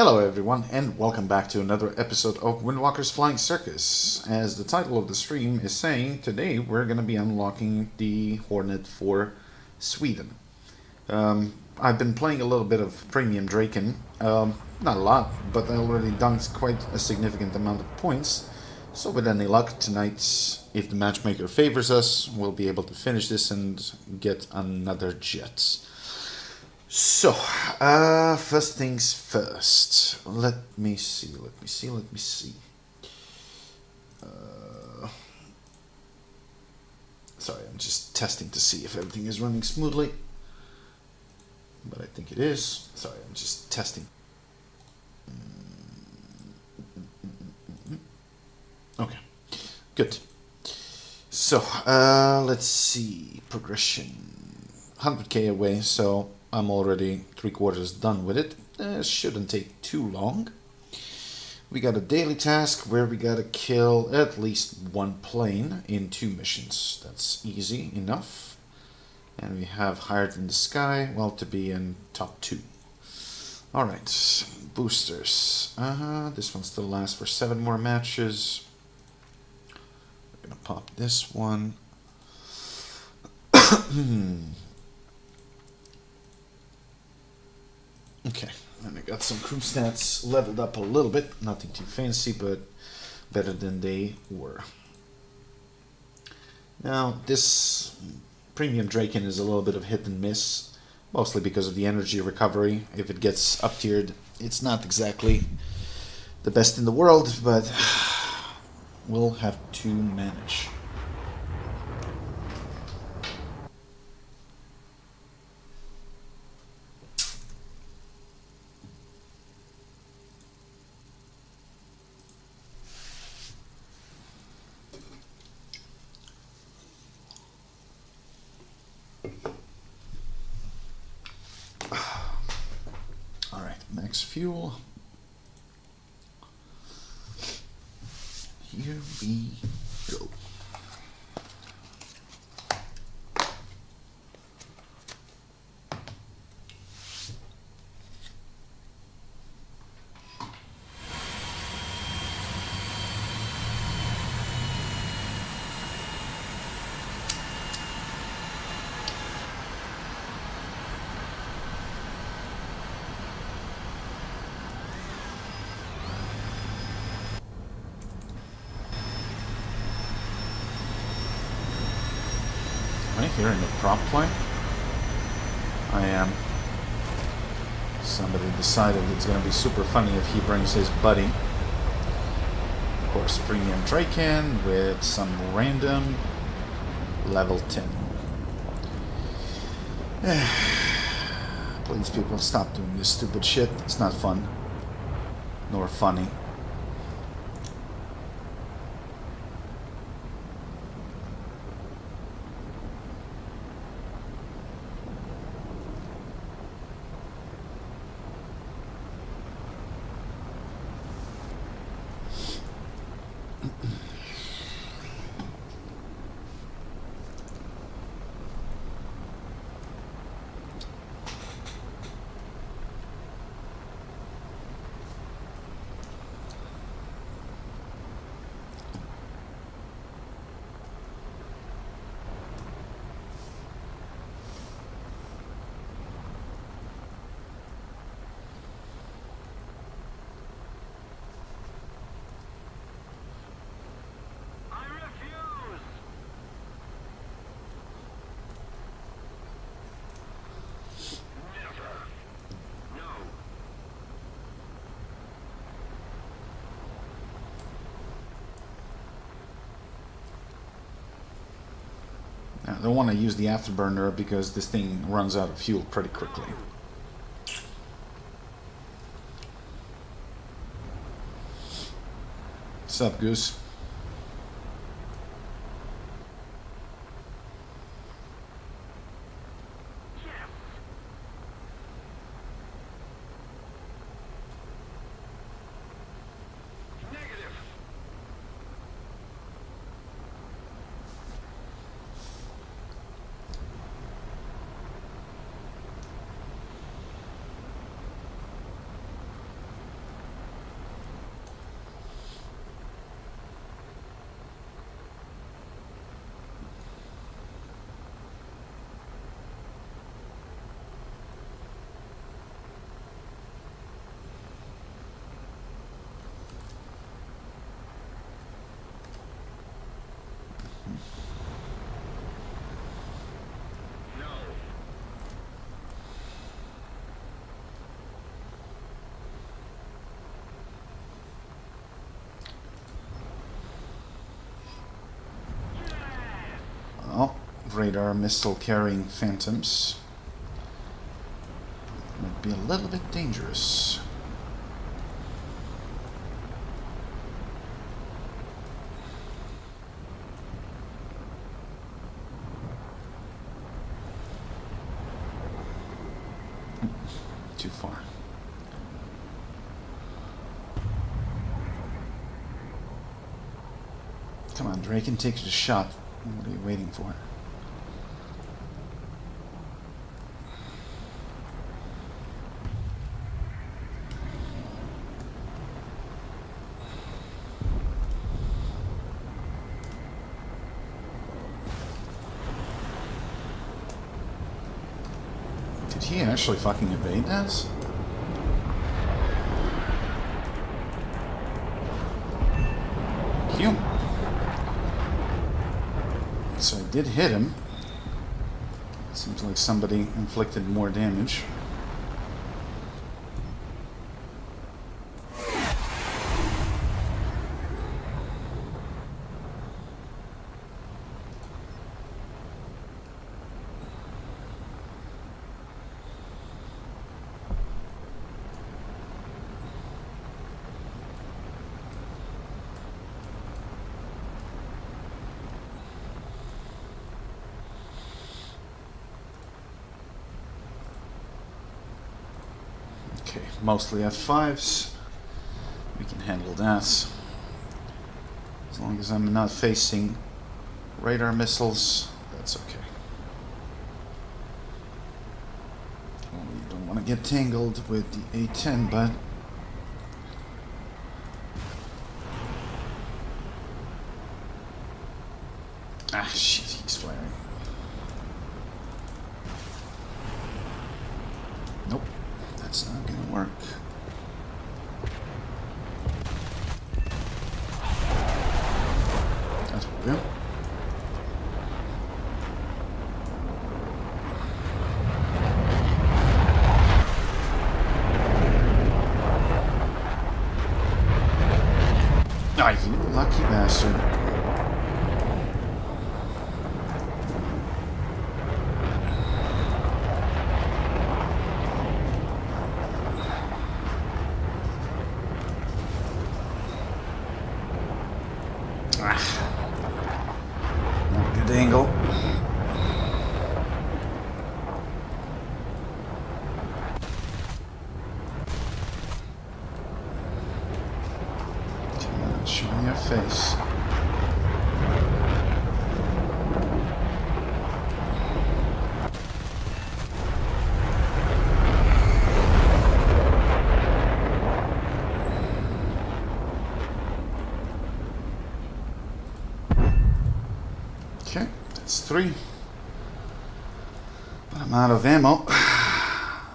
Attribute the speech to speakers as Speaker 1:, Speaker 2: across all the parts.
Speaker 1: Hello everyone and welcome back to another episode of Windwalker's Flying Circus. As the title of the stream is saying, today we're going to be unlocking the Hornet for Sweden. I've been playing a little bit of Premium Draken, not a lot, but I already done quite a significant amount of points. So with any luck tonight, if the matchmaker favors us, we'll be able to finish this and get another jet. So, first things first. Let me see. Sorry, I'm just testing to see if everything is running smoothly. But I think it is. Sorry, I'm just testing. Okay, good. So, let's see. Progression. 100k away, so I'm already 3/4 done with it. Shouldn't take too long. We got a daily task where we gotta kill at least one plane in 2 missions. That's easy enough. And we have Hired in the Sky, well, to be in top 2. Alright, boosters. This one still lasts for 7 more matches. We're gonna pop this one. Okay, and I got some crew stats leveled up a little bit. Nothing too fancy, but better than they were. Now, this Premium Draken is a little bit of hit and miss, mostly because of the energy recovery. If it gets up-tiered, it's not exactly the best in the world, but we'll have to manage. Max fuel. Here we go. Here in the prop play. I am. Somebody decided it's going to be super funny if he brings his buddy. Of course, Premium Draken with some random level 10. Please, people, stop doing this stupid shit. It's not fun. Nor funny. I don't want to use the afterburner because this thing runs out of fuel pretty quickly. What's up, Goose? radar missile carrying phantoms. Might be a little bit dangerous. Too far. Come on, Draken, take the shot. What are you waiting for? Did he actually fucking evade that? Thank you. So I did hit him. Seems like somebody inflicted more damage. Okay, mostly F5s. We can handle that. As long as I'm not facing radar missiles, that's okay. Well, you don't want to get tangled with the A-10, but ah, shit, he's flaring. Nope. That's not gonna work. That's what we do. Ah, you lucky bastard. Not a good angle. Come on, show me your face. Okay, that's 3. But I'm out of ammo. I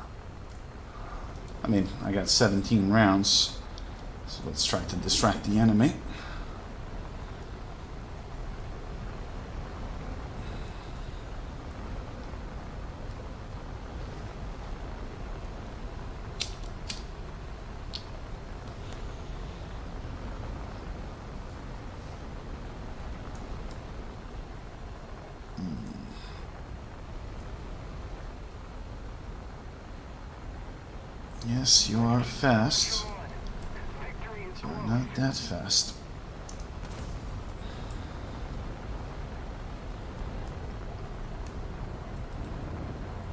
Speaker 1: mean, I got 17 rounds. So let's try to distract the enemy. Yes, you are fast. You're not that fast.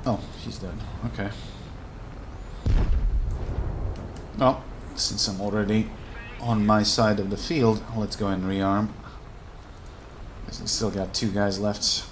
Speaker 1: Oh, he's dead. Okay. Well, since I'm already on my side of the field, let's go and rearm. Because we still got 2 guys left.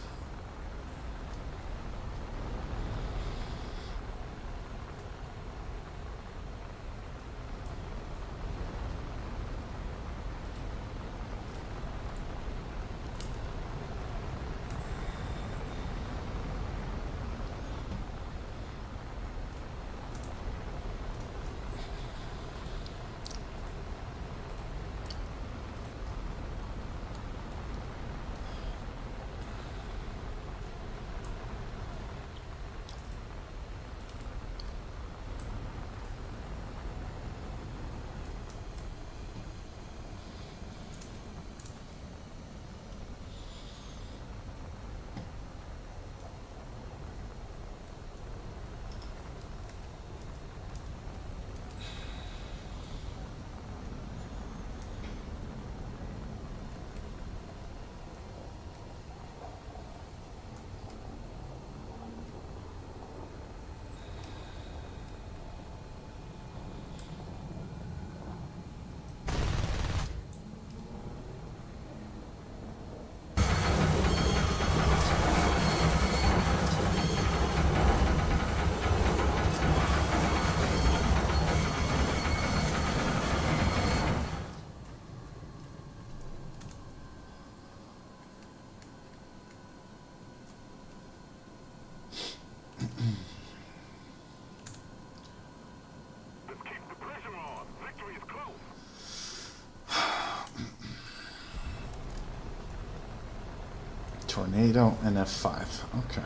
Speaker 1: Tornado and F5. Okay.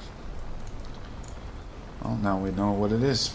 Speaker 1: Well, now we know what it is.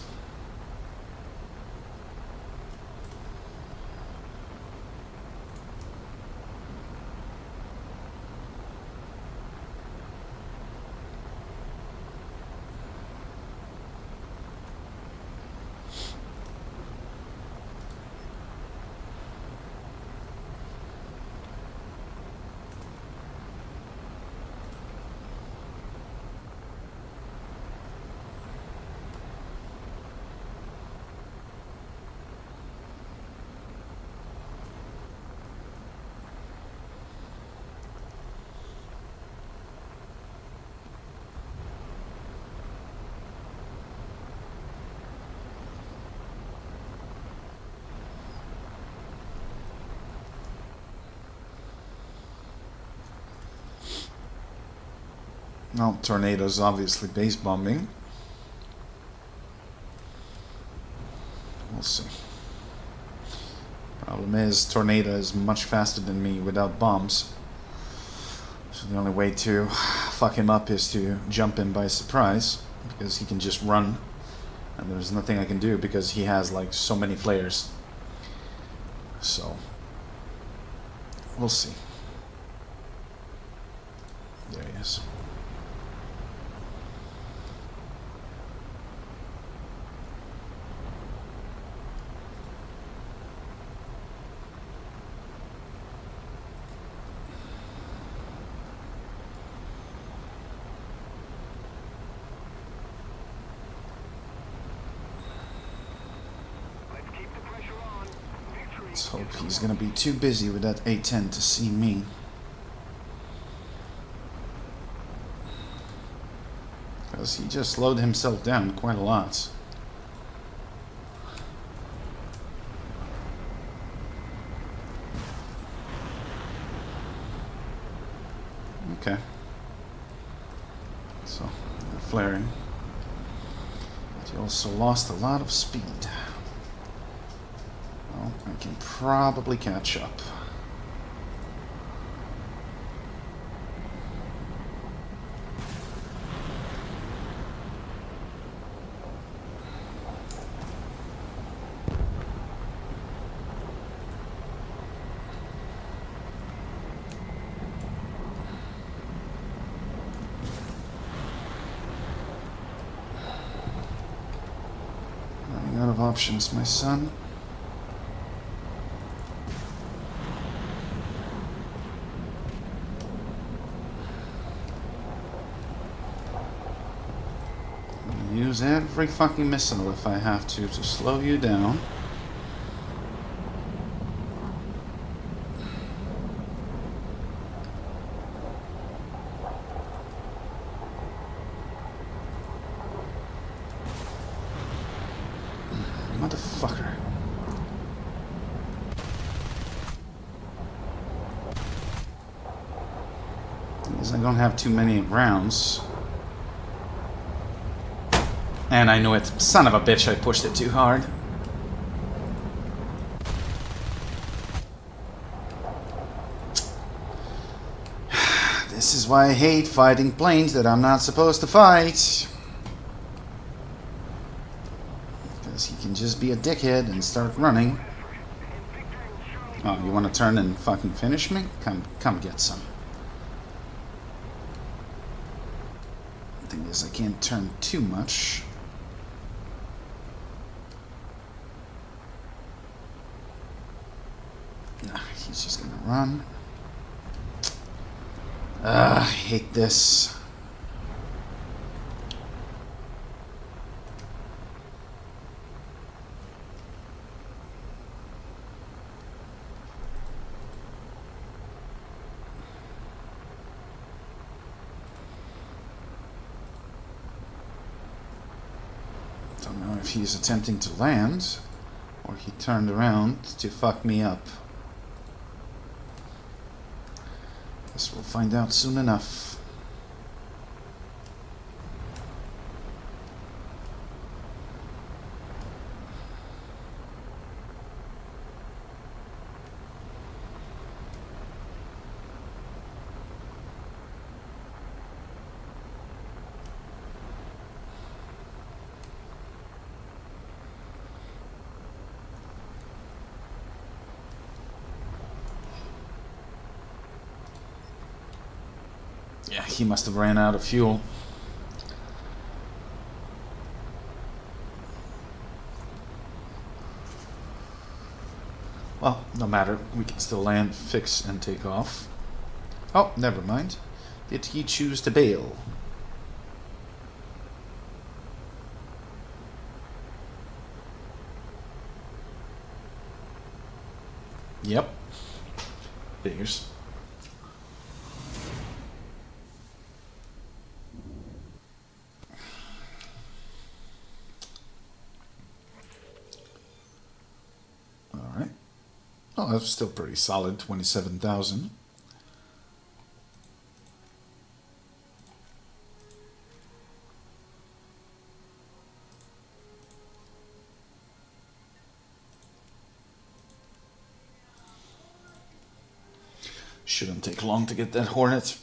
Speaker 1: Well, Tornado's obviously base bombing. We'll see. Problem is, Tornado is much faster than me without bombs. So the only way to fuck him up is to jump him by surprise, because he can just run. And there's nothing I can do because he has like so many flares. So, we'll see. There he is. Let's hope he's gonna be too busy with that A10 to see me. Because he just slowed himself down quite a lot. Okay. So, flaring. But he also lost a lot of speed. Well, I can probably catch up. Running out of options, my son. Use every fucking missile if I have to slow you down. Motherfucker. Because I don't have too many rounds. And I knew it. Son of a bitch, I pushed it too hard. This is why I hate fighting planes that I'm not supposed to fight. Because he can just be a dickhead and start running. Oh, you want to turn and fucking finish me? Come get some. The thing is, I can't turn too much. He's just gonna run. I hate this. Don't know if he's attempting to land or he turned around to fuck me up. Guess we'll find out soon enough. Yeah, he must have ran out of fuel. Well, no matter. We can still land, fix, and take off. Oh, never mind. Did he choose to bail? Yep. Figures. Alright. Oh, that's still pretty solid, 27,000. Shouldn't take long to get that Hornet.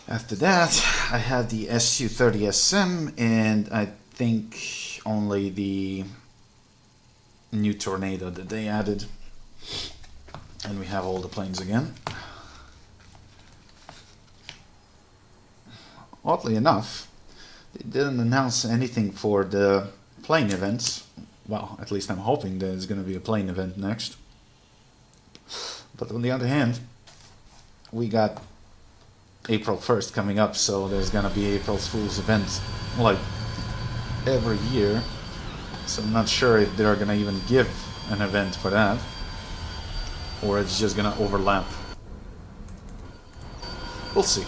Speaker 1: After that, I had the Su-30SM, and I think only the new Tornado that they added. And we have all the planes again. Oddly enough, they didn't announce anything for the plane events. Well, at least I'm hoping there's going to be a plane event next. But on the other hand, we got April 1st coming up, so there's going to be April Fool's event like every year. So I'm not sure if they're going to even give an event for that, or it's just going to overlap. We'll see.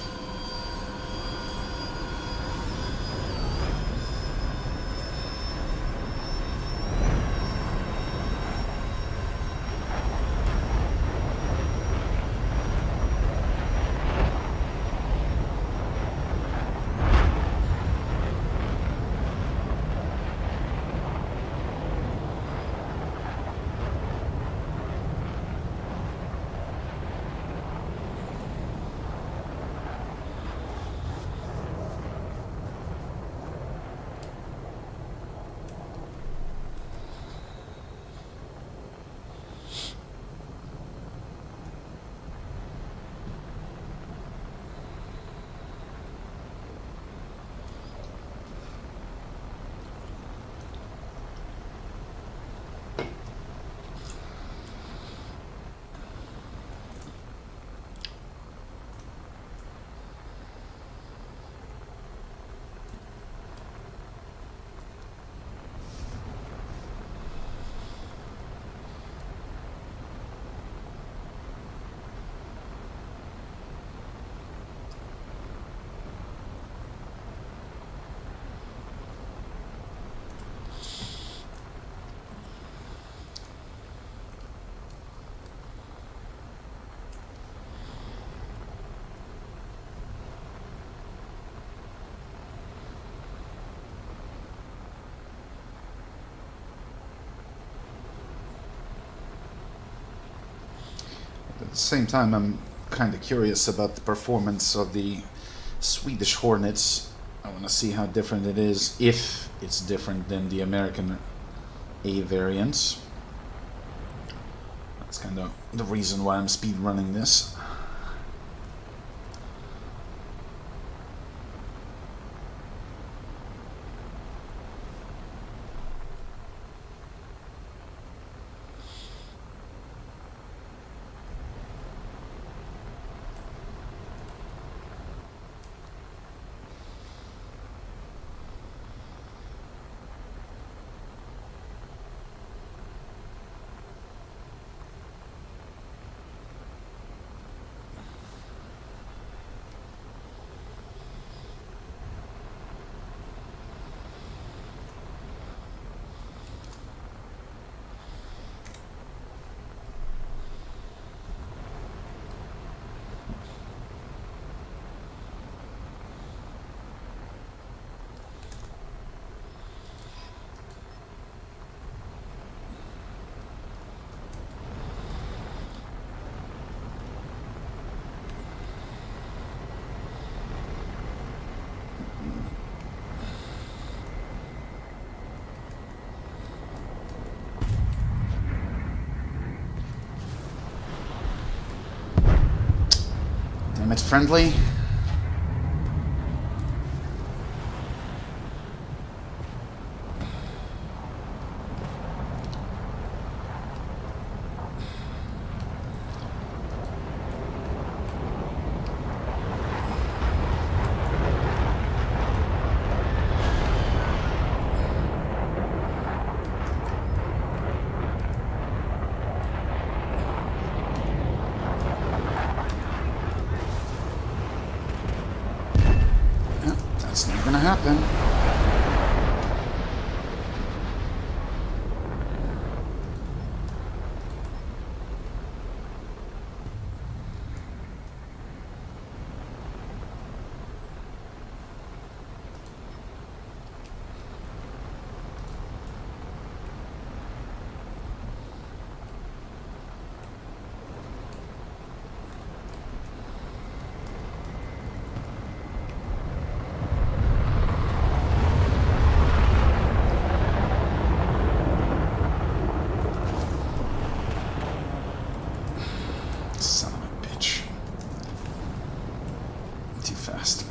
Speaker 1: At the same time, I'm kind of curious about the performance of the Swedish Hornets. I want to see how different it is, if it's different than the American A variants. That's kind of the reason why I'm speed running this. Damn it, friendly. That's not gonna happen. Son of a bitch. Too fast.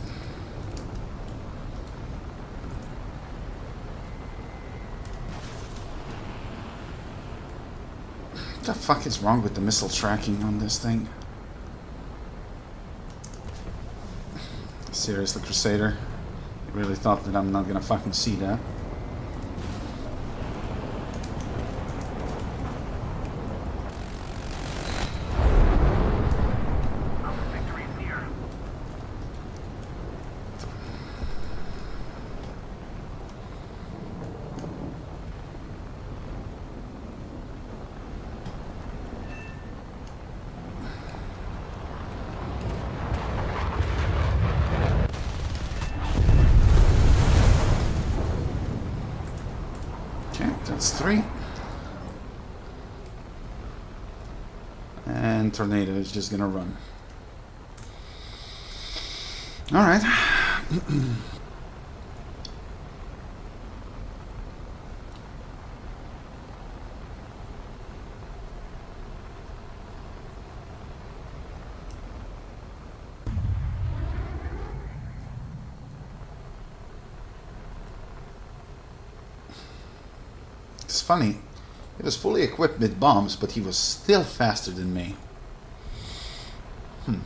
Speaker 1: What the fuck is wrong with the missile tracking on this thing? Seriously, Crusader? You really thought that I'm not gonna fucking see that? That's 3. And Tornado is just gonna run. Alright. It's funny. He was fully equipped with bombs, but he was still faster than me. And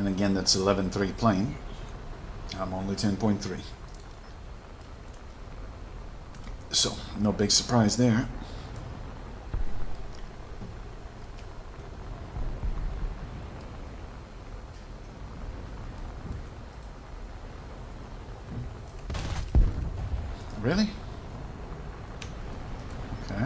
Speaker 1: again, that's 11.3 plane. I'm only 10.3. So, no big surprise there. Really? Okay.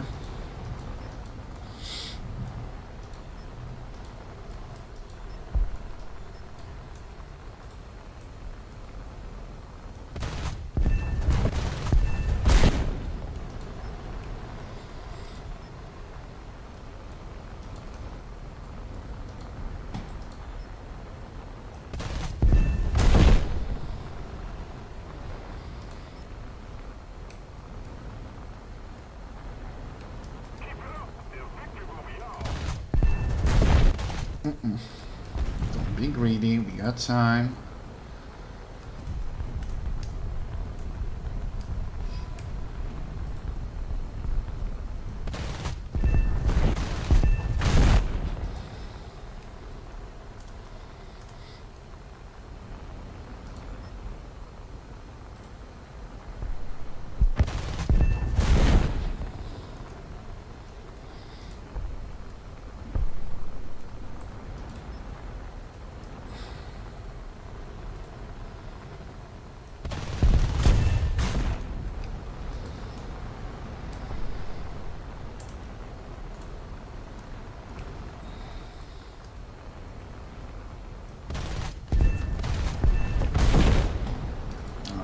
Speaker 1: Don't be greedy, we got time.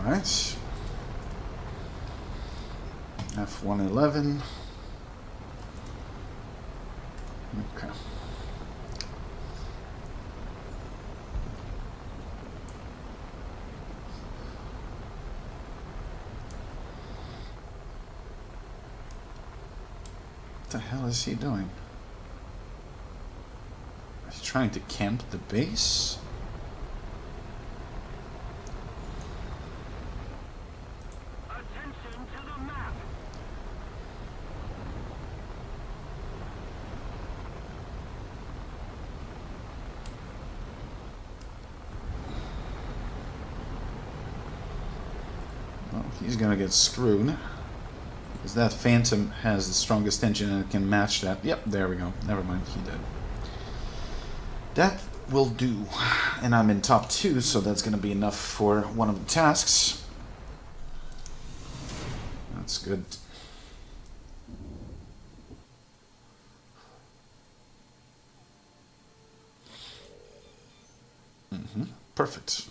Speaker 1: Alright. F-111. Okay. the hell is he doing? Is he trying to camp the base?
Speaker 2: Attention to the map.
Speaker 1: Well, he's gonna get screwed. Because that Phantom has the strongest engine and it can match that. Yep, there we go. Never mind, he did. That will do. And I'm in top 2, so that's gonna be enough for one of the tasks. That's good. Perfect.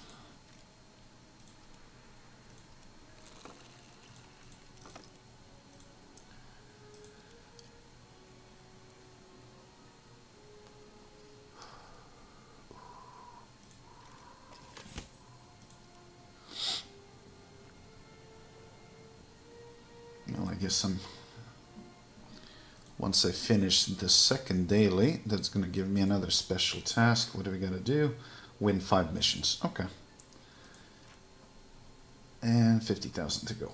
Speaker 1: Well, I guess once I finish the second daily, that's going to give me another special task. What do we got to do? Win 5 missions. Okay. And 50,000 to go.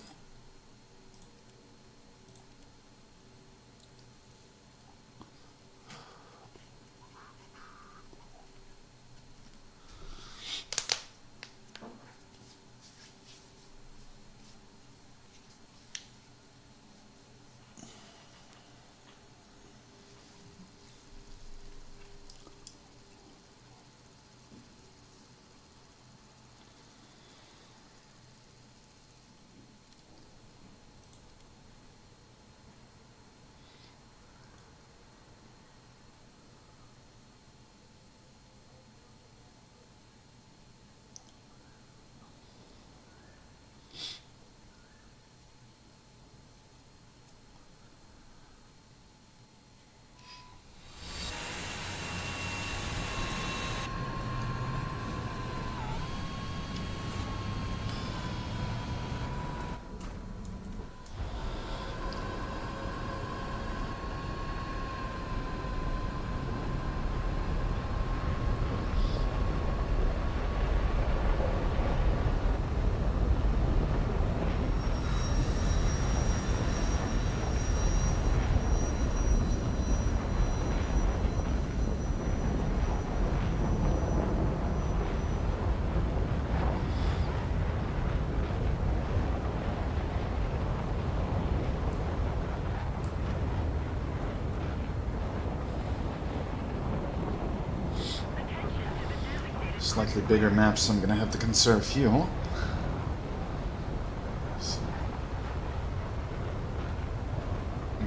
Speaker 1: Slightly bigger maps, so I'm gonna have to conserve fuel.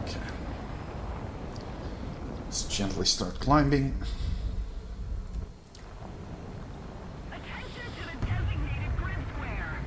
Speaker 1: Okay. Let's gently start climbing.
Speaker 2: Attention to the designated grid square.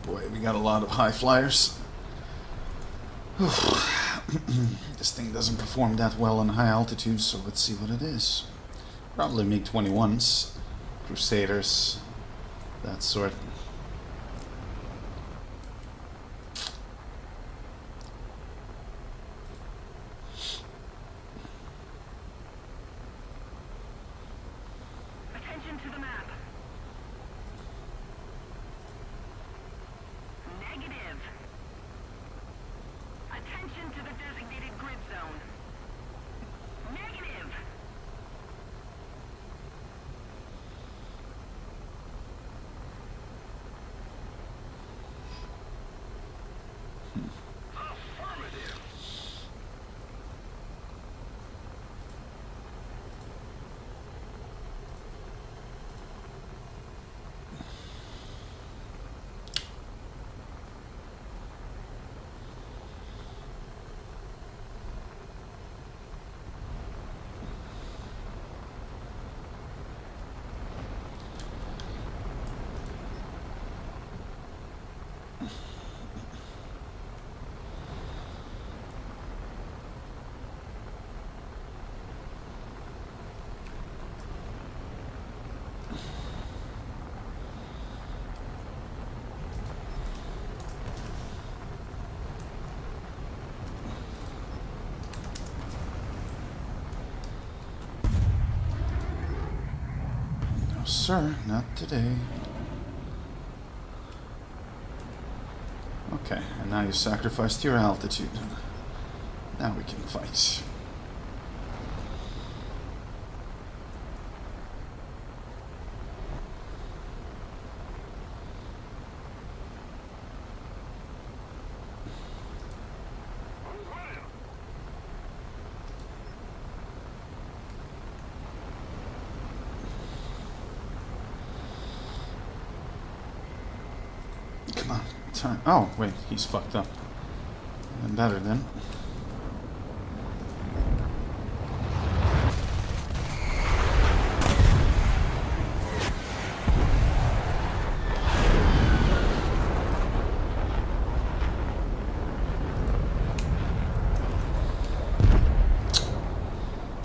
Speaker 1: Boy, we got a lot of high flyers. This thing doesn't perform that well on high altitude, so let's see what it is. Probably MiG-21s, Crusaders, that sort. sir, not today. Okay, and now you sacrificed your altitude. Now we can fight. Come on, turn. Oh, wait, he's fucked up. Even better then.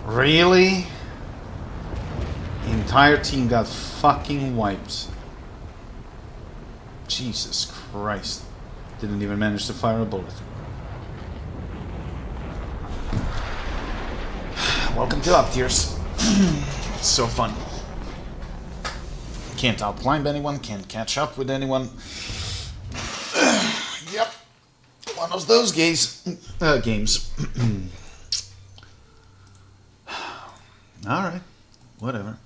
Speaker 1: Really? The entire team got fucking wiped. Jesus Christ. Didn't even manage to fire a bullet. Welcome to Up Tiers. It's so fun. Can't outclimb anyone, can't catch up with anyone. Yep. One of those games. Alright. Whatever.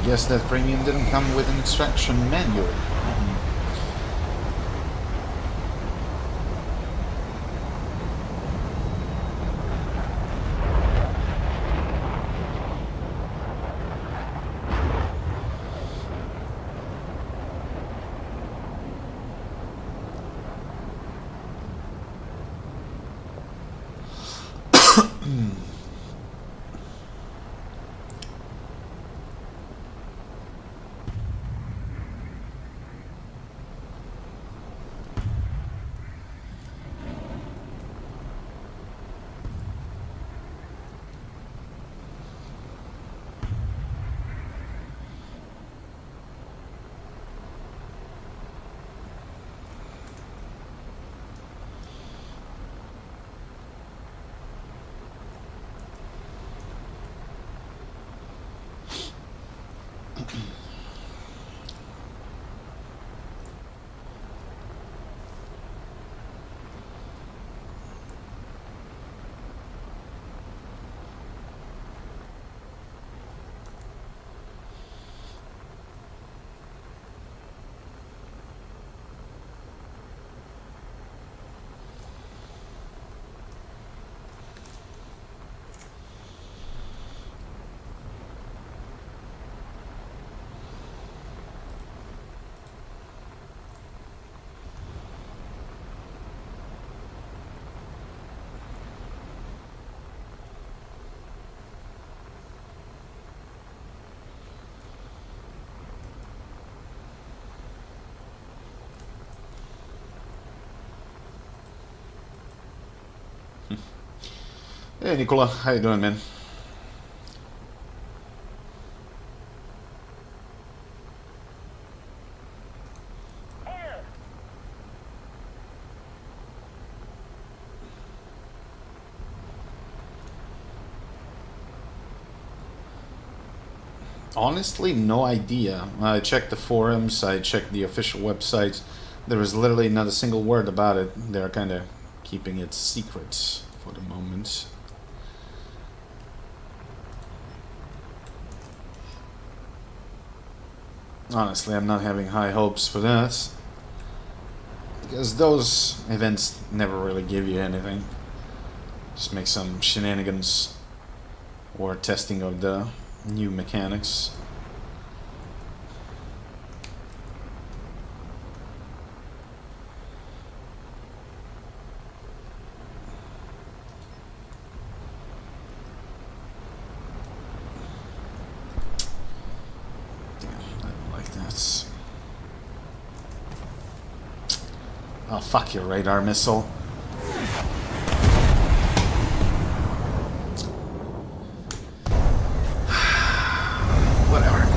Speaker 1: Guess that premium didn't come with an extraction manual. Hey Nicola, how you doing, man? Honestly, no idea. I checked the forums, I checked the official website. There is literally not a single word about it. They're kind of keeping it secret for the moment. Honestly, I'm not having high hopes for that. Because those events never really give you anything. Just make some shenanigans or testing of the new mechanics. Damn, I don't like that. Oh, fuck your radar missile. Whatever.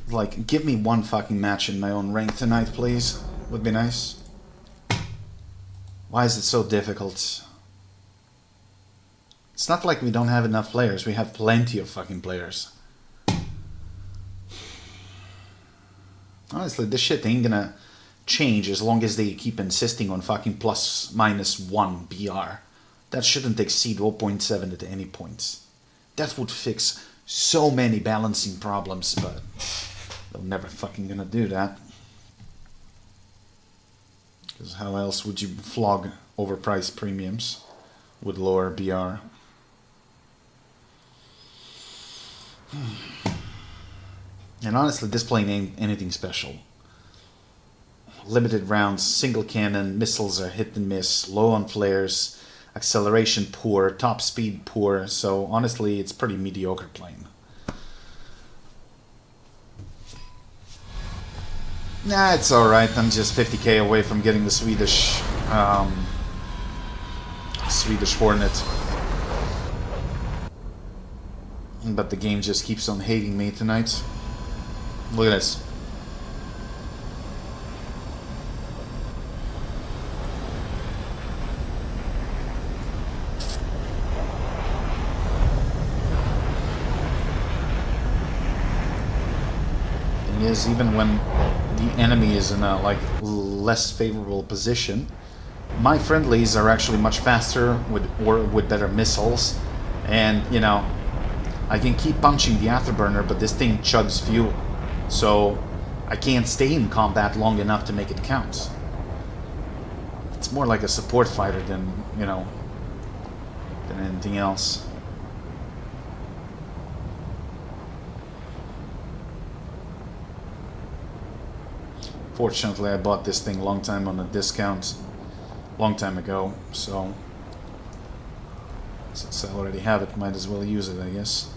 Speaker 1: Like, give me one fucking match in my own rank tonight, please. Would be nice. Why is it so difficult? It's not like we don't have enough players. We have plenty of fucking players. Honestly, this shit ain't gonna change as long as they keep insisting on fucking ±1 BR. That shouldn't exceed 0.7 at any point. That would fix so many balancing problems, but they're never fucking gonna do that. Because how else would you flog overpriced premiums with lower BR? And honestly, this plane ain't anything special. Limited rounds, single cannon, missiles are hit and miss, low on flares, acceleration poor, top speed poor, so honestly, it's pretty mediocre plane. Nah, it's alright, I'm just 50k away from getting the Swedish Hornet. But the game just keeps on hating me tonight. Look at this. Thing is, even when the enemy is in a like less favorable position, my friendlies are actually much faster with better missiles, and you know, I can keep punching the afterburner, but this thing chugs fuel. So I can't stay in combat long enough to make it count. It's more like a support fighter than, you know, than anything else. Fortunately, I bought this thing long time on a discount, long time ago, so since I already have it, might as well use it, I guess.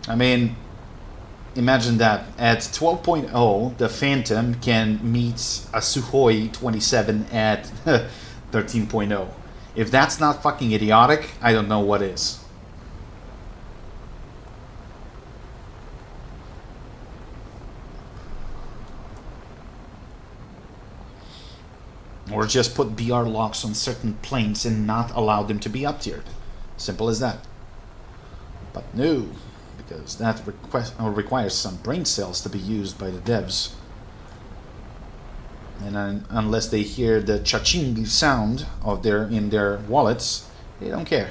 Speaker 1: I mean, imagine that. At 12.0, the Phantom can meet a Sukhoi 27 at 13.0. If that's not fucking idiotic, I don't know what is. Or just put BR locks on certain planes and not allow them to be up-tiered. Simple as that. But no, because that requires some brain cells to be used by the devs. And unless they hear the cha-ching sound of in their wallets, they don't care.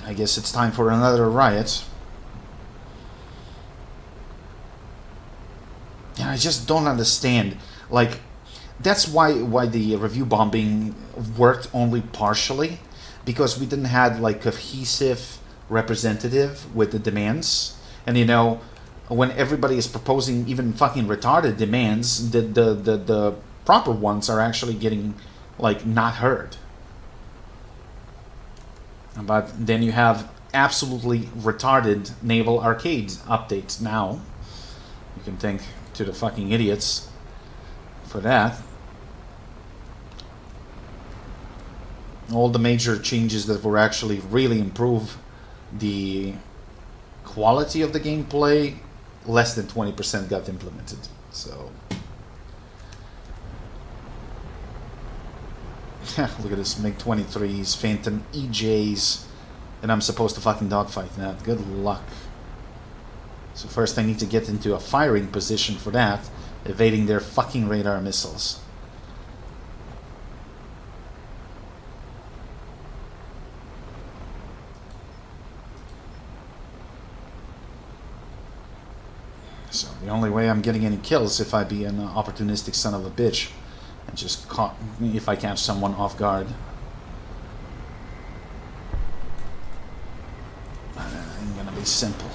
Speaker 1: I guess it's time for another riot. And I just don't understand. Like, that's why the review bombing worked only partially, because we didn't have like cohesive representative with the demands. And you know, when everybody is proposing even fucking retarded demands, the proper ones are actually getting like not heard. But then you have absolutely retarded naval arcade updates now. You can thank to the fucking idiots for that. All the major changes that will actually really improve the quality of the gameplay less than 20% got implemented. So look at this, MiG-23s, Phantom EJs, and I'm supposed to fucking dogfight that. Good luck. So first I need to get into a firing position for that, evading their fucking radar missiles. So the only way I'm getting any kills if I be an opportunistic son of a bitch and just caught if I catch someone off guard. That ain't gonna be simple.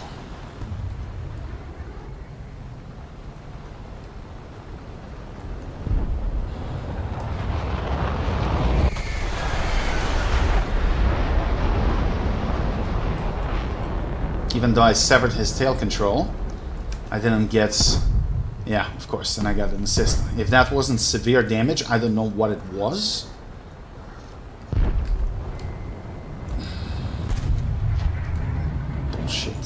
Speaker 1: Even though I severed his tail control, I didn't get... Yeah, of course, and I got an assist. If that wasn't severe damage, I don't know what it was. Bullshit.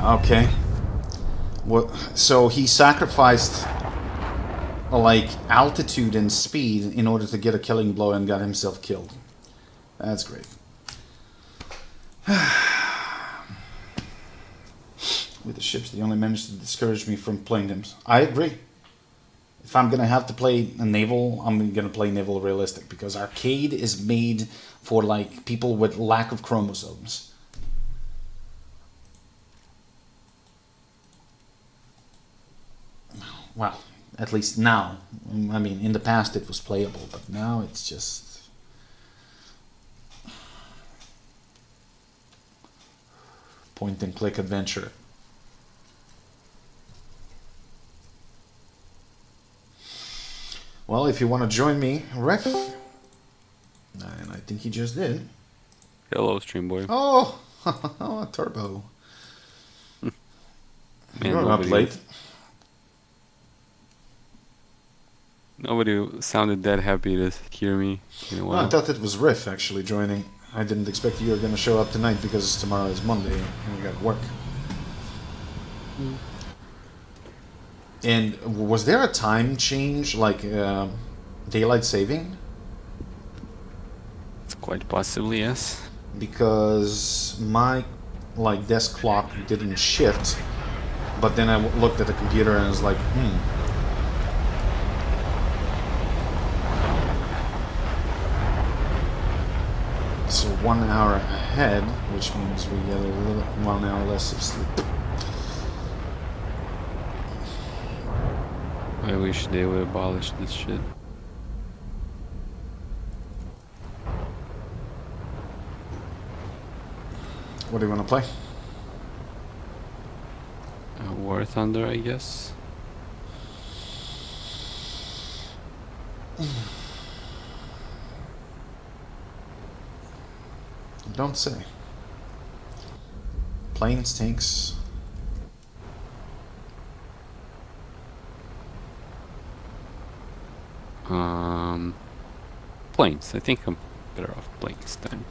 Speaker 1: Okay. What? So he sacrificed like altitude and speed in order to get a killing blow and got himself killed. That's great. With the ships, they only managed to discourage me from playing them. I agree. If I'm gonna have to play a naval, I'm gonna play naval realistic because arcade is made for like people with lack of chromosomes. Well, at least now. I mean, in the past it was playable, but now it's just... point and click adventure. Well, if you want to join me, Ref... And I think he just did.
Speaker 3: Hello, stream boy.
Speaker 1: Oh! Turbo.
Speaker 3: Man,
Speaker 1: You're up late.
Speaker 3: Nobody sounded that happy to hear me in a
Speaker 1: No,
Speaker 3: while.
Speaker 1: I thought it was Riff actually joining. I didn't expect you were going to show up tonight because tomorrow is Monday and we got work. And was there a time change, like daylight saving?
Speaker 3: It's quite possibly, yes.
Speaker 1: Because my like desk clock didn't shift, but then I looked at the computer and was like, So 1 hour ahead, which means we get a little 1 hour less of sleep.
Speaker 3: I wish they would abolish this shit.
Speaker 1: What do you want to play?
Speaker 3: War Thunder, I guess.
Speaker 1: Don't say. Planes, tanks.
Speaker 3: Planes. I think I'm better off planes then.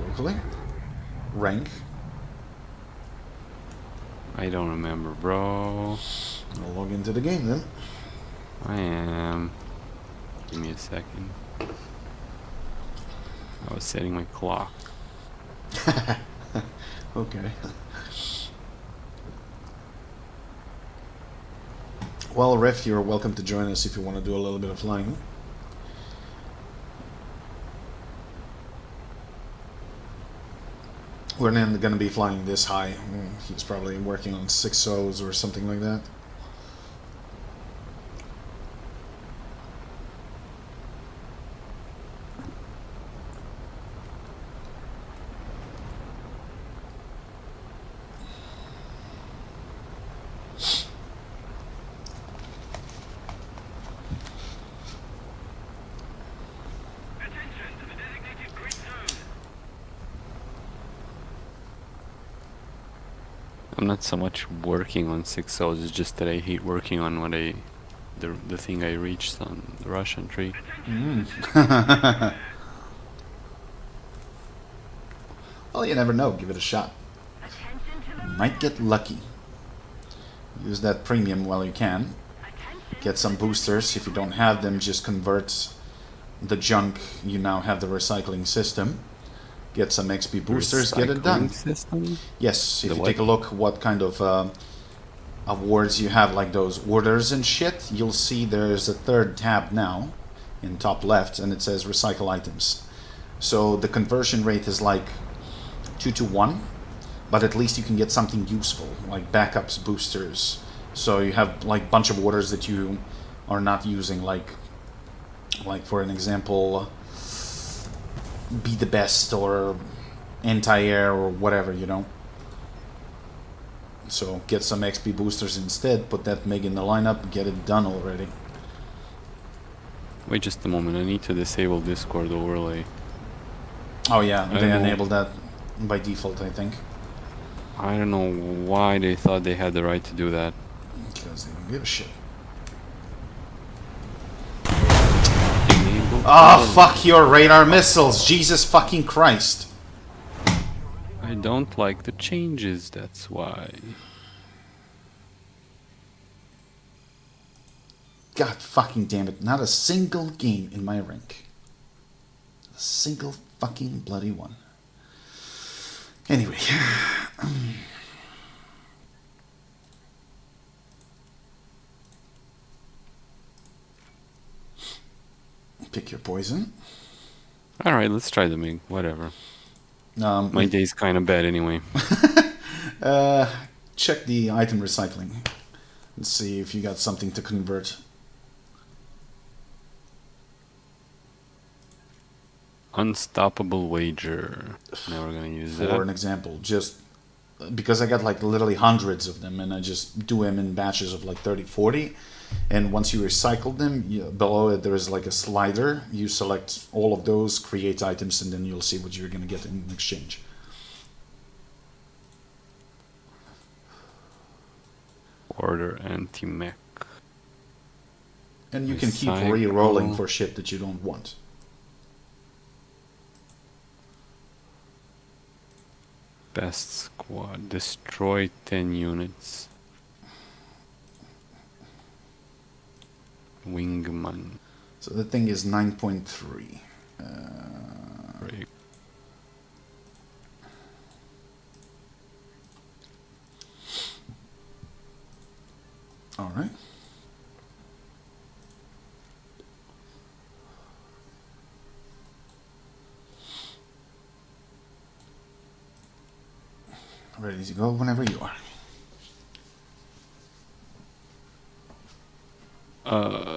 Speaker 1: Locally. Rank.
Speaker 3: I don't remember, bro.
Speaker 1: I'll log into the game then.
Speaker 3: I am. Give me a second. I was setting my clock.
Speaker 1: Okay. Well, Ref, you're welcome to join us if you want to do a little bit of flying. We're not going to be flying this high. He's probably working on 6 O's or something like that.
Speaker 3: I'm not so much working on 6.0s, it's just that I hate working on what the thing I reached on the Russian tree.
Speaker 1: Well, you never know. Give it a shot.
Speaker 2: Attention to the
Speaker 1: Might get lucky. Use that premium while you can. Get some boosters. If you don't have them, just convert the junk. You now have the recycling system. Get some XP boosters. Get it done.
Speaker 3: Recycling system?
Speaker 1: Yes, if
Speaker 3: The
Speaker 1: you
Speaker 3: what?
Speaker 1: take a look what kind of awards you have, like those orders and shit, you'll see there's a third tab now in top left, and it says recycle items. So the conversion rate is like 2 to 1, but at least you can get something useful, like backups, boosters. So you have like a bunch of orders that you are not using, like for an example, be the best or anti-air or whatever, you know. So get some XP boosters instead, put that Meg in the lineup, get it done already.
Speaker 3: Wait just a moment, I need to disable Discord overlay.
Speaker 1: Oh yeah,
Speaker 3: I
Speaker 1: they
Speaker 3: know.
Speaker 1: enabled that by default, I think.
Speaker 3: I don't know why they thought they had the right to do that.
Speaker 1: Because they don't give a shit.
Speaker 3: Enable
Speaker 1: Ah,
Speaker 3: overlay.
Speaker 1: fuck your radar missiles, Jesus fucking Christ.
Speaker 3: I don't like the changes, that's why.
Speaker 1: God fucking damn it, not a single game in my rank. A single fucking bloody one. Anyway. Pick your poison.
Speaker 3: Alright, let's try the MiG, whatever. My day's kinda bad anyway.
Speaker 1: Check the item recycling and see if you got something to convert.
Speaker 3: Unstoppable wager. Never gonna use
Speaker 1: For
Speaker 3: that.
Speaker 1: an example, just because I got like literally hundreds of them, and I just do them in batches of like 30, 40. And once you recycle them, below it there is like a slider. You select all of those, create items, and then you'll see what you're gonna get in exchange.
Speaker 3: Order anti-mech.
Speaker 1: And you can keep
Speaker 3: Recycle.
Speaker 1: re-rolling for shit that you don't want.
Speaker 3: Best squad. Destroy 10 units. Wingman.
Speaker 1: So the thing is 9.3.
Speaker 3: Right.
Speaker 1: All right. Ready to go whenever you are.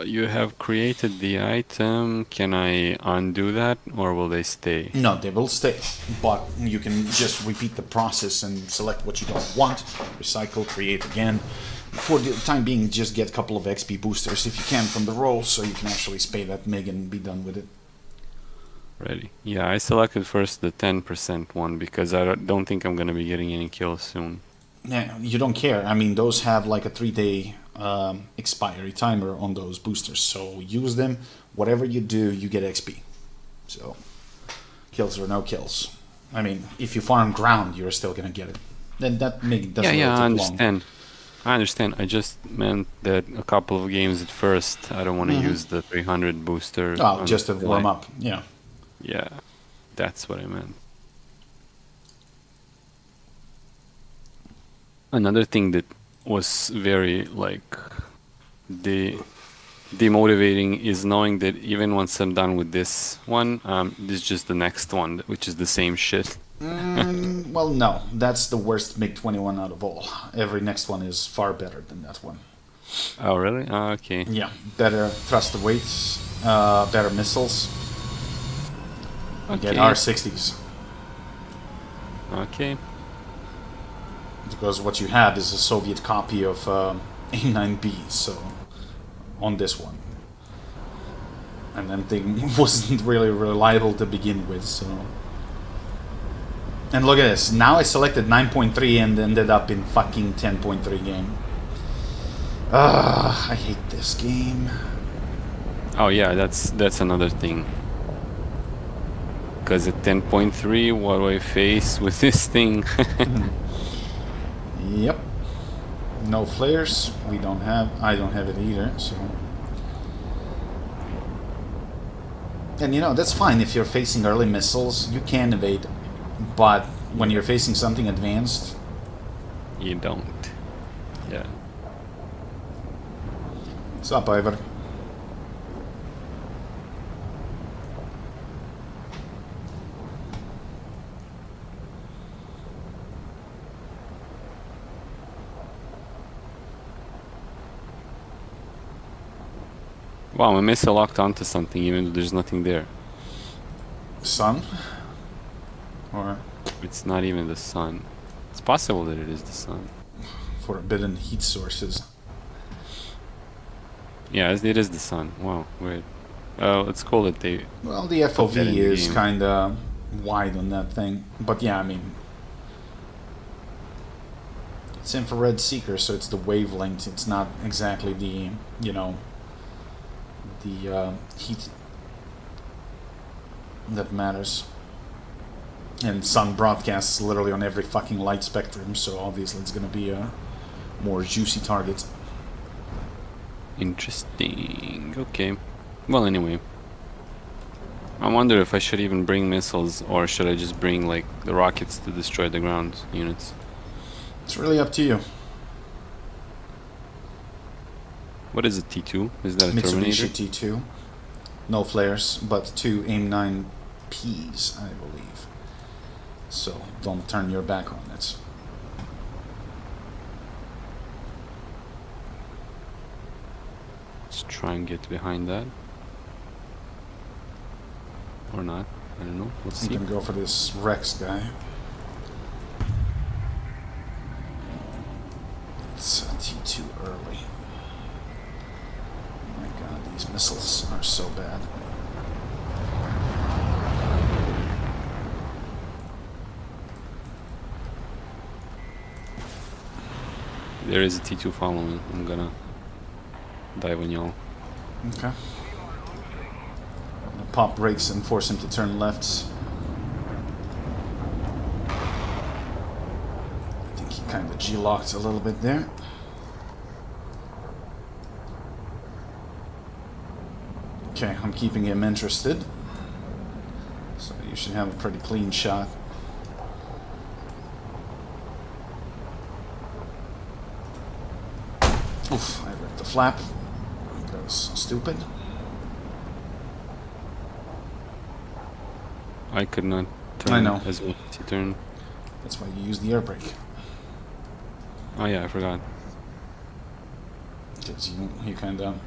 Speaker 3: You have created the item. Can I undo that, or will they stay?
Speaker 1: No, they will stay, but you can just repeat the process and select what you don't want, recycle, create again. For the time being, just get a couple of XP boosters if you can from the roll, so you can actually spay that MiG and be done with it.
Speaker 3: Ready? Yeah, I selected first the 10% one because I don't think I'm gonna be getting any kills soon.
Speaker 1: Yeah, you don't care. I mean, those have like a 3-day expiry timer on those boosters, so use them. Whatever you do, you get XP. So, kills or no kills. I mean, if you farm ground, you're still gonna get it. Then that MiG doesn't
Speaker 3: Yeah,
Speaker 1: really
Speaker 3: I
Speaker 1: take long.
Speaker 3: understand. I understand. I just meant that a couple of games at first. I don't want to use the 300 booster.
Speaker 1: Oh, just to
Speaker 3: until
Speaker 1: warm
Speaker 3: I-
Speaker 1: up. Yeah.
Speaker 3: Yeah, that's what I meant. Another thing that was very like demotivating is knowing that even once I'm done with this one, this is just the next one, which is the same shit.
Speaker 1: Well, no, that's the worst MiG-21 out of all. Every next one is far better than that one.
Speaker 3: Oh, really? Oh, okay.
Speaker 1: Yeah, better thrust weights, better missiles.
Speaker 3: Okay.
Speaker 1: Get R60s.
Speaker 3: Okay.
Speaker 1: Because what you had is a Soviet copy of A9B, so on this one. And that thing wasn't really reliable to begin with, so... And look at this. Now I selected 9.3 and ended up in fucking 10.3 game. I hate this game.
Speaker 3: Oh yeah, that's another thing. Because at 10.3, what do I face with this thing?
Speaker 1: Yep. No flares. We don't have. I don't have it either. So. And you know that's fine if you're facing early missiles. You can evade, but when you're facing something advanced,
Speaker 3: You don't. Yeah.
Speaker 1: what's up, Ivor?
Speaker 3: Wow, my missile locked onto something even though there's nothing there.
Speaker 1: Sun? Or
Speaker 3: It's not even the sun. It's possible that it is the sun.
Speaker 1: forbidden heat sources?
Speaker 3: Yeah, it is the sun. Wow, weird. Let's call it the...
Speaker 1: Well, the
Speaker 3: Put that
Speaker 1: FOV
Speaker 3: in the
Speaker 1: is
Speaker 3: game.
Speaker 1: kind of wide on that thing. But yeah, I mean, it's infrared seeker, so it's the wavelength. It's not exactly the, you know, the heat that matters. And sun broadcasts literally on every fucking light spectrum, so obviously it's going to be a more juicy target.
Speaker 3: Interesting. Okay. Well, anyway. I wonder if I should even bring missiles or should I just bring, like, the rockets to destroy the ground units.
Speaker 1: It's really up to you.
Speaker 3: What is a T2? Is that a
Speaker 1: Mitsubishi
Speaker 3: Terminator?
Speaker 1: T2. No flares, but 2 AIM-9Ps, I believe. So don't turn your back on it.
Speaker 3: Let's try and get behind that. Or not. I don't know. We'll
Speaker 1: I'm
Speaker 3: see.
Speaker 1: gonna go for this Rex guy. It's T2 early. Oh my god, these missiles are so bad.
Speaker 3: There is a T2 following. I'm gonna dive on y'all.
Speaker 1: Okay. I'm gonna pop brakes and force him to turn left. I think he kind of G-locked a little bit there. Okay, I'm keeping him interested. So you should have a pretty clean shot. Oof, I ripped the flap. That was stupid.
Speaker 3: I could not turn
Speaker 1: I know.
Speaker 3: as well as you turn.
Speaker 1: That's why you use the air brake.
Speaker 3: Oh yeah, I forgot.
Speaker 1: Because you kind of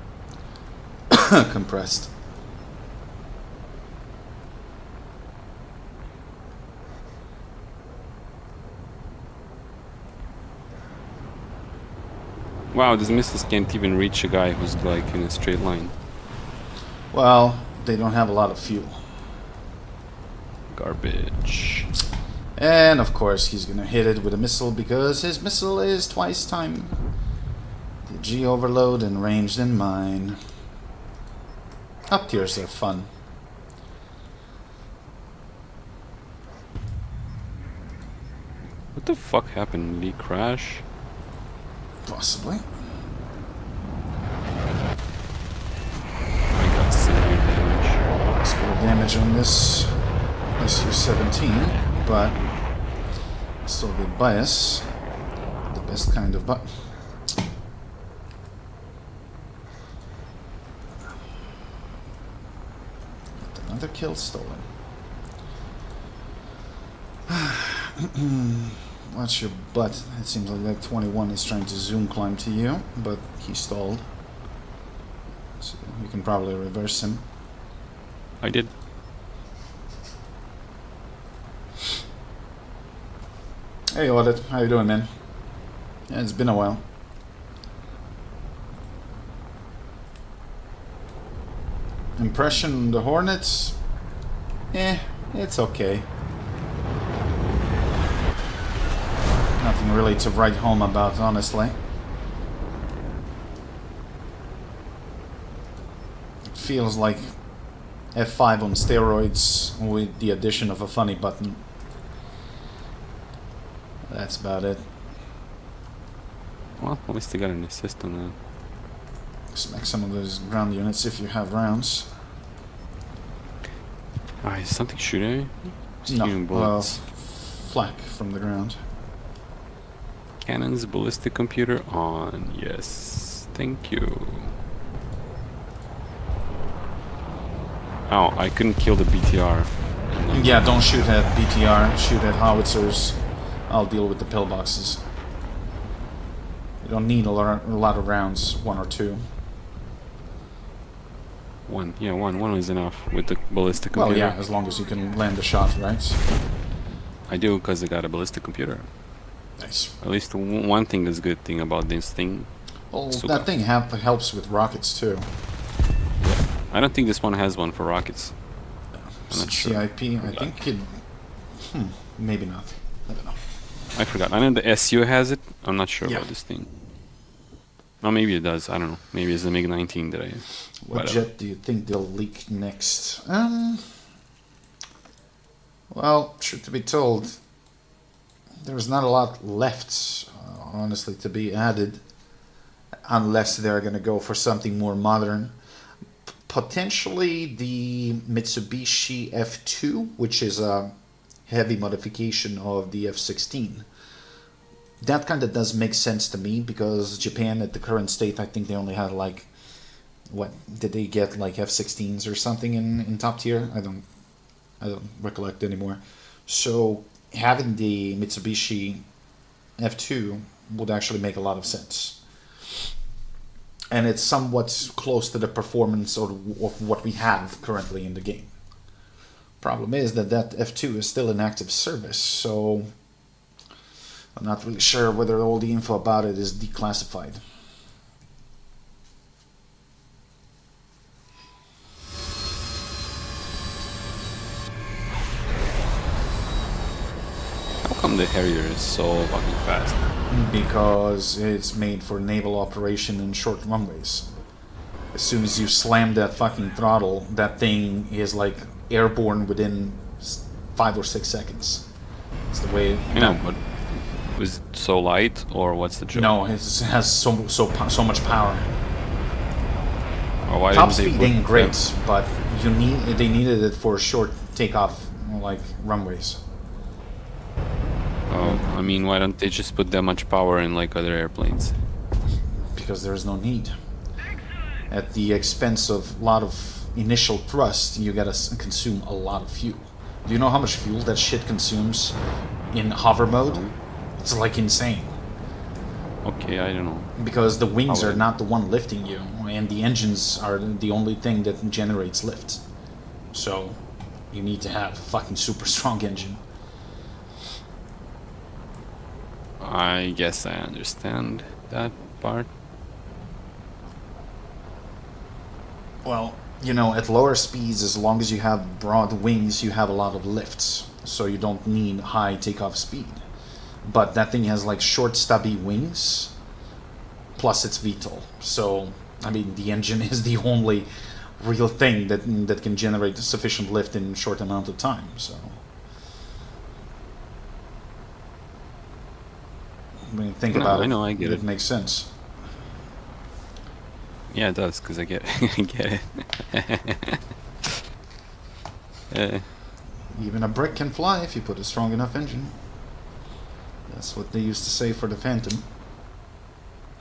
Speaker 1: compressed.
Speaker 3: Wow, these missiles can't even reach a guy who's like in a straight line.
Speaker 1: Well, they don't have a lot of fuel.
Speaker 3: Garbage.
Speaker 1: And of course he's gonna hit it with a missile because his missile is twice time the G overload and ranged in mine. Up tiers are fun.
Speaker 3: What the fuck happened? Did he crash?
Speaker 1: Possibly.
Speaker 3: I got severe damage.
Speaker 1: Score damage on this SU-17, but still good bias. The best kind of but. Another kill stolen. Watch your butt. It seems like that 21 is trying to zoom climb to you, but he stalled. So you can probably reverse him.
Speaker 3: I did.
Speaker 1: Hey Audit, how you doing, man? Yeah, it's been a while. Impression on the Hornets? It's okay. nothing really to write home about, honestly. It feels like F5 on steroids with the addition of a funny button. That's about it.
Speaker 3: Well, at least they got an assist on that.
Speaker 1: Smack some of those ground units if you have rounds.
Speaker 3: Ah, is something shooting me?
Speaker 1: No,
Speaker 3: Hearing bullets.
Speaker 1: flak from the ground.
Speaker 3: Cannon's ballistic computer on. Yes. Thank you. Oh, I couldn't kill the BTR.
Speaker 1: Yeah, don't shoot at BTR, shoot at howitzers. I'll deal with the pillboxes. You don't need a lot of rounds, 1 or 2.
Speaker 3: One. Yeah, one is enough with the ballistic
Speaker 1: Well,
Speaker 3: computer.
Speaker 1: yeah, as long as you can land the shot, right?
Speaker 3: I do, because I got a ballistic computer.
Speaker 1: Nice.
Speaker 3: At least one thing that's good thing about this thing.
Speaker 1: Well,
Speaker 3: Suka.
Speaker 1: that thing helps with rockets too.
Speaker 3: I don't think this one has one for rockets. I'm not sure.
Speaker 1: CIP, I think it... maybe not. I don't know.
Speaker 3: I forgot. I know the SU has it. I'm not sure
Speaker 1: Yeah.
Speaker 3: about this thing. Oh, maybe it does. I don't know. Maybe it's the MiG-19 that I...
Speaker 1: What
Speaker 3: whatever.
Speaker 1: jet do you think they'll leak next? Well, truth to be told, there's not a lot left, honestly, to be added, unless they're going to go for something more modern. Potentially the Mitsubishi F2, which is a heavy modification of the F-16. That kind of does make sense to me, because Japan at the current state, I think they only had like, what, did they get like F-16s or something in top tier? I don't recollect anymore. So having the Mitsubishi F2 would actually make a lot of sense. And it's somewhat close to the performance of what we have currently in the game. Problem is that F2 is still in active service, so I'm not really sure whether all the info about it is declassified.
Speaker 3: How come the Harrier is so fucking fast?
Speaker 1: Because it's made for naval operation in short runways. As soon as you slam that fucking throttle, that thing is like airborne within 5 or 6 seconds. It's the way.
Speaker 3: I know, but was it so light, or what's the joke?
Speaker 1: No, it has so much power.
Speaker 3: Or why
Speaker 1: Top
Speaker 3: didn't they
Speaker 1: speed
Speaker 3: put
Speaker 1: ain't great,
Speaker 3: that-
Speaker 1: but they needed it for short takeoff, like runways.
Speaker 3: Oh, I mean, why don't they just put that much power in like other airplanes?
Speaker 1: Because there is no need. At the expense of a lot of initial thrust, you gotta consume a lot of fuel. Do you know how much fuel that shit consumes in hover mode? It's like insane.
Speaker 3: Okay, I don't know.
Speaker 1: Because the wings
Speaker 3: How
Speaker 1: are not the one lifting you, and the engines are the only thing that generates lift. So, you need to have a fucking super strong engine.
Speaker 3: I guess I understand that part.
Speaker 1: Well, you know, at lower speeds, as long as you have broad wings, you have a lot of lifts. So you don't need high takeoff speed. But that thing has like short, stubby wings, plus it's VTOL. So, I mean, the engine is the only real thing that can generate sufficient lift in a short amount of time. So, when you think
Speaker 3: No,
Speaker 1: about
Speaker 3: I
Speaker 1: it,
Speaker 3: know, I get it.
Speaker 1: makes sense.
Speaker 3: Yeah, it does, because I get I get it.
Speaker 1: Even a brick can fly if you put a strong enough engine. That's what they used to say for the Phantom.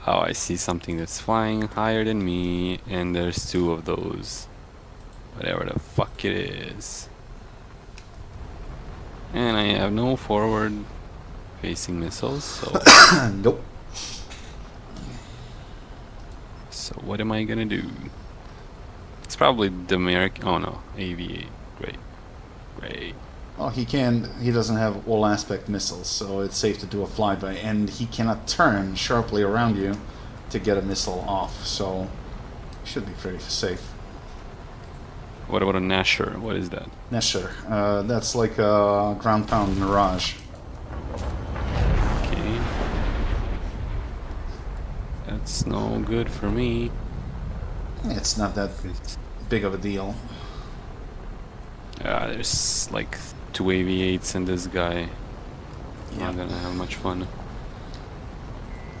Speaker 3: Oh, I see something that's flying higher than me, and there's 2 of those. Whatever the fuck it is. And I have no forward facing missiles, so
Speaker 1: Nope.
Speaker 3: so what am I gonna do? It's probably the American. Oh no, AV8. Great.
Speaker 1: Well, he doesn't have all aspect missiles, so it's safe to do a flyby, and he cannot turn sharply around you to get a missile off, so should be pretty safe.
Speaker 3: What about a Nasher? What is that?
Speaker 1: Nesher, that's like a ground pound Mirage.
Speaker 3: Okay. That's no good for me.
Speaker 1: It's not that big of a deal.
Speaker 3: There's like 2 AV8s and this guy.
Speaker 1: Yeah.
Speaker 3: Not gonna have much fun.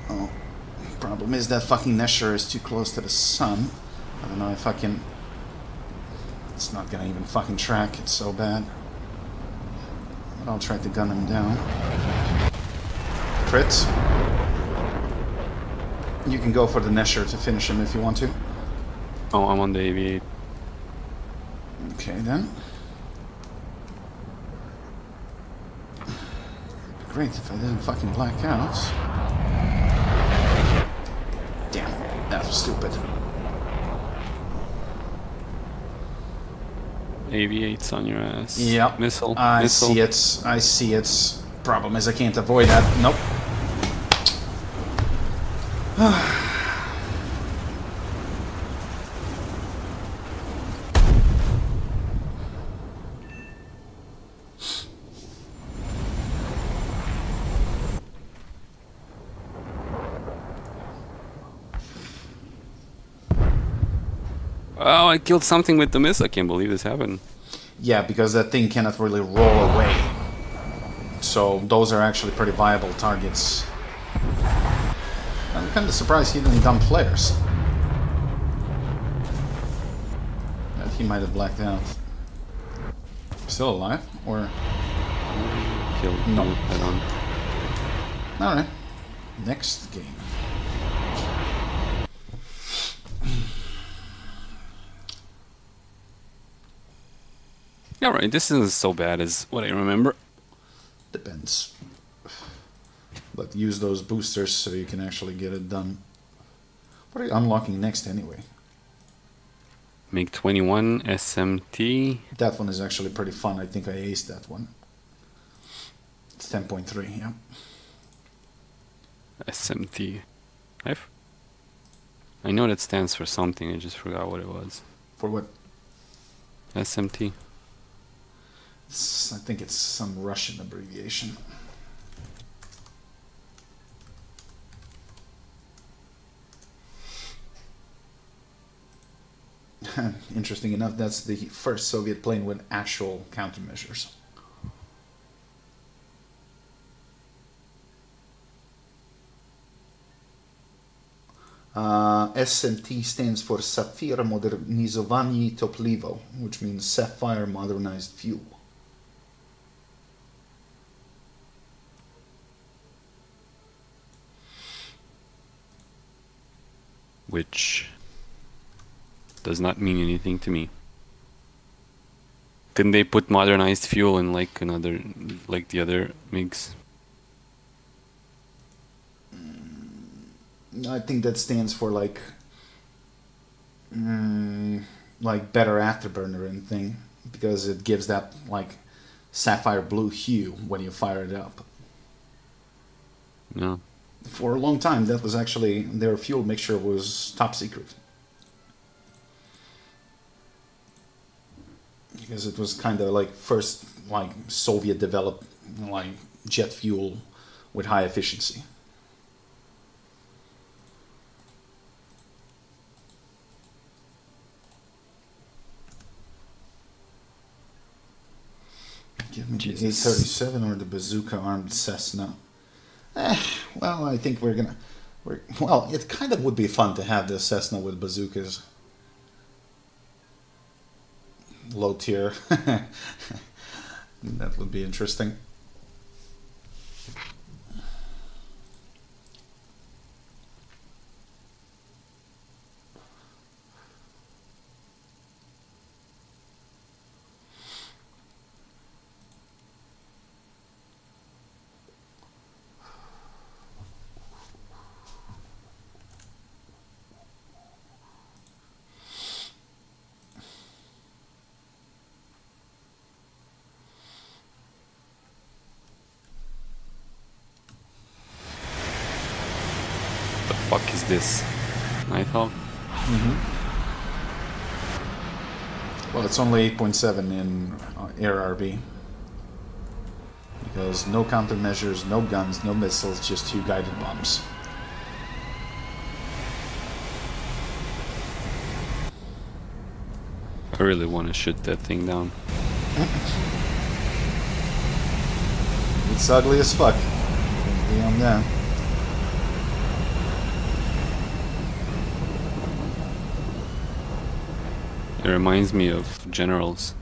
Speaker 1: Oh, problem is that fucking Nesher is too close to the sun. I don't know if I can... It's not gonna even fucking track, it's so bad. But I'll try to gun him down. Crit. You can go for the Nesher to finish him if you want to.
Speaker 3: Oh, I'm on the AV8.
Speaker 1: Okay then. Great if I didn't fucking black out. Damn, that was stupid.
Speaker 3: AV8's on your ass.
Speaker 1: Yep.
Speaker 3: Missile.
Speaker 1: I
Speaker 3: Missile.
Speaker 1: see it. I see it. Problem is I can't avoid that. Nope.
Speaker 3: Oh, I killed something with the missile. I can't believe this happened.
Speaker 1: Yeah, because that thing cannot really roll away. So those are actually pretty viable targets. I'm kind of surprised he didn't dump flares. That he might have blacked out. Still alive? Or...
Speaker 3: Killed
Speaker 1: No.
Speaker 3: you head on.
Speaker 1: Alright. Next game.
Speaker 3: Yeah, right. This isn't so bad as what I remember.
Speaker 1: Depends. But use those boosters so you can actually get it done. What are you unlocking next anyway?
Speaker 3: Make 21 SMT.
Speaker 1: That one is actually pretty fun. I think I aced that one. It's 10.3, yeah.
Speaker 3: SMT. I know that stands for something. I just forgot what it was.
Speaker 1: For what?
Speaker 3: SMT.
Speaker 1: I think it's some Russian abbreviation. Interesting enough, that's the first Soviet plane with actual countermeasures. SMT stands for Sapphire Modernizovanyi Toplivo, which means Sapphire Modernized Fuel.
Speaker 3: Which does not mean anything to me. Couldn't they put modernized fuel in like another, like the other MiGs?
Speaker 1: I think that stands for like better afterburner and thing, because it gives that like sapphire blue hue when you fire it up.
Speaker 3: No.
Speaker 1: For a long time, that was actually their fuel mixture was top secret, because it was kind of like first like Soviet developed like jet fuel with high efficiency. Give me the A-37 or the bazooka-armed Cessna. Well, I think well, it kind of would be fun to have the Cessna with bazookas. Low tier. That would be interesting.
Speaker 3: The fuck is this? Nighthawk?
Speaker 1: Well, it's only 8.7 in Air RB. Because no countermeasures, no guns, no missiles, just 2 guided bombs.
Speaker 3: I really want to shoot that thing down.
Speaker 1: It's ugly as fuck. Beyond that.
Speaker 3: It reminds me of generals.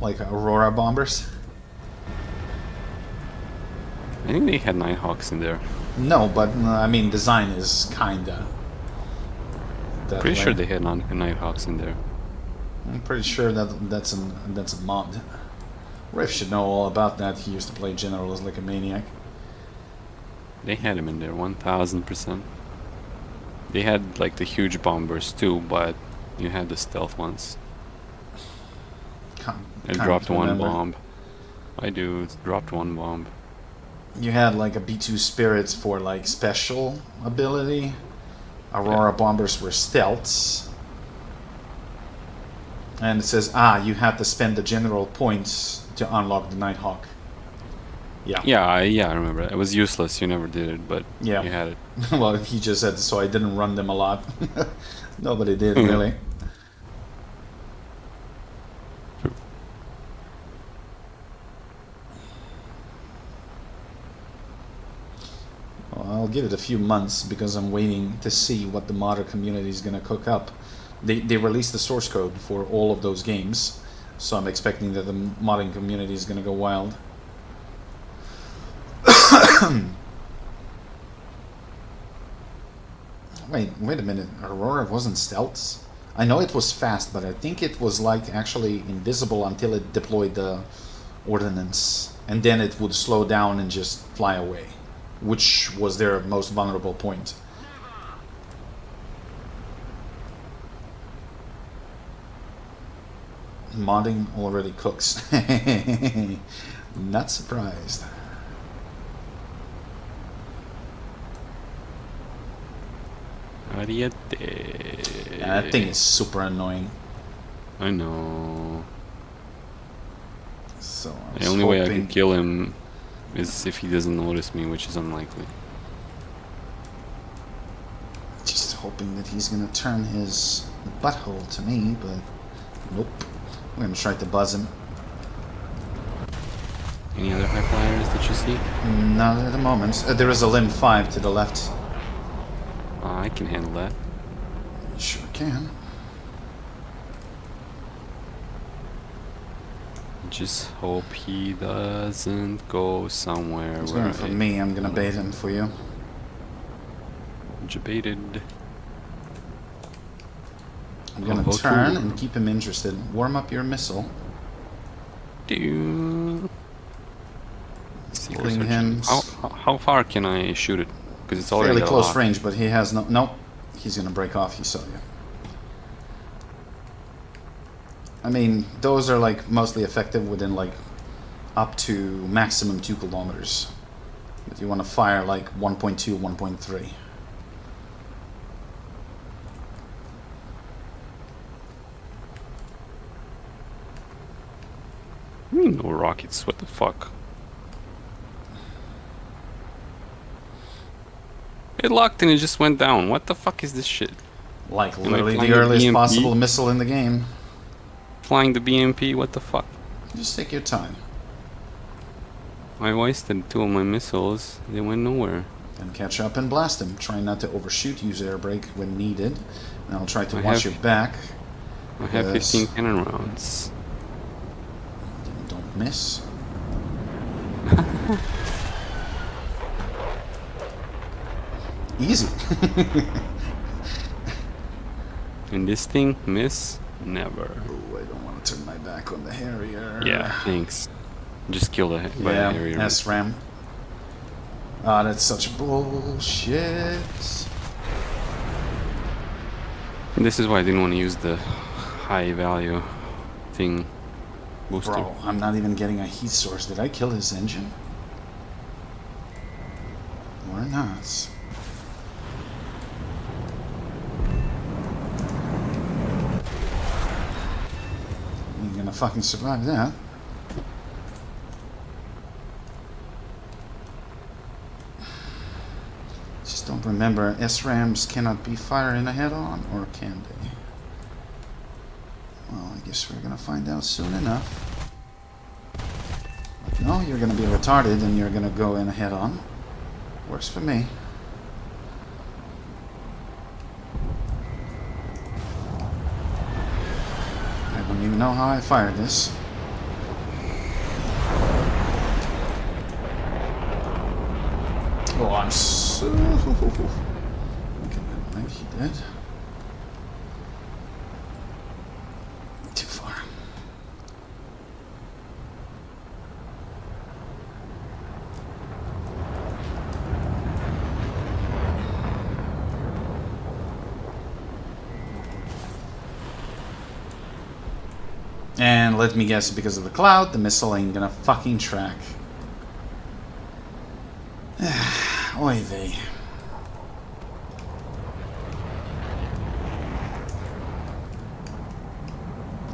Speaker 1: Like Aurora bombers?
Speaker 3: I think they had Nighthawks in there.
Speaker 1: No, but I mean, design is kinda. that
Speaker 3: Pretty
Speaker 1: way.
Speaker 3: sure they had Nighthawks in there.
Speaker 1: I'm pretty sure that's a mod. Riff should know all about that. He used to play generals like a maniac.
Speaker 3: They had him in there, 1000%. They had like the huge bombers too, but you had the stealth ones. It dropped one bomb. I do. It dropped one bomb.
Speaker 1: You had like a B2 spirits for like special ability. Aurora bombers were stealths. And it says, you had to spend the general points to unlock the Nighthawk. Yeah.
Speaker 3: Yeah, I remember. It was useless. You never did it, but
Speaker 1: Yeah.
Speaker 3: you had it.
Speaker 1: Well, he just said, so I didn't run them a lot. Nobody did, really. Well, I'll give it a few months because I'm waiting to see what the modder community is going to cook up. They released the source code for all of those games, so I'm expecting that the modding community is going to go wild. Wait a minute. Aurora wasn't stealth? I know it was fast, but I think it was like actually invisible until it deployed the ordnance, and then it would slow down and just fly away, which was their most vulnerable point. Modding already cooks. Not surprised.
Speaker 3: Ariete.
Speaker 1: Yeah, that thing is super annoying.
Speaker 3: I know.
Speaker 1: So I
Speaker 3: The
Speaker 1: was
Speaker 3: only way I
Speaker 1: hoping-
Speaker 3: can kill him is if he doesn't notice me, which is unlikely.
Speaker 1: Just hoping that he's gonna turn his butthole to me, but nope. I'm gonna try to buzz him.
Speaker 3: Any other high flyers that you see?
Speaker 1: Not at the moment. There is a limb 5 to the left.
Speaker 3: I can handle that.
Speaker 1: Sure can.
Speaker 3: Just hope he doesn't go somewhere
Speaker 1: He's
Speaker 3: where
Speaker 1: going for me. I'm gonna bait him for you.
Speaker 3: Debated.
Speaker 1: I'm gonna
Speaker 3: Oh,
Speaker 1: turn
Speaker 3: cool.
Speaker 1: and keep him interested. Warm up your missile. Pulling him
Speaker 3: How far can I shoot it? Because it's already
Speaker 1: fairly
Speaker 3: got a
Speaker 1: close
Speaker 3: lock.
Speaker 1: range, but he has no. Nope. He's gonna break off. He saw you. I mean, those are like mostly effective within like up to maximum 2 kilometers. But you want to fire like 1.2, 1.3.
Speaker 3: No rockets. What the fuck? It locked and it just went down. What the fuck is this shit?
Speaker 1: Like
Speaker 3: I
Speaker 1: literally
Speaker 3: flying
Speaker 1: the
Speaker 3: the
Speaker 1: earliest
Speaker 3: BMP?
Speaker 1: possible missile in the game.
Speaker 3: Flying the BMP? What the fuck?
Speaker 1: Just take your time.
Speaker 3: I wasted 2 of my missiles. They went nowhere.
Speaker 1: And catch up and blast him. Try not to overshoot. Use air brake when needed. And I'll try to
Speaker 3: I
Speaker 1: watch
Speaker 3: have-
Speaker 1: your back.
Speaker 3: I have
Speaker 1: Yes.
Speaker 3: 15 cannon rounds.
Speaker 1: Don't miss. Easy.
Speaker 3: And this thing, miss? Never.
Speaker 1: Oh, I don't want to turn my back on the Harrier.
Speaker 3: Yeah, thanks. Just kill the by
Speaker 1: Yeah,
Speaker 3: the area.
Speaker 1: SRAM. Ah, that's such bullshit.
Speaker 3: This is why I didn't want to use the high value thing booster.
Speaker 1: Bro, I'm not even getting a heat source. Did I kill his engine? Or not? Ain't gonna fucking survive that. Just don't remember. SRAMs cannot be fired in a head-on, or can they? Well, I guess we're gonna find out soon enough. No, you're gonna be retarded and you're gonna go in a head-on. Works for me. I don't even know how I fired this. Oh, I'm so... Okay, never mind, he did. Too far. And let me guess, because of the cloud, the missile ain't gonna fucking track. Oy vey.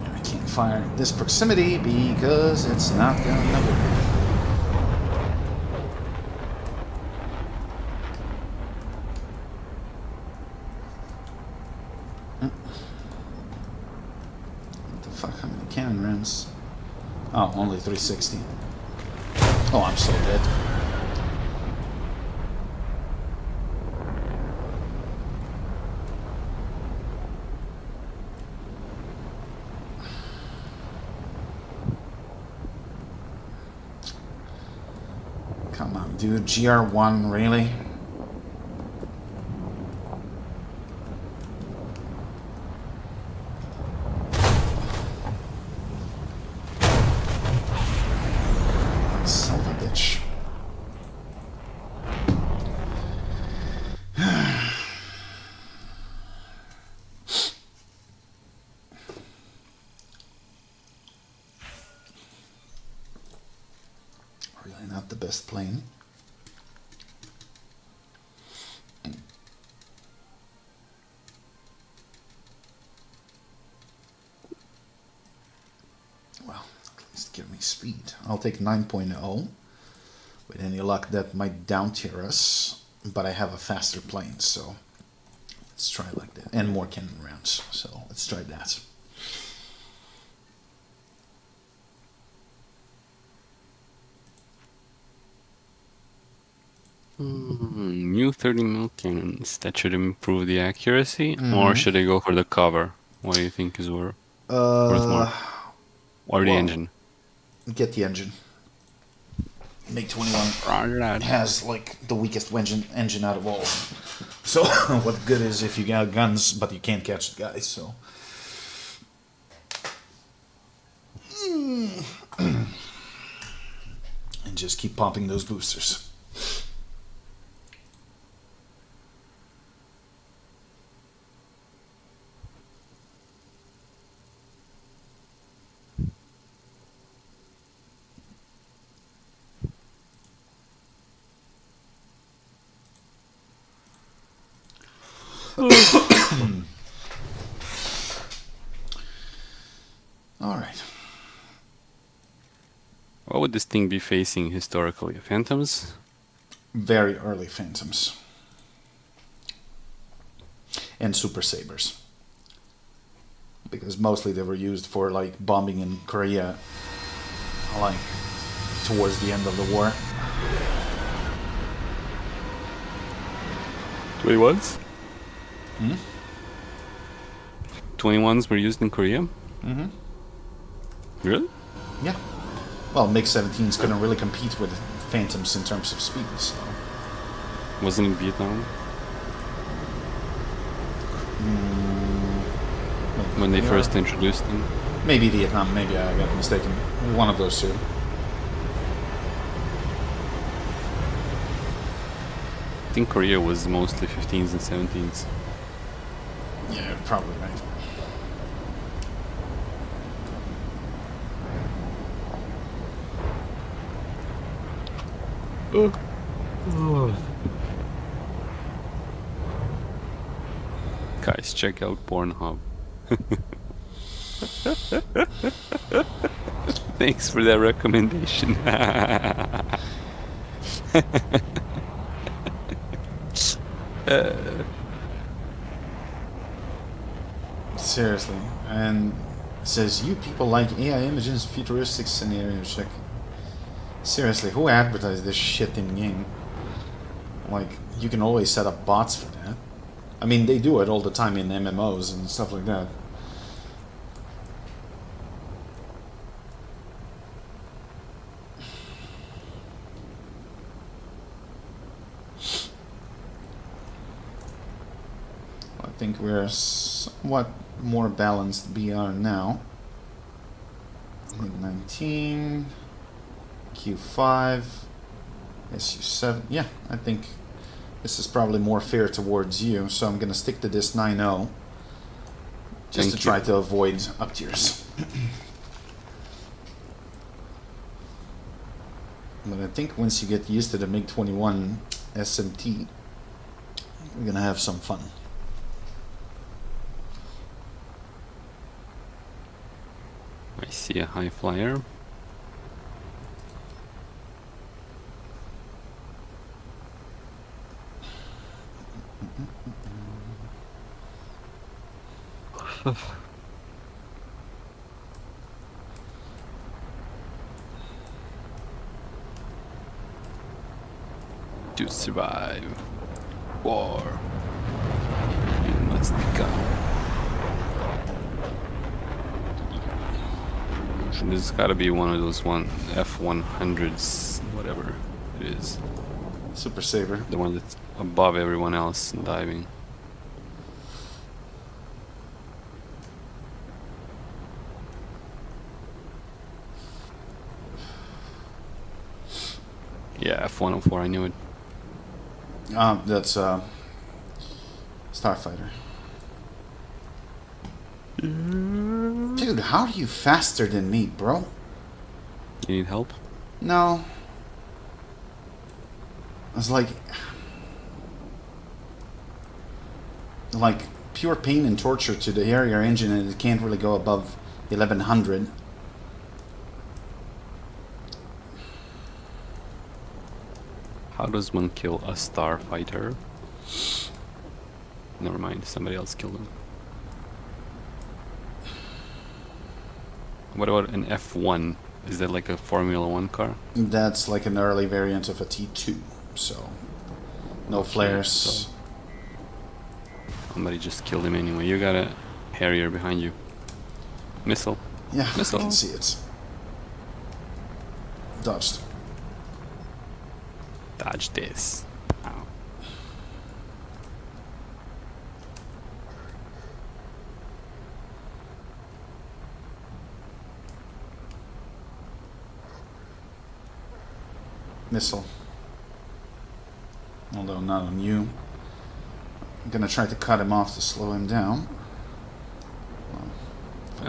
Speaker 1: I can't fire at this proximity because it's not gonna work. What the fuck? How many cannon rounds? Oh, only 360. Oh, I'm so dead. Come on, dude. GR1, really? Son of a bitch. Really not the best plane. Well, at least give me speed. I'll take 9.0. With any luck, that might down tier us, but I have a faster plane, so let's try like that. And more cannon rounds, so let's try that.
Speaker 3: New 30mm cannons. That should improve the accuracy, or should I go for the cover? What do you think is worth more? Or the
Speaker 1: well,
Speaker 3: engine?
Speaker 1: Get the engine. MiG 21 has like the weakest engine out of all. So what good is if you got guns but you can't catch the guys? So and just keep popping those boosters. All right.
Speaker 3: What would this thing be facing historically? Phantoms?
Speaker 1: Very early Phantoms. And Super Sabres. Because mostly they were used for like bombing in Korea, like towards the end of the war.
Speaker 3: 21s?
Speaker 1: 21s
Speaker 3: 21s were used in Korea?
Speaker 1: Mm-hmm.
Speaker 3: Really?
Speaker 1: Yeah. Well, MiG-17s couldn't really compete with Phantoms in terms of speed, so...
Speaker 3: Wasn't it Vietnam? When they first introduced them?
Speaker 1: Maybe Vietnam, maybe I got mistaken. One of those two.
Speaker 3: I think Korea was mostly 15s and 17s.
Speaker 1: Yeah, you're probably right.
Speaker 3: Guys, check out Pornhub. Thanks for that recommendation.
Speaker 1: Seriously. And it says, you people like AI images, futuristic scenario check. Seriously, who advertised this shit in game? Like, you can always set up bots for that. I mean, they do it all the time in MMOs and stuff like that. I think we're somewhat more balanced BR now. 19, Q5, SU7. Yeah, I think this is probably more fair towards you, so I'm gonna stick to this 9-0 just to try to avoid up tiers. But I think once you get used to the MiG-21 SMT, we're gonna have some fun.
Speaker 3: I see a high flyer. To survive war, you must become. This has got to be one of those F-100s, whatever it is.
Speaker 1: Super Saber.
Speaker 3: The one that's above everyone else in diving. Yeah, F-104, I knew it.
Speaker 1: That's Starfighter. Dude, how are you faster than me, bro?
Speaker 3: You need help?
Speaker 1: No. It's like pure pain and torture to the Harrier engine, and it can't really go above 1100.
Speaker 3: How does one kill a starfighter? Never mind, somebody else killed him. What about an F1? Is that like a Formula 1 car?
Speaker 1: That's like an early variant of a T2, so no flares.
Speaker 3: So somebody just killed him anyway. You got a Harrier behind you. Missile.
Speaker 1: Yeah,
Speaker 3: Missile.
Speaker 1: I can see it. Dodged.
Speaker 3: Dodge this. Ow.
Speaker 1: Missile. Although not on you. I'm gonna try to cut him off to slow him down. Well,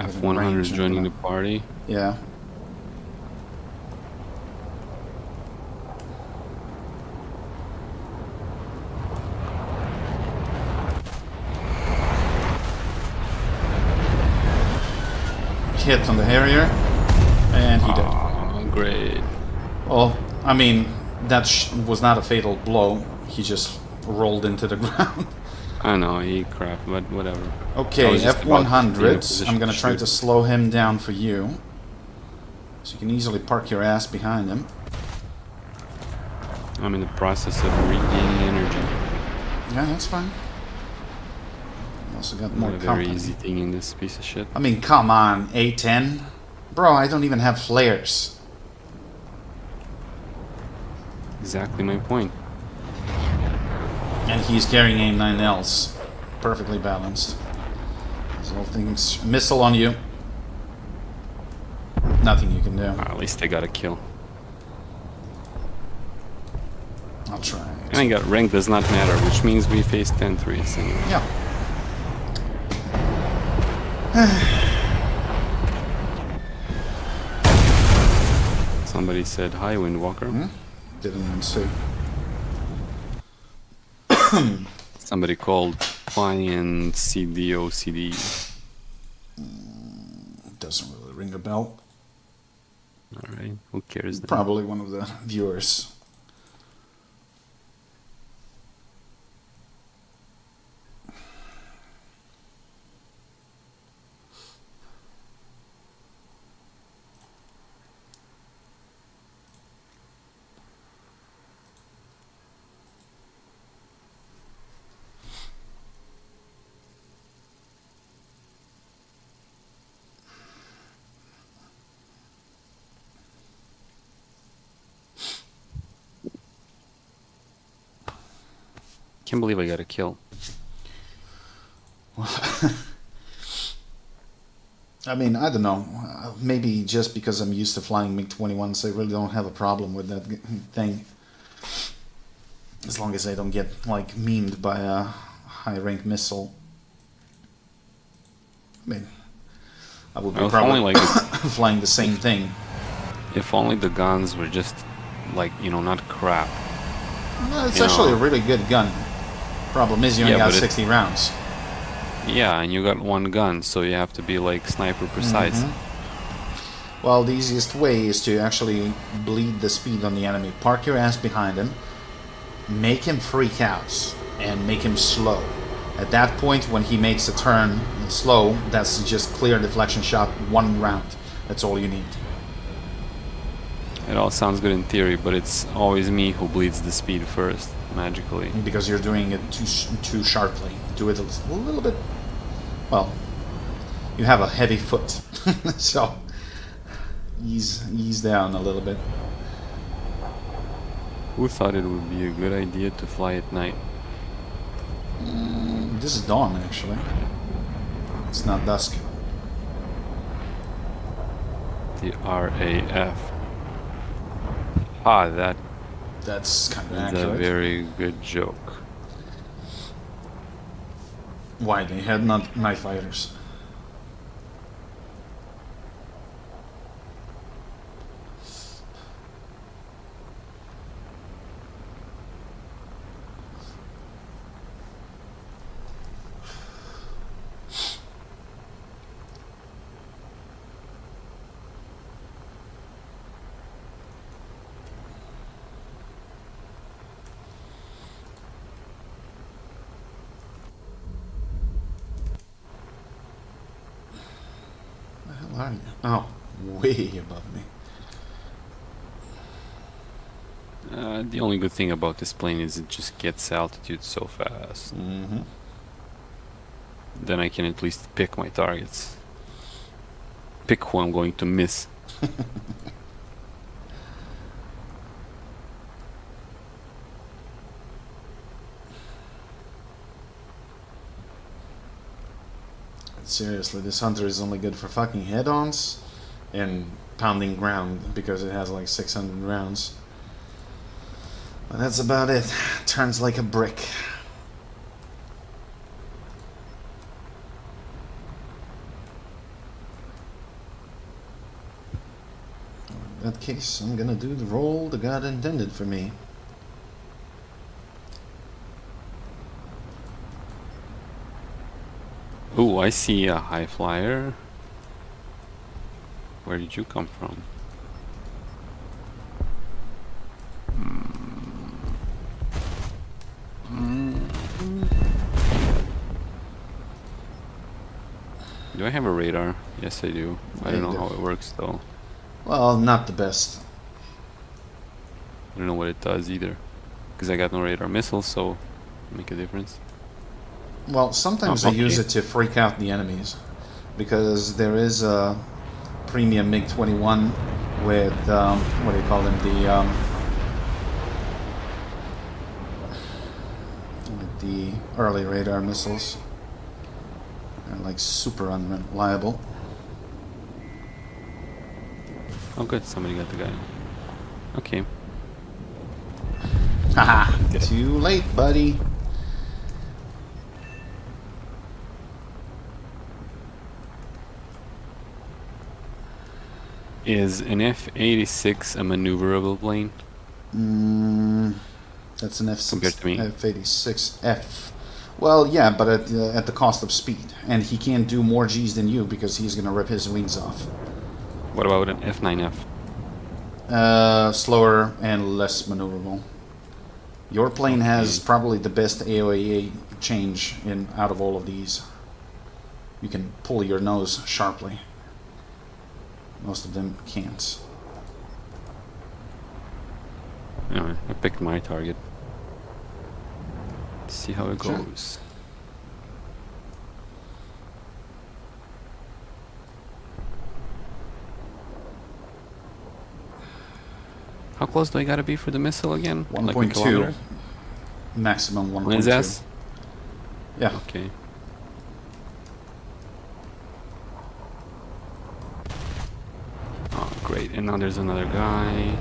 Speaker 3: F-100 joining the party.
Speaker 1: Yeah. Hit on the Harrier, and he did.
Speaker 3: Oh, great.
Speaker 1: Well, I mean, that was not a fatal blow. He just rolled into the ground.
Speaker 3: I know, he crap, but whatever.
Speaker 1: Okay, F-100. I'm gonna try
Speaker 3: shoot.
Speaker 1: to slow him down for you. So you can easily park your ass behind him.
Speaker 3: I'm in the process of regaining energy.
Speaker 1: Yeah, that's fine. You also got more
Speaker 3: Not a very
Speaker 1: company.
Speaker 3: easy thing in this piece of shit.
Speaker 1: I mean, come on, A10? Bro, I don't even have flares.
Speaker 3: Exactly my point.
Speaker 1: And he's carrying AIM-9Ls. Perfectly balanced. These all things... Missile on you. Nothing you can do.
Speaker 3: At least I got a kill.
Speaker 1: I'll try.
Speaker 3: And I got rank does not matter, which means we face 10-3s anyway.
Speaker 1: Yeah.
Speaker 3: Somebody said hi, Windwalker.
Speaker 1: Hmm? Didn't even see.
Speaker 3: Somebody called Client CDOCD.
Speaker 1: Doesn't really ring a bell.
Speaker 3: Alright, who cares then?
Speaker 1: Probably one of the viewers.
Speaker 3: Can't believe I got a kill.
Speaker 1: I mean, I don't know. Maybe just because I'm used to flying MiG-21s, I really don't have a problem with that thing. As long as I don't get, like, memed by a high-rank missile. I mean, I would be
Speaker 3: Well, if
Speaker 1: probably
Speaker 3: only like
Speaker 1: flying the same thing.
Speaker 3: if only the guns were just like, you know, not crap.
Speaker 1: Well, it's
Speaker 3: You
Speaker 1: actually
Speaker 3: know.
Speaker 1: a really good gun. Problem is, you only
Speaker 3: Yeah,
Speaker 1: got
Speaker 3: but
Speaker 1: 60 rounds.
Speaker 3: Yeah, and you got one gun, so you have to be like sniper precise.
Speaker 1: Well, the easiest way is to actually bleed the speed on the enemy. Park your ass behind him, make him freak out, and make him slow. At that point, when he makes a turn slow, that's just clear deflection shot, one round. That's all you need.
Speaker 3: It all sounds good in theory, but it's always me who bleeds the speed first, magically.
Speaker 1: Because you're doing it too sharply. Do it a little bit. Well, you have a heavy foot, so ease down a little bit.
Speaker 3: Who thought it would be a good idea to fly at night?
Speaker 1: This is dawn, actually. It's not dusk.
Speaker 3: The RAF. Ah,
Speaker 1: That's kind of
Speaker 3: that's a
Speaker 1: accurate.
Speaker 3: very good joke.
Speaker 1: Why they had not night fighters? Where the hell are you? Oh, way above me.
Speaker 3: The only good thing about this plane is it just gets altitude so fast. Then I can at least pick my targets. Pick who I'm going to miss.
Speaker 1: Seriously, this hunter is only good for fucking head-ons and pounding ground because it has like 600 rounds. But that's about it. Turns like a brick. In that case, I'm gonna do the role the god intended for me.
Speaker 3: Ooh, I see a high flyer. Where did you come from? Do I have a radar? Yes, I do. I don't know how it works though.
Speaker 1: Well, not the best.
Speaker 3: I don't know what it does either. Because I got no radar missiles, so make a difference.
Speaker 1: Well, sometimes
Speaker 3: Oh,
Speaker 1: they use
Speaker 3: okay.
Speaker 1: it to freak out the enemies. Because there is a premium MiG-21 with, what do you call them, with the early radar missiles. They're like super unreliable.
Speaker 3: Oh good, somebody got the guy. Okay.
Speaker 1: Haha, too late, buddy.
Speaker 3: Is an F-86 a maneuverable plane?
Speaker 1: That's an
Speaker 3: Compared to me.
Speaker 1: F-86F. Well, yeah, but at the cost of speed. And he can't do more Gs than you because he's going to rip his wings off.
Speaker 3: What about an F-9F?
Speaker 1: Slower and less maneuverable. Your plane has
Speaker 3: Okay.
Speaker 1: probably the best AOA change out of all of these. You can pull your nose sharply. Most of them can't.
Speaker 3: Anyway, I picked my target. See how it
Speaker 1: Sure.
Speaker 3: goes. How close do I gotta be for the missile again? Like a
Speaker 1: 1.2.
Speaker 3: kilometer?
Speaker 1: maximum 1.2.
Speaker 3: What is that?
Speaker 1: Yeah.
Speaker 3: Okay. Oh, great. And now there's another guy.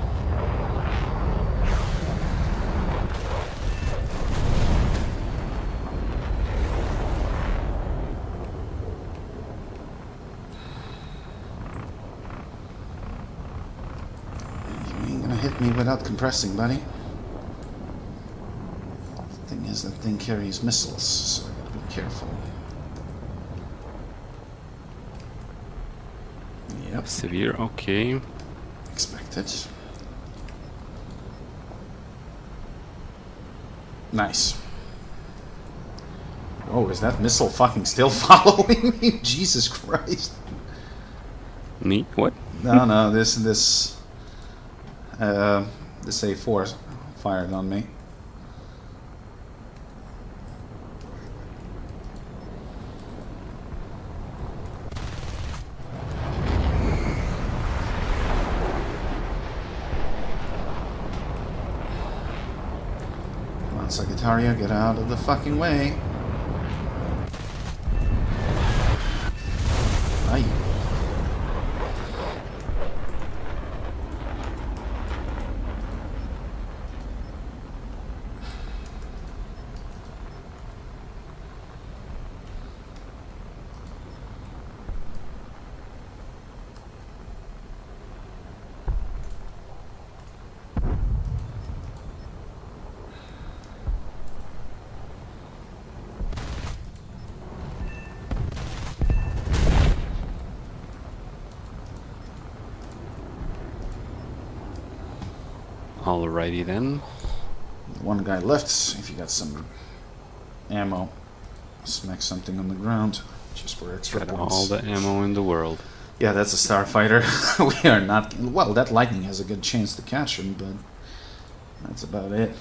Speaker 1: You ain't gonna hit me without compressing, buddy. The thing is, that thing carries missiles, so I gotta be careful. Yep,
Speaker 3: Severe, okay.
Speaker 1: expected. Nice. Oh, is that missile fucking still following me? Jesus Christ.
Speaker 3: Me? What?
Speaker 1: No, this A4 fired on me. Come on, Sagittaria, get out of the fucking way. Aye.
Speaker 3: Alrighty then.
Speaker 1: One guy left. If you got some ammo, smack something on the ground just for extra
Speaker 3: Got
Speaker 1: points.
Speaker 3: all the ammo in the world.
Speaker 1: Yeah, that's a starfighter. We are not. Well, that lightning has a good chance to catch him, but that's about it.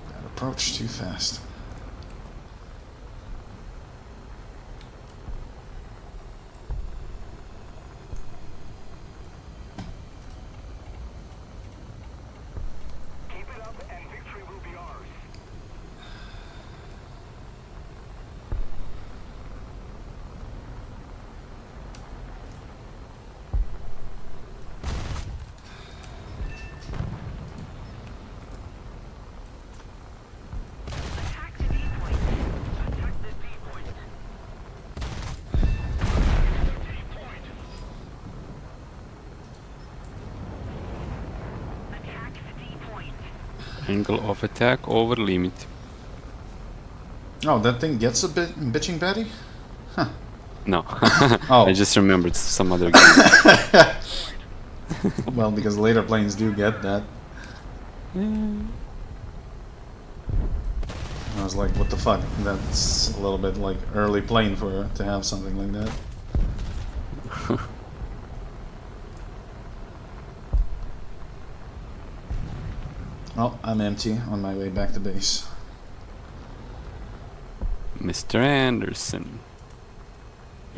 Speaker 1: That approach too fast.
Speaker 2: Keep it up and victory will be ours. Attack the D point. Attack the D point. D point. Attack the D point.
Speaker 3: Angle of attack over limit.
Speaker 1: Oh, that thing gets a bit bitching Betty?
Speaker 3: No.
Speaker 1: Oh.
Speaker 3: I just remembered some other game.
Speaker 1: Well, because later planes do get that. I was like, what the fuck? That's a little bit like early plane for to have something like that. Oh, I'm empty on my way back to base.
Speaker 3: Mr. Anderson.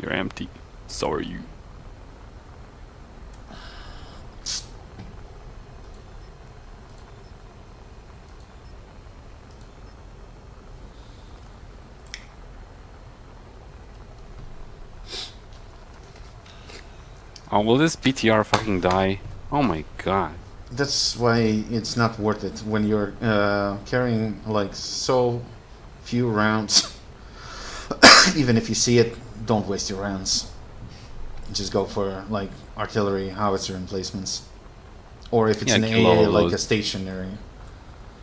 Speaker 3: You're empty. So are you. Oh, will this BTR fucking die? Oh my god.
Speaker 1: That's why it's not worth it when you're carrying like so few rounds. Even if you see it, don't waste your rounds. Just go for like artillery, howitzer emplacements, or if it's
Speaker 3: Yeah,
Speaker 1: an
Speaker 3: kill all
Speaker 1: AA
Speaker 3: of
Speaker 1: like a
Speaker 3: those.
Speaker 1: stationary.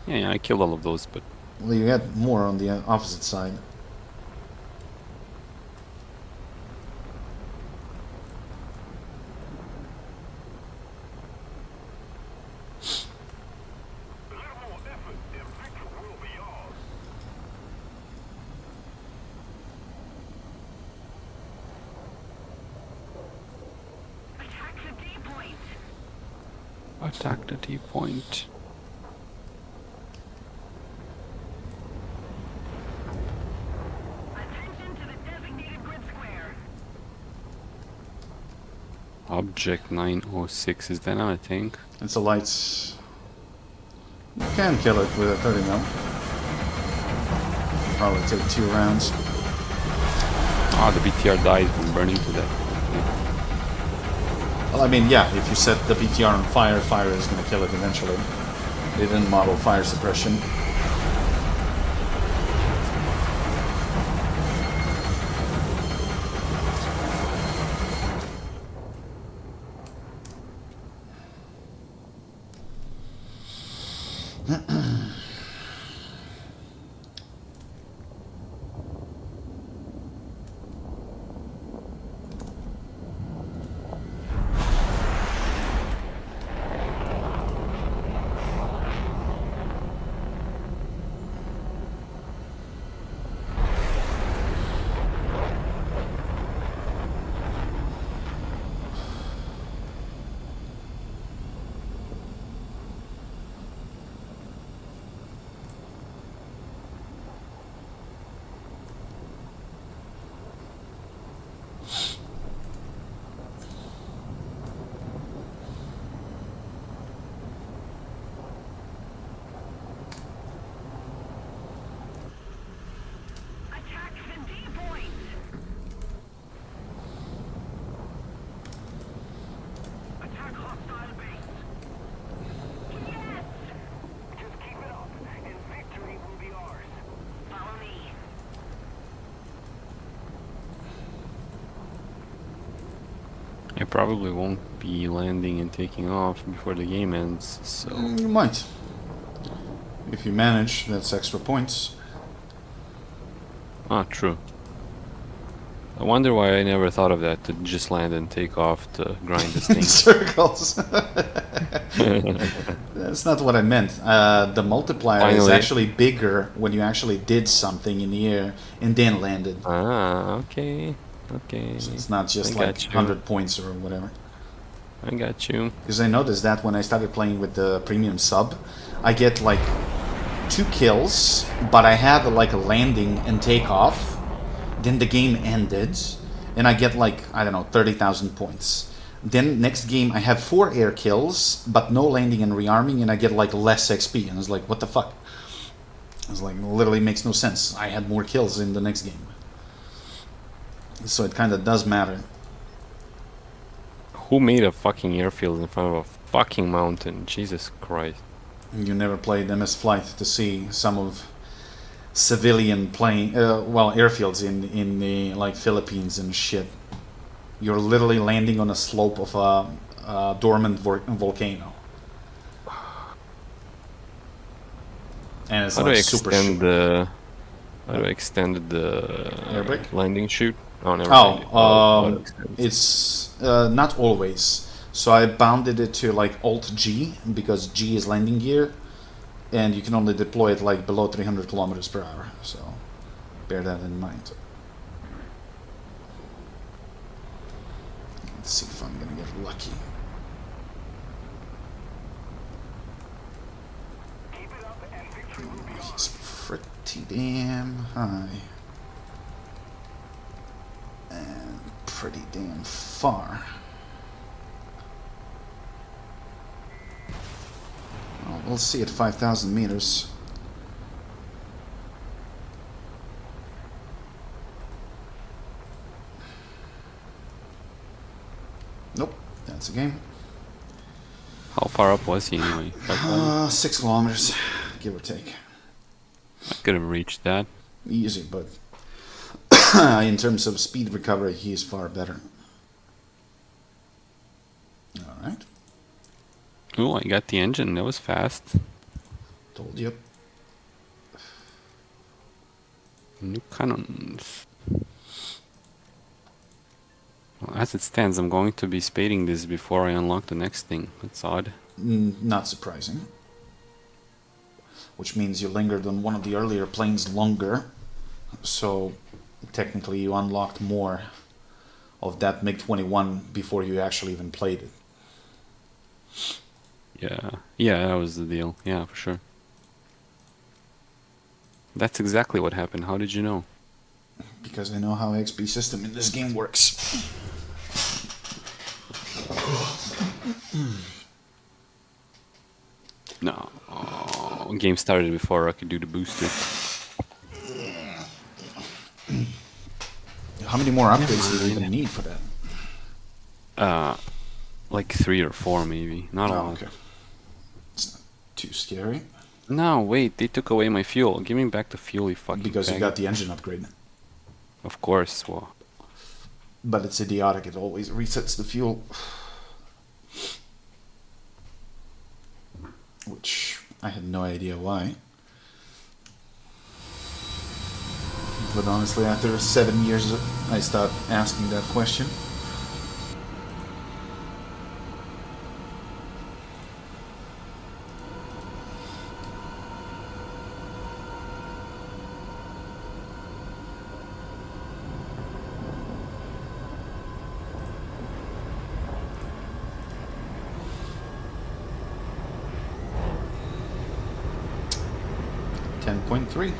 Speaker 3: Yeah, I killed all of those, but
Speaker 1: Well, you get more on the opposite side.
Speaker 2: A little more effort and victory will be ours. Attack the D point.
Speaker 3: Attack the T point.
Speaker 2: Attention to the designated grid square.
Speaker 3: Object 906. Is that not a tank?
Speaker 1: It's a lights. You can kill it with a 30 mil. Probably take 2 rounds.
Speaker 3: Ah, the BTR dies from burning to death.
Speaker 1: Well, I mean, yeah, if you set the BTR on fire, fire is going to kill it eventually. They didn't model fire suppression.
Speaker 2: Attack the D point. Attack hostile base. Yes! Just keep it up, and victory will be ours. Follow me.
Speaker 3: I probably won't be landing and taking off before the game ends, so...
Speaker 1: You might. If you manage, that's extra points.
Speaker 3: Ah, true. I wonder why I never thought of that, to just land and take off to grind this thing.
Speaker 1: Circles. That's not what I meant. The multiplier is
Speaker 3: Finally.
Speaker 1: actually bigger when you actually did something in the air and then landed.
Speaker 3: Ah, okay. Okay.
Speaker 1: So it's not just
Speaker 3: I
Speaker 1: like
Speaker 3: got you.
Speaker 1: 100 points or whatever.
Speaker 3: I got you.
Speaker 1: Because I noticed that when I started playing with the premium sub, I get like 2 kills, but I had like a landing and takeoff. Then the game ended, and I get like, I don't know, 30,000 points. Then next game I have 4 air kills, but no landing and rearming, and I get like less XP. And I was like, what the fuck? I was like, literally makes no sense. I had more kills in the next game. So it kind of does matter.
Speaker 3: Who made a fucking airfield in front of a fucking mountain? Jesus Christ.
Speaker 1: You never played MS Flight to see some of civilian playing, well, airfields in the like Philippines and shit. You're literally landing on a slope of a dormant volcano, and it's
Speaker 3: How do I
Speaker 1: like super
Speaker 3: extend
Speaker 1: short.
Speaker 3: the... How do I extend the...
Speaker 1: Air brake?
Speaker 3: landing chute? Oh, never mind. Auto extends.
Speaker 1: It's not always. So I bounded it to like Alt G because G is landing gear, and you can only deploy it like below 300 kilometers per hour. So bear that in mind. Let's see if I'm gonna get lucky.
Speaker 2: Keep it up, and victory will be ours.
Speaker 1: He's pretty damn high. And pretty damn far. Well, we'll see at 5,000 meters. Nope, that's a game.
Speaker 3: How far up was he anyway?
Speaker 1: 6 kilometers, give or take.
Speaker 3: I could have reached that.
Speaker 1: Easy, but in terms of speed recovery, he is far better. Alright,
Speaker 3: Oh, I got the engine. That was fast.
Speaker 1: told you.
Speaker 3: New cannons. Well, as it stands, I'm going to be spading this before I unlock the next thing. That's odd.
Speaker 1: Not surprising. Which means you lingered on one of the earlier planes longer, so technically you unlocked more of that MiG-21 before you actually even played it.
Speaker 3: Yeah. Yeah, that was the deal. Yeah, for sure. That's exactly what happened. How did you know?
Speaker 1: Because I know how XP system in this game works.
Speaker 3: No. Game started before I could do the booster.
Speaker 1: How many more upgrades do you even need for that?
Speaker 3: Like 3 or 4 maybe. Not a
Speaker 1: Oh,
Speaker 3: lot.
Speaker 1: okay. It's not too scary.
Speaker 3: No, wait, they took away my fuel. Give me back the fuel, you fucking
Speaker 1: Because you
Speaker 3: faggot.
Speaker 1: got the engine upgrade.
Speaker 3: Of course, well.
Speaker 1: But it's idiotic, it always resets the fuel. Which I had no idea why. But honestly, after 7 years, I stopped asking that question. .3.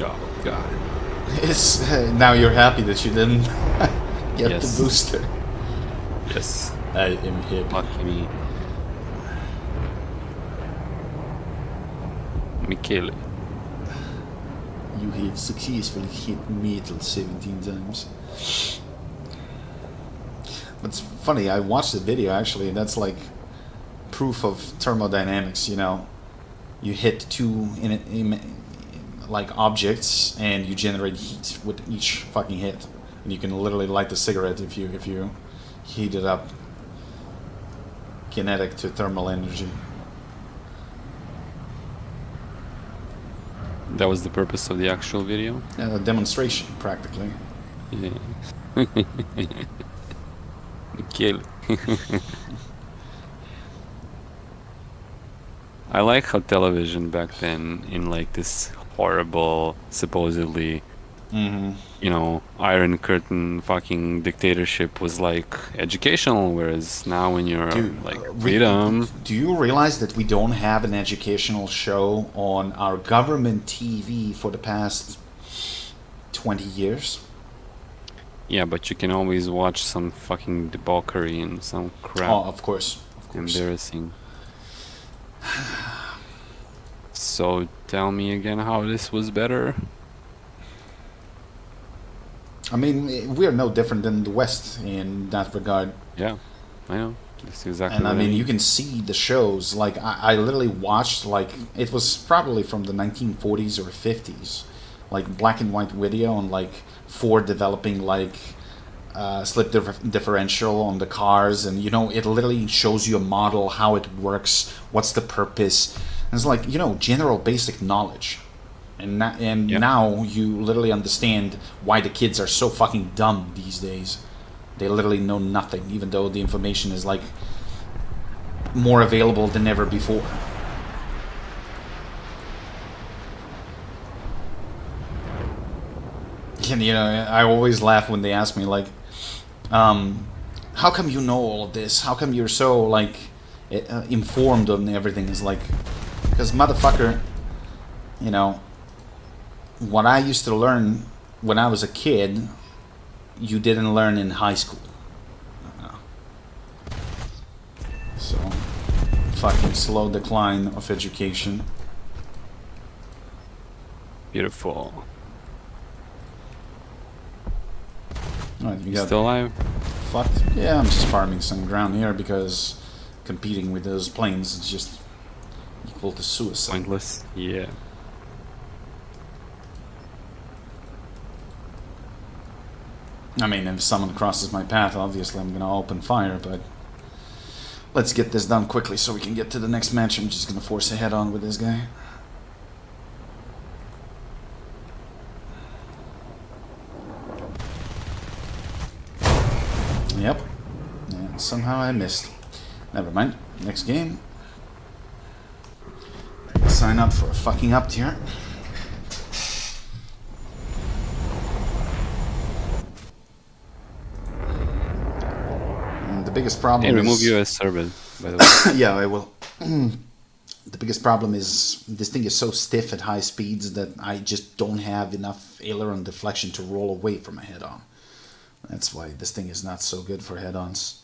Speaker 3: Oh, God.
Speaker 1: It's, now you're happy that you didn't get
Speaker 3: Yes.
Speaker 1: the booster.
Speaker 3: Yes.
Speaker 1: I am happy.
Speaker 3: Lucky me. Michele.
Speaker 1: You have successfully hit metal 17 times. It's funny, I watched the video actually, and that's like proof of thermodynamics, you know. You hit two like objects and you generate heat with each fucking hit. And you can literally light the cigarette if you heat it up. Kinetic to thermal energy.
Speaker 3: That was the purpose of the actual video?
Speaker 1: A demonstration, practically.
Speaker 3: Yeah. Michele. I like how television back then, in like this horrible, supposedly, you know, Iron Curtain fucking dictatorship was like educational, whereas now when you're like freedom.
Speaker 1: Do you realize that we don't have an educational show on our government TV for the past 20 years?
Speaker 3: Yeah, but you can always watch some fucking debauchery and some crap.
Speaker 1: Oh, of course. Of course.
Speaker 3: Embarrassing. So tell me again how this was better.
Speaker 1: I mean, we are no different than the West in that regard.
Speaker 3: Yeah, I know. That's exactly
Speaker 1: And
Speaker 3: what
Speaker 1: I mean,
Speaker 3: mean.
Speaker 1: you can see the shows. Like, I literally watched, like, it was probably from the 1940s or 50s. Like, black and white video on, like, Ford developing, like, slip differential on the cars. And, you know, it literally shows you a model, how it works, what's the purpose. And it's like, you know, general basic knowledge. And
Speaker 3: Yeah.
Speaker 1: now you literally understand why the kids are so fucking dumb these days. They literally know nothing, even though the information is like more available than ever before. And you know, I always laugh when they ask me like, how come you know all of this? How come you're so like informed on everything? Is like, because motherfucker, you know, what I used to learn when I was a kid, you didn't learn in high school. So, fucking slow decline of education.
Speaker 3: Beautiful.
Speaker 1: Alright, you
Speaker 3: You
Speaker 1: got
Speaker 3: still alive?
Speaker 1: fucked. Yeah, I'm just farming some ground here because competing with those planes is just equal to suicide.
Speaker 3: Pointless? Yeah.
Speaker 1: I mean, if someone crosses my path, obviously I'm gonna open fire, but let's get this done quickly so we can get to the next match. I'm just gonna force a head on with this guy. Yep. And somehow I missed. Never mind. Next game. Sign up for a fucking up tier. And the biggest problem
Speaker 3: Hey, remove
Speaker 1: is...
Speaker 3: US service. by the way.
Speaker 1: Yeah, I will. The biggest problem is this thing is so stiff at high speeds that I just don't have enough aileron deflection to roll away from a head-on. That's why this thing is not so good for head-ons.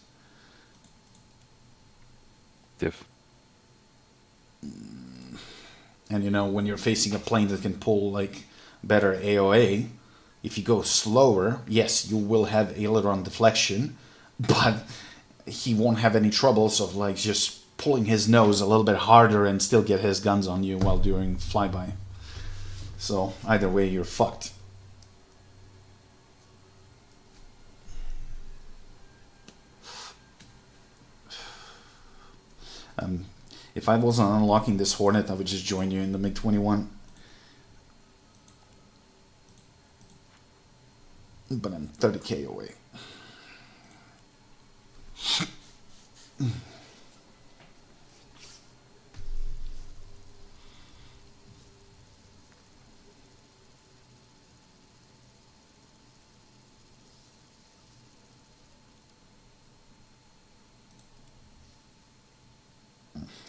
Speaker 3: Diff.
Speaker 1: And you know, when you're facing a plane that can pull like better AOA, if you go slower, yes, you will have aileron deflection, but he won't have any troubles of like just pulling his nose a little bit harder and still get his guns on you while doing flyby. So either way, you're fucked. If I wasn't unlocking this Hornet, I would just join you in the MiG-21. But I'm 30k away.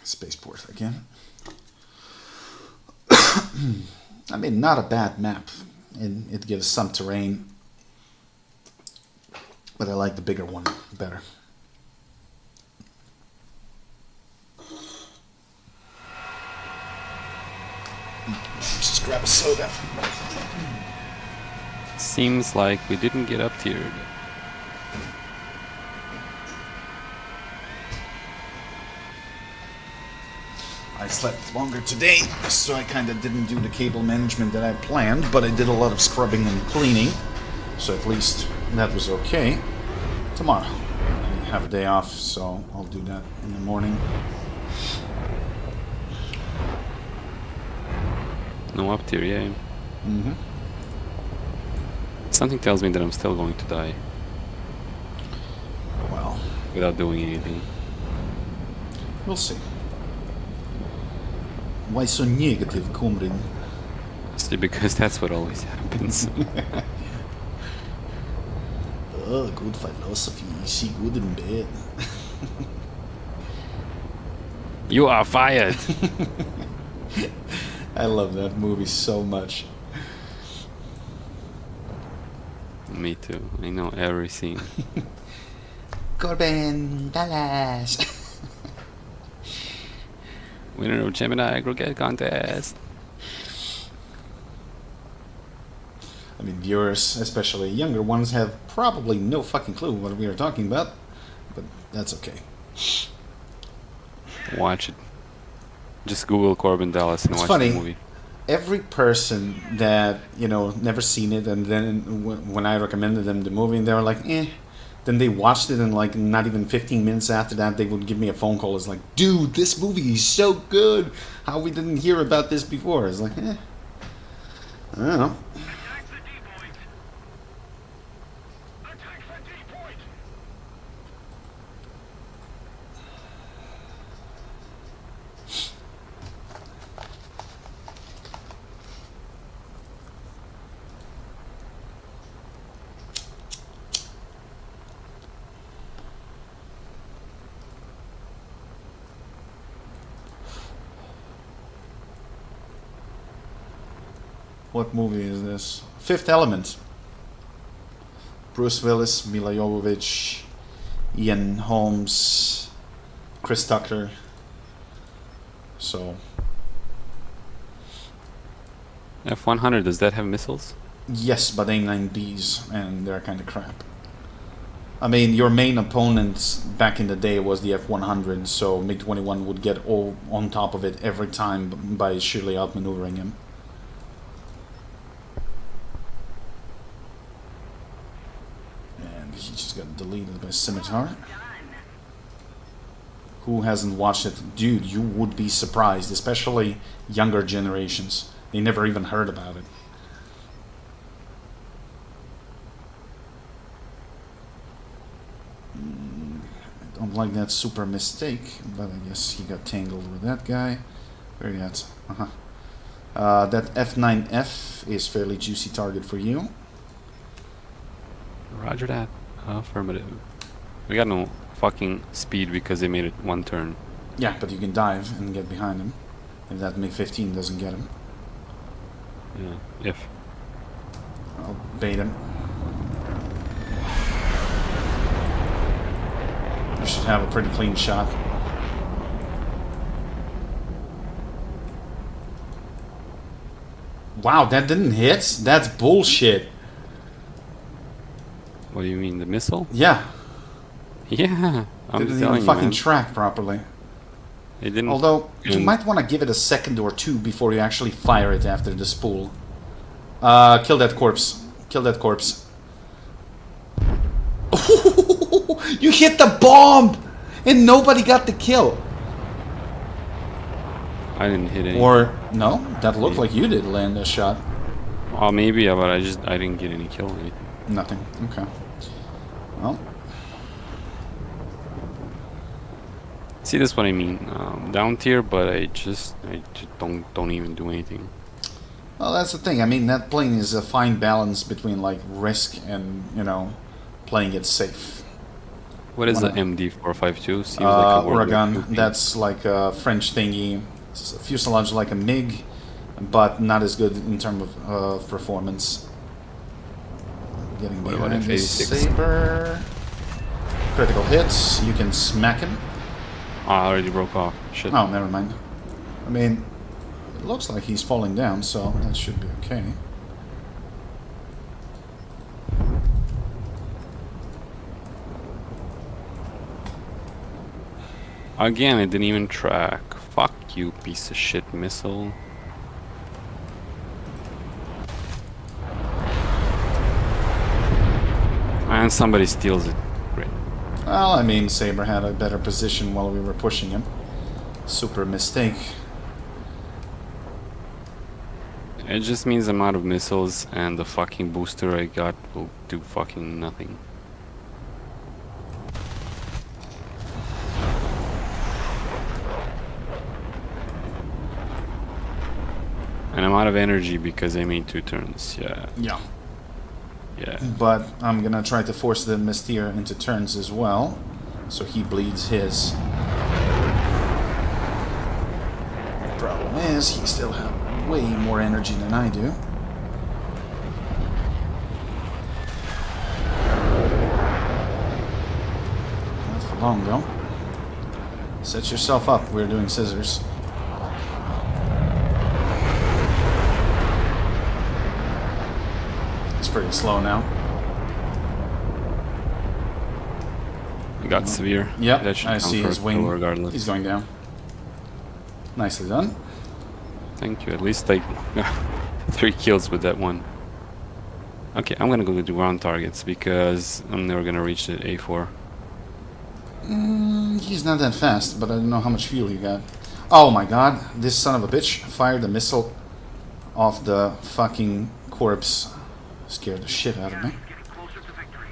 Speaker 1: Spaceport again. I mean, not a bad map. It gives some terrain, but I like the bigger one better. Just grab a soda.
Speaker 3: Seems like we didn't get up tiered.
Speaker 1: I slept longer today, so I kind of didn't do the cable management that I planned, but I did a lot of scrubbing and cleaning, so at least that was okay. Tomorrow, I have a day off, so I'll do that in the morning.
Speaker 3: No up tier, yeah.
Speaker 1: Mm-hmm.
Speaker 3: Something tells me that I'm still going to die
Speaker 1: Well,
Speaker 3: without doing anything.
Speaker 1: we'll see. Why so negative, Kumrin?
Speaker 3: See, because that's what always happens.
Speaker 1: Oh, good philosophy. She good in bed.
Speaker 3: You are fired!
Speaker 1: I love that movie so much.
Speaker 3: Me too. I know every scene.
Speaker 1: Corbin Dallas.
Speaker 3: Winner of Gemini Aggregate Contest.
Speaker 1: I mean, viewers, especially younger ones, have probably no fucking clue what we are talking about, but that's okay.
Speaker 3: Watch it. Just Google Corbin Dallas and
Speaker 1: It's
Speaker 3: watch
Speaker 1: funny.
Speaker 3: the movie.
Speaker 1: Every person that, you know, never seen it, and then when I recommended them the movie, and they were like, eh. Then they watched it, and like not even 15 minutes after that, they would give me a phone call. It's like, dude, this movie is so good. How we didn't hear about this before? It's like, eh. I don't know.
Speaker 2: Attack the D-point! Attack the D-point!
Speaker 1: What movie is this? Fifth Element. Bruce Willis, Mila Jovovich, Ian Holmes, Chris Tucker. So,
Speaker 3: F-100, does that have missiles?
Speaker 1: yes, but A9Bs, and they're kind of crap. I mean, your main opponent back in the day was the F-100, so MiG-21 would get all on top of it every time by sheerly outmaneuvering him. And he just got deleted by Scimitar. Who hasn't watched it? Dude, you would be surprised, especially younger generations. They never even heard about it. I don't like that super mistake, but I guess he got tangled with that guy. Where you at? That F9F is fairly juicy target for you.
Speaker 3: Roger that. Affirmative. We got no fucking speed because they made it one turn.
Speaker 1: Yeah, but you can dive and get behind him. If that MiG-15 doesn't get him.
Speaker 3: Yeah, if.
Speaker 1: I'll bait him. You should have a pretty clean shot. Wow, that didn't hit? That's bullshit.
Speaker 3: What do you mean, the missile?
Speaker 1: Yeah,
Speaker 3: Yeah, I'm
Speaker 1: didn't
Speaker 3: telling
Speaker 1: even
Speaker 3: you,
Speaker 1: fucking
Speaker 3: man.
Speaker 1: track properly.
Speaker 3: It didn't.
Speaker 1: Although, you
Speaker 3: and-
Speaker 1: might want to give it a second or two before you actually fire it after the spool. Kill that corpse. Kill that corpse. You hit the bomb! And nobody got the kill.
Speaker 3: I didn't hit any.
Speaker 1: Or, no, that looked like you did land a shot.
Speaker 3: Oh, maybe, yeah, but I didn't get any kill or anything.
Speaker 1: Nothing. Okay. Well,
Speaker 3: See, that's what I mean. Down tier, but I just don't even do anything.
Speaker 1: well, that's the thing. I mean, that plane is a fine balance between, like, risk and, you know, playing it safe.
Speaker 3: What is the
Speaker 1: Wanna-
Speaker 3: MD452? Seems like a World War
Speaker 1: Oregon.
Speaker 3: II.
Speaker 1: That's like a French thingy. It's a fuselage like a MiG, but not as good in terms of performance. Getting
Speaker 3: What about
Speaker 1: behind this
Speaker 3: F-86?
Speaker 1: Saber. Critical hits. You can smack him.
Speaker 3: Oh, I already broke off. Shit.
Speaker 1: Oh, never mind. I mean, it looks like he's falling down, so that should be okay.
Speaker 3: Again, it didn't even track. Fuck you, piece of shit missile. And somebody steals it. Great.
Speaker 1: Well, I mean, Saber had a better position while we were pushing him. Super mistake.
Speaker 3: It just means I'm out of missiles and the fucking booster I got will do fucking nothing. And I'm out of energy because I made 2 turns. Yeah,
Speaker 1: Yeah.
Speaker 3: yeah.
Speaker 1: But I'm gonna try to force the Mystere into turns as well, so he bleeds his. Problem is, he still has way more energy than I do. Not for long, though. Set yourself up. We're doing scissors. It's pretty slow now.
Speaker 3: I got severe.
Speaker 1: Yep,
Speaker 3: That should
Speaker 1: I
Speaker 3: count
Speaker 1: see
Speaker 3: for
Speaker 1: his
Speaker 3: a
Speaker 1: wing.
Speaker 3: kill regardless.
Speaker 1: He's going down. Nicely done.
Speaker 3: Thank you. At least like 3 kills with that one. Okay, I'm gonna go to ground targets because I'm never gonna reach the A4.
Speaker 1: He's not that fast, but I don't know how much fuel he got. Oh my god, this son of a bitch fired a missile off the fucking corpse. Scared the shit out of me.
Speaker 2: Getting closer to victory.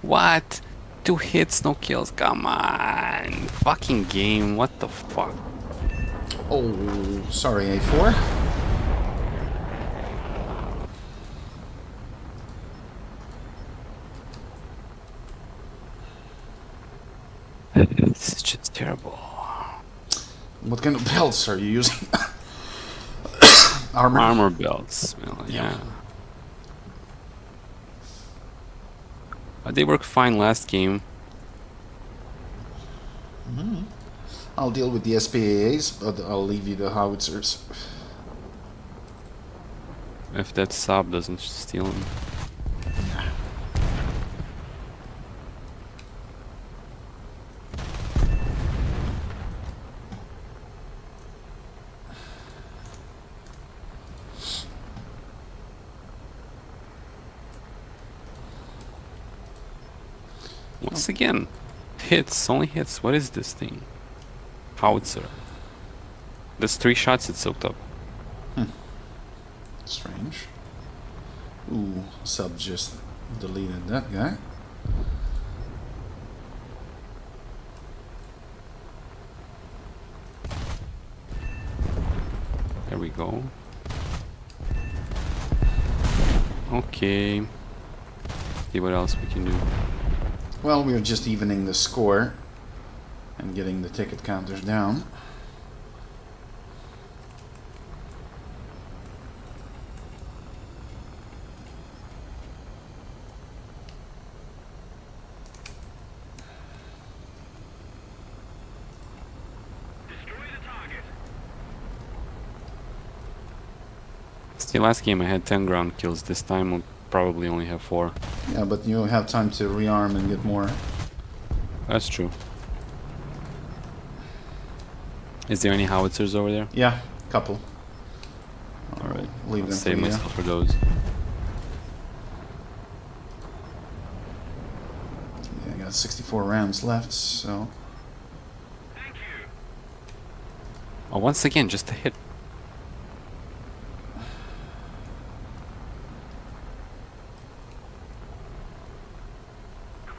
Speaker 3: What? 2 hits, no kills. Come on. Fucking game. What the fuck?
Speaker 1: Oh, sorry, A4.
Speaker 3: This is just terrible.
Speaker 1: What kind of belts are you using? Armor?
Speaker 3: Armor belts. Well, yeah. They worked fine last game.
Speaker 1: I'll deal with the SPAAs, but I'll leave you the howitzers.
Speaker 3: If that sub doesn't steal him. Once again, hits, only hits. What is this thing? Howitzer. That's 3 shots it soaked up.
Speaker 1: Strange. Ooh, sub just deleted that guy.
Speaker 3: go. Okay. See what else we can do.
Speaker 1: Well, we're just evening the score and getting the ticket counters down.
Speaker 3: See, last game I had 10 ground kills. This time I'll probably only have 4.
Speaker 1: Yeah, but you have time to rearm and get more.
Speaker 3: That's true. Is there any howitzers over there?
Speaker 1: Yeah, couple.
Speaker 3: Alright,
Speaker 1: Leave
Speaker 3: I'll
Speaker 1: them
Speaker 3: save
Speaker 1: for you.
Speaker 3: myself for those.
Speaker 1: Yeah, I got 64 rounds left, so...
Speaker 3: Oh, once again, just a hit.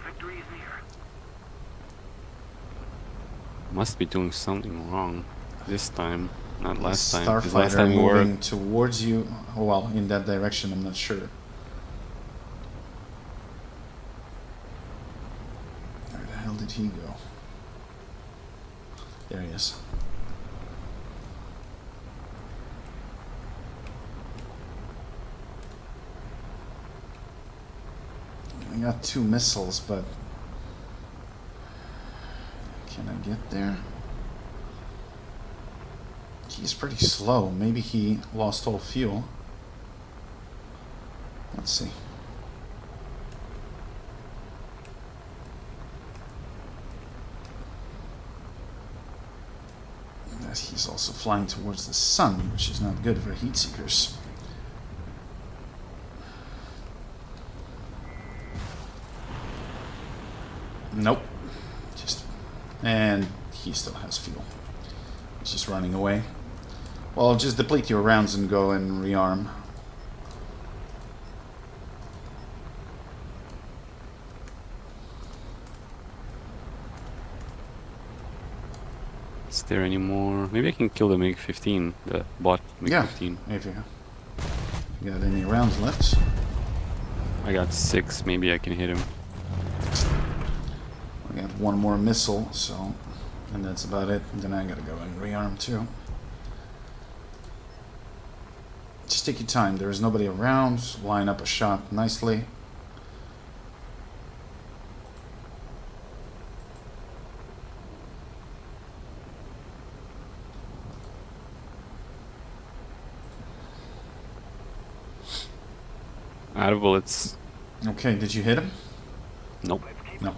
Speaker 2: Victory is near.
Speaker 3: Must be doing something wrong this time, not last time. 'cause last
Speaker 1: Starfighter
Speaker 3: time we
Speaker 1: moving
Speaker 3: worked.
Speaker 1: towards you. Oh, well, in that direction, I'm not sure. Where the hell did he go? There he is. I got 2 missiles, but can I get there? He's pretty slow. Maybe he lost all fuel. Let's see. He's also flying towards the sun, which is not good for heat seekers. Nope. And he still has fuel. He's just running away. Well, just deplete your rounds and go and rearm.
Speaker 3: Is there any more? Maybe I can kill the MiG-15, the bot MiG-15.
Speaker 1: Yeah, if you got any rounds left.
Speaker 3: I got 6, maybe I can hit him.
Speaker 1: We have 1 more missile, so... And that's about it. Then I gotta go and rearm too. Just take your time. There is nobody around. Line up a shot nicely.
Speaker 3: Out of bullets.
Speaker 1: Okay, did you hit him?
Speaker 3: Nope.
Speaker 1: No.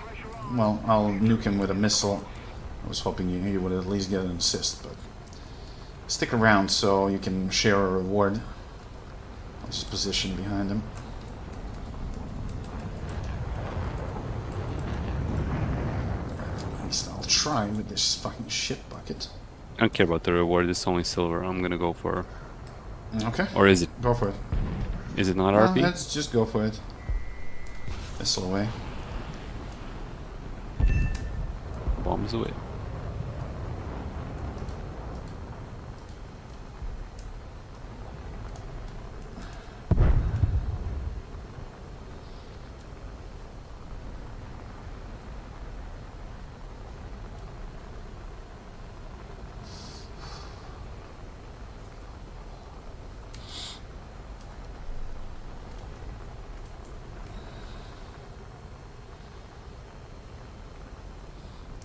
Speaker 1: Well, I'll nuke him with a missile. I was hoping you would at least get an assist, but... Stick around so you can share a reward. I'll just position behind him. At least I'll try with this fucking shit bucket.
Speaker 3: I don't care about the reward, it's only silver. I'm gonna go for...
Speaker 1: Okay.
Speaker 3: Or is it?
Speaker 1: Go for it.
Speaker 3: Is it not
Speaker 1: Well,
Speaker 3: RP?
Speaker 1: let's just go for it. Missile away.
Speaker 3: Bombs away.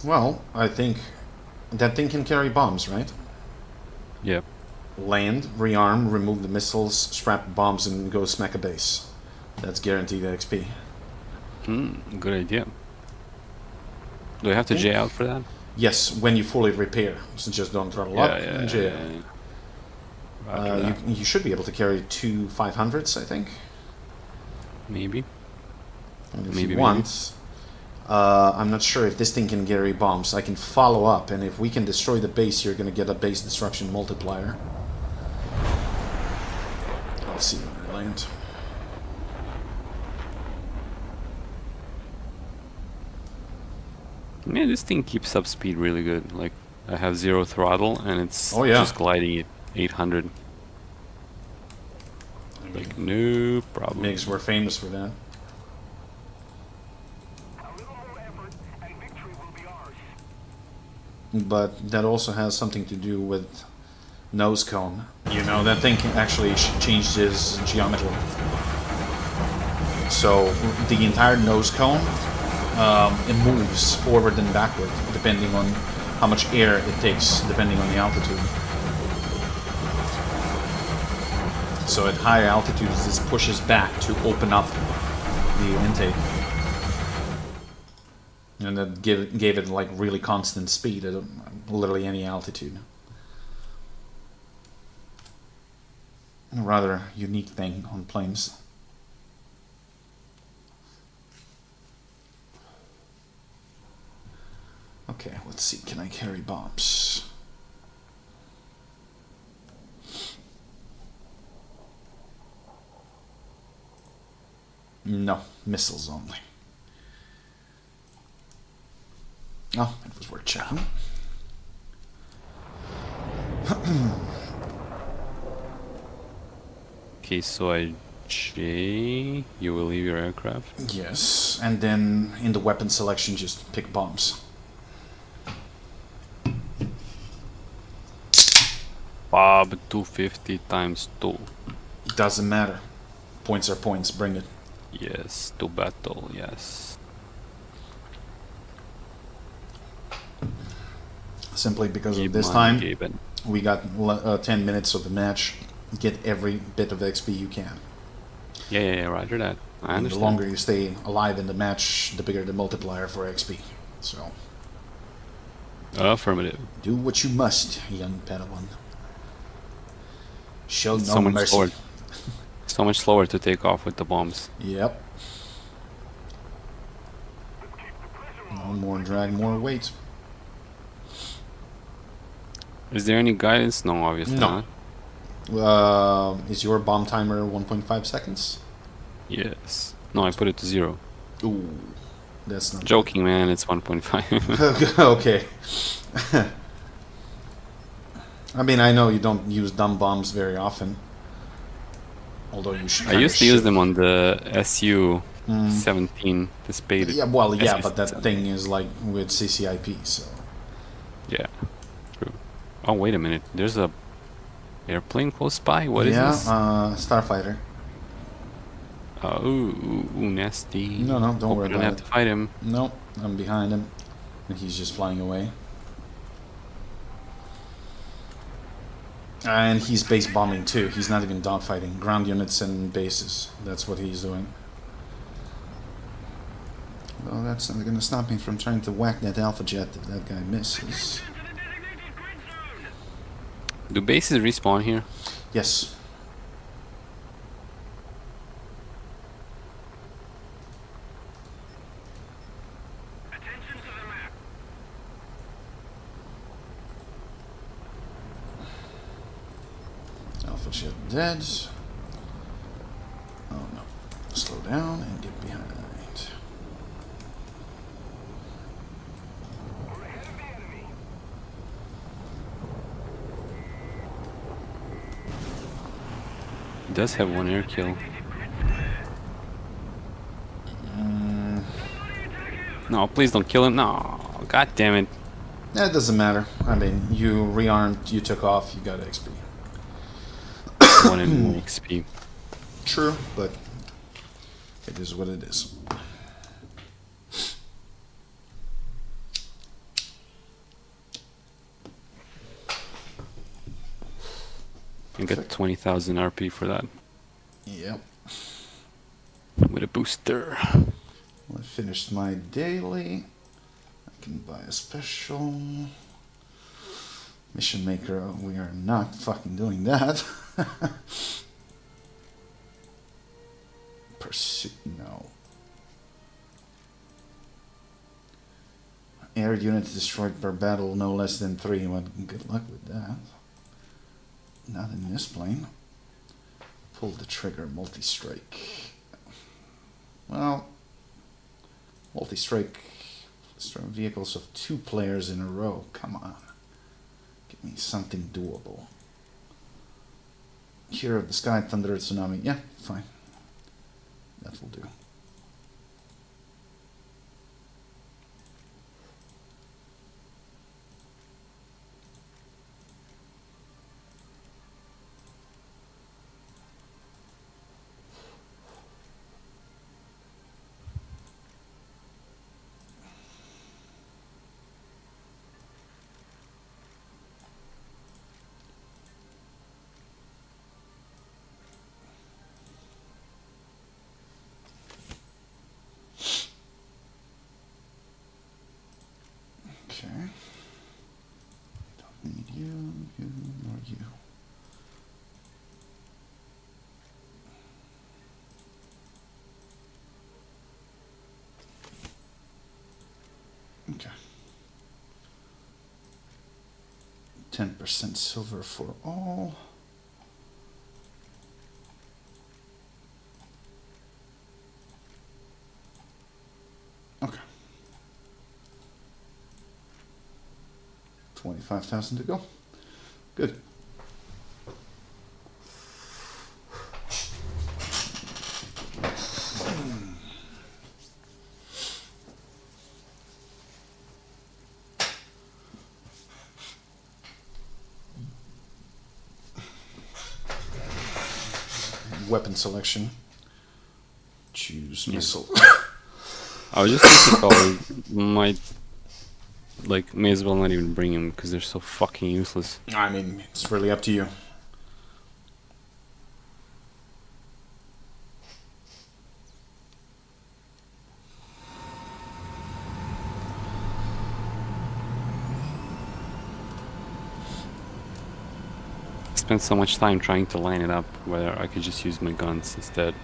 Speaker 1: Well, I think that thing can carry bombs, right?
Speaker 3: Yeah.
Speaker 1: Land, rearm, remove the missiles, strap bombs, and go smack a base. That's guaranteed XP.
Speaker 3: Good idea. Do I have to J out for that?
Speaker 1: Yes, when you fully repair. So just don't throttle up and J out.
Speaker 3: Roger that.
Speaker 1: You should be able to carry 2 500s, I think.
Speaker 3: Maybe.
Speaker 1: And if
Speaker 3: Maybe,
Speaker 1: you want, I'm not sure if this thing can carry bombs. I can follow up, and if we can destroy the base, you're going to get a base destruction multiplier. I'll see when I land.
Speaker 3: Man, this thing keeps up speed really good. Like, I have 0 throttle, and it's
Speaker 1: Oh, yeah.
Speaker 3: just gliding at 800. No problem.
Speaker 1: MiGs were famous for that.
Speaker 2: A little more effort, and victory will be ours.
Speaker 1: But that also has something to do with nose cone. You know, that thing can actually changed its geometry. So the entire nose cone, it moves forward and backward depending on how much air it takes, depending on the altitude. So at higher altitudes, this pushes back to open up the intake. And that gave it like really constant speed at literally any altitude. A rather unique thing on planes. Okay, let's see. Can I carry bombs? No, missiles only. Oh, it was worth checking.
Speaker 3: Okay, so J, you will leave your aircraft.
Speaker 1: Yes, and then in the weapon selection, just pick bombs.
Speaker 3: Bob 250 times 2.
Speaker 1: Doesn't matter. Points are points. Bring it.
Speaker 3: Yes, to battle, yes.
Speaker 1: Simply because of
Speaker 3: Keep
Speaker 1: this
Speaker 3: mine,
Speaker 1: time,
Speaker 3: Gaben.
Speaker 1: we got 10 minutes of the match. Get every bit of XP you can.
Speaker 3: Yeah, roger that. I
Speaker 1: And the
Speaker 3: understand.
Speaker 1: longer you stay alive in the match, the bigger the multiplier for XP. So,
Speaker 3: Affirmative.
Speaker 1: do what you must, young Padawan. Show
Speaker 3: It's
Speaker 1: no
Speaker 3: so much
Speaker 1: mercy.
Speaker 3: slower. So much slower to take off with the bombs.
Speaker 1: Yep. No more drag, more weight.
Speaker 3: Is there any guidance? No, obviously
Speaker 1: No.
Speaker 3: not.
Speaker 1: Is your bomb timer 1.5 seconds?
Speaker 3: Yes. No, I put it to 0.
Speaker 1: Ooh, that's not
Speaker 3: Joking, man. It's 1.5.
Speaker 1: good. Okay. I mean, I know you don't use dumb bombs very often. Although you should.
Speaker 3: I used to use them on the SU 17, the Spade.
Speaker 1: Yeah, well, yeah, but that
Speaker 3: SU-17.
Speaker 1: thing is like with CCIP, so.
Speaker 3: Yeah, true. Oh, wait a minute. There's a airplane close by. What is this?
Speaker 1: Starfighter.
Speaker 3: Ooh, nasty.
Speaker 1: No, don't
Speaker 3: Hope
Speaker 1: worry
Speaker 3: we don't
Speaker 1: about
Speaker 3: have
Speaker 1: it.
Speaker 3: to fight him.
Speaker 1: No, I'm behind him. And he's just flying away. And he's base bombing too. He's not even dogfighting. Ground units and bases. That's what he's doing. Well, that's not going to stop me from trying to whack that Alpha Jet if that guy misses.
Speaker 3: Do bases respawn here?
Speaker 1: Yes.
Speaker 2: Attention to the map.
Speaker 1: Alpha Jet dead. Oh no. Slow down and get behind.
Speaker 2: We're ahead of the enemy.
Speaker 3: He does have one air kill. No, please don't kill him. No, god damn it.
Speaker 1: That doesn't matter. I mean, you rearmed, you took off, you got XP.
Speaker 3: 1 and 1 XP.
Speaker 1: True, but it is what it is.
Speaker 3: You get 20,000 RP for that.
Speaker 1: Yep.
Speaker 3: With a booster.
Speaker 1: Well, I finished my daily. I can buy a special. Mission Maker, we are not fucking doing that. Pursuit, no. Air units destroyed per battle, no less than 3. Well, good luck with that. Not in this plane. Pull the trigger, multi-strike. Well, multi-strike vehicles of 2 players in a row. Come on. Give me something doable. Hero of the Sky, Thunder, Tsunami. Yeah, fine. That will do. Okay. Don't need you, nor you. Okay. 10% silver for all. Okay. 25,000 to go. Good. Weapon selection. Choose missile.
Speaker 3: I was just thinking may as well not even bring him because they're so fucking useless.
Speaker 1: I mean, it's really up to you.
Speaker 3: Spent so much time trying to line it up whether I could just use my guns instead.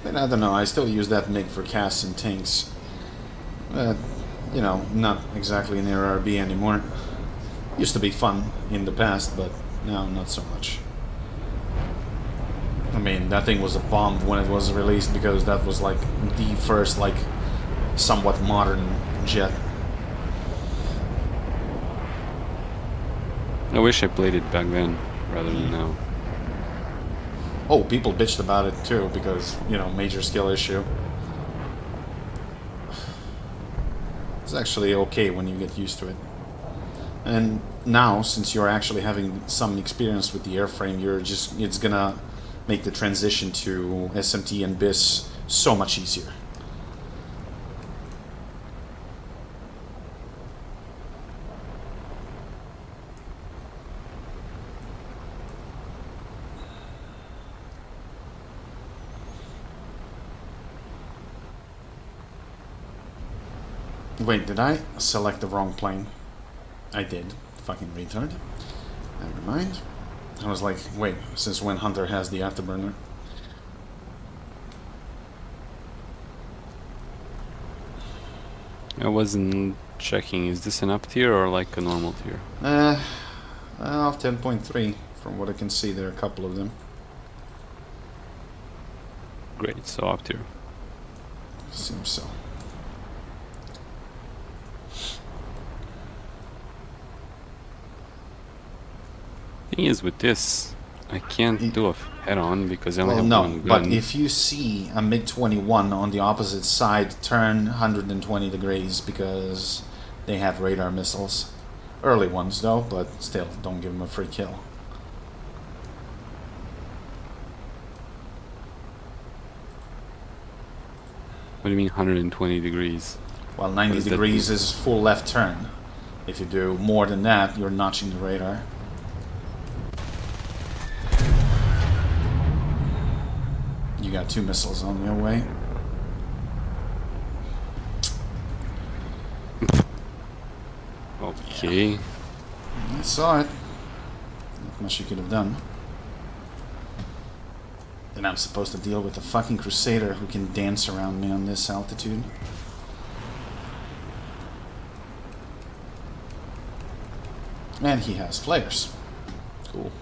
Speaker 1: But I don't know, I still use that MiG for casts and tanks. You know, not exactly an RRB anymore. Used to be fun in the past, but now not so much. I mean, that thing was a bomb when it was released because that was like the first, like, somewhat modern jet.
Speaker 3: I wish I played it back then rather than now.
Speaker 1: Oh, people bitched about it too because, you know, major skill issue. It's actually okay when you get used to it. And now, since you're actually having some experience with the airframe, it's gonna make the transition to SMT and BIS so much easier. Wait, did I select the wrong plane? I did. Fucking retard. Never mind. I was like, wait, since when Hunter has the afterburner?
Speaker 3: I wasn't checking, is this an up tier or like a normal tier?
Speaker 1: Well, 10.3. From what I can see, there are a couple of them.
Speaker 3: Great, so up tier.
Speaker 1: Seems so.
Speaker 3: Thing is with this, I can't do a head-on because I only
Speaker 1: Well,
Speaker 3: have
Speaker 1: no,
Speaker 3: one gun.
Speaker 1: but if you see a MiG-21 on the opposite side, turn 120 degrees because they have radar missiles. Early ones, though, but still, don't give them a free kill.
Speaker 3: What do you mean 120 degrees?
Speaker 1: Well, 90
Speaker 3: does that
Speaker 1: degrees
Speaker 3: mean?
Speaker 1: is full left turn. If you do more than that, you're notching the radar. You got 2 missiles on your way.
Speaker 3: Okay.
Speaker 1: I saw it. Not much you could have done. Then I'm supposed to deal with a fucking Crusader who can dance around me on this altitude. And he has flares. Cool.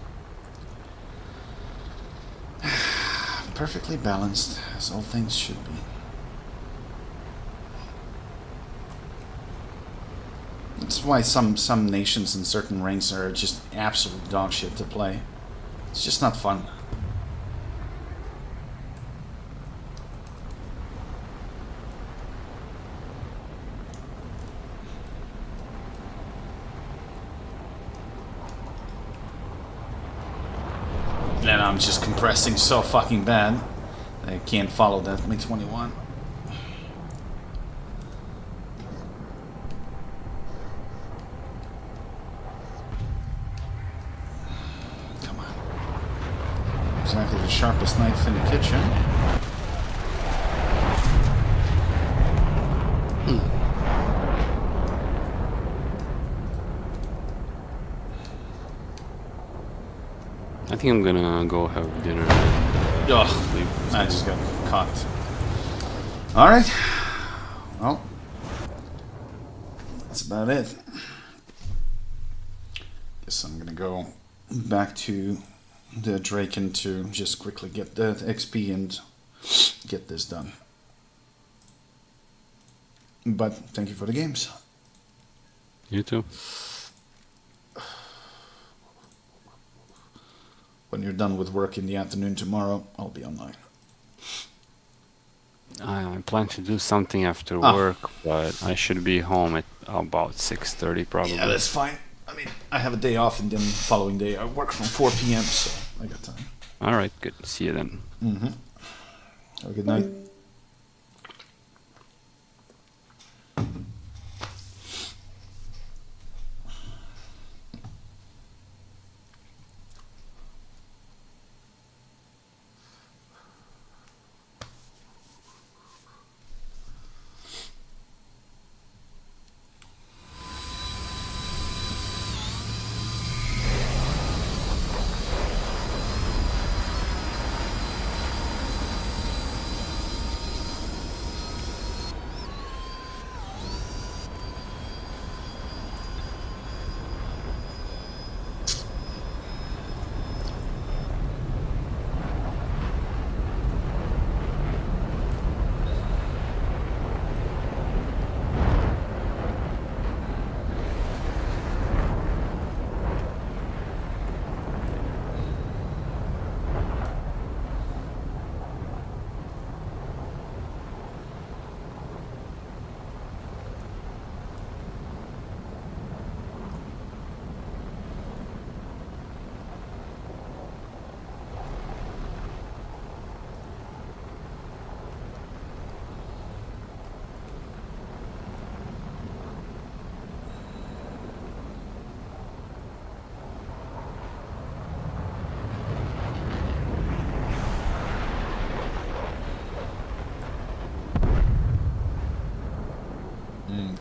Speaker 1: Perfectly balanced, as all things should be. Let's That's why some nations in certain ranks are just absolute dog shit to play. It's just not fun. And I'm just compressing so fucking bad. I can't follow that Mi-21. Come on. Exactly the sharpest knife in the kitchen.
Speaker 3: I think I'm gonna go have dinner.
Speaker 1: Ugh, I just got caught. Alright. Well, that's about it. Guess I'm gonna go back to the Draken to just quickly get the XP and get this done. But thank you for the games.
Speaker 3: You too.
Speaker 1: When you're done with work in the afternoon tomorrow, I'll be online.
Speaker 3: I plan to do something after work, but I should be home at about 6:30 probably.
Speaker 1: Yeah, that's fine. I mean, I have a day off and then the following day I work from 4 p.m., so I got time.
Speaker 3: Alright, good. See you then.
Speaker 1: Mm-hmm. Have a good night.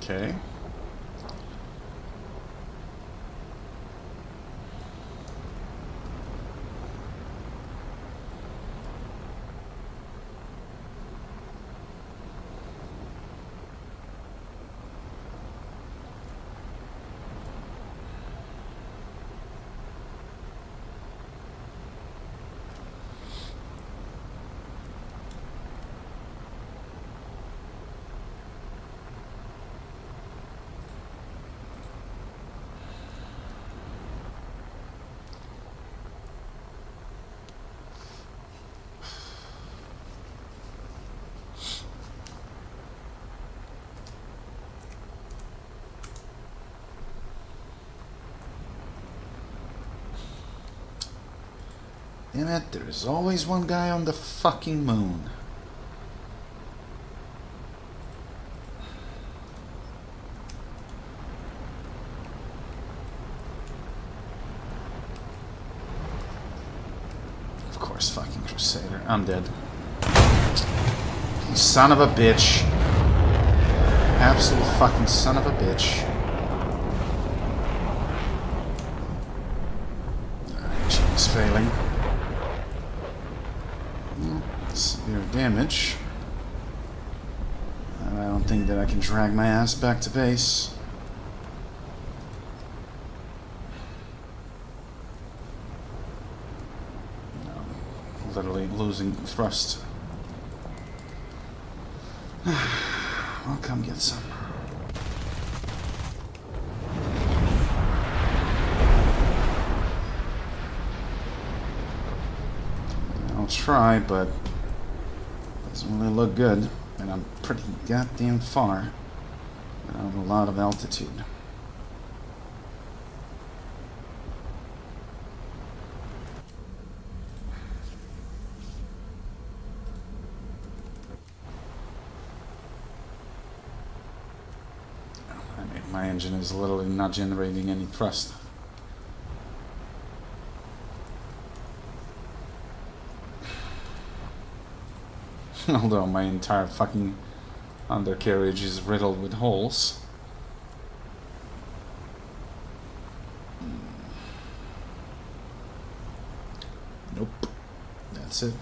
Speaker 1: Okay. Damn it, there is always one guy on the fucking moon. Of course, fucking Crusader. I'm dead. You son of a bitch. Absolute fucking son of a bitch. Is failing. Severe damage. And I don't think that I can drag my ass back to base. No, literally losing thrust. I'll come get some. I'll try, but doesn't really look good. And I'm pretty goddamn far. I have a lot of altitude. My engine is literally not generating any thrust. Although my entire fucking undercarriage is riddled with holes. Nope. That's it.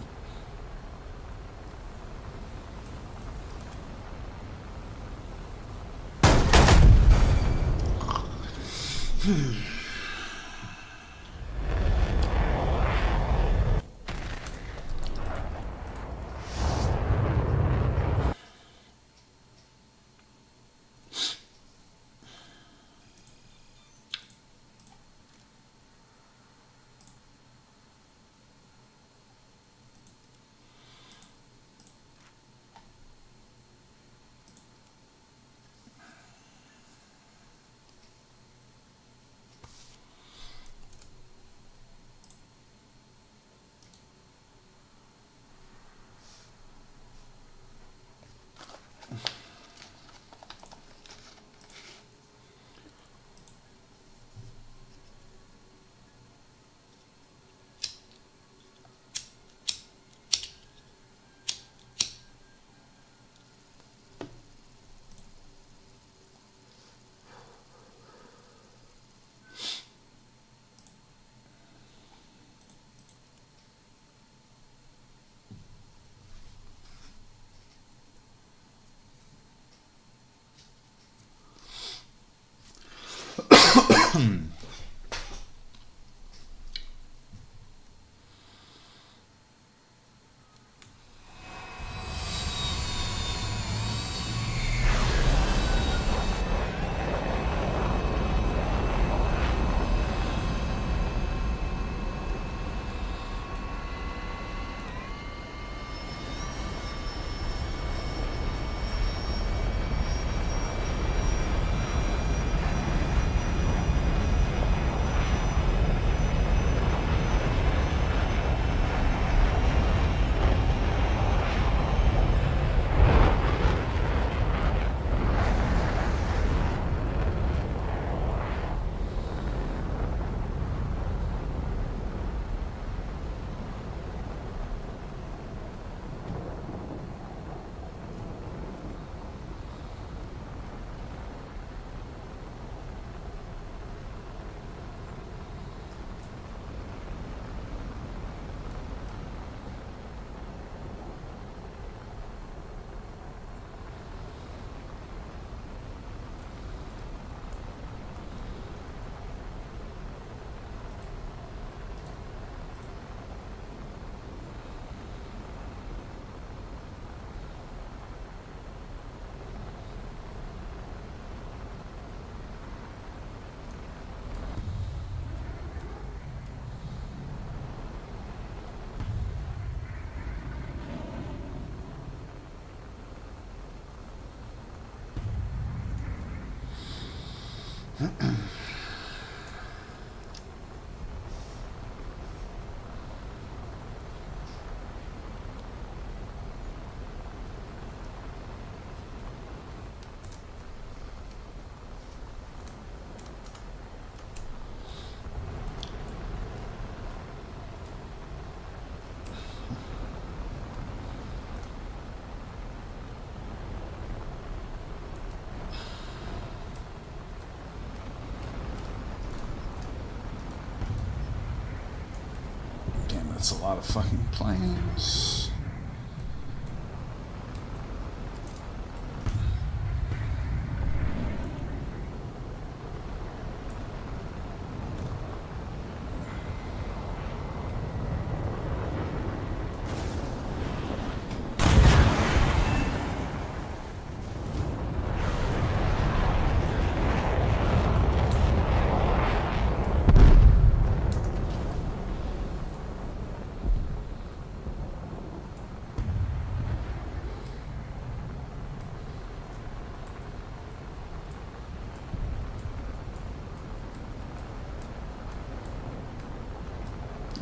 Speaker 1: That's a lot of fucking planes.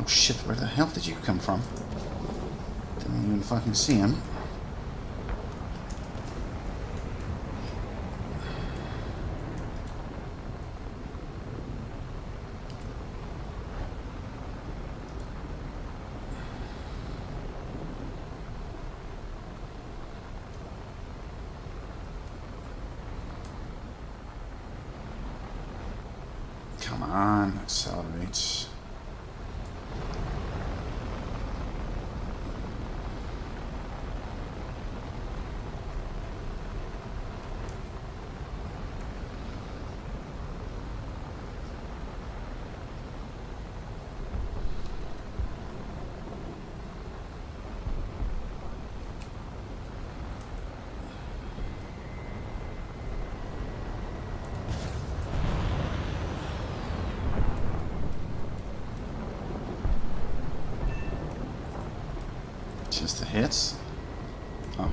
Speaker 1: Oh shit, where the hell did you come from? Didn't even fucking see him. Come on, accelerate. Just the hits. Oh.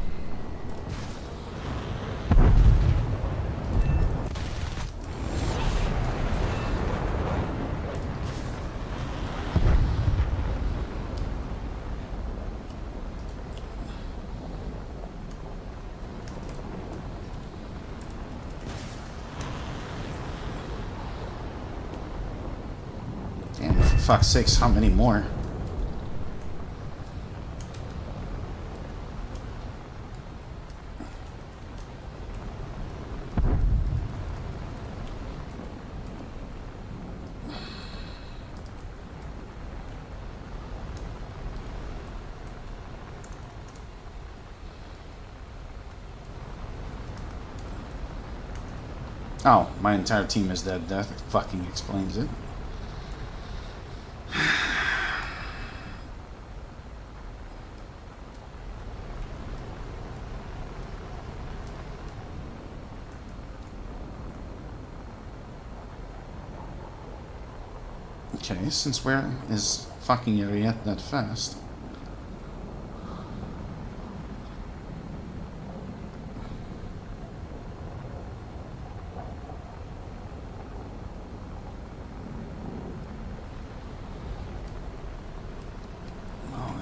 Speaker 1: Damn, for fuck's sakes, how many more? Oh, my entire team is dead. That fucking explains it. Okay, since where is fucking area that fast?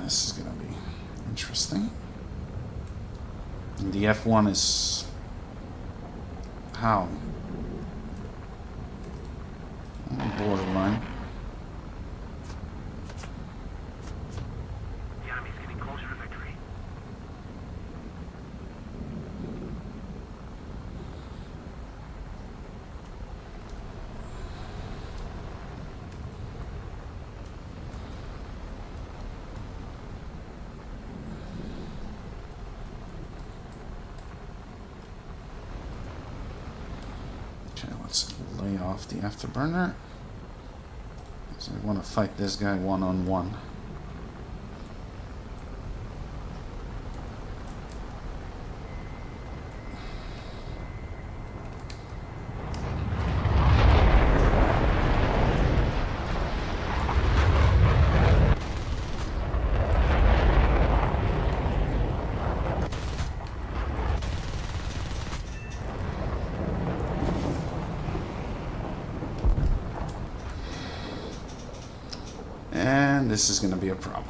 Speaker 1: This is gonna be interesting. And the F1 is how? Borderline.
Speaker 2: The enemy's getting closer to victory.
Speaker 1: Okay, let's lay off the afterburner. So I want to fight this guy one-on-one. And this is going to be a problem.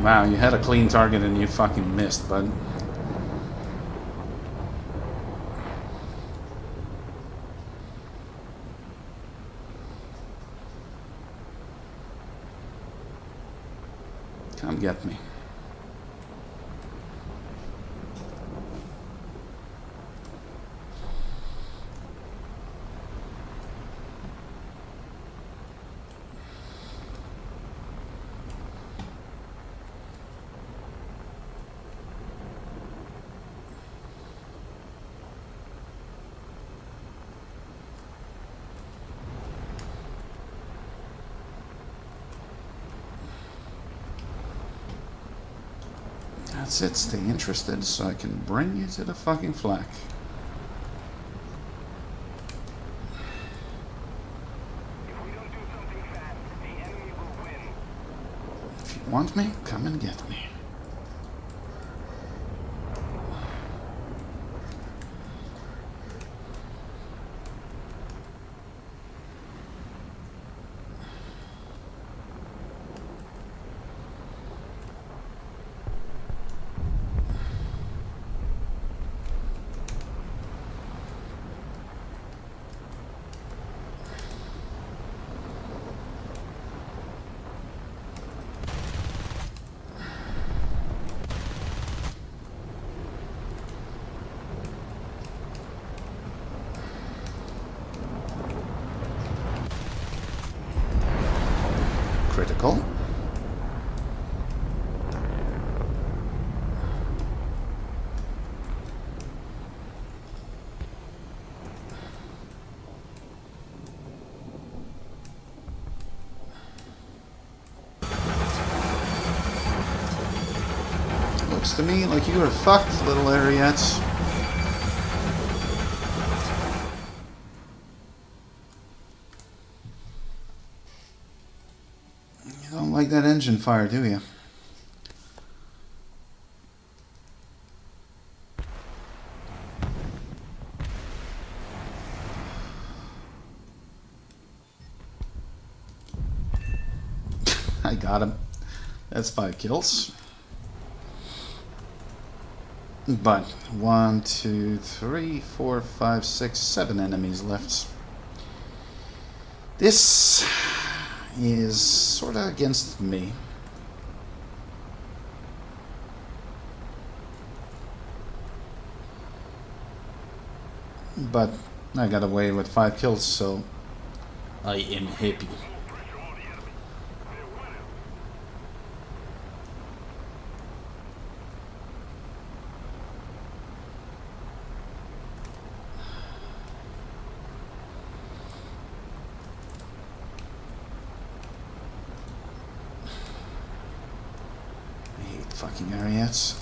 Speaker 1: Wow, you had a clean target and you fucking missed, bud. Come get me. That's it, stay interested so I can bring you to the fucking flak.
Speaker 2: If we don't do something fast, the enemy will win.
Speaker 1: If you want me, come and get me. critical. Looks to me like you are fucked, little Ariats. You don't like that engine fire, do you? I got him. That's 5 kills. But 1, 2, 3, 4, 5, 6, 7 enemies left. This is sort of against me. But I got away with 5 kills, so I am happy. Fucking Ariats.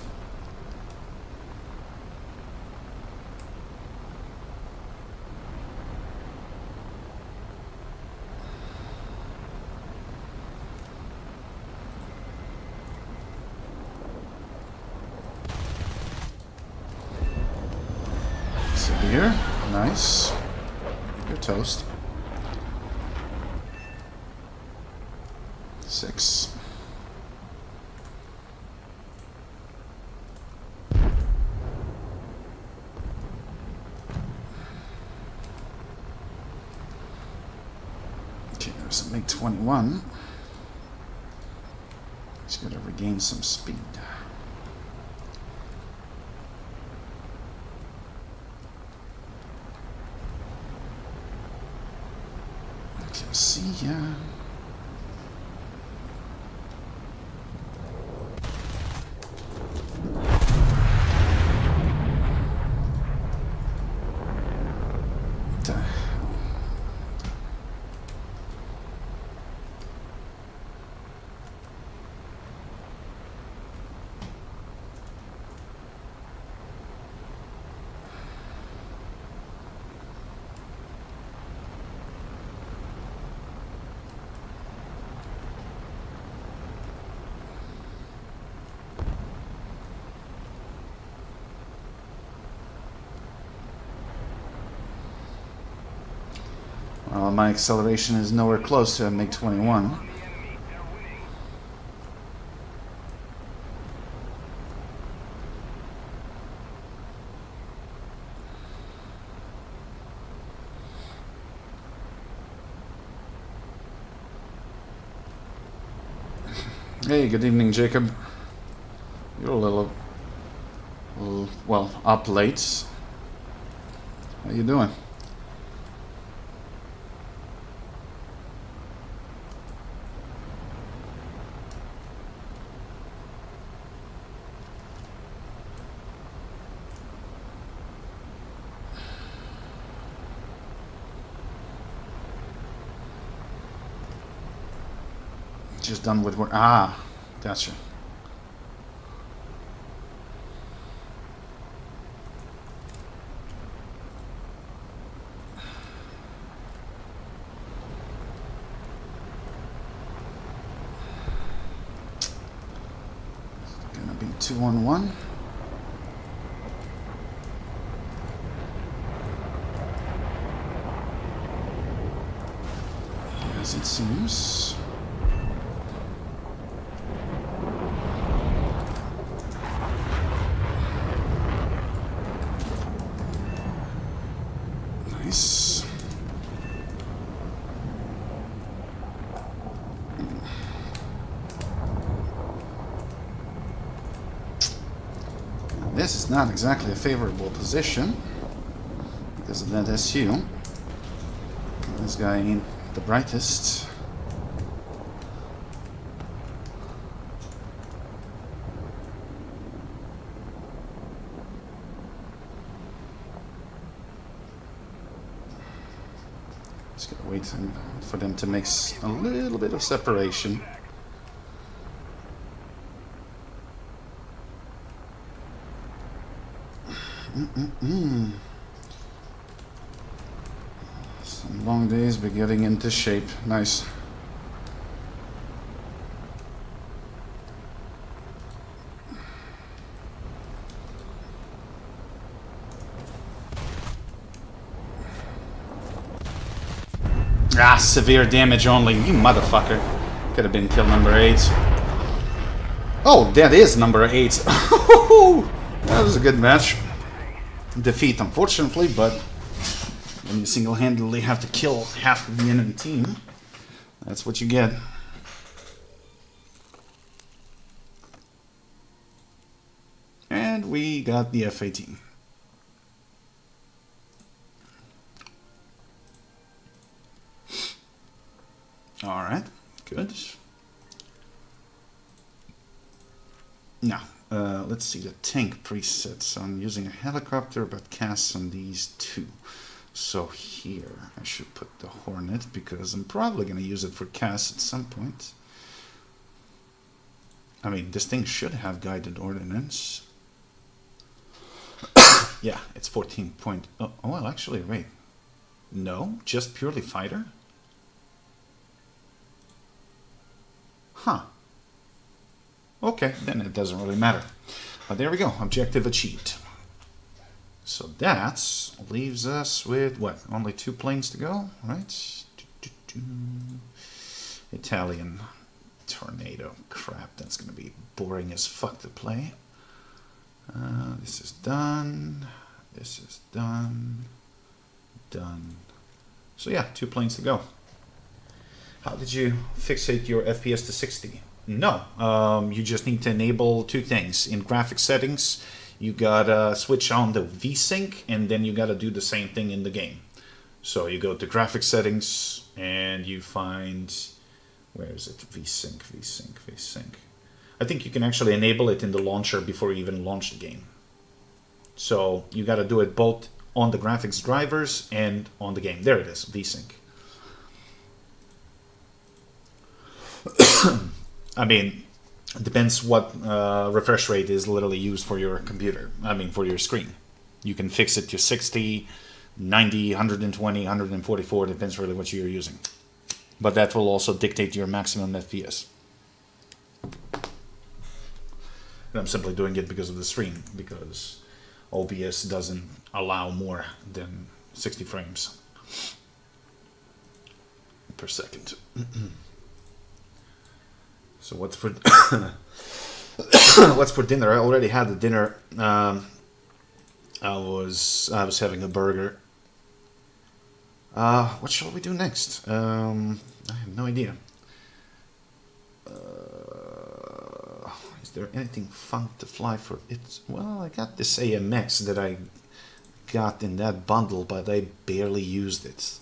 Speaker 1: Severe. Nice. You're toast. 6. There's a MiG-21. He's got to regain some speed. Okay, see ya. Well, my acceleration is nowhere close to a MiG-21. Hey, good evening, Jacob. You're a little well, up late. How you doing? Just done with work. Ah, gotcha. It's gonna be 2-on-1. As it seems. Nice. This is not exactly a favorable position because of that SU. This guy ain't the brightest. Waiting for them to make a little bit of separation. Some long days, but getting into shape. Nice. Ah, severe damage only. You motherfucker. Could have been kill number 8. Oh, that is number 8. That was a good match. Defeat, unfortunately, but when you single-handedly have to kill half of the enemy team, that's what you get. And we got the F-18. Alright, good. Now, let's see the tank presets. I'm using a helicopter, but casts on these two. So here, I should put the Hornet, because I'm probably going to use it for casts at some point. I mean, this thing should have guided ordnance. Yeah, it's 14 point... Oh, well, actually, wait. No, just purely fighter? Huh. Okay, then it doesn't really matter. But there we go, objective achieved. So that leaves us with, what, only 2 planes to go, right? Italian Tornado. Crap, that's going to be boring as fuck to play. This is done. This is done. Done. So yeah, 2 planes to go. How did you fixate your FPS to 60? No, you just need to enable 2 things. In graphics settings, you gotta switch on the VSync, and then you gotta do the same thing in the game. So you go to graphics settings, and you find... Where is it? VSync, VSync, VSync. I think you can actually enable it in the launcher before you even launch the game. So you gotta do it both on the graphics drivers and on the game. There it is, VSync. I mean, it depends what refresh rate is literally used for your computer. I mean, for your screen. You can fix it to 60, 90, 120, 144. Depends really what you're using. But that will also dictate your maximum FPS. And I'm simply doing it because of the stream, because OBS doesn't allow more than 60 frames per second. So what's for what's for dinner? I already had the dinner. I was having a burger. What shall we do next? I have no idea. Is there anything fun to fly for it? Well, I got this AMX that I got in that bundle, but I barely used it.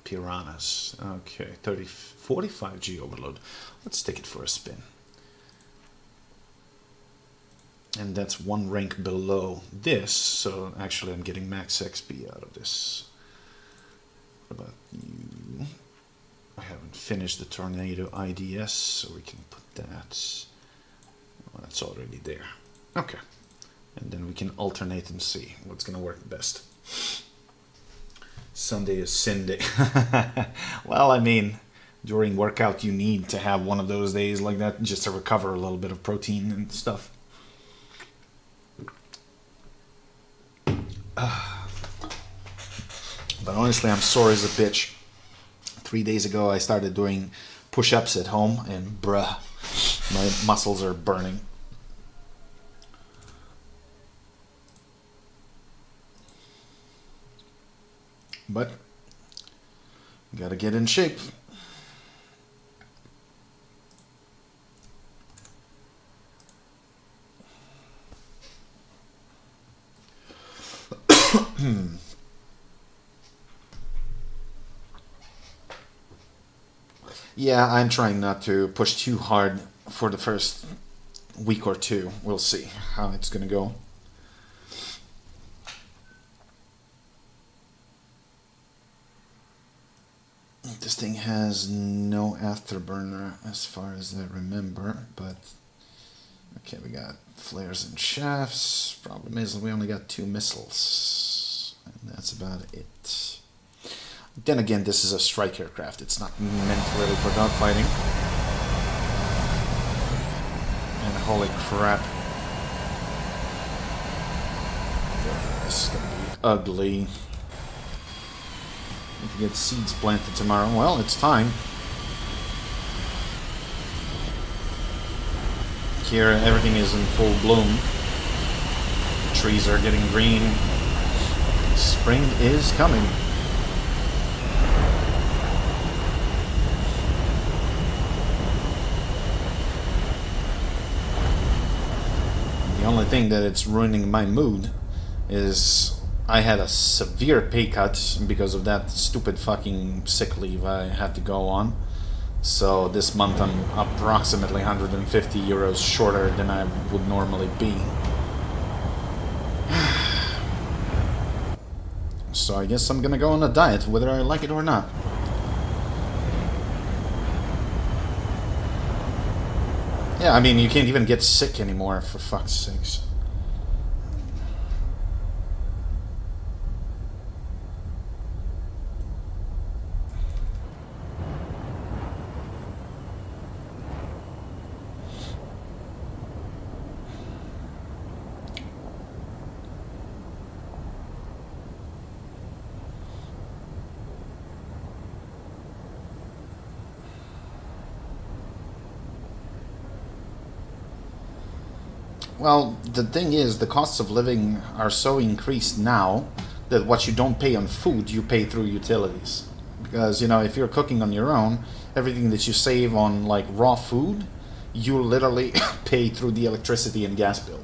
Speaker 1: Piranhas. Okay, 45G overload. Let's take it for a spin. And that's 1 rank below this, so actually I'm getting max XP out of this. What about you? I haven't finished the Tornado IDS, so we can put that. Well, that's already there. Okay. And then we can alternate and see what's going to work best. Sunday is sin day. Well, I mean, during workout you need to have one of those days like that just to recover a little bit of protein and stuff. But honestly, I'm sore as a bitch. 3 days ago I started doing push-ups at home, and bruh, my muscles are burning. But gotta get in shape. Yeah, I'm trying not to push too hard for the first week or two. We'll see how it's gonna go. This thing has no afterburner as far as I remember, but okay, we got flares and shafts. Problem is we only got 2 missiles, and that's about it. Then again, this is a strike aircraft. It's not meant really for dogfighting. And holy crap. This is gonna be ugly. If you get seeds planted tomorrow, well, it's time. Here, everything is in full bloom. The trees are getting green. Spring is coming. The only thing that it's ruining my mood is I had a severe pay cut because of that stupid fucking sick leave I had to go on. So this month I'm approximately 150 euros shorter than I would normally be. So I guess I'm gonna go on a diet, whether I like it or not. Yeah, I mean, you can't even get sick anymore, for fuck's sakes. Well, the thing is, the costs of living are so increased now that what you don't pay on food, you pay through utilities. Because, you know, if you're cooking on your own, everything that you save on, like, raw food, you literally pay through the electricity and gas bill.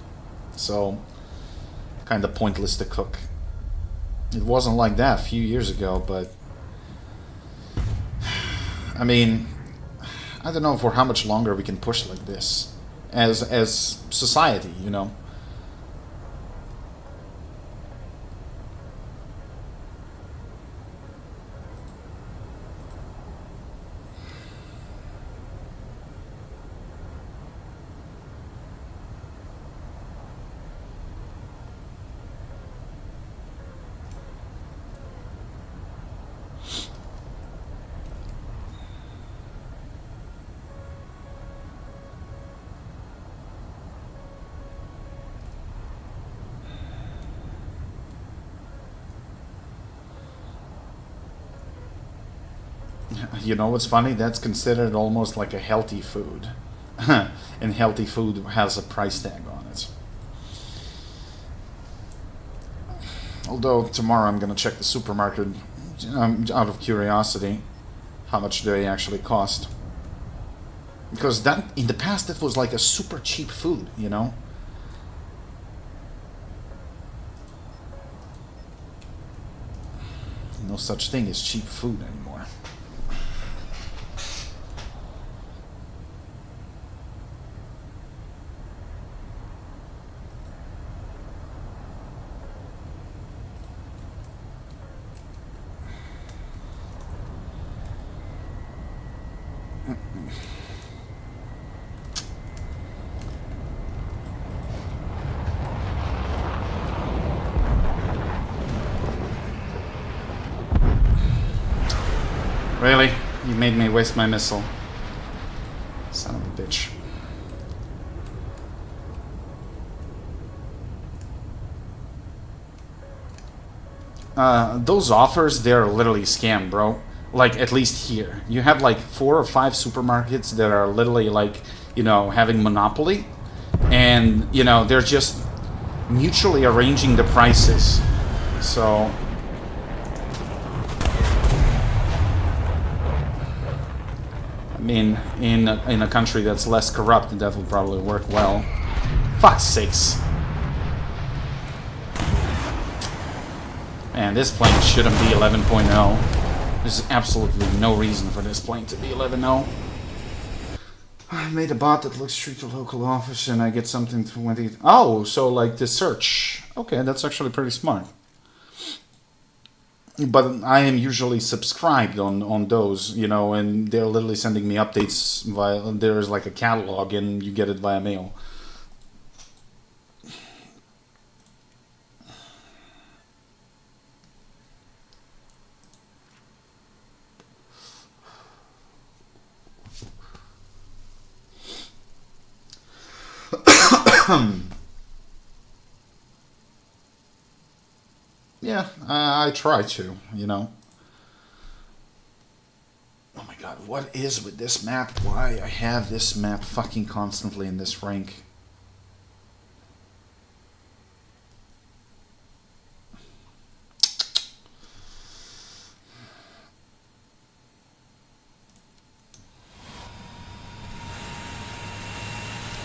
Speaker 1: So, kind of pointless to cook. It wasn't like that a few years ago, but... I mean, I don't know for how much longer we can push like this. As society, you know. You know what's funny? That's considered almost like a healthy food. And healthy food has a price tag on it. Although tomorrow I'm going to check the supermarket out of curiosity. How much do they actually cost? Because that in the past it was like a super cheap food, you know? No such thing as cheap food anymore. Really? You made me waste my missile. Son of a bitch. Those offers, they're literally scam, bro. Like, at least here. You have like 4 or 5 supermarkets that are literally like, you know, having monopoly. And, you know, they're just mutually arranging the prices. So... I mean, in a country that's less corrupt, that would probably work well. Fuck's sakes. Man, this plane shouldn't be 11.0. There's absolutely no reason for this plane to be 11.0. I made a bot that looks through to local office and I get something 20... Oh, so like the search. Okay, that's actually pretty smart. but I am usually subscribed on those, you know, and they're literally sending me updates via, there's like a catalog and you get it via mail. Yeah, I try to, you know. Oh my god, what is with this map? Why I have this map fucking constantly in this rank?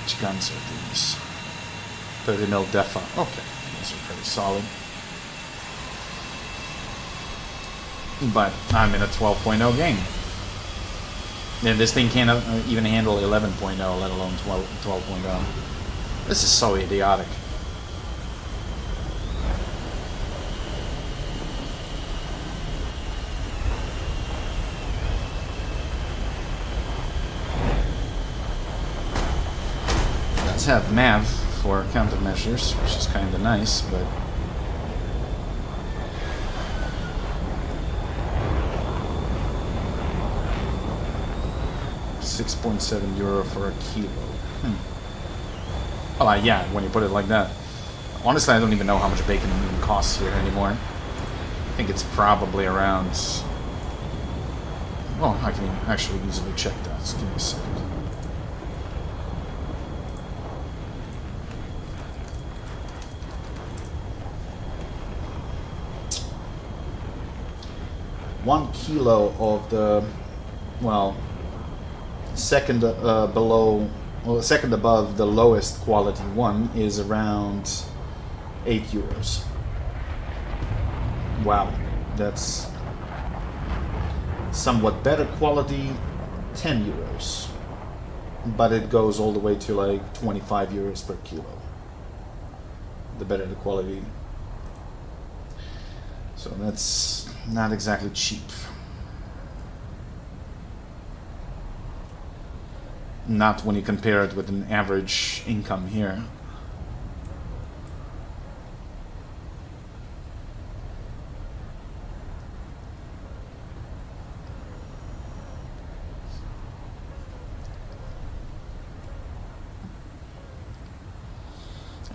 Speaker 1: Which guns are these? 30 mil defa. Okay, these are pretty solid. But I'm in a 12.0 game. And this thing can't even handle 11.0, let alone 12.0. This is so idiotic. It does have MAV for countermeasures, which is kind of nice, but... €6.7 for a kilo. Well, yeah, when you put it like that. Honestly, I don't even know how much bacon even costs here anymore. I think it's probably around... Well, I can actually easily check that. Just give me a second. One kilo of the... Well... second second above the lowest quality one is around €8. Wow, that's somewhat better quality, €10, but it goes all the way to like €25 per kilo. The better the quality, so that's not exactly cheap. Not when you compare it with an average income here.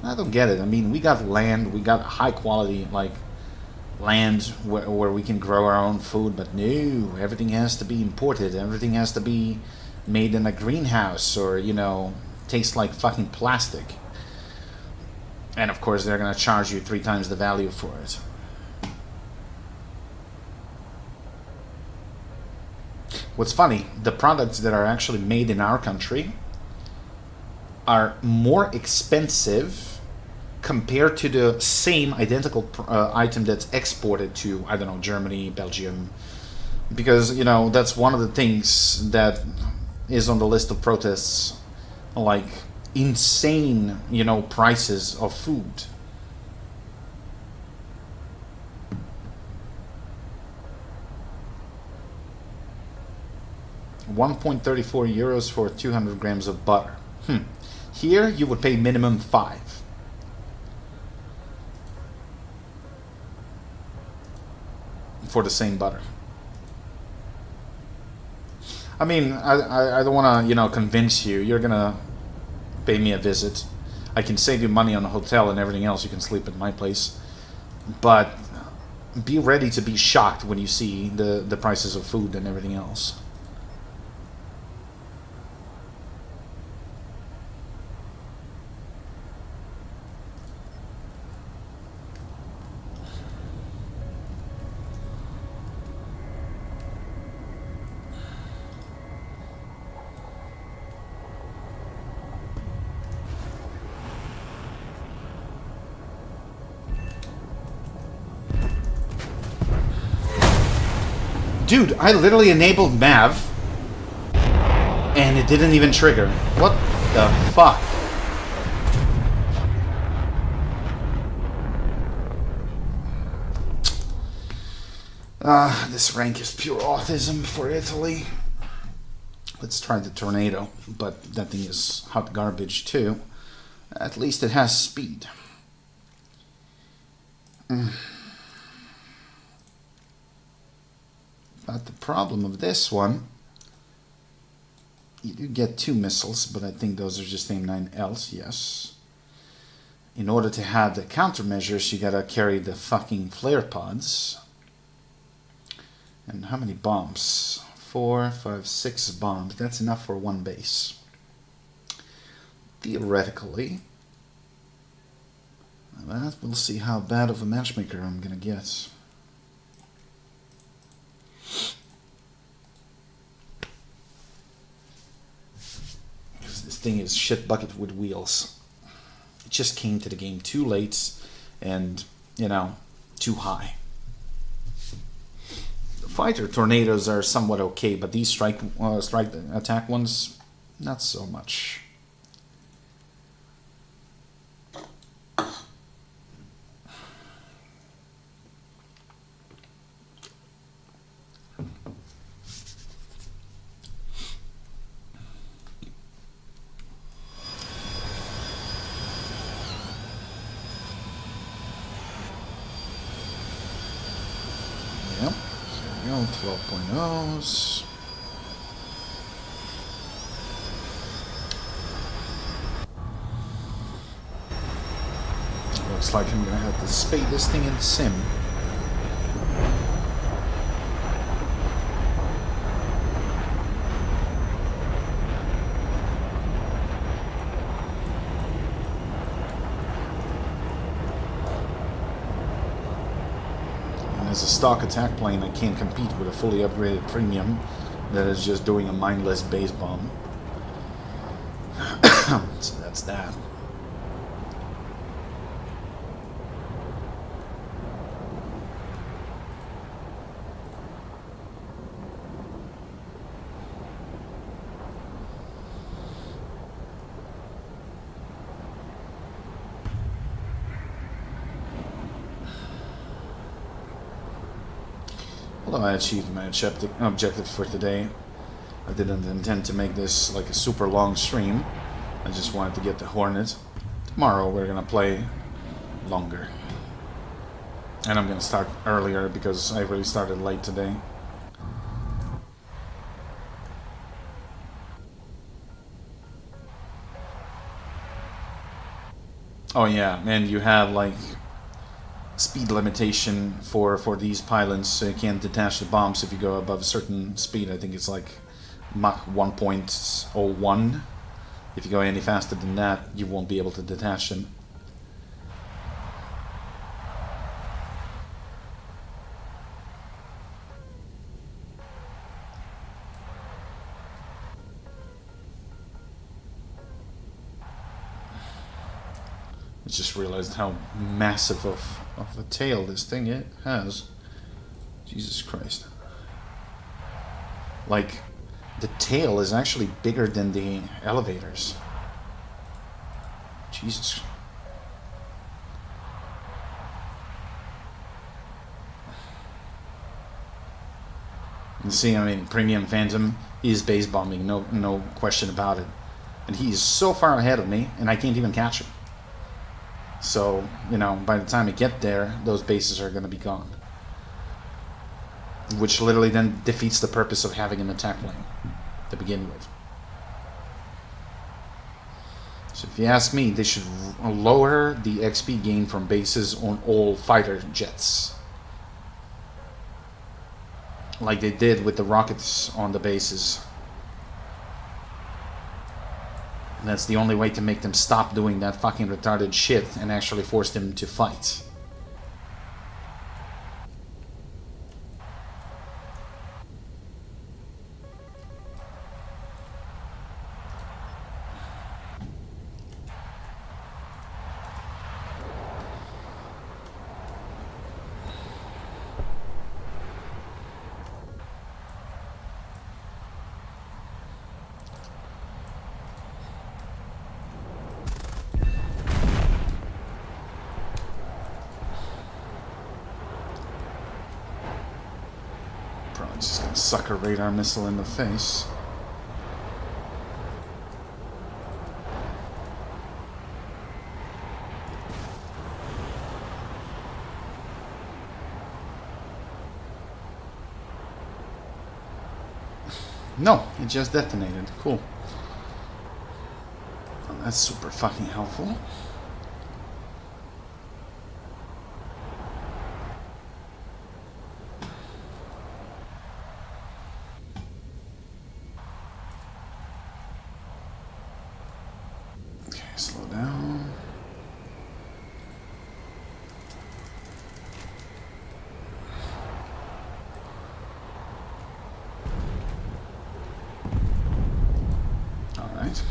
Speaker 1: I don't get it. I mean, we got land, we got high quality, like, land where we can grow our own food, but no, everything has to be imported, everything has to be made in a greenhouse, or, you know, tastes like fucking plastic. And of course they're gonna charge you 3 times the value for it. What's funny, the products that are actually made in our country are more expensive compared to the same identical item that's exported to, I don't know, Germany, Belgium, because, you know, that's one of the things that is on the list of protests, like insane, you know, prices of food. €1.34 for 200 grams of butter. Here you would pay minimum 5. For the same butter. I mean, I don't want to, you know, convince you. You're going to pay me a visit. I can save you money on a hotel and everything else. You can sleep at my place. But be ready to be shocked when you see the prices of food and everything else. Dude, I literally enabled MAV and it didn't even trigger. What the fuck? This rank is pure autism for Italy. Let's try the tornado, but that thing is hot garbage too. At least it has speed. But the problem of this one, you do get 2 missiles, but I think those are just AIM-9Ls, yes. In order to have the countermeasures, you gotta carry the fucking flare pods. And how many bombs? 4, 5, 6 bombs. That's enough for 1 base. Theoretically. But we'll see how bad of a matchmaker I'm gonna get. Because this thing is shit bucket with wheels. It just came to the game too late and, you know, too high. The fighter tornadoes are somewhat okay, but these strike attack ones, not so much. Yep, here we go, 12.0s. Looks like I'm gonna have to spade this thing in sim. As a stock attack plane, I can't compete with a fully upgraded premium that is just doing a mindless base bomb. So that's that. Although I achieved my objective for today, I didn't intend to make this like a super long stream. I just wanted to get the Hornet. Tomorrow we're gonna play longer. And I'm gonna start earlier because I really started late today. Oh yeah, and you have like speed limitation for these pylons, so you can't detach the bombs if you go above a certain speed. I think it's like Mach 1.01. If you go any faster than that, you won't be able to detach them. I just realized how massive of a tail this thing has. Jesus Christ. Like, the tail is actually bigger than the elevators. Jesus. You see, I mean, Premium Phantom is base bombing, no question about it. And he is so far ahead of me, and I can't even catch him. So, you know, by the time I get there, those bases are going to be gone. Which literally then defeats the purpose of having an attack lane to begin with. So if you ask me, they should lower the XP gain from bases on all fighter jets. Like they did with the rockets on the bases. And that's the only way to make them stop doing that fucking retarded shit and actually force them to fight. Just gonna suck a radar missile in the face. No, it just detonated. Cool. Well, that's super fucking helpful. Okay, slow down. Alright.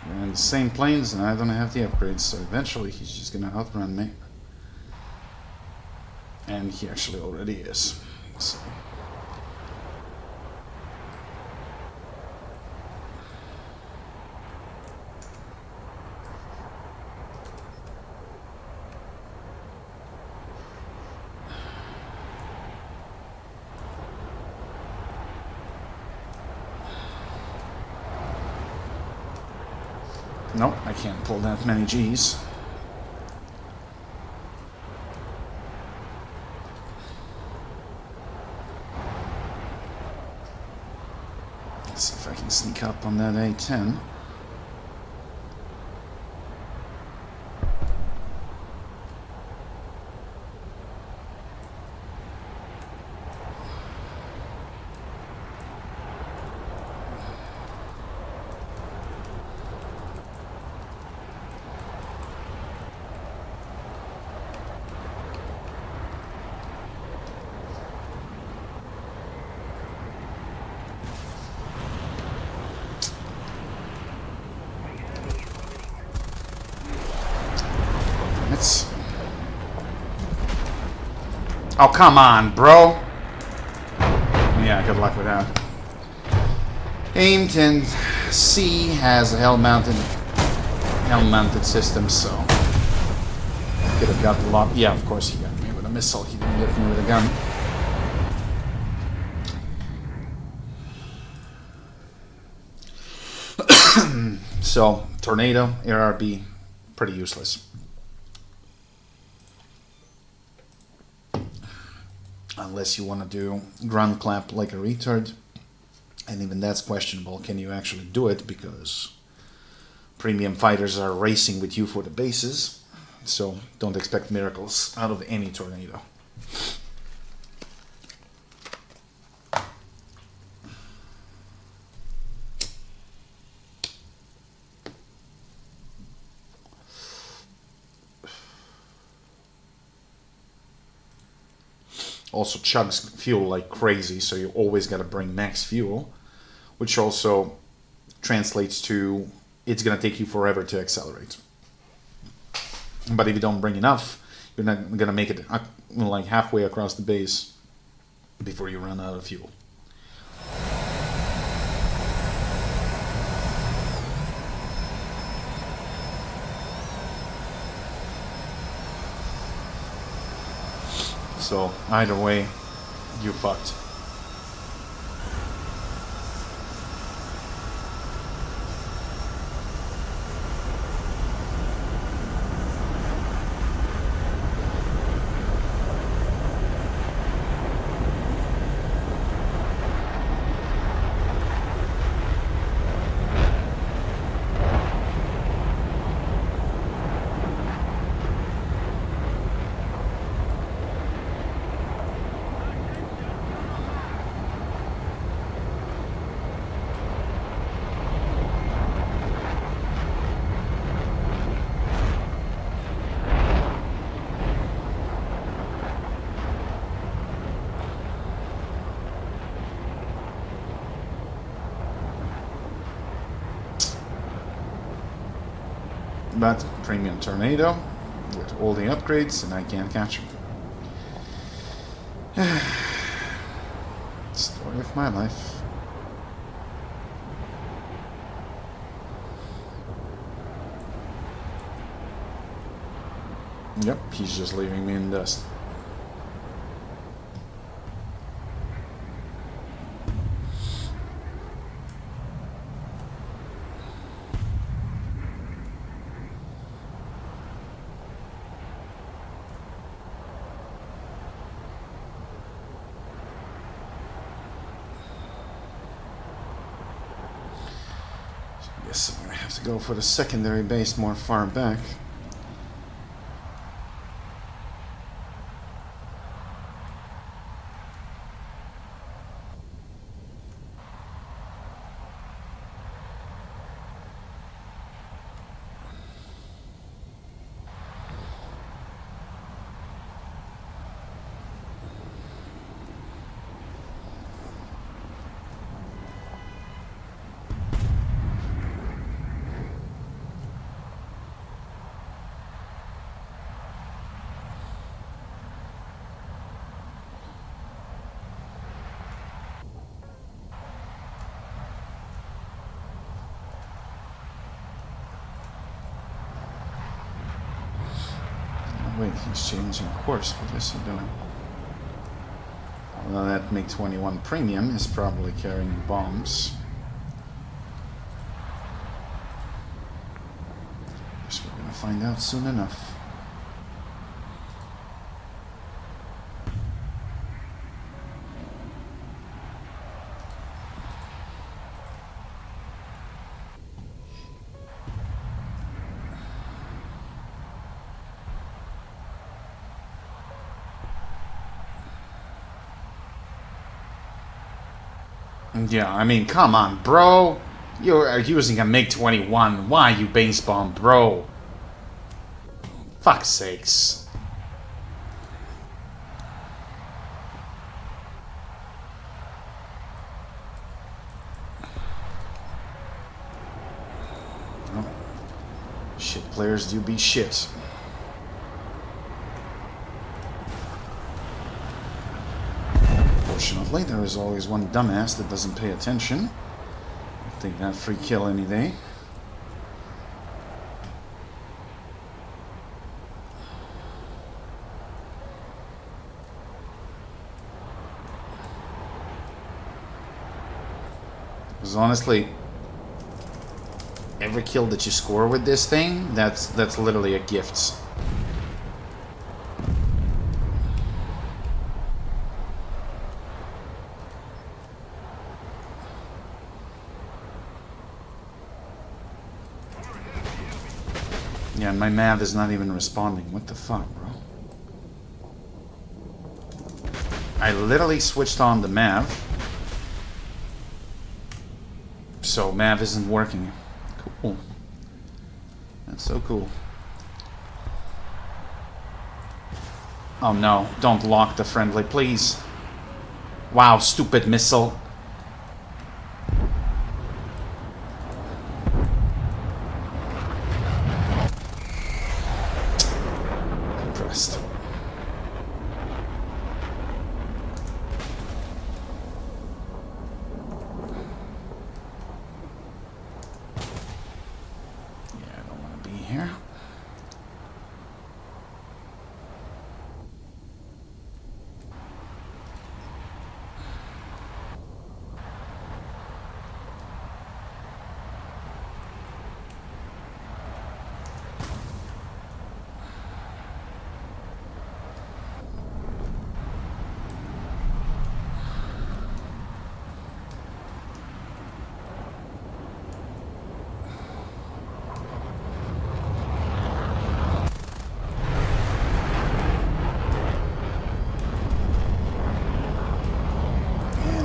Speaker 1: We're in the same planes and I don't have the upgrades, so eventually he's just gonna outrun me. And he actually already is. So. Nope, I can't pull that many G's. Let's see if I can sneak up on that A-10. Oh, come on, bro. Yeah, good luck with that. Aimed and C has a helm-mounted system, so could have got the lot. Yeah, of course he got me with a missile. He didn't get me with a gun. So, Tornado, ARB, pretty useless. Unless you want to do ground clap like a retard. And even that's questionable. Can you actually do it? Because premium fighters are racing with you for the bases. So don't expect miracles out of any Tornado. Also chugs fuel like crazy, so you always got to bring max fuel, which also translates to it's going to take you forever to accelerate. But if you don't bring enough, you're not going to make it like halfway across the base before you run out of fuel. So either way, you fucked. But premium Tornado with all the upgrades, and I can't catch him. Story of my life. Yep, he's just leaving me in dust. Guess I'm gonna have to go for the secondary base more far back. Wait, he's changing course. What is he doing? Well, that MiG-21 Premium is probably carrying bombs. Guess we're gonna find out soon enough. Yeah, I mean, come on, bro. You're using a MiG-21. Why you base bomb, bro? Fuck's sakes. Oh. Shit players do be shit. Fortunately, there is always one dumbass that doesn't pay attention. I'll take that free kill any day. Because honestly, every kill that you score with this thing, that's literally a gift. Yeah, my MAV is not even responding. What the fuck, bro? I literally switched on the MAV. So MAV isn't working. Cool. That's so cool. Oh no, don't lock the friendly, please. Wow, stupid missile. Compressed. Yeah, I don't want to be here.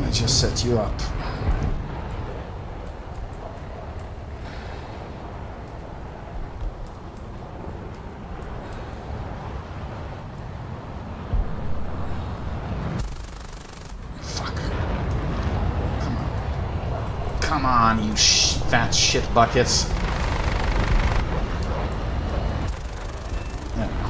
Speaker 1: I just set you up. Fuck. Come on. Come on, you fat shit buckets. There we go.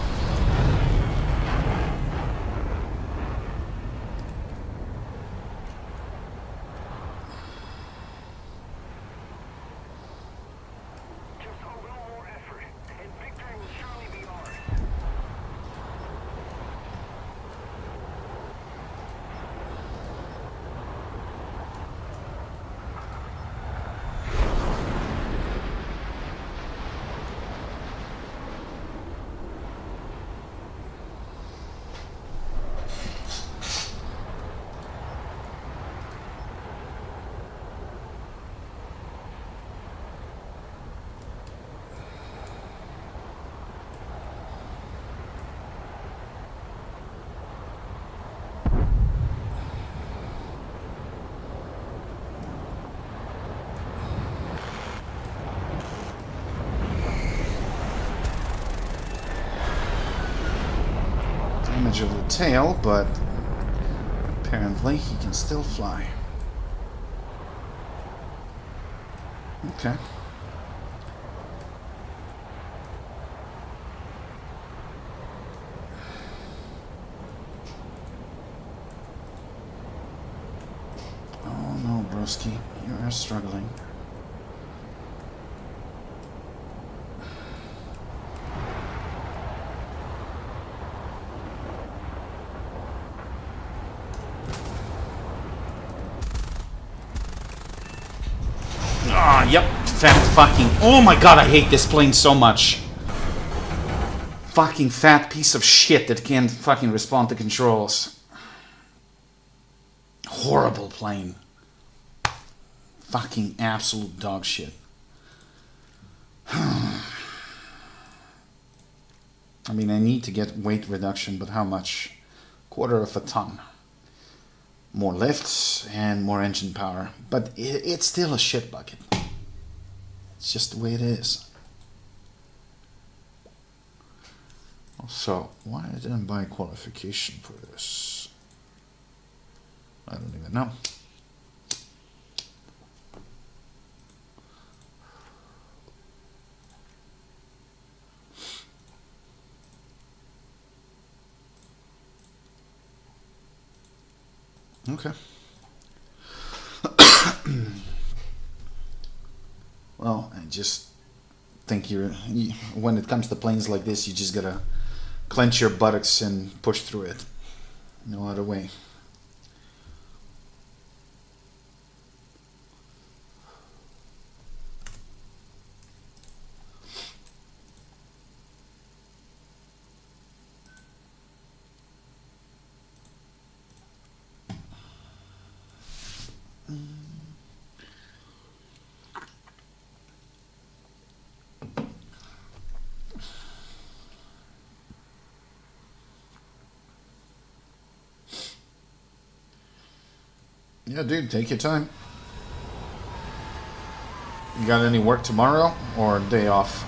Speaker 1: damage of the tail, but apparently he can still fly. Okay. Oh no, broski, you are struggling. Ah, yep, fat fucking... Oh my god, I hate this plane so much. Fucking fat piece of shit that can't fucking respond to controls. Horrible plane. Fucking absolute dog shit. I mean, I need to get weight reduction, but how much? 1/4 ton. More lifts and more engine power. But it's still a shit bucket. It's just the way it is. So, why didn't I buy qualification for this? I don't even know. Okay. Well, I just think when it comes to planes like this, you just gotta clench your buttocks and push through it. No other way. Yeah, dude, take your time. You got any work tomorrow or day off?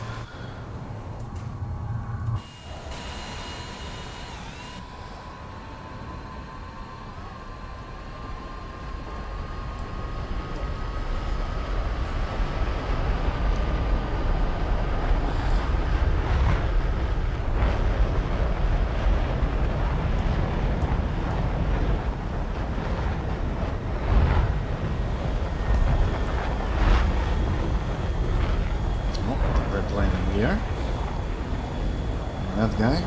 Speaker 1: That guy.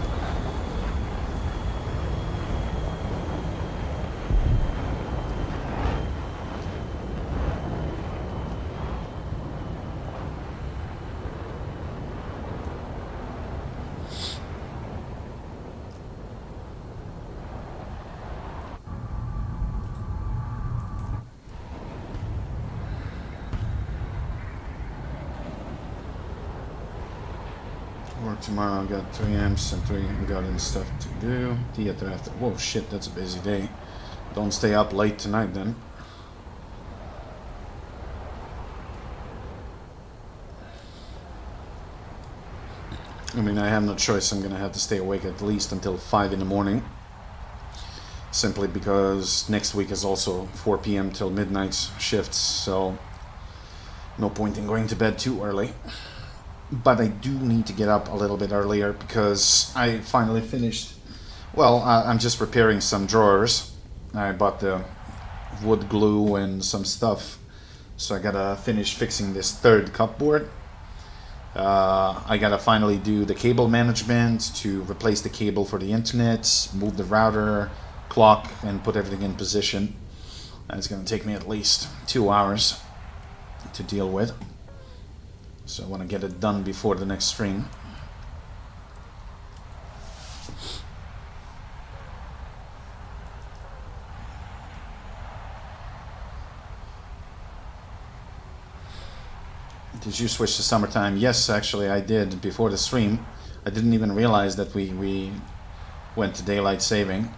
Speaker 1: Work tomorrow, I got 3 amps and 3 garden stuff to do. Theater after. Whoa, shit, that's a busy day. Don't stay up late tonight then. I mean, I have no choice. I'm gonna have to stay awake at least until 5 in the morning. Simply because next week is also 4 p.m. till midnight shifts, so no point in going to bed too early. But I do need to get up a little bit earlier because I finally finished. Well, I'm just repairing some drawers. I bought the wood glue and some stuff, so I gotta finish fixing this third cupboard. I gotta finally do the cable management to replace the cable for the internet, move the router, clock, and put everything in position. And it's gonna take me at least 2 hours to deal with. So I want to get it done before the next stream. Did you switch to summertime? Yes, actually I did before the stream. I didn't even realize that we went to daylight saving.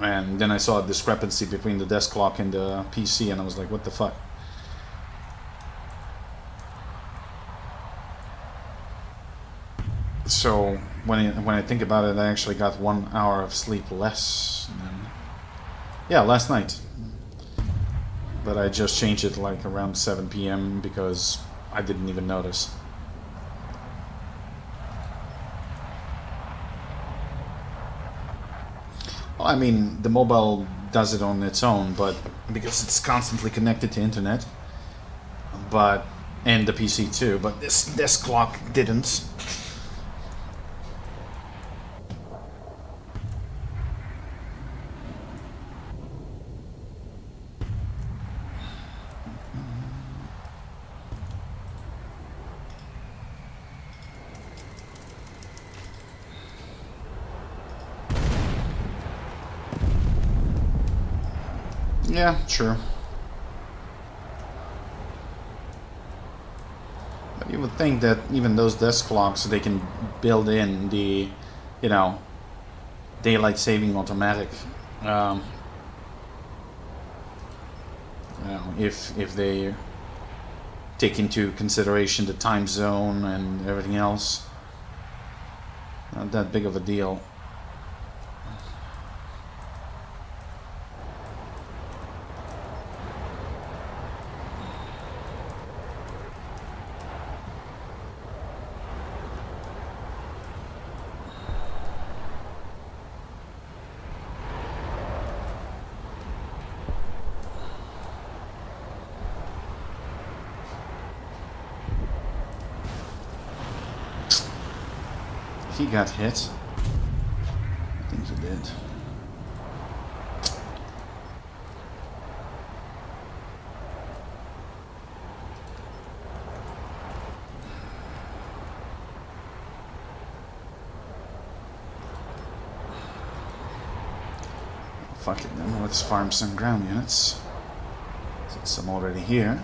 Speaker 1: And then I saw a discrepancy between the desk clock and the PC and I was like, what the fuck? So when I think about it, I actually got 1 hour of sleep less. Yeah, last night. But I just changed it like around 7 p.m. because I didn't even notice. Well, I mean, the mobile does it on its own, but because it's constantly connected to internet, and the PC too, but this clock didn't. Yeah, sure. But you would think that even those desk clocks, they can build in the, you know, daylight saving automatic. You know, if they take into consideration the time zone and everything else, not that big of a deal. He got hit. I think he did. Fuck it then, let's farm some ground units. Since I'm already here.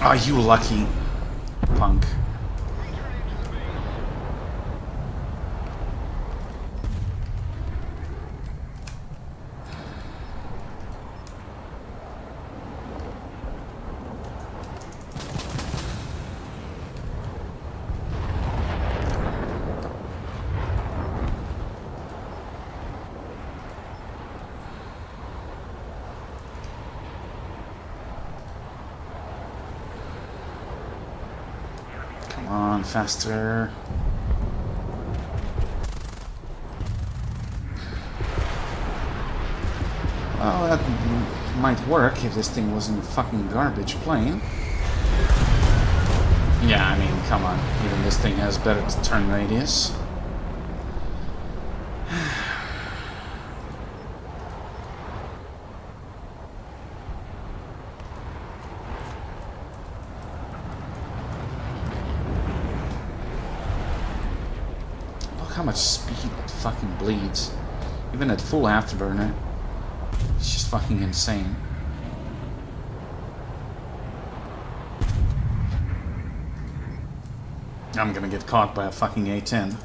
Speaker 1: Oh, you lucky punk. Come on, faster. Well, that might work if this thing wasn't a fucking garbage plane. Yeah, I mean, come on. Even this thing has better turn radius. How much speed it fucking bleeds. Even at full afterburner. It's just fucking insane. I'm gonna get caught by a fucking A10.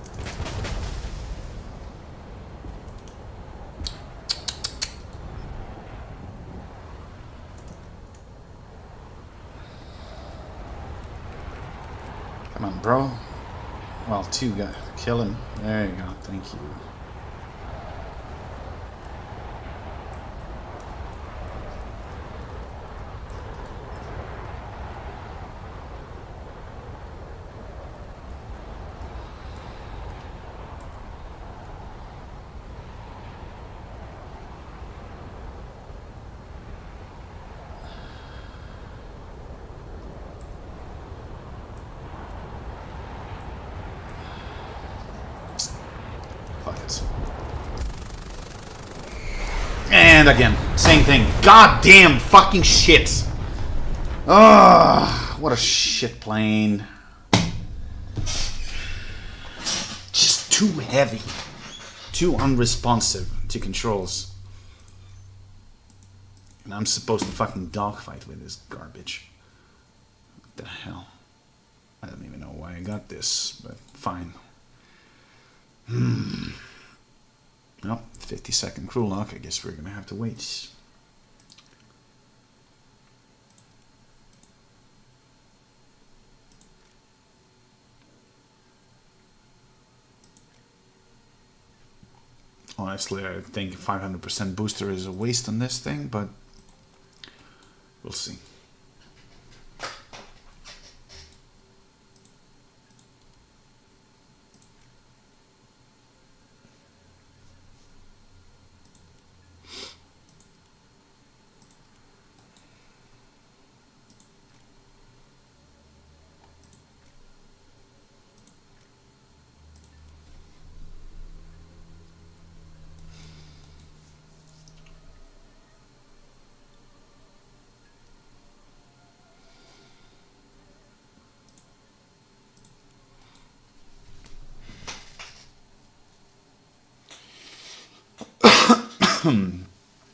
Speaker 1: Come on, bro. Well, two got kill him. There you go. Thank you. Fuck it. And again, same thing. Goddamn fucking shit. Ugh, what a shit plane. Just too heavy. Too unresponsive to controls. And I'm supposed to fucking dogfight with this garbage. What the hell? I don't even know why I got this, but fine. Well, 50-second crew lock. I guess we're gonna have to wait. Honestly, I think 500% booster is a waste on this thing, but we'll see.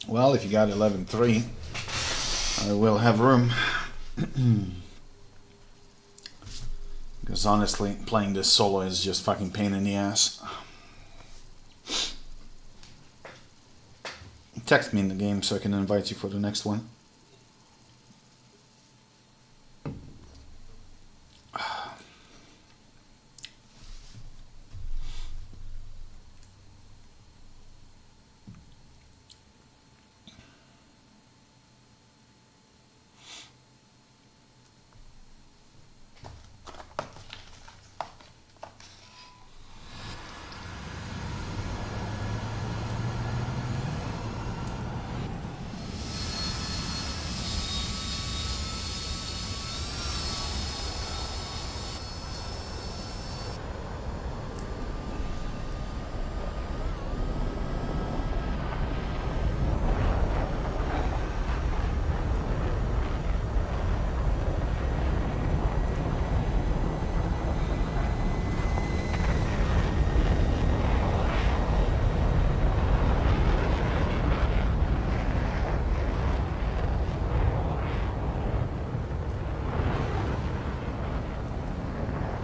Speaker 1: Well, if you got 11.3, I will have room. Because honestly, playing this solo is just fucking pain in the ass. Text me in the game so I can invite you for the next one.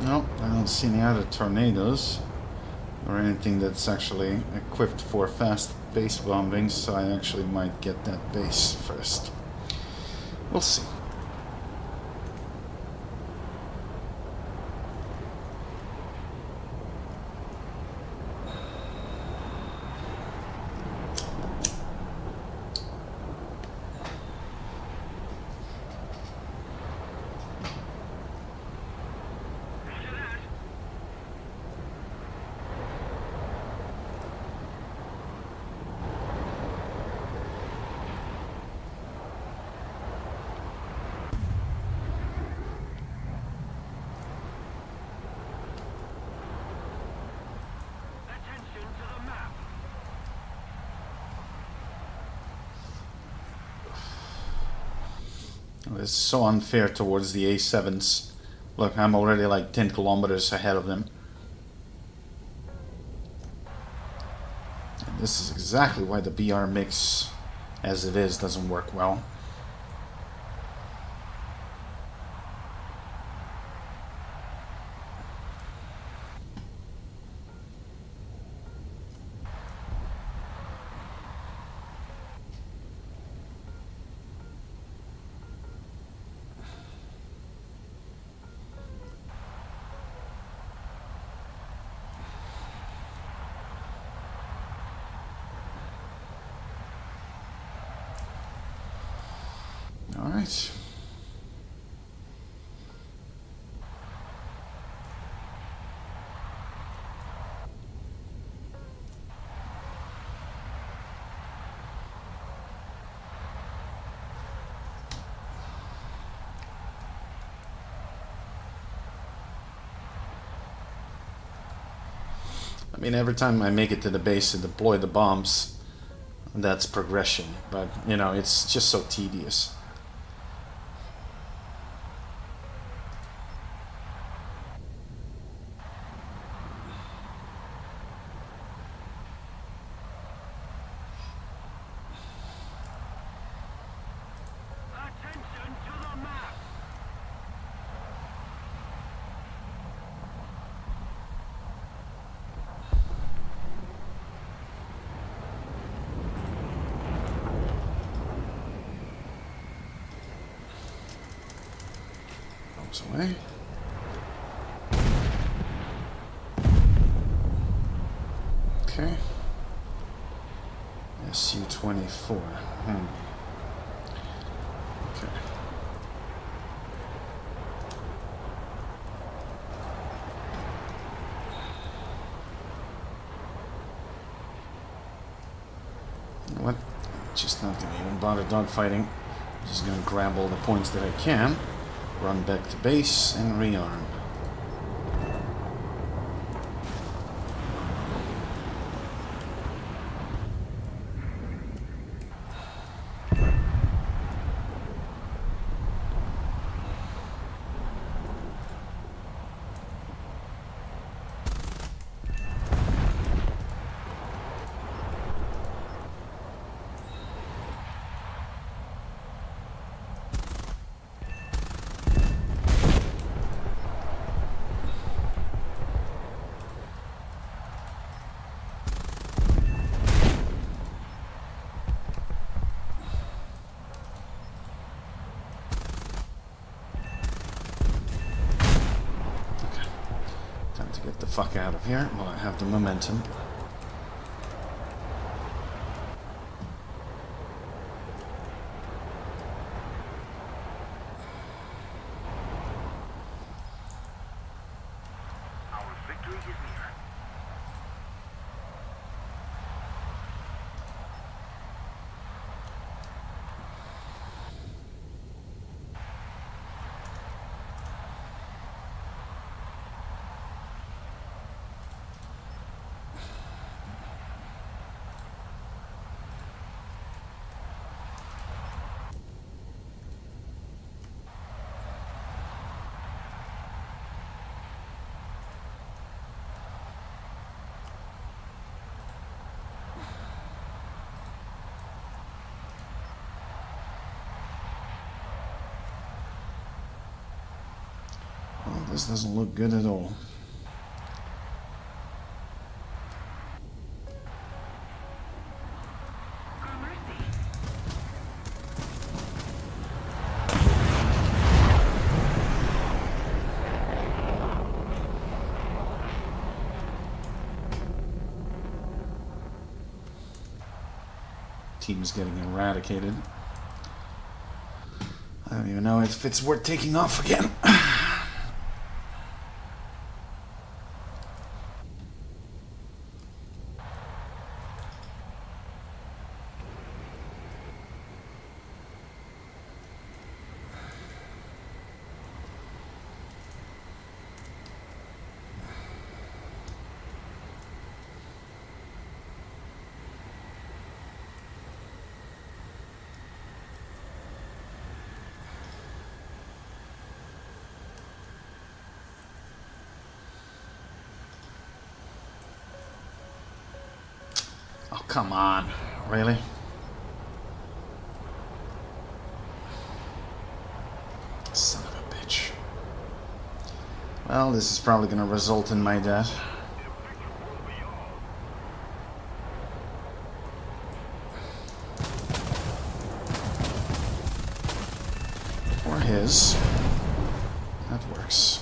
Speaker 1: No, I don't see any other tornadoes or anything that's actually equipped for fast base bombing, so I actually might get that base first. We'll see. It's so unfair towards the A7s. Look, I'm already like 10 kilometers ahead of them. And this is exactly why the BR mix, as it is, doesn't work well. All right. I mean, every time I make it to the base and deploy the bombs, that's progression. But, you know, it's just so tedious. bombs away. Okay. Su-24. Okay. You know what? Just not gonna even bother dogfighting. Just gonna grab all the points that I can, run back to base, and rearm. Get the fuck out of here while I have the momentum.
Speaker 2: Our victory is near.
Speaker 1: Well, this doesn't look good at all. Team's getting eradicated. I don't even know if it's worth taking off again. Oh, come on. Really? Son of a bitch. Well, this is probably going to result in my death. Or his. That works.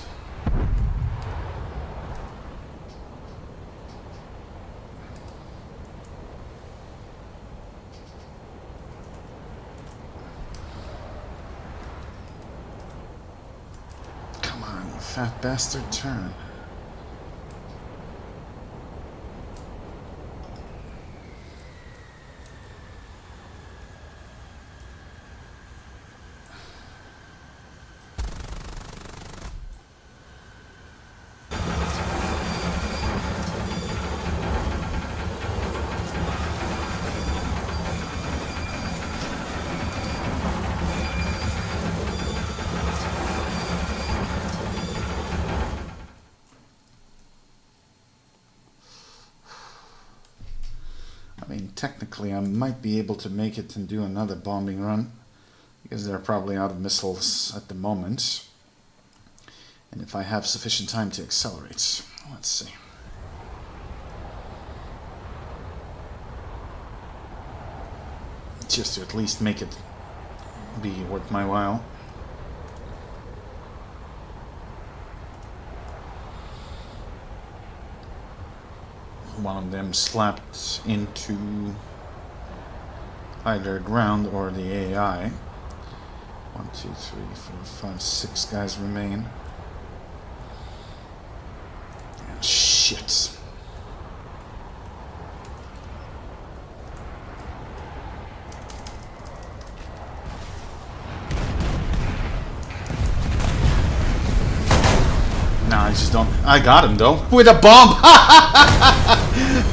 Speaker 1: Fat bastard, turn. Technically, I might be able to make it and do another bombing run, because they're probably out of missiles at the moment. And if I have sufficient time to accelerate. Let's see. Just to at least make it be worth my while. one of them slapped into either ground or the AI. 1, 2, 3, 4, 5, 6 guys remain. And shit. No, I just don't. I got him though. With a bomb!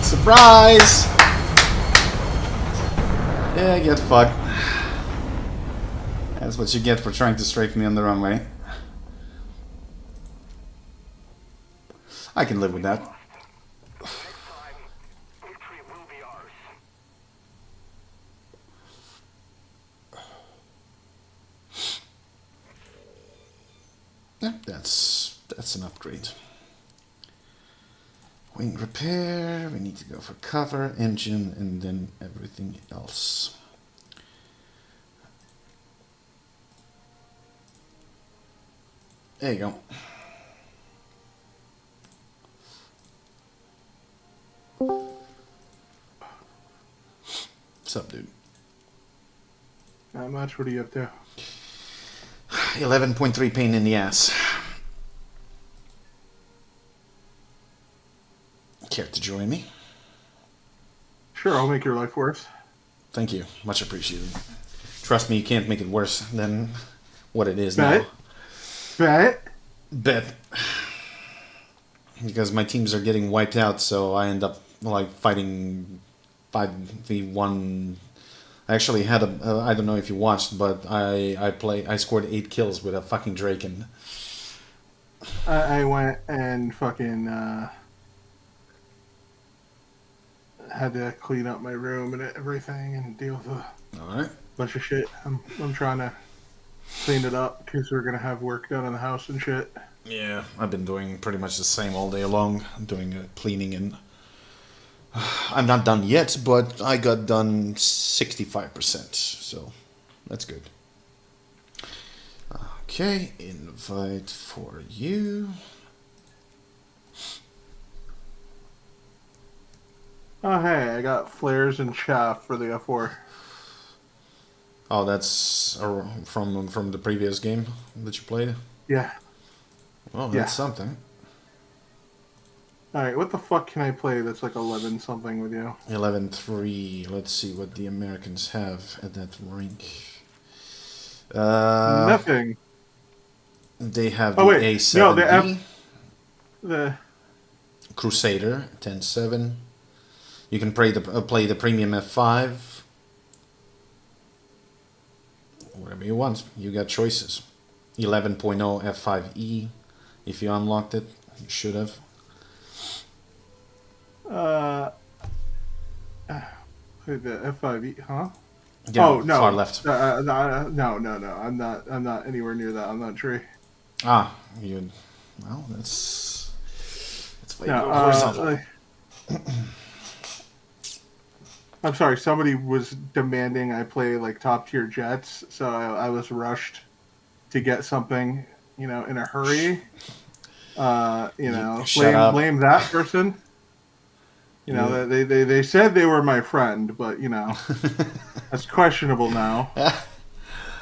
Speaker 1: Surprise! Yeah, get fucked. That's what you get for trying to strafe me on the runway. I can live with that.
Speaker 2: Next time, victory will be ours.
Speaker 1: Yeah, that's an upgrade. Wing repair, we need to go for cover, engine, and then everything else. There you go. What's up, dude?
Speaker 4: Not much. What are you up to?
Speaker 1: 11.3 pain in the ass. Care to join me?
Speaker 4: Sure, I'll make your life worse.
Speaker 1: Thank you. Much appreciated. Trust me, you can't make it worse than what it is
Speaker 4: Bet.
Speaker 1: now.
Speaker 4: Bet.
Speaker 1: Bet. Because my teams are getting wiped out, so I end up like fighting 5v1. I actually had a I don't know if you watched, but I scored 8 kills with a fucking Draken.
Speaker 4: I went and fucking had to clean up my room and everything and deal with a
Speaker 1: All right.
Speaker 4: bunch of shit. I'm trying to clean it up because we're gonna have work done in the house and shit.
Speaker 1: Yeah, I've been doing pretty much the same all day long, doing cleaning and I'm not done yet, but I got done 65%, so that's good. Okay, invite for you.
Speaker 4: Oh hey, I got flares and chaff for the F4.
Speaker 1: Oh, that's from the previous game that you played?
Speaker 4: Yeah.
Speaker 1: Oh, that's
Speaker 4: Yeah.
Speaker 1: something.
Speaker 4: All right, what the fuck can I play that's like 11 something with you?
Speaker 1: 11-3. Let's see what the Americans have at that rink. Uh,
Speaker 4: Nothing.
Speaker 1: They have the
Speaker 4: Oh wait,
Speaker 1: A7D.
Speaker 4: no, the
Speaker 1: Crusader 10-7. You can play the premium F5. Whatever you want. You got choices. 11.0 F5E. If you unlocked it, you should have.
Speaker 4: The F5E, huh?
Speaker 1: Yeah,
Speaker 4: Oh no,
Speaker 1: far left.
Speaker 4: no. I'm not anywhere near that. I'm not tree.
Speaker 1: Ah, you. Well, that's why you
Speaker 4: No,
Speaker 1: go horizontal.
Speaker 4: I'm sorry. Somebody was demanding I play like top tier jets, so I was rushed to get something, in a hurry.
Speaker 1: Shut up.
Speaker 4: Blame that person.
Speaker 1: Yeah.
Speaker 4: They said they were my friend, but that's questionable now.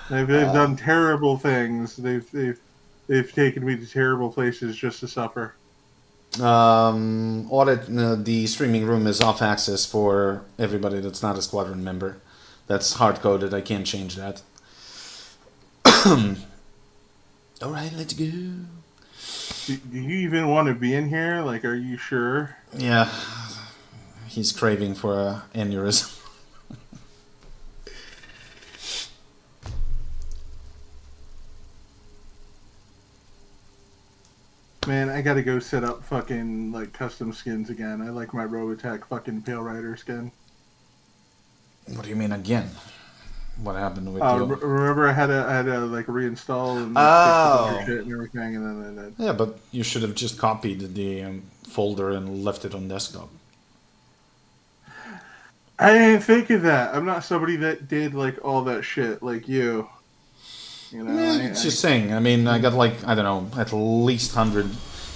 Speaker 4: They've done terrible things. They've taken me to terrible places just to suffer.
Speaker 1: Audit. The streaming room is off access for everybody that's not a squadron member. That's hard coded. I can't change that. All right, let's go.
Speaker 4: Do you even want to be in here? Like, are you sure?
Speaker 1: Yeah, he's craving for a aneurysm.
Speaker 4: Man, I gotta go set up fucking like custom skins again. I like my Robotech fucking Pale Rider skin.
Speaker 1: What do you mean again? What happened with you?
Speaker 4: Remember I had to like reinstall and
Speaker 1: Oh.
Speaker 4: fix the shit and everything, and then
Speaker 1: Yeah, but you should have just copied the folder and left it on desktop.
Speaker 4: I didn't think of that. I'm not somebody that did like all that shit like you.
Speaker 1: It's just saying. I mean, I got like, I don't know, at least 100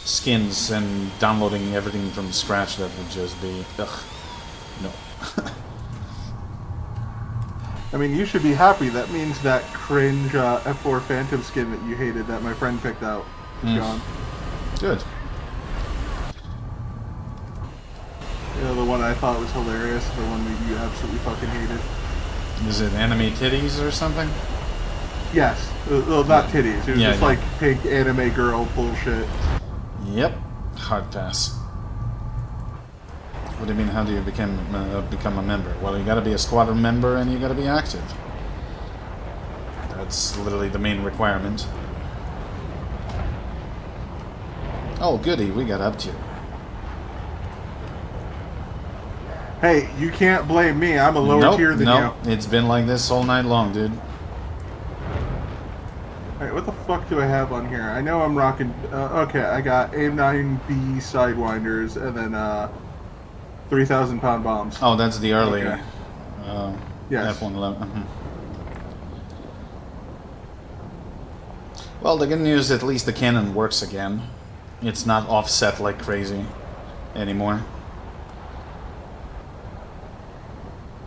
Speaker 1: skins and downloading everything from scratch, that would just be... Ugh. No.
Speaker 4: I mean, you should be happy. That means that cringe F4 Phantom skin that you hated that my friend picked out is gone.
Speaker 1: Good.
Speaker 4: You know, the one I thought was hilarious, the one that you absolutely fucking hated.
Speaker 1: Is it anime titties or something?
Speaker 4: Yes. Well, not titties. It was just like pink anime girl bullshit.
Speaker 1: Yep. Hard pass. What do you mean, how do you become a member? Well, you gotta be a squadron member and you gotta be active. That's literally the main requirement. Oh, goody, we got up to.
Speaker 4: Hey, you can't blame me. I'm a lower tier than you.
Speaker 1: It's been like this all night long, dude.
Speaker 4: Alright, what the fuck do I have on here? I know I'm rocking... okay, I got AIM-9B Sidewinders and then 3,000 pound bombs.
Speaker 1: Oh, that's the early
Speaker 4: yes.
Speaker 1: F-111. Well, the good news, at least the cannon works again. It's not offset like crazy anymore.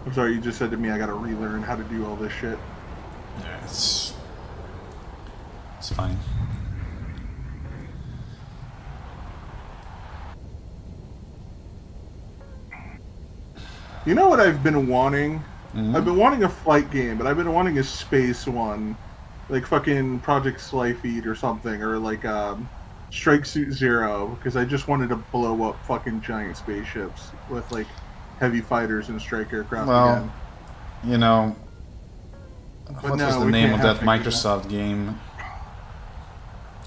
Speaker 4: I'm sorry, you just said to me I gotta relearn how to do all this shit.
Speaker 1: Yeah, it's fine.
Speaker 4: You know what I've been wanting?
Speaker 1: Mm-hmm.
Speaker 4: I've been wanting a flight game, but I've been wanting a space one. Like fucking Project Slyfeed or something, or like Strike Suit Zero, because I just wanted to blow up fucking giant spaceships with like heavy fighters and strike aircraft again.
Speaker 1: You know,
Speaker 4: But
Speaker 1: what
Speaker 4: no,
Speaker 1: was the
Speaker 4: we
Speaker 1: name
Speaker 4: can't
Speaker 1: of
Speaker 4: have
Speaker 1: that
Speaker 4: things like
Speaker 1: Microsoft game?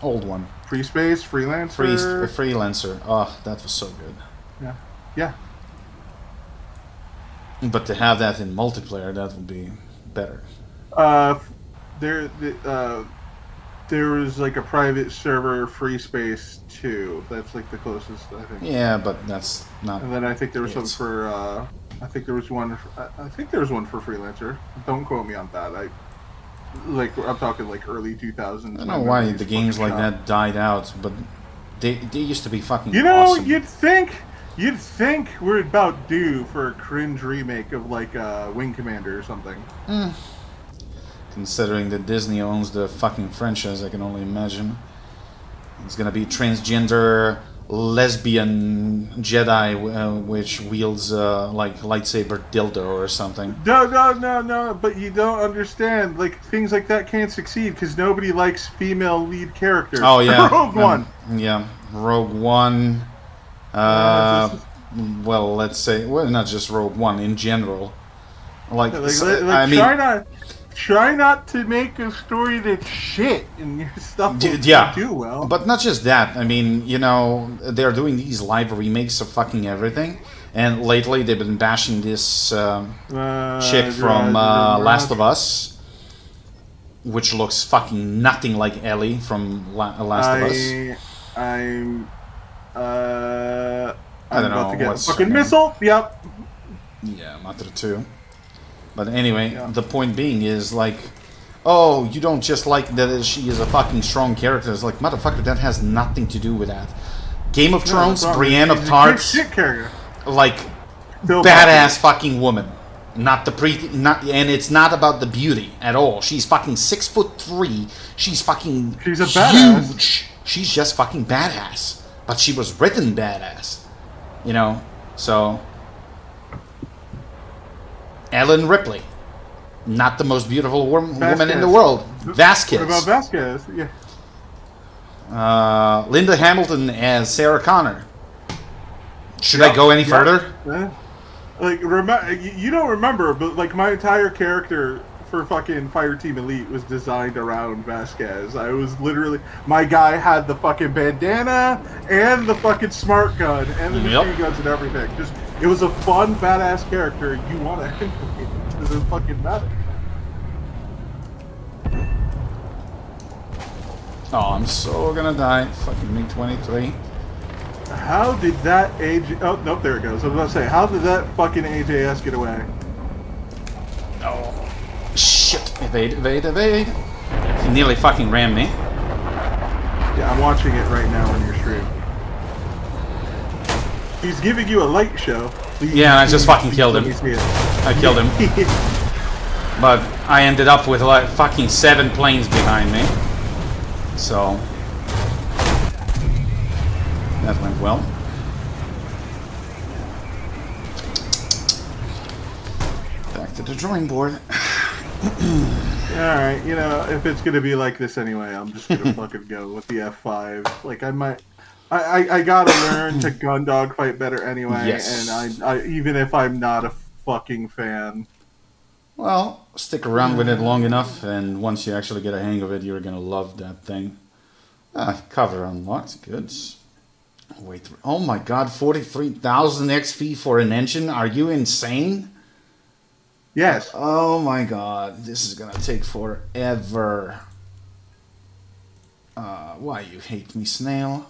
Speaker 1: Old one.
Speaker 4: Free Space, Freelancer.
Speaker 1: Freelancer. Oh, that was so good.
Speaker 4: Yeah. Yeah.
Speaker 1: But to have that in multiplayer, that would be better.
Speaker 4: There was like a private server, Free Space 2. That's like the closest, I think.
Speaker 1: Yeah, but that's not.
Speaker 4: And then I think there was some for. I think there was one. I think there was one for Freelancer. Don't quote me on that. I'm talking like early 2000s.
Speaker 1: I don't know why the games like that died out, but they used to be fucking.
Speaker 4: You know,
Speaker 1: awesome.
Speaker 4: You'd think we're about due for a cringe remake of like Wing Commander or something.
Speaker 1: Considering that Disney owns the fucking franchise, I can only imagine. It's gonna be transgender lesbian Jedi which wields like lightsaber dildo or something.
Speaker 4: No, but you don't understand. Like, things like that can't succeed because nobody likes female lead characters.
Speaker 1: Oh yeah,
Speaker 4: Rogue One.
Speaker 1: Yeah, Rogue One. Well, let's say, well, not just Rogue One in general. Like I mean,
Speaker 4: try not to make a story that's shit and your stuff will do well.
Speaker 1: But not just that. I mean, you know, they're doing these live remakes of fucking everything. And lately they've been bashing this chick from Last of Us, which looks fucking nothing like Ellie from Last of Us. I don't know.
Speaker 4: About to get
Speaker 1: what's
Speaker 4: a fucking
Speaker 1: her name.
Speaker 4: missile. Yep.
Speaker 1: Yeah, Matra 2. But anyway, the point being is like, oh, you don't just like that she is a fucking strong character. It's like, motherfucker, that has nothing to do with that. Game of Thrones, Brienne of Tarth, like badass fucking woman. Not the and it's not about the beauty at all. She's fucking 6'3". She's fucking
Speaker 4: She's a
Speaker 1: huge.
Speaker 4: badass.
Speaker 1: She's just fucking badass. But she was written badass. You know, so Ellen Ripley, not the most beautiful woman in the world. Vasquez.
Speaker 4: What about Vasquez? Yeah.
Speaker 1: Linda Hamilton as Sarah Connor. Should I go any further?
Speaker 4: Like, you don't remember, but like my entire character for fucking Fireteam Elite was designed around Vasquez. I was literally, my guy had the fucking bandana and the fucking smart gun and the machine guns and everything. Just, it was a fun, badass character. You want to emulate it because it fucking matter.
Speaker 1: Oh, I'm so gonna die. Fucking MiG-23.
Speaker 4: How did that oh, nope, there it goes. I was about to say, how did that fucking AJS get away?
Speaker 1: Oh. Shit. Evade. He nearly fucking rammed me.
Speaker 4: Yeah, I'm watching it right now on your stream. He's giving you a light show. Please,
Speaker 1: Yeah, and I just
Speaker 4: please,
Speaker 1: fucking
Speaker 4: please
Speaker 1: killed
Speaker 4: let
Speaker 1: him.
Speaker 4: me see it.
Speaker 1: I killed him. But I ended up with like fucking 7 planes behind me. So that went well. Back to the drawing board.
Speaker 4: Alright, you know, if it's gonna be like this anyway, I'm just gonna fucking go with the F5. Like, I gotta learn to gun dogfight better anyway,
Speaker 1: Yes.
Speaker 4: and I even if I'm not a fucking fan.
Speaker 1: Well, stick around with it long enough, and once you actually get a hang of it, you're gonna love that thing. Ah, cover unlocked. Good. Wait. Oh my god, 43,000 XP for an engine? Are you insane?
Speaker 4: Yes.
Speaker 1: Oh my god, this is gonna take forever. Why you hate me, Snail?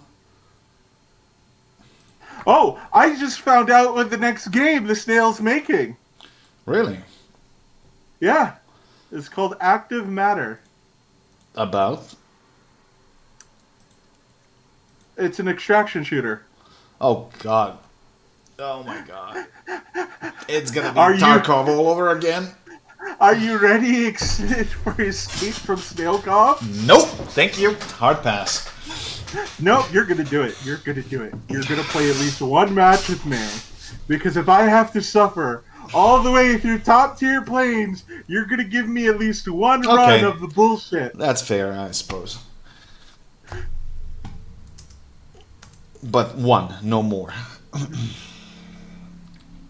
Speaker 4: Oh, I just found out what the next game the snail's making.
Speaker 1: Really?
Speaker 4: Yeah. It's called Active Matter.
Speaker 1: About?
Speaker 4: It's an extraction shooter.
Speaker 1: Oh god. Oh my god. It's gonna be
Speaker 4: Are you-
Speaker 1: Tarkov all over again?
Speaker 4: Are you ready for Escape from Snailcom?
Speaker 1: Nope. Thank you. Hard pass.
Speaker 4: Nope, you're gonna do it. You're gonna do it. You're gonna play at least one match with me. Because if I have to suffer all the way through top tier planes, you're gonna give me at least one
Speaker 1: Okay.
Speaker 4: run of the bullshit.
Speaker 1: That's fair, I suppose. But one, no more.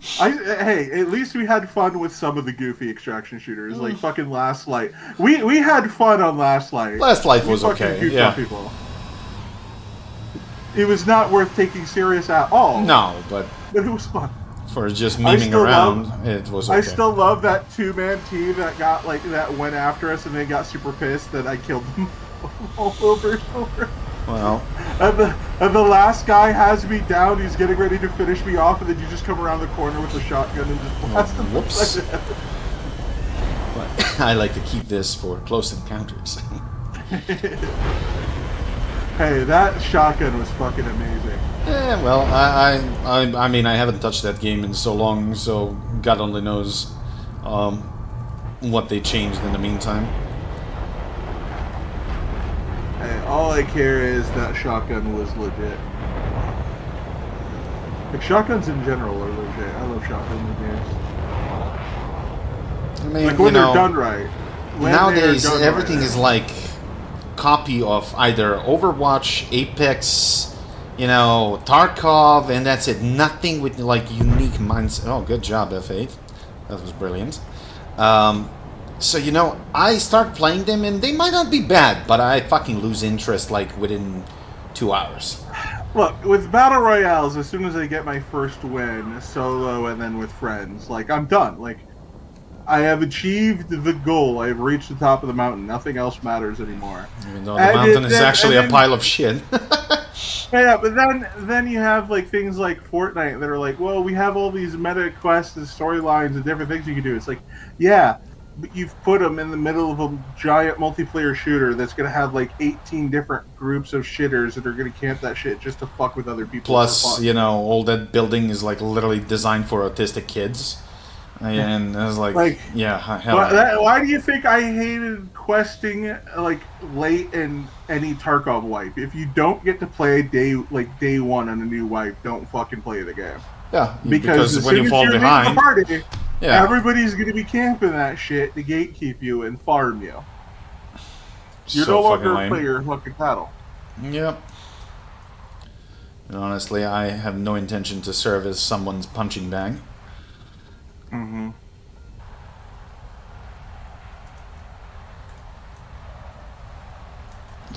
Speaker 4: Hey, at least we had fun with some of the goofy extraction shooters, like fucking Last Light. We had fun on Last Light.
Speaker 1: Last Light was
Speaker 4: We fucking
Speaker 1: okay,
Speaker 4: goofed
Speaker 1: yeah.
Speaker 4: on people. It was not worth taking serious at all.
Speaker 1: No, but
Speaker 4: But it was fun.
Speaker 1: for just
Speaker 4: I
Speaker 1: memeing
Speaker 4: still
Speaker 1: around, it was okay.
Speaker 4: I still love that 2-man team that went after us and they got super pissed that I killed them all over and over.
Speaker 1: Well,
Speaker 4: And the last guy has me down, he's getting ready to finish me off, and then you just come around the corner with the shotgun and just blast him.
Speaker 1: whoops.
Speaker 4: upside down.
Speaker 1: but I like to keep this for close encounters.
Speaker 4: Hey, that shotgun was fucking amazing.
Speaker 1: Yeah, well, I mean, I haven't touched that game in so long, so God only knows what they changed in the meantime.
Speaker 4: Hey, all I care is that shotgun was legit. Like, shotguns in general are legit. I love shotguns in games.
Speaker 1: I mean,
Speaker 4: Like, when
Speaker 1: you know,
Speaker 4: they're done right. When
Speaker 1: nowadays
Speaker 4: they're done
Speaker 1: everything
Speaker 4: right.
Speaker 1: is like copy of either Overwatch, Apex, you know, Tarkov, and that's it. Nothing with like unique minds. Oh, good job, F8. That was brilliant. So you know, I start playing them, and they might not be bad, but I fucking lose interest like within 2 hours.
Speaker 4: Look, with Battle Royales, as soon as I get my first win, solo and then with friends, like, I'm done. Like, I have achieved the goal. I have reached the top of the mountain. Nothing else matters anymore.
Speaker 1: Even though the
Speaker 4: And
Speaker 1: mountain is
Speaker 4: then-
Speaker 1: actually
Speaker 4: and
Speaker 1: a
Speaker 4: then-
Speaker 1: pile of shit.
Speaker 4: Yeah, but then you have, like, things like Fortnite that are like, well, we have all these meta quests and storylines and different things you can do. It's like, yeah, but you've put them in the middle of a giant multiplayer shooter that's going to have, like, 18 different groups of shitters that are going to camp that shit just to fuck with other people. for
Speaker 1: Plus,
Speaker 4: fun.
Speaker 1: you know, all that building is like literally designed for autistic kids. And I was like yeah, hell.
Speaker 4: Why do you think I hated questing like late in any Tarkov wipe? If you don't get to play day one on a new wipe, don't fucking play the game.
Speaker 1: Yeah,
Speaker 4: Because as
Speaker 1: when
Speaker 4: soon
Speaker 1: you
Speaker 4: as
Speaker 1: fall
Speaker 4: you're in
Speaker 1: behind,
Speaker 4: the party,
Speaker 1: yeah,
Speaker 4: everybody's gonna be camping that shit to gatekeep you and farm you. You're
Speaker 1: so
Speaker 4: no
Speaker 1: fucking
Speaker 4: longer a
Speaker 1: lame.
Speaker 4: player fucking cattle.
Speaker 1: Yep. And honestly, I have no intention to serve as someone's punching bag.
Speaker 4: Mm-hmm.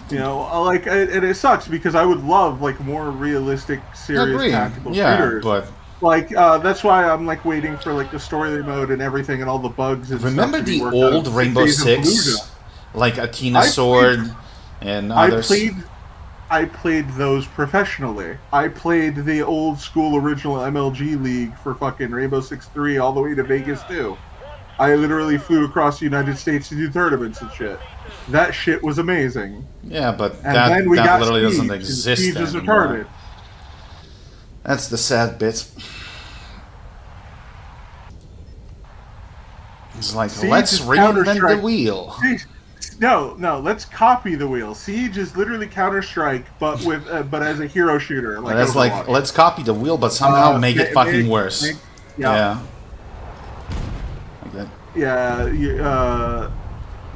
Speaker 4: You know, like, and it sucks because I would love like more realistic, serious
Speaker 1: Agree.
Speaker 4: tactical
Speaker 1: Yeah,
Speaker 4: shooters.
Speaker 1: but
Speaker 4: Like, that's why I'm, like, waiting for, like, the story mode and everything and all the bugs and
Speaker 1: remember
Speaker 4: stuff to be
Speaker 1: the
Speaker 4: worked
Speaker 1: old
Speaker 4: out.
Speaker 1: Rainbow
Speaker 4: 6 Days of
Speaker 1: Six,
Speaker 4: Fallujah.
Speaker 1: like Athena
Speaker 4: I
Speaker 1: Sword and others?
Speaker 4: I played those professionally. I played the old school original MLG League for fucking Rainbow Six 3 all the way to Vegas 2. I literally flew across the United States to do tournaments and shit. That shit was amazing.
Speaker 1: Yeah, but
Speaker 4: And
Speaker 1: that
Speaker 4: then we got
Speaker 1: literally
Speaker 4: Siege,
Speaker 1: doesn't
Speaker 4: and
Speaker 1: exist
Speaker 4: Siege is
Speaker 1: anymore.
Speaker 4: retarded.
Speaker 1: That's the sad bit. It's like,
Speaker 4: Siege
Speaker 1: let's
Speaker 4: is
Speaker 1: reinvent the
Speaker 4: Counter-Strike.
Speaker 1: wheel.
Speaker 4: No, let's copy the wheel. Siege is literally Counter-Strike, but with but as a hero shooter. Like
Speaker 1: That's like,
Speaker 4: Overwatch.
Speaker 1: let's copy the wheel, but somehow make it fucking worse.
Speaker 4: Yeah.
Speaker 1: Like that.
Speaker 4: Yeah,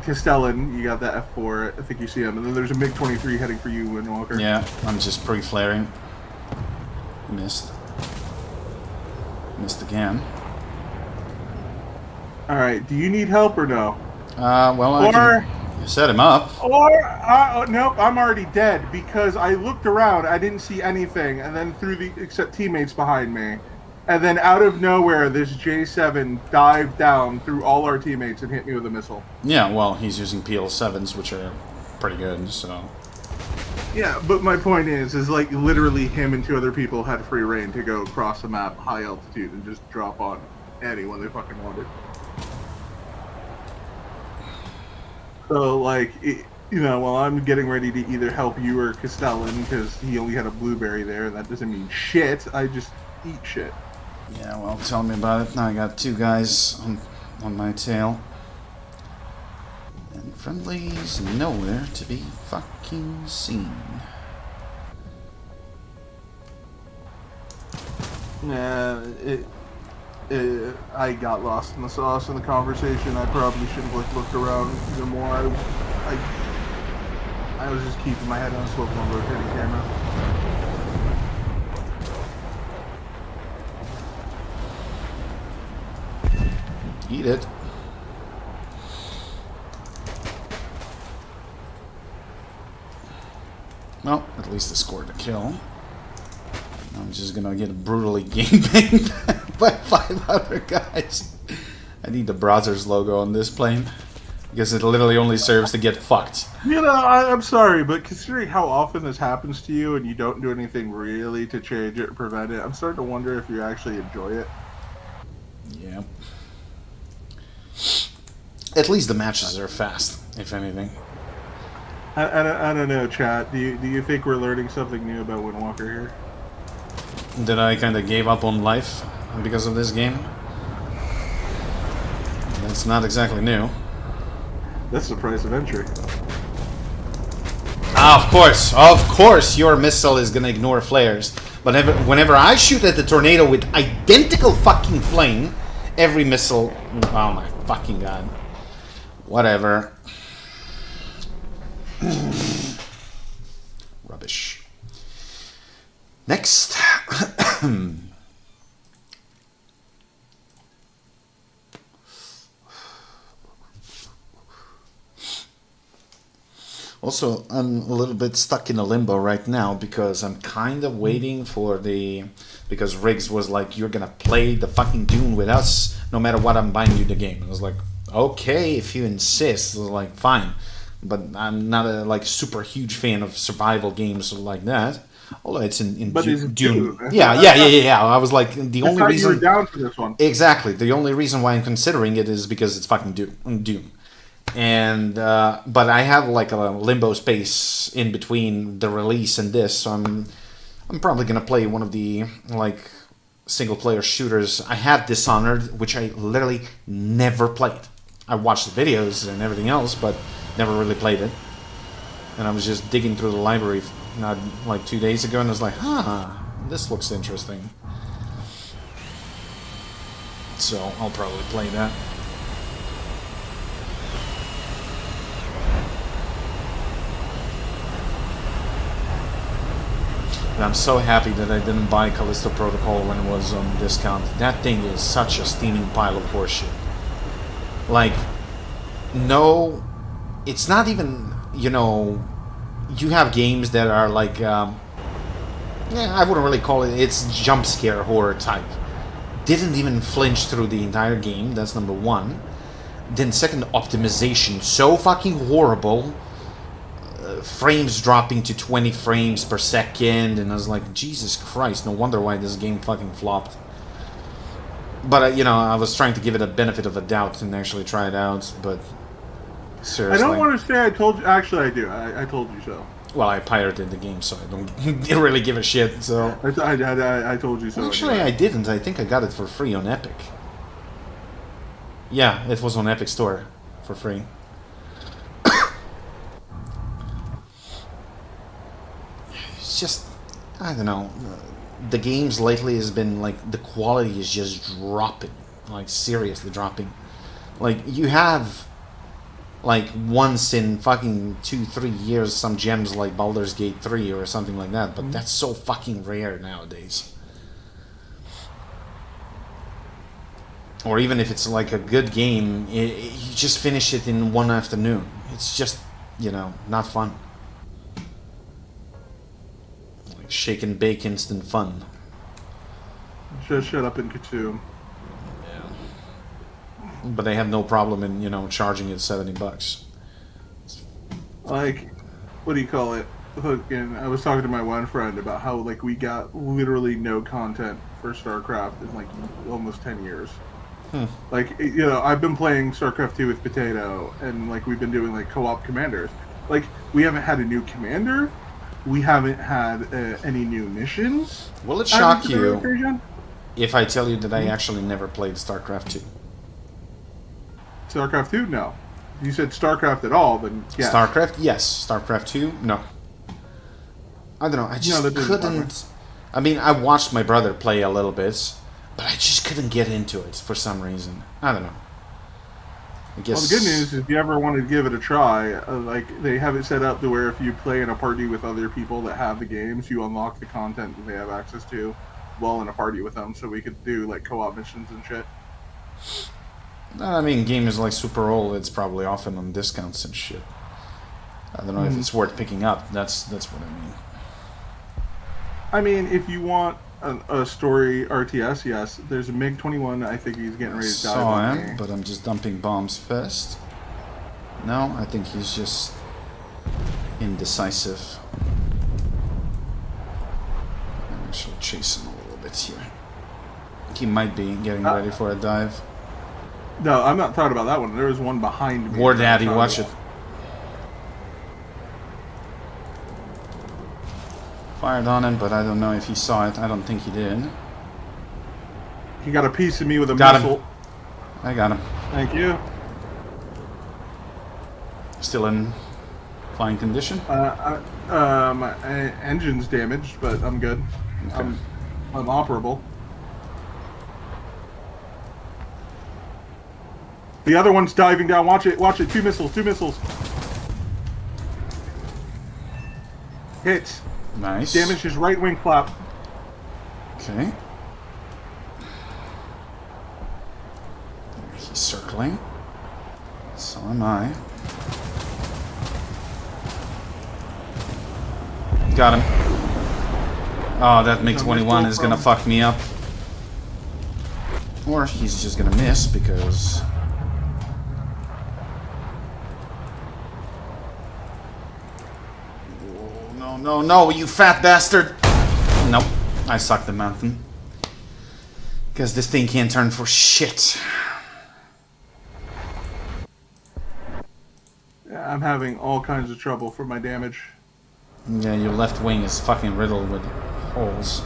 Speaker 4: Castellan, you got that F4. I think you see him. And then there's a MiG-23 heading for you, Windwalker.
Speaker 1: Yeah, I'm just pre-flaring. Missed. Missed again.
Speaker 4: Alright, do you need help or no?
Speaker 1: Well, I can set him up.
Speaker 4: Nope, I'm already dead because I looked around, I didn't see anything, and then except teammates behind me. And then out of nowhere, this J7 dived down through all our teammates and hit me with a missile.
Speaker 1: Yeah, well, he's using PL7s, which are pretty good, so...
Speaker 4: Yeah, but my point is like literally him and 2 other people had free reign to go across the map, high altitude, and just drop on anyone they fucking wanted. So, like, while I'm getting ready to either help you or Castellan, because he only had a blueberry there, and that doesn't mean shit, I just eat shit.
Speaker 1: Yeah, well, tell me about it. Now I got 2 guys on my tail. And friendlies nowhere to be fucking seen.
Speaker 4: Yeah, I got lost in the sauce in the conversation. I probably should have looked around even more. I was just keeping my head on a swivel and rotating camera.
Speaker 1: Eat it. Well, at least I scored a kill. I'm just gonna get brutally game banged by 5 other guys. I need the Brothers logo on this plane because it literally only serves to get fucked.
Speaker 4: I'm sorry, but considering how often this happens to you and you don't do anything really to change it or prevent it, I'm starting to wonder if you actually enjoy it.
Speaker 1: Yeah. At least the matches are fast, if anything.
Speaker 4: I don't know, chat. Do you think we're learning something new about Windwalker here?
Speaker 1: That I kind of gave up on life because of this game. That's not exactly new.
Speaker 4: That's the price of entry.
Speaker 1: Ah, of course, your missile is gonna ignore flares. But whenever I shoot at the tornado with identical fucking flame, every missile... Oh my fucking god. Whatever. Rubbish. Next. Also, I'm a little bit stuck in a limbo right now because I'm kind of waiting for because Riggs was like, you're gonna play the fucking Dune with us no matter what, I'm buying you the game. I was like, okay, if you insist. I was like, fine. But I'm not a super huge fan of survival games like that. Although it's in Dune. Yeah. I was like, the only reason
Speaker 4: you were down for this one.
Speaker 1: Exactly. The only reason why I'm considering it is because it's fucking Dune. And but I have like a limbo space in between the release and this, so I'm probably gonna play one of the single player shooters. I have Dishonored, which I literally never played. I watched the videos and everything else, but never really played it. And I was just digging through the library not 2 days ago, and I was like, this looks interesting. So I'll probably play that. And I'm so happy that I didn't buy Callisto Protocol when it was on discount. That thing is such a steaming pile of horseshit. No, it's not even, you have games that are I wouldn't really call it's jump scare horror type. Didn't even flinch through the entire game, that's number one. Then second, optimization, so fucking horrible. Frames dropping to 20 frames per second, and I was like, Jesus Christ, no wonder why this game fucking flopped. But, I was trying to give it a benefit of a doubt and actually try it out, but seriously.
Speaker 4: I don't want to say I told you. Actually, I do. I told you so.
Speaker 1: Well, I pirated the game, so I don't really give a shit. So
Speaker 4: I told you so.
Speaker 1: actually, I didn't. I think I got it for free on Epic. Yeah, it was on Epic Store for free. It's just, I don't know. The games lately has been like the quality is just dropping, like seriously dropping. Like you have, like once in fucking 2-3 years, some gems like Baldur's Gate 3 or something like that, but that's so fucking rare nowadays. Or even if it's like a good game, you just finish it in one afternoon. It's just, not fun. Like shake and bake instant fun.
Speaker 4: Just shut up and consume.
Speaker 1: But they have no problem in, charging it $70.
Speaker 4: Like, what do you call it? Fucking, I was talking to my one friend about how, like, we got literally no content for StarCraft in, like, almost 10 years. Like, I've been playing StarCraft 2 with Potato, and, like, we've been doing, like, co-op commanders. Like, we haven't had a new commander. We haven't had any new missions.
Speaker 1: Will it shock
Speaker 4: added to the
Speaker 1: you
Speaker 4: rotation.
Speaker 1: if I tell you that I actually never played StarCraft 2?
Speaker 4: StarCraft 2? No. If you said StarCraft at all, then yes.
Speaker 1: StarCraft? Yes. StarCraft 2? No. I don't know. I just
Speaker 4: that doesn't
Speaker 1: couldn't... I mean, I watched my brother play a little bit, but I just couldn't get into it for some reason. I don't know. I guess...
Speaker 4: Well, the good news is if you ever wanted to give it a try, like, they have it set up to where if you play in a party with other people that have the games, you unlock the content that they have access to while in a party with them, so we could do, like, co-op missions and shit.
Speaker 1: I mean, games like Super Old, it's probably often on discounts and shit. I don't know if it's worth picking up. That's what I mean.
Speaker 4: I mean, if you want a story RTS, yes. There's a MiG-21. I think he's getting ready to dive
Speaker 1: Saw
Speaker 4: on
Speaker 1: him,
Speaker 4: me.
Speaker 1: but I'm just dumping bombs first. No, I think he's just indecisive. I'm actually chasing him a little bit here. He might be getting ready for a dive.
Speaker 4: No, I'm not talking about that one. There was one behind me.
Speaker 1: War Daddy, watch it. Fired on him, but I don't know if he saw it. I don't think he did.
Speaker 4: He got a piece of me with a
Speaker 1: Got
Speaker 4: missile.
Speaker 1: him. I got him.
Speaker 4: Thank you.
Speaker 1: Still in flying condition?
Speaker 4: My engine's damaged, but I'm good.
Speaker 1: Okay.
Speaker 4: I'm operable. The other one's diving down. Watch it. Watch it. Two missiles. Hit.
Speaker 1: Nice.
Speaker 4: Damaged his right wing flap.
Speaker 1: Okay. He's circling. So am I. Got him. Oh, that MiG-21 is gonna fuck me up. Or he's just gonna miss because... Oh, no, you fat bastard! Nope, I suck the mountain. Because this thing can't turn for shit.
Speaker 4: Yeah, I'm having all kinds of trouble for my damage.
Speaker 1: Yeah, your left wing is fucking riddled with holes.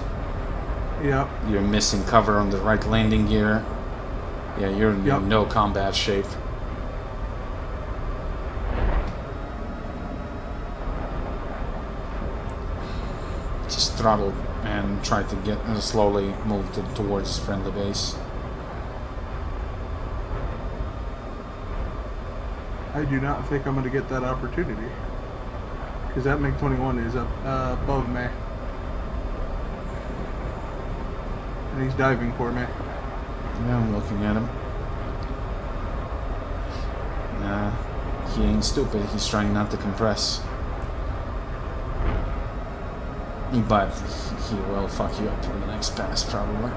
Speaker 4: Yep.
Speaker 1: You're missing cover on the right landing gear. Yeah, you're in no combat shape. Just throttle and try to get slowly move towards friendly base.
Speaker 4: I do not think I'm going to get that opportunity. Because that MiG-21 is up above me. And he's diving for me.
Speaker 1: Yeah, I'm looking at him. Nah, he ain't stupid. He's trying not to compress. But he will fuck you up on the next pass, probably.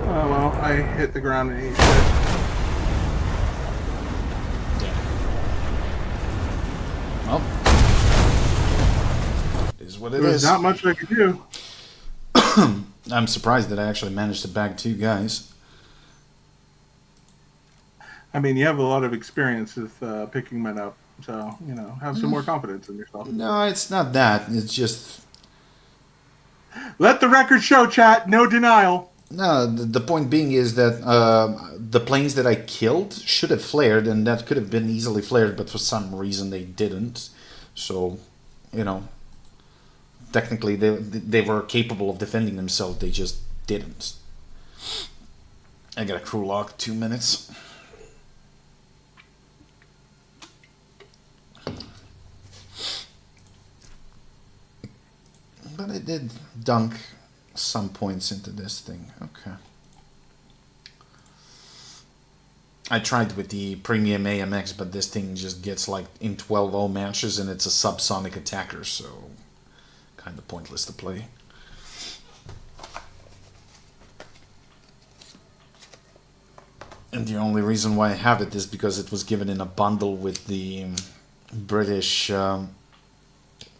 Speaker 4: Oh well, I hit the ground and ate shit.
Speaker 1: Yeah. Well, it is what it
Speaker 4: There's
Speaker 1: is.
Speaker 4: not much I could do.
Speaker 1: I'm surprised that I actually managed to bag 2 guys.
Speaker 4: I mean, you have a lot of experience with picking men up, so have some more confidence in yourself.
Speaker 1: No, it's not that. It's just
Speaker 4: Let the record show, chat. No denial.
Speaker 1: no. The point being is that the planes that I killed should have flared, and that could have been easily flared, but for some reason they didn't. So, technically they were capable of defending themselves. They just didn't. I got a crew lock. 2 minutes. But I did dunk some points into this thing. Okay. I tried with the premium AMX, but this thing just gets like in 12-0 matches, and it's a subsonic attacker, so kind of pointless to play. And the only reason why I have it is because it was given in a bundle with the British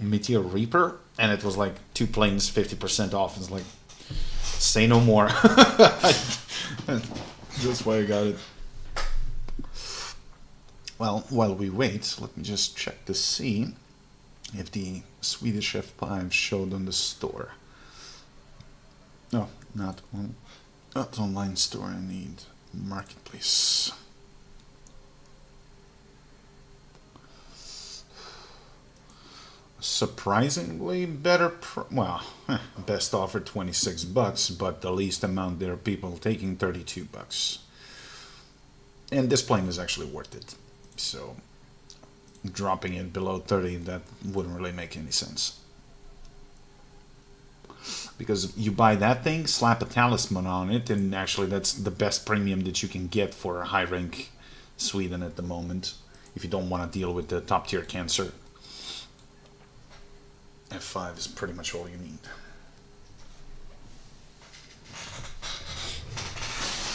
Speaker 1: Meteor Reaper, and it was like 2 planes 50% off. It's like, say no more. That's why I got it. Well, while we wait, let me just check to see if the Swedish F5 showed on the store. No, not online store. I need marketplace. Surprisingly better, best offer $26, but the least amount there are people taking $32. And this plane is actually worth it. So dropping it below 30, that wouldn't really make any sense. Because you buy that thing, slap a talisman on it, and actually that's the best premium that you can get for a high rank Sweden at the moment, if you don't want to deal with the top tier cancer. F5 is pretty much all you need.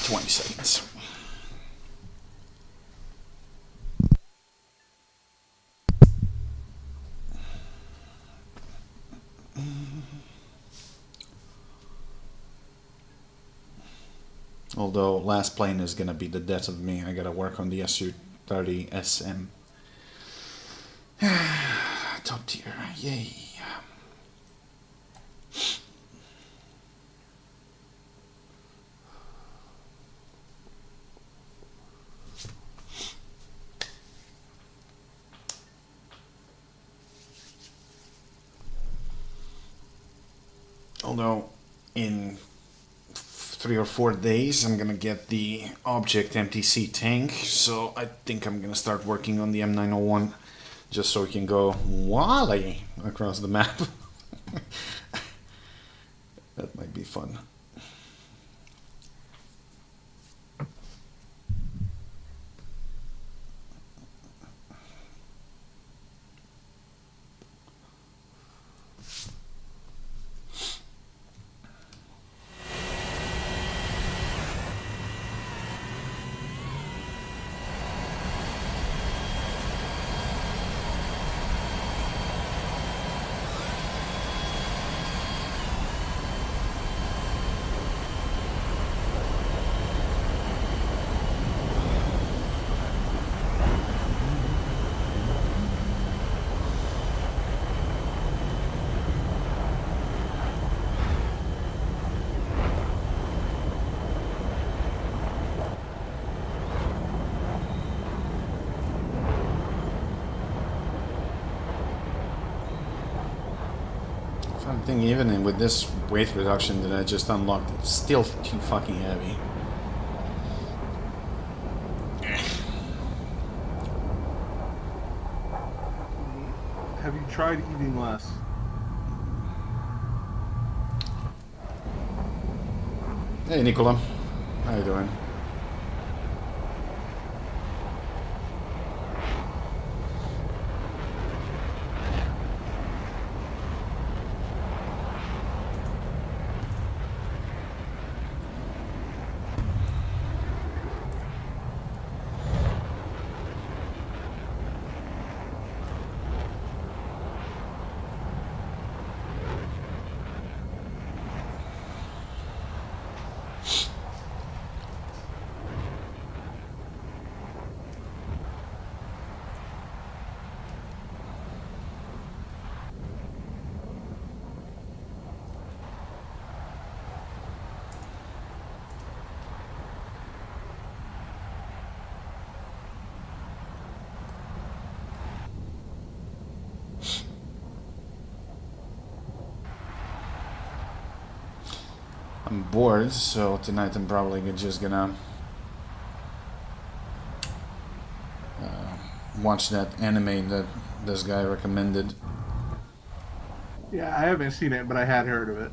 Speaker 1: 20 seconds. Although last plane is gonna be the death of me. I gotta work on the SU-30 SM. Top tier, yay. Although in 3 or 4 days I'm gonna get the object MTC tank, so I think I'm gonna start working on the M901 just so we can go wally across the map. That might be fun. I think even with this weight reduction that I just unlocked, it's still too fucking heavy.
Speaker 4: Have you tried eating less?
Speaker 1: Hey Nicola, how you doing? bored, so tonight I'm probably just gonna watch that anime that this guy recommended.
Speaker 4: Yeah, I haven't seen it, but I had heard of it.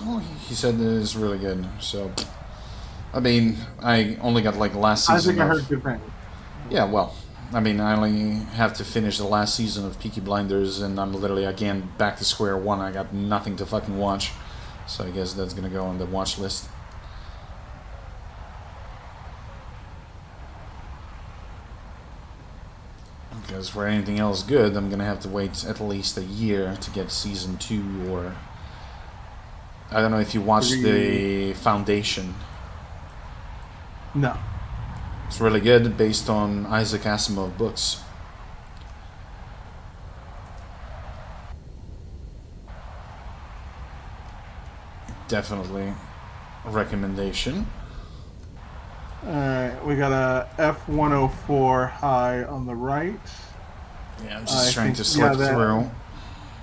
Speaker 1: Well, he said it is really good. So, I mean, I only got like last
Speaker 4: I
Speaker 1: season.
Speaker 4: think I heard good things.
Speaker 1: Yeah, well, I mean, I only have to finish the last season of Peaky Blinders, and I'm literally again back to square one. I got nothing to fucking watch, so I guess that's gonna go on the watch list. Because for anything else good, I'm gonna have to wait at least a year to get season 2, or I don't know if you watched the Foundation.
Speaker 4: No.
Speaker 1: It's really good, based on Isaac Asimov books. Definitely a recommendation.
Speaker 4: Alright, we got a F-104 high on the right.
Speaker 1: Yeah, I'm just
Speaker 4: I
Speaker 1: trying
Speaker 4: think-
Speaker 1: to slip
Speaker 4: yeah, that-
Speaker 1: through.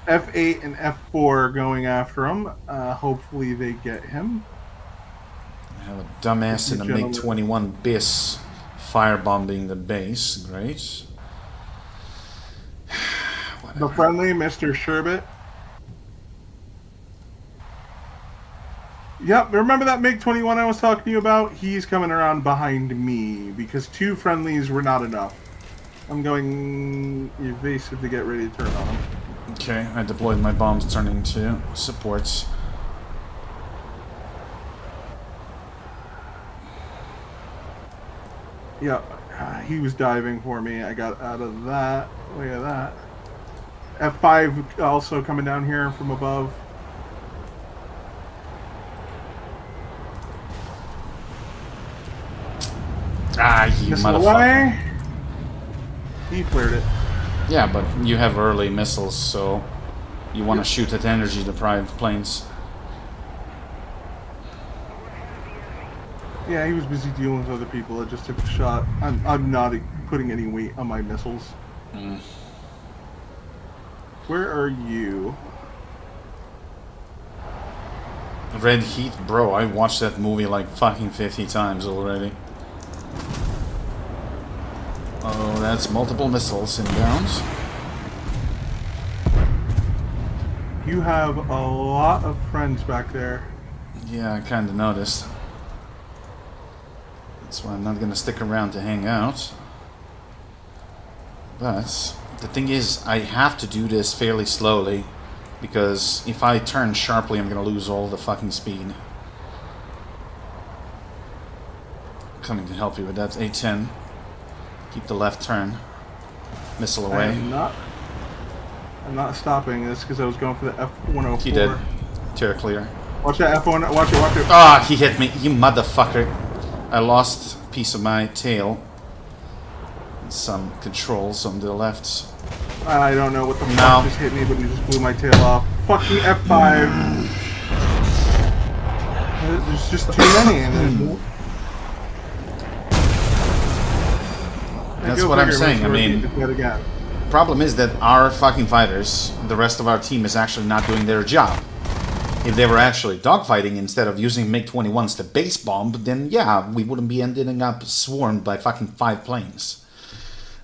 Speaker 4: F8 and F4 going after him. Hopefully they get him.
Speaker 1: I have a dumbass in a
Speaker 4: Gentlemen.
Speaker 1: MiG-21 BIS firebombing the base. Great.
Speaker 4: The friendly, Mr. Sherbet. Yep, remember that MiG-21 I was talking to you about? He's coming around behind me because 2 friendlies were not enough. I'm going evasive to get ready to turn on him.
Speaker 1: Okay, I deployed my bombs turning to supports.
Speaker 4: Yeah, he was diving for me. I got out of that. Look at that. F5 also coming down here from above.
Speaker 1: Ah, you
Speaker 4: Missile
Speaker 1: motherfucker.
Speaker 4: away. He flared it.
Speaker 1: Yeah, but you have early missiles, so you want to shoot at energy-deprived planes.
Speaker 4: Yeah, he was busy dealing with other people. I just took a shot. I'm not putting any weight on my missiles.
Speaker 1: Mm.
Speaker 4: Where are you?
Speaker 1: Red Heat, bro, I watched that movie like fucking 50 times already. Oh, that's multiple missiles inbound.
Speaker 4: You have a lot of friends back there.
Speaker 1: Yeah, I kind of noticed. That's why I'm not gonna stick around to hang out. But the thing is, I have to do this fairly slowly, because if I turn sharply, I'm gonna lose all the fucking speed. Coming to help you with that. A10. Keep the left turn. Missile away.
Speaker 4: I'm not stopping this because I was going for the F-104.
Speaker 1: He did. Tear clear.
Speaker 4: Watch that F-1. Watch it. Watch it.
Speaker 1: Ah, he hit me. You motherfucker. I lost a piece of my tail. And some controls on the left.
Speaker 4: I don't know what the
Speaker 1: No.
Speaker 4: fuck just hit me, but he just blew my tail off. Fucking F5. There's just too many. And
Speaker 1: That's
Speaker 4: go
Speaker 1: what I'm
Speaker 4: figure,
Speaker 1: saying.
Speaker 4: Mr.
Speaker 1: I mean,
Speaker 4: Repeat that again.
Speaker 1: problem is that our fucking fighters, the rest of our team, is actually not doing their job. If they were actually dogfighting instead of using MiG-21s to base bomb, then yeah, we wouldn't be ending up swarmed by fucking 5 planes.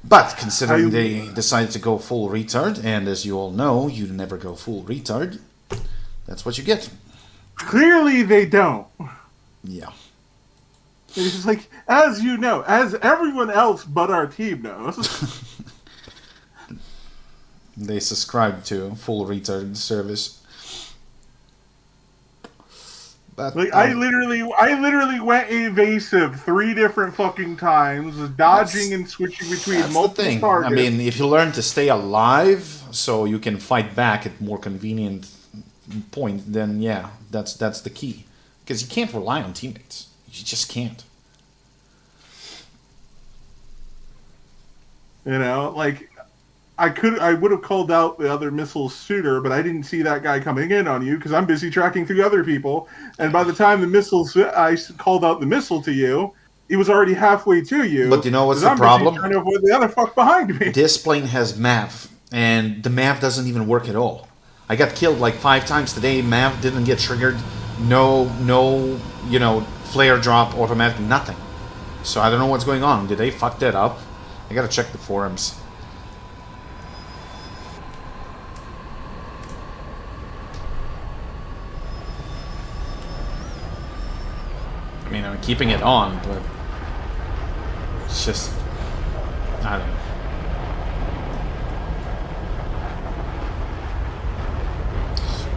Speaker 1: But considering they decided to go full retard, and as you all know, you never go full retard, that's what you get.
Speaker 4: Clearly, they don't.
Speaker 1: Yeah.
Speaker 4: It's just like, as you know, as everyone else but our team knows.
Speaker 1: They subscribe to full retard service. But,
Speaker 4: Like I literally went evasive 3 different fucking times, dodging and switching between
Speaker 1: that's the
Speaker 4: multiple
Speaker 1: thing.
Speaker 4: targets.
Speaker 1: I mean, if you learn to stay alive, so you can fight back at more convenient point, then yeah, that's the key. Because you can't rely on teammates. You just can't.
Speaker 4: You know, like I would have called out the other missiles sooner, but I didn't see that guy coming in on you because I'm busy tracking through other people. And by the time I called out the missile to you, it was already halfway to you.
Speaker 1: But you know what's
Speaker 4: 'cause
Speaker 1: the
Speaker 4: I'm busy
Speaker 1: problem?
Speaker 4: trying to avoid the other fuck behind me.
Speaker 1: This plane has MAV, and the MAV doesn't even work at all. I got killed like 5 times today. MAV didn't get triggered. no, you know, flare drop, automatic, nothing. So I don't know what's going on. Did they fuck that up? I gotta check the forums. I mean, I'm keeping it on, but it's just, I don't know.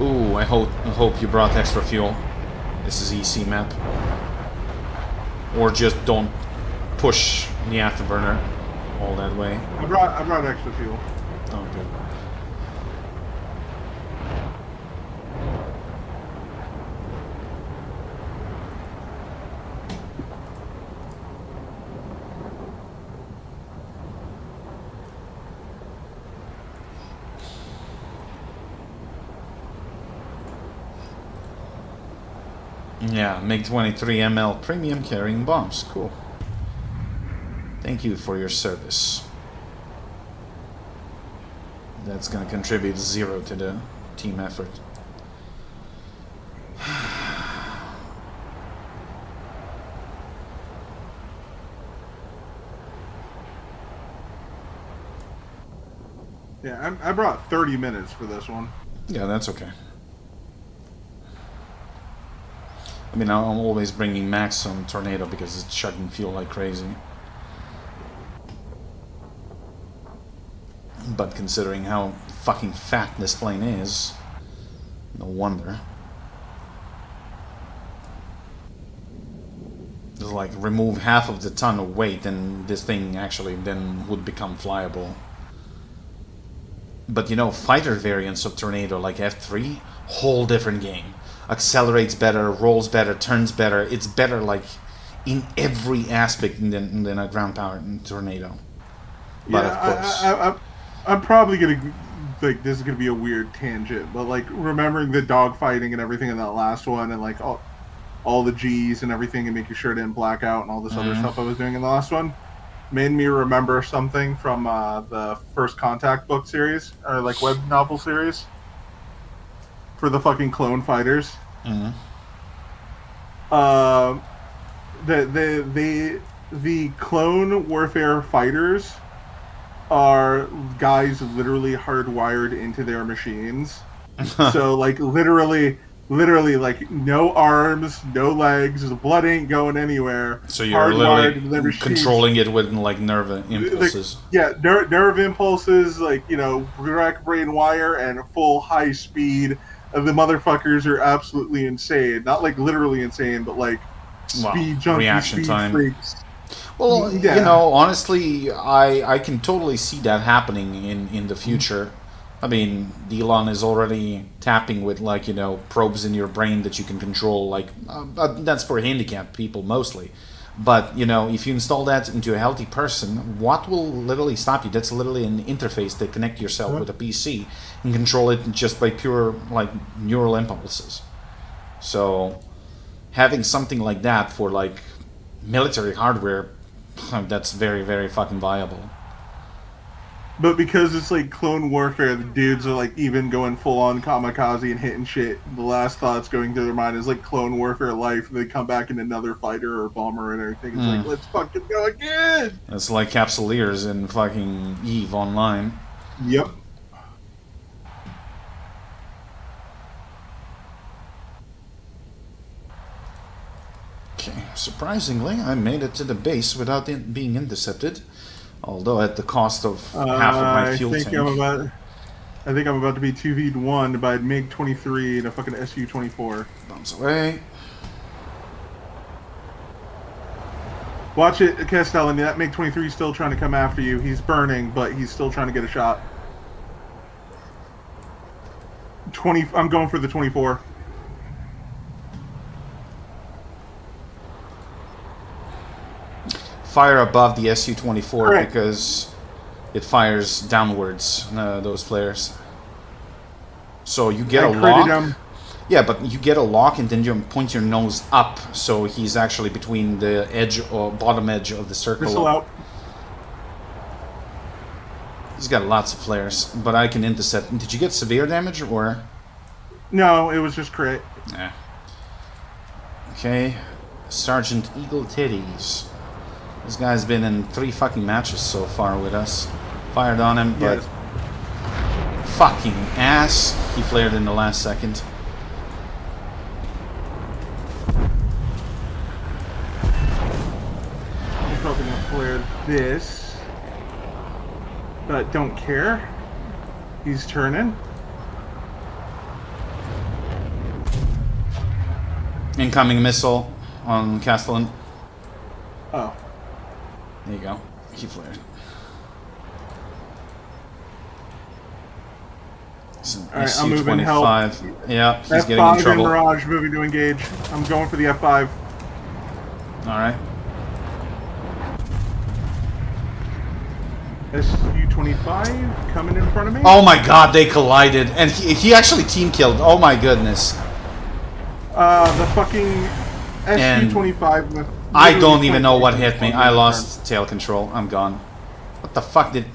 Speaker 1: Ooh, I hope you brought extra fuel. This is EC map. Or just don't push the afterburner all that way.
Speaker 4: I brought extra fuel.
Speaker 1: Oh, good. Yeah, MiG-23 ML premium carrying bombs. Cool. Thank you for your service. That's gonna contribute 0 to the team effort.
Speaker 4: Yeah, I brought 30 minutes for this one.
Speaker 1: Yeah, that's okay. I mean, I'm always bringing max on Tornado because it's chugging fuel like crazy. But considering how fucking fat this plane is, no wonder. Just like remove half of the ton of weight and this thing actually then would become flyable. But you know, fighter variants of Tornado like F3, whole different game. Accelerates better, rolls better, turns better. It's better like in every aspect than a ground power Tornado. But
Speaker 4: yeah,
Speaker 1: of course,
Speaker 4: I'm probably gonna, like, this is gonna be a weird tangent, but like remembering the dogfighting and everything in that last one, and like all the G's and everything, and making sure it didn't black out and all this other stuff I was doing in the last one, made me remember something from the First Contact book series, or like web novel series, for the fucking clone fighters. The clone warfare fighters are guys literally hardwired into their machines. So like literally like no arms, no legs, the blood ain't going anywhere.
Speaker 1: so you're literally
Speaker 4: into their machines.
Speaker 1: controlling it with like nerve impulses.
Speaker 4: Like, yeah, nerve impulses, like, you know, direct brain wire and full high speed. The motherfuckers are absolutely insane. Not like literally insane, but like speed junkies,
Speaker 1: reaction
Speaker 4: speed
Speaker 1: time.
Speaker 4: freaks.
Speaker 1: Well,
Speaker 4: Yeah.
Speaker 1: you know, honestly, I can totally see that happening in the future. I mean, Elon is already tapping with, like, you know, probes in your brain that you can control, like, that's for handicapped people mostly. But, you know, if you install that into a healthy person, what will literally stop you? That's literally an interface to connect yourself with a PC and control it just by pure, like, neural impulses. So, having something like that for, like, military hardware, that's very, very fucking viable.
Speaker 4: But because it's like clone warfare, the dudes are like even going full on kamikaze and hitting shit. The last thoughts going through their mind is like clone warfare life. And they come back in another fighter or bomber and everything. It's like, let's fucking go again.
Speaker 1: It's like Capsuleers in fucking EVE Online.
Speaker 4: Yep.
Speaker 1: Okay, surprisingly, I made it to the base without it being intercepted. Although at the cost of half of my fuel tank.
Speaker 4: I think I'm about to be 2v1 by MiG-23 and a fucking Su-24.
Speaker 1: Bombs away.
Speaker 4: Watch it, Castellan. That MiG-23 is still trying to come after you. He's burning, but he's still trying to get a shot. I'm going for the 24.
Speaker 1: Fire above the Su-24
Speaker 4: Correct.
Speaker 1: because it fires downwards, those flares. So you get a lock. Yeah, but you get a lock and then you point your nose up, so he's actually between the edge or bottom edge of the circle.
Speaker 4: Missile out.
Speaker 1: He's got lots of flares, but I can intercept. Did you get severe damage or?
Speaker 4: No, it was just crit.
Speaker 1: Yeah. Okay. Sergeant Eagle Titties. This guy's been in 3 fucking matches so far with us. Fired on him, but
Speaker 4: Yes.
Speaker 1: fucking ass. He flared in the last second.
Speaker 4: He's probably gonna flare this, but don't care. He's turning.
Speaker 1: Incoming missile on Castellan.
Speaker 4: Oh,
Speaker 1: There you go. He flared. So,
Speaker 4: right, I'm moving, help.
Speaker 1: SU-25. Yeah, he's getting in
Speaker 4: F5 in
Speaker 1: trouble.
Speaker 4: Mirage, moving to engage. I'm going for the F5.
Speaker 1: Alright.
Speaker 4: SU-25 coming in front of me.
Speaker 1: Oh my god, they collided. And he actually team killed. Oh my goodness.
Speaker 4: The fucking SU-25.
Speaker 1: I don't even know what hit me. I lost tail control. I'm gone. What the fuck did...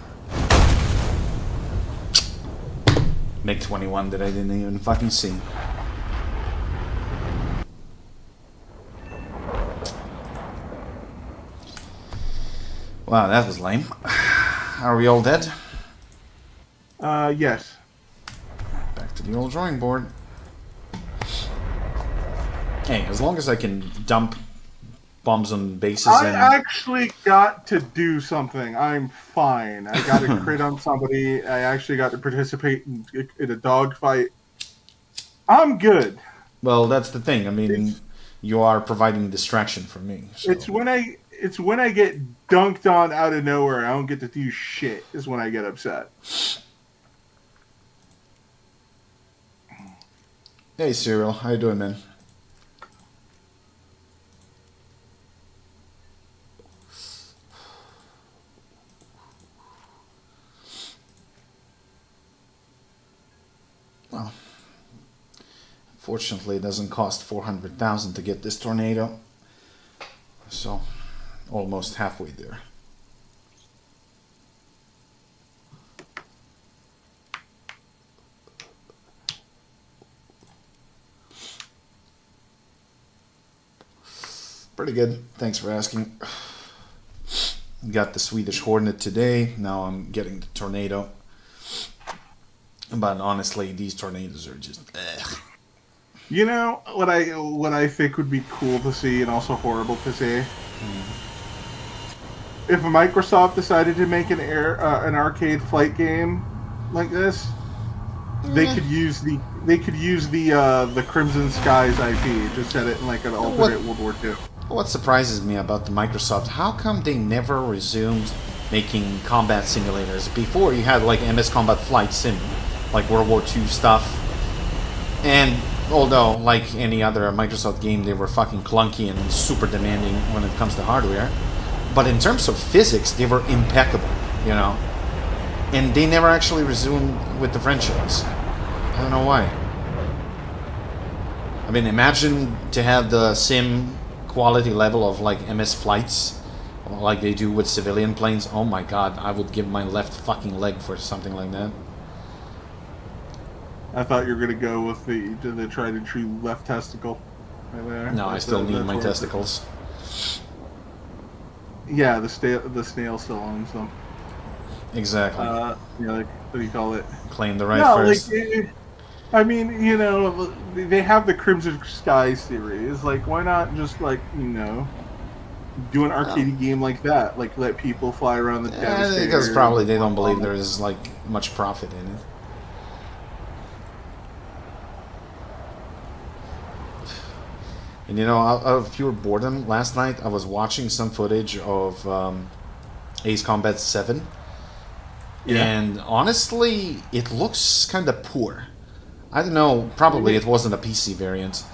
Speaker 1: MiG-21 that I didn't even fucking see. Wow, that was lame. Are we all dead?
Speaker 4: Yes.
Speaker 1: Back to the old drawing board. Hey, as long as I can dump bombs on bases
Speaker 4: I
Speaker 1: and...
Speaker 4: actually got to do something. I'm fine. I got a crit on somebody. I actually got to participate in a dogfight. I'm good.
Speaker 1: Well, that's the thing. I mean, you are providing distraction for me. So.
Speaker 4: It's when I get dunked on out of nowhere. I don't get to do shit. Is when I get upset.
Speaker 1: Hey, Cyril. How you doing, man? Well, fortunately, it doesn't cost 400,000 to get this tornado. So, almost halfway there. Pretty good. Thanks for asking. Got the Swedish Hornet today. Now I'm getting the tornado. But honestly, these tornadoes are just... ugh.
Speaker 4: You know what I think would be cool to see and also horrible to see. If Microsoft decided to make an arcade flight game like this, they could use the Crimson Skies IP. Just set it in like an alternate World War II.
Speaker 1: What surprises me about the Microsoft, how come they never resumed making combat simulators? Before, you had like MS Combat Flight Sim, like World War II stuff. And although, like any other Microsoft game, they were fucking clunky and super demanding when it comes to hardware. But in terms of physics, they were impeccable, you know. And they never actually resumed with the franchise. I don't know why. I mean, imagine to have the sim quality level of like MS flights, like they do with civilian planes. Oh my god, I would give my left fucking leg for something like that.
Speaker 4: I thought you were gonna go with the tried and true left testicle. Right there.
Speaker 1: No, I still need my testicles.
Speaker 4: Yeah, the snail still owns them.
Speaker 1: Exactly.
Speaker 4: Like, what do you call it?
Speaker 1: Claim the right first.
Speaker 4: Like, I mean, you know, they have the Crimson Skies series. Like, why not just like, you know, do an arcade game like that? Like, let people fly around the Devastator.
Speaker 1: Because probably they don't believe there is like much profit in it. And you know, out of pure boredom, last night I was watching some footage of Ace Combat 7. Yeah. And honestly, it looks kind of poor. I don't know, probably it wasn't a PC variant.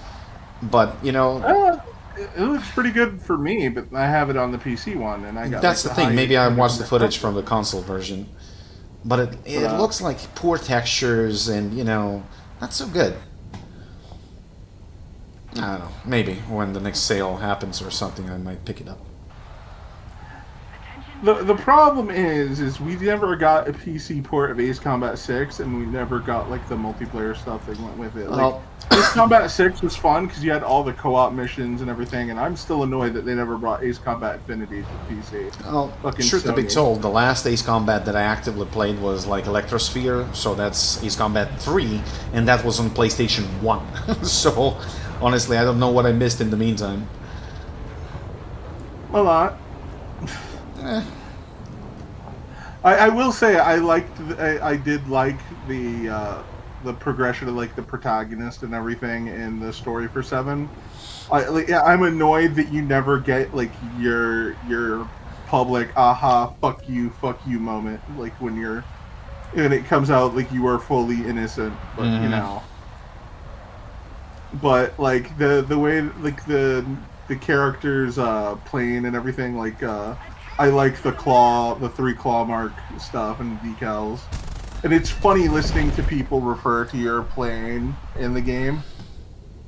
Speaker 1: But, you know...
Speaker 4: it looks pretty good for me, but I have it on the PC one, and I got...
Speaker 1: That's the thing, maybe I watched the footage from the console version. But it looks like poor textures and, you know, not so good. I don't know. Maybe when the next sale happens or something, I might pick it up.
Speaker 4: The problem is we never got a PC port of Ace Combat 6, and we never got like the multiplayer stuff that went with it. Like,
Speaker 1: Well,
Speaker 4: Ace Combat 6 was fun because you had all the co-op missions and everything, and I'm still annoyed that they never brought Ace Combat Infinity to PC.
Speaker 1: Well,
Speaker 4: Fucking
Speaker 1: truth to be
Speaker 4: Sony.
Speaker 1: told, the last Ace Combat that I actively played was like Electrosphere, so that's Ace Combat 3, and that was on PlayStation 1. So, honestly, I don't know what I missed in the meantime.
Speaker 4: A lot. I will say I did like the progression of like the protagonist and everything in the story for 7. I'm annoyed that you never get like your public aha fuck you moment like when it comes out like you are fully innocent, but you know. But like the way like the characters playing and everything, like I like the 3 claw mark stuff and decals. And it's funny listening to people refer to your plane in the game,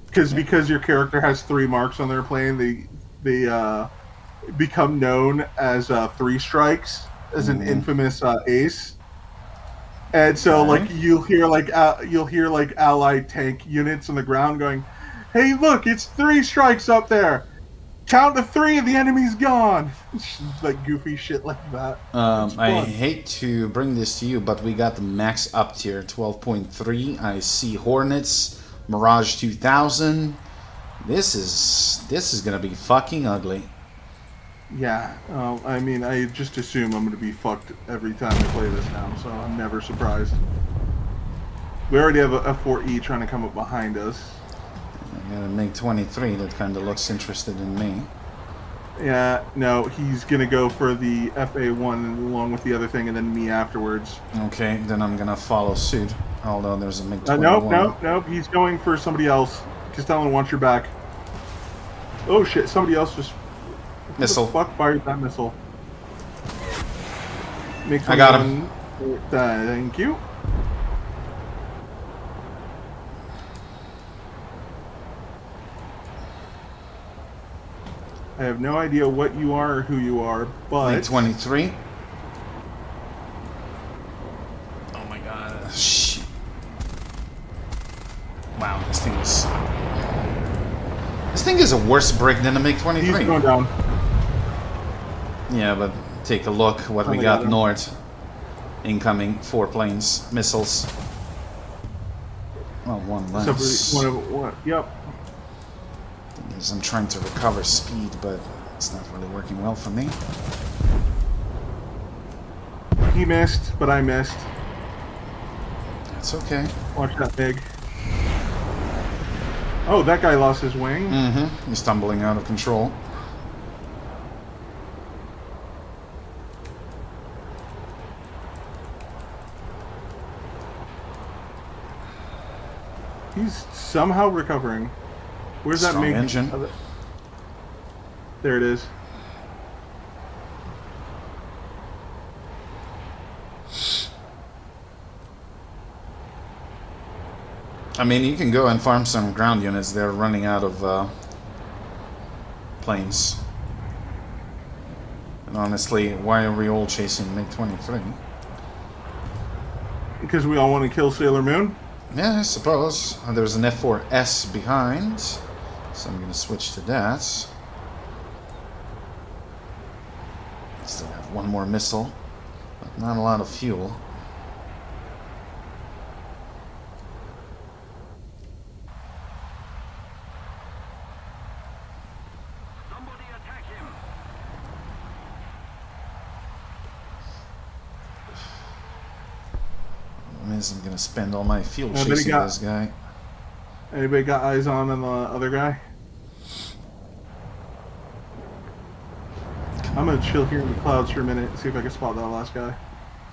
Speaker 4: because your character has 3 marks on their plane, they become known as 3 strikes, as an infamous ace. And so like you'll hear like allied tank units on the ground going, "Hey, look, it's 3 strikes up there. Count to 3 and the enemy's gone." Like goofy shit like that.
Speaker 1: I hate to bring this to you, but we got the max up tier 12.3. I see Hornets, Mirage 2000. This is gonna be fucking ugly.
Speaker 4: Yeah, I mean, I just assume I'm going to be fucked every time I play this now, so I'm never surprised. We already have a 4E trying to come up behind us.
Speaker 1: I got a MiG-23 that kind of looks interested in me.
Speaker 4: Yeah, no, he's going to go for the FA1 along with the other thing, and then me afterwards.
Speaker 1: Okay, then I'm gonna follow suit. Although there's a MiG-21.
Speaker 4: Nope, he's going for somebody else. Castellan wants your back. Oh shit, somebody else just...
Speaker 1: Missile.
Speaker 4: Who the fuck fired that missile?
Speaker 1: I got him.
Speaker 4: Thank you. I have no idea what you are or who you are, but...
Speaker 1: MiG-23. Oh my god. Shit. Wow, this thing is a worse brick than a MiG-23.
Speaker 4: He's going down.
Speaker 1: Yeah, but take a look what we got north. Incoming 4 planes, missiles. Well, one less.
Speaker 4: Yep.
Speaker 1: Thing is, I'm trying to recover speed, but it's not really working well for me.
Speaker 4: He missed, but I missed.
Speaker 1: That's okay.
Speaker 4: Watch that big. Oh, that guy lost his wing.
Speaker 1: Mm-hmm. He's tumbling out of control.
Speaker 4: He's somehow recovering. Where's that
Speaker 1: Strong
Speaker 4: MiG?
Speaker 1: engine.
Speaker 4: There it is.
Speaker 1: I mean, you can go and farm some ground units. They're running out of planes. And honestly, why are we all chasing MiG-23?
Speaker 4: Because we all want to kill Sailor Moon?
Speaker 1: Yeah, I suppose. There's an F4S behind, so I'm going to switch to that. Still have one more missile, but not a lot of fuel.
Speaker 2: Somebody attack him.
Speaker 1: I'm going to spend all my fuel
Speaker 4: Anybody
Speaker 1: chasing
Speaker 4: got-
Speaker 1: this guy.
Speaker 4: Anybody got eyes on the other guy? I'm gonna chill here in the clouds for a minute and see if I can spot that last guy.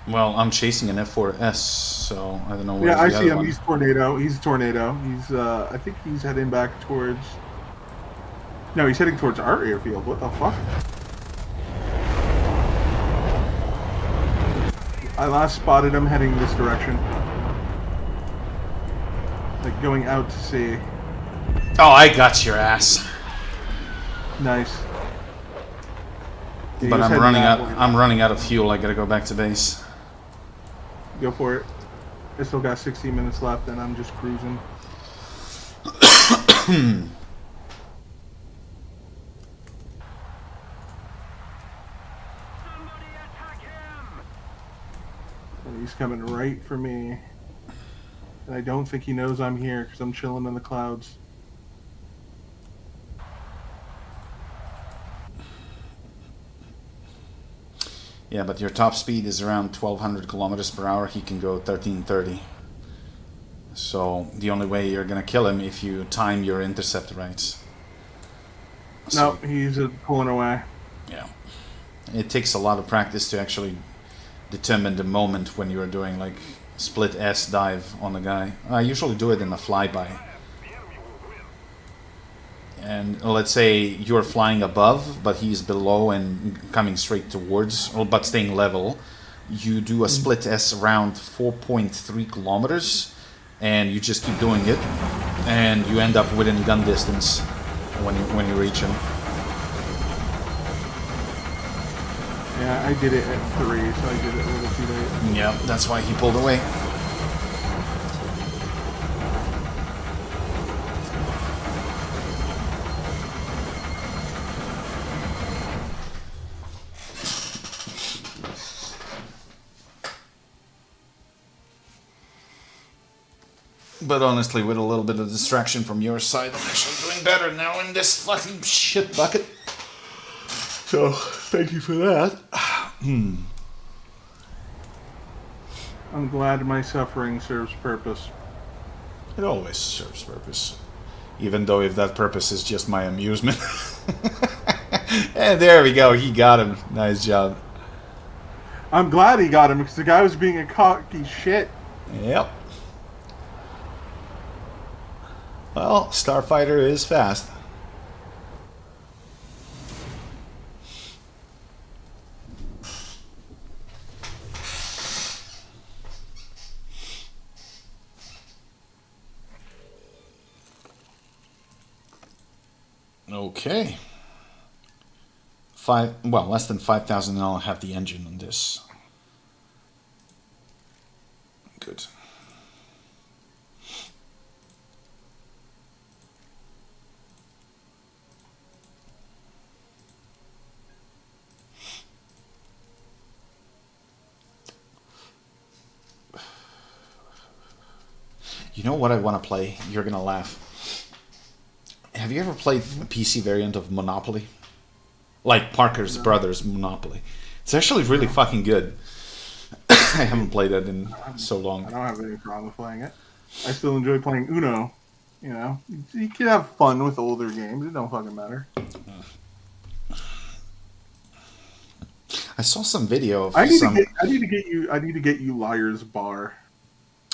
Speaker 1: Well, I'm chasing an F4S, so I don't know where
Speaker 4: Yeah, I
Speaker 1: the
Speaker 4: see
Speaker 1: other
Speaker 4: him.
Speaker 1: one.
Speaker 4: He's Tornado. He's a Tornado. He's I think he's heading back towards... No, he's heading towards our airfield. What the fuck? I last spotted him heading this direction. Like going out to sea.
Speaker 1: Oh, I got your ass.
Speaker 4: Nice. Yeah,
Speaker 1: But
Speaker 4: he was
Speaker 1: I'm
Speaker 4: heading
Speaker 1: running
Speaker 4: that
Speaker 1: out.
Speaker 4: way.
Speaker 1: I'm running out of fuel. I gotta go back to base.
Speaker 4: Go for it. I still got 16 minutes left and I'm just cruising.
Speaker 2: Somebody attack him!
Speaker 4: And he's coming right for me. And I don't think he knows I'm here because I'm chilling in the clouds.
Speaker 1: Yeah, but your top speed is around 1200 kilometers per hour. He can go 1330. So the only way you're gonna kill him if you time your intercept right. So,
Speaker 4: No, he's pulling away.
Speaker 1: yeah, it takes a lot of practice to actually determine the moment when you're doing like split S dive on the guy. I usually do it in a flyby. And let's say you're flying above, but he's below and coming straight towards, but staying level. You do a split S around 4.3 kilometers, and you just keep doing it, and you end up within gun distance when you reach him.
Speaker 4: Yeah, I did it at 3, so I did it a little too late.
Speaker 1: Yeah, that's why he pulled away. But honestly, with a little bit of distraction from your side, I'm actually doing better now in this fucking shit bucket. So, thank you for that.
Speaker 4: I'm glad my suffering serves purpose.
Speaker 1: It always serves purpose. Even though if that purpose is just my amusement. And there we go, he got him. Nice job.
Speaker 4: I'm glad he got him because the guy was being a cocky shit.
Speaker 1: Yep. Well, Starfighter is fast. Okay. Less than 5,000 and I'll have the engine on this. Good. You know what I want to play? You're going to laugh. Have you ever played the PC variant of Monopoly? Like Parker's Brothers Monopoly. It's actually really fucking good. I haven't played that in so long.
Speaker 4: I don't have any problem with playing it. I still enjoy playing Uno. You know, you can have fun with older games. It don't fucking matter.
Speaker 1: I saw some video of
Speaker 4: I need
Speaker 1: some...
Speaker 4: to get you Liar's Bar.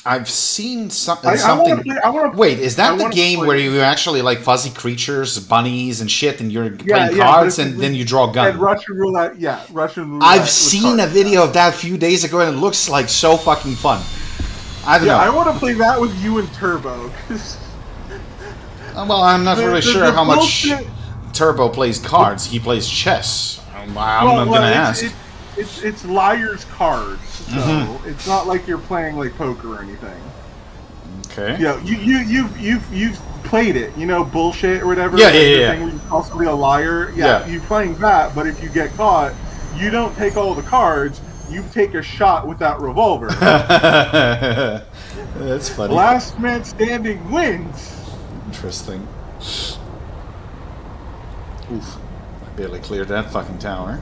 Speaker 1: I've seen something.
Speaker 4: Wait,
Speaker 1: is that the game where you actually like fuzzy creatures, bunnies, and shit, and you're playing
Speaker 4: yeah,
Speaker 1: cards, and then you draw guns?
Speaker 4: And Russian roulette, yeah, Russian roulette.
Speaker 1: I've seen a video of that a few days ago, and it looks like so fucking fun. I don't know.
Speaker 4: I want to play that with you and Turbo.
Speaker 1: Well, I'm not really sure how much Turbo plays cards. He plays chess. I'm not gonna ask.
Speaker 4: It's Liar's cards, so it's not like you're playing like poker or anything.
Speaker 1: Okay.
Speaker 4: Yeah, you've played it, you know, bullshit or whatever.
Speaker 1: Yeah.
Speaker 4: Thing where you're possibly a liar. Yeah, you're playing that, but if you get caught, you don't take all the cards. You take a shot with that revolver.
Speaker 1: That's funny.
Speaker 4: Last man standing wins.
Speaker 1: Interesting. Oof! I barely cleared that fucking tower.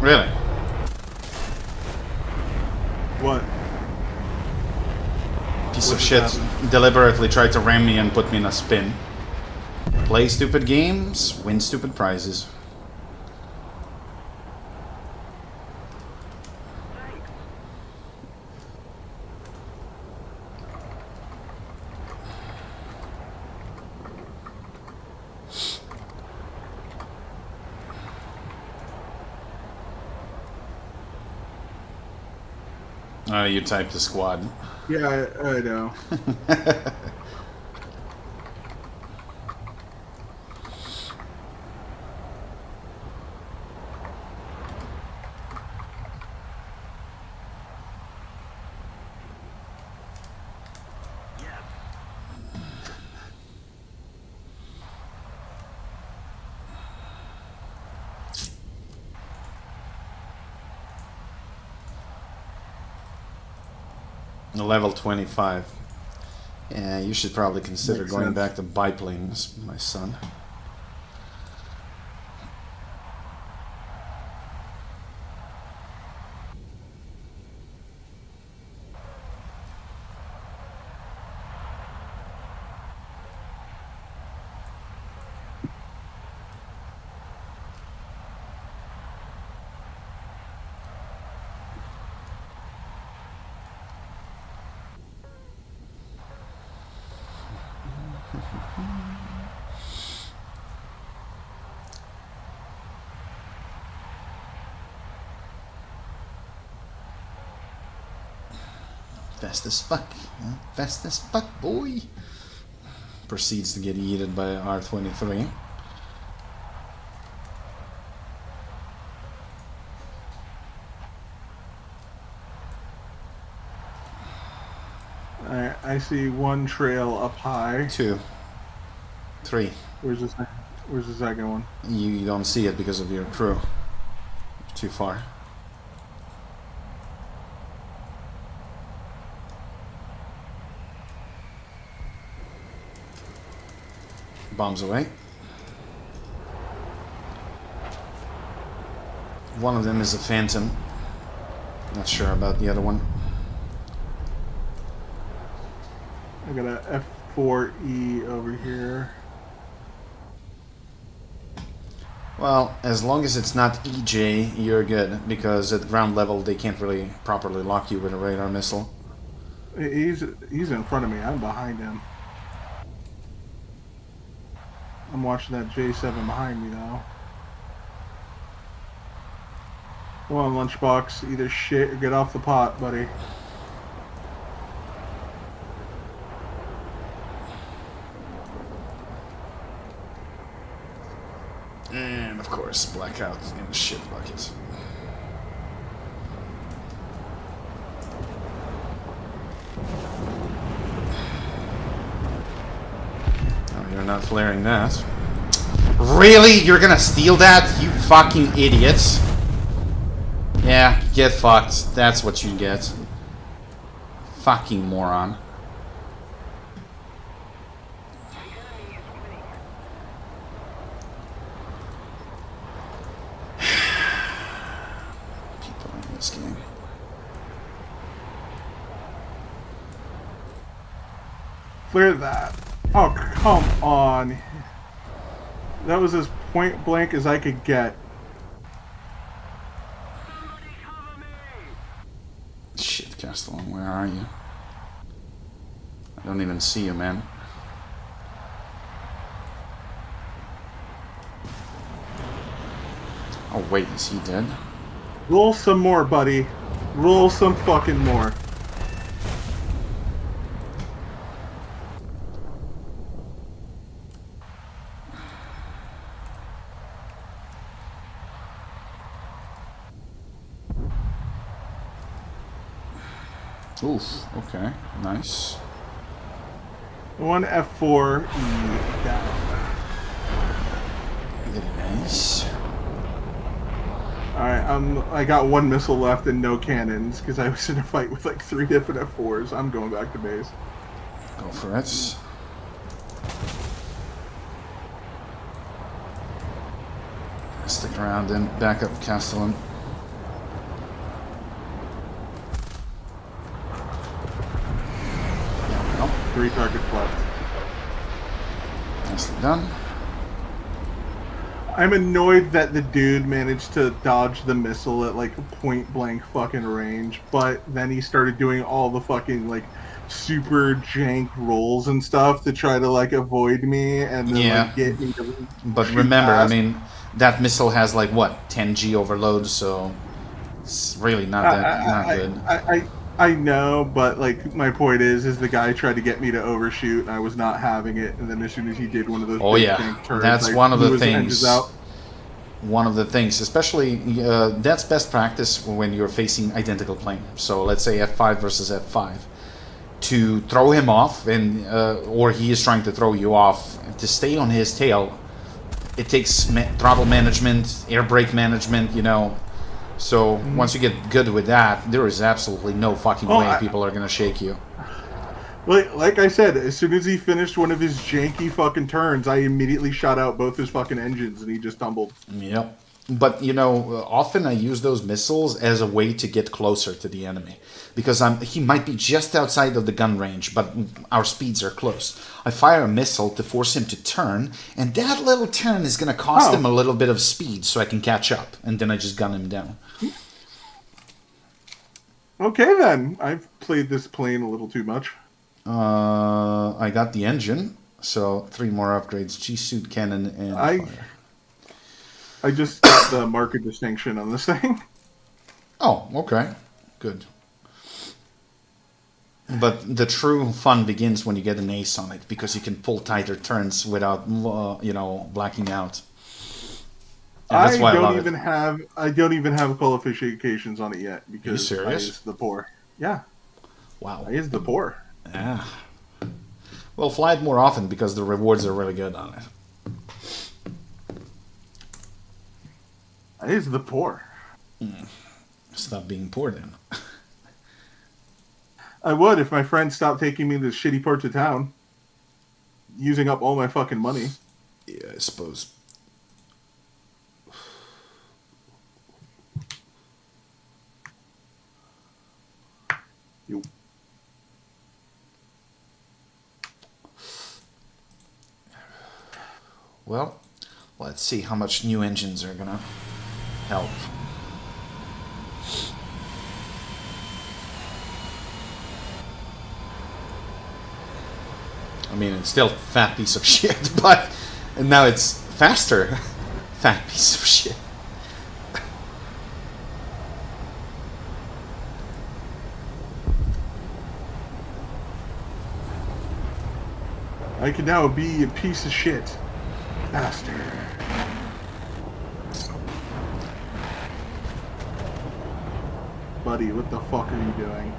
Speaker 1: Really?
Speaker 4: What?
Speaker 1: Piece of shit deliberately tried to ram me and put me in a spin. Play stupid games, win stupid prizes. You typed the squad.
Speaker 4: Yeah, I know.
Speaker 1: Level 25. Yeah, you should probably consider
Speaker 4: Makes
Speaker 1: going
Speaker 4: sense.
Speaker 1: back to biplanes, my son. Fast as fuck. Huh? Fast as fuck, boy. Proceeds to get yeeted by R23.
Speaker 4: Alright, I see one trail up high.
Speaker 1: 2. 3.
Speaker 4: Where's the second one?
Speaker 1: You don't see it because of your crew. Too far. Bombs away. One of them is a Phantom. Not sure about the other one.
Speaker 4: I got a F4E over here.
Speaker 1: Well, as long as it's not EJ, you're good, because at ground level they can't really properly lock you with a radar missile.
Speaker 4: He's in front of me. I'm behind him. I'm watching that J7 behind me though. Come on, Lunchbox. Either shit or get off the pot, buddy.
Speaker 1: And of course, blackout in the shit bucket. Oh, you're not flaring that. Really? You're gonna steal that? You fucking idiots. Yeah, get fucked. That's what you get. Fucking moron. People in this game.
Speaker 4: Clear that. Oh, come on. That was as point blank as I could get.
Speaker 1: Shit, Castellan, where are you? I don't even see you, man. Oh, wait, is he dead?
Speaker 4: Roll some more, buddy. Roll some fucking more.
Speaker 1: Oof, okay, nice.
Speaker 4: One F4E down.
Speaker 1: Very nice.
Speaker 4: Alright, I got one missile left and no cannons because I was in a fight with like 3 different F4s. I'm going back to base.
Speaker 1: Go for it. Stick around and back up Castellan. Well,
Speaker 4: 3 targets left.
Speaker 1: nicely done.
Speaker 4: I'm annoyed that the dude managed to dodge the missile at like point blank fucking range, but then he started doing all the fucking like super jank rolls and stuff to try to like avoid me and then
Speaker 1: Yeah.
Speaker 4: like get me to
Speaker 1: But
Speaker 4: shoot
Speaker 1: remember,
Speaker 4: past.
Speaker 1: I mean, that missile has like what, 10G overload, so it's really not good.
Speaker 4: I know, but like my point is the guy tried to get me to overshoot and I was not having it, and then as soon as he did one of those
Speaker 1: Oh,
Speaker 4: big
Speaker 1: yeah.
Speaker 4: jank turns,
Speaker 1: That's
Speaker 4: I
Speaker 1: one of the
Speaker 4: blew his engines
Speaker 1: things.
Speaker 4: out.
Speaker 1: One of the things, especially that's best practice when you're facing identical plane. So let's say F5 versus F5. To throw him off, and or he is trying to throw you off, to stay on his tail, it takes throttle management, air brake management, you know, So once you get good with that, there is absolutely no fucking way people are gonna shake you.
Speaker 4: Like I said, as soon as he finished one of his janky fucking turns, I immediately shot out both his fucking engines, and he just tumbled.
Speaker 1: Yep. But, you know, often I use those missiles as a way to get closer to the enemy. Because he might be just outside of the gun range, but our speeds are close. I fire a missile to force him to turn, and that little turn is going to cost him a little bit of speed so I can catch up. And then I just gun him down.
Speaker 4: Okay, then. I've played this plane a little too much.
Speaker 1: I got the engine, so 3 more upgrades. G-suit cannon and fire.
Speaker 4: I just got the market distinction on this thing.
Speaker 1: Oh, okay. Good. But the true fun begins when you get an ace on it, because you can pull tighter turns without, you know, blacking out. And that's why I love it.
Speaker 4: I don't even have qualifications on it yet, because
Speaker 1: Are you serious?
Speaker 4: I is the poor. Yeah.
Speaker 1: Wow.
Speaker 4: I is the poor.
Speaker 1: Yeah. Well, fly it more often, because the rewards are really good on it.
Speaker 4: I is the poor.
Speaker 1: Stop being poor then.
Speaker 4: I would if my friends stopped taking me to shitty parts of town. Using up all my fucking money.
Speaker 1: Yeah, I suppose.
Speaker 4: You.
Speaker 1: Well, let's see how much new engines are gonna help. I mean, it's still a fat piece of shit, but now it's faster. Fat piece of shit.
Speaker 4: I can now be a piece of shit. Faster. Buddy, what the fuck are you doing?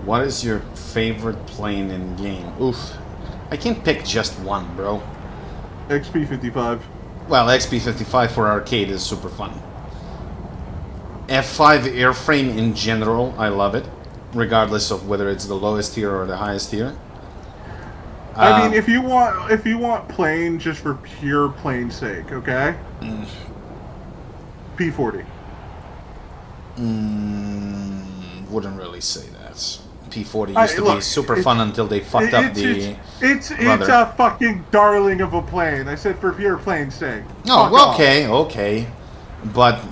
Speaker 1: What is your favorite plane in game? Oof. I can't pick just one, bro.
Speaker 4: XP-55.
Speaker 1: Well, XP-55 for arcade is super fun. F5 airframe in general, I love it. Regardless of whether it's the lowest tier or the highest tier.
Speaker 4: I mean, if you want plane just for pure plane sake, okay? P-40.
Speaker 1: Wouldn't really say that. P-40 used to be super fun until they fucked up the
Speaker 4: It's a fucking darling of a plane. I said for pure plane sake.
Speaker 1: Oh, well, okay. But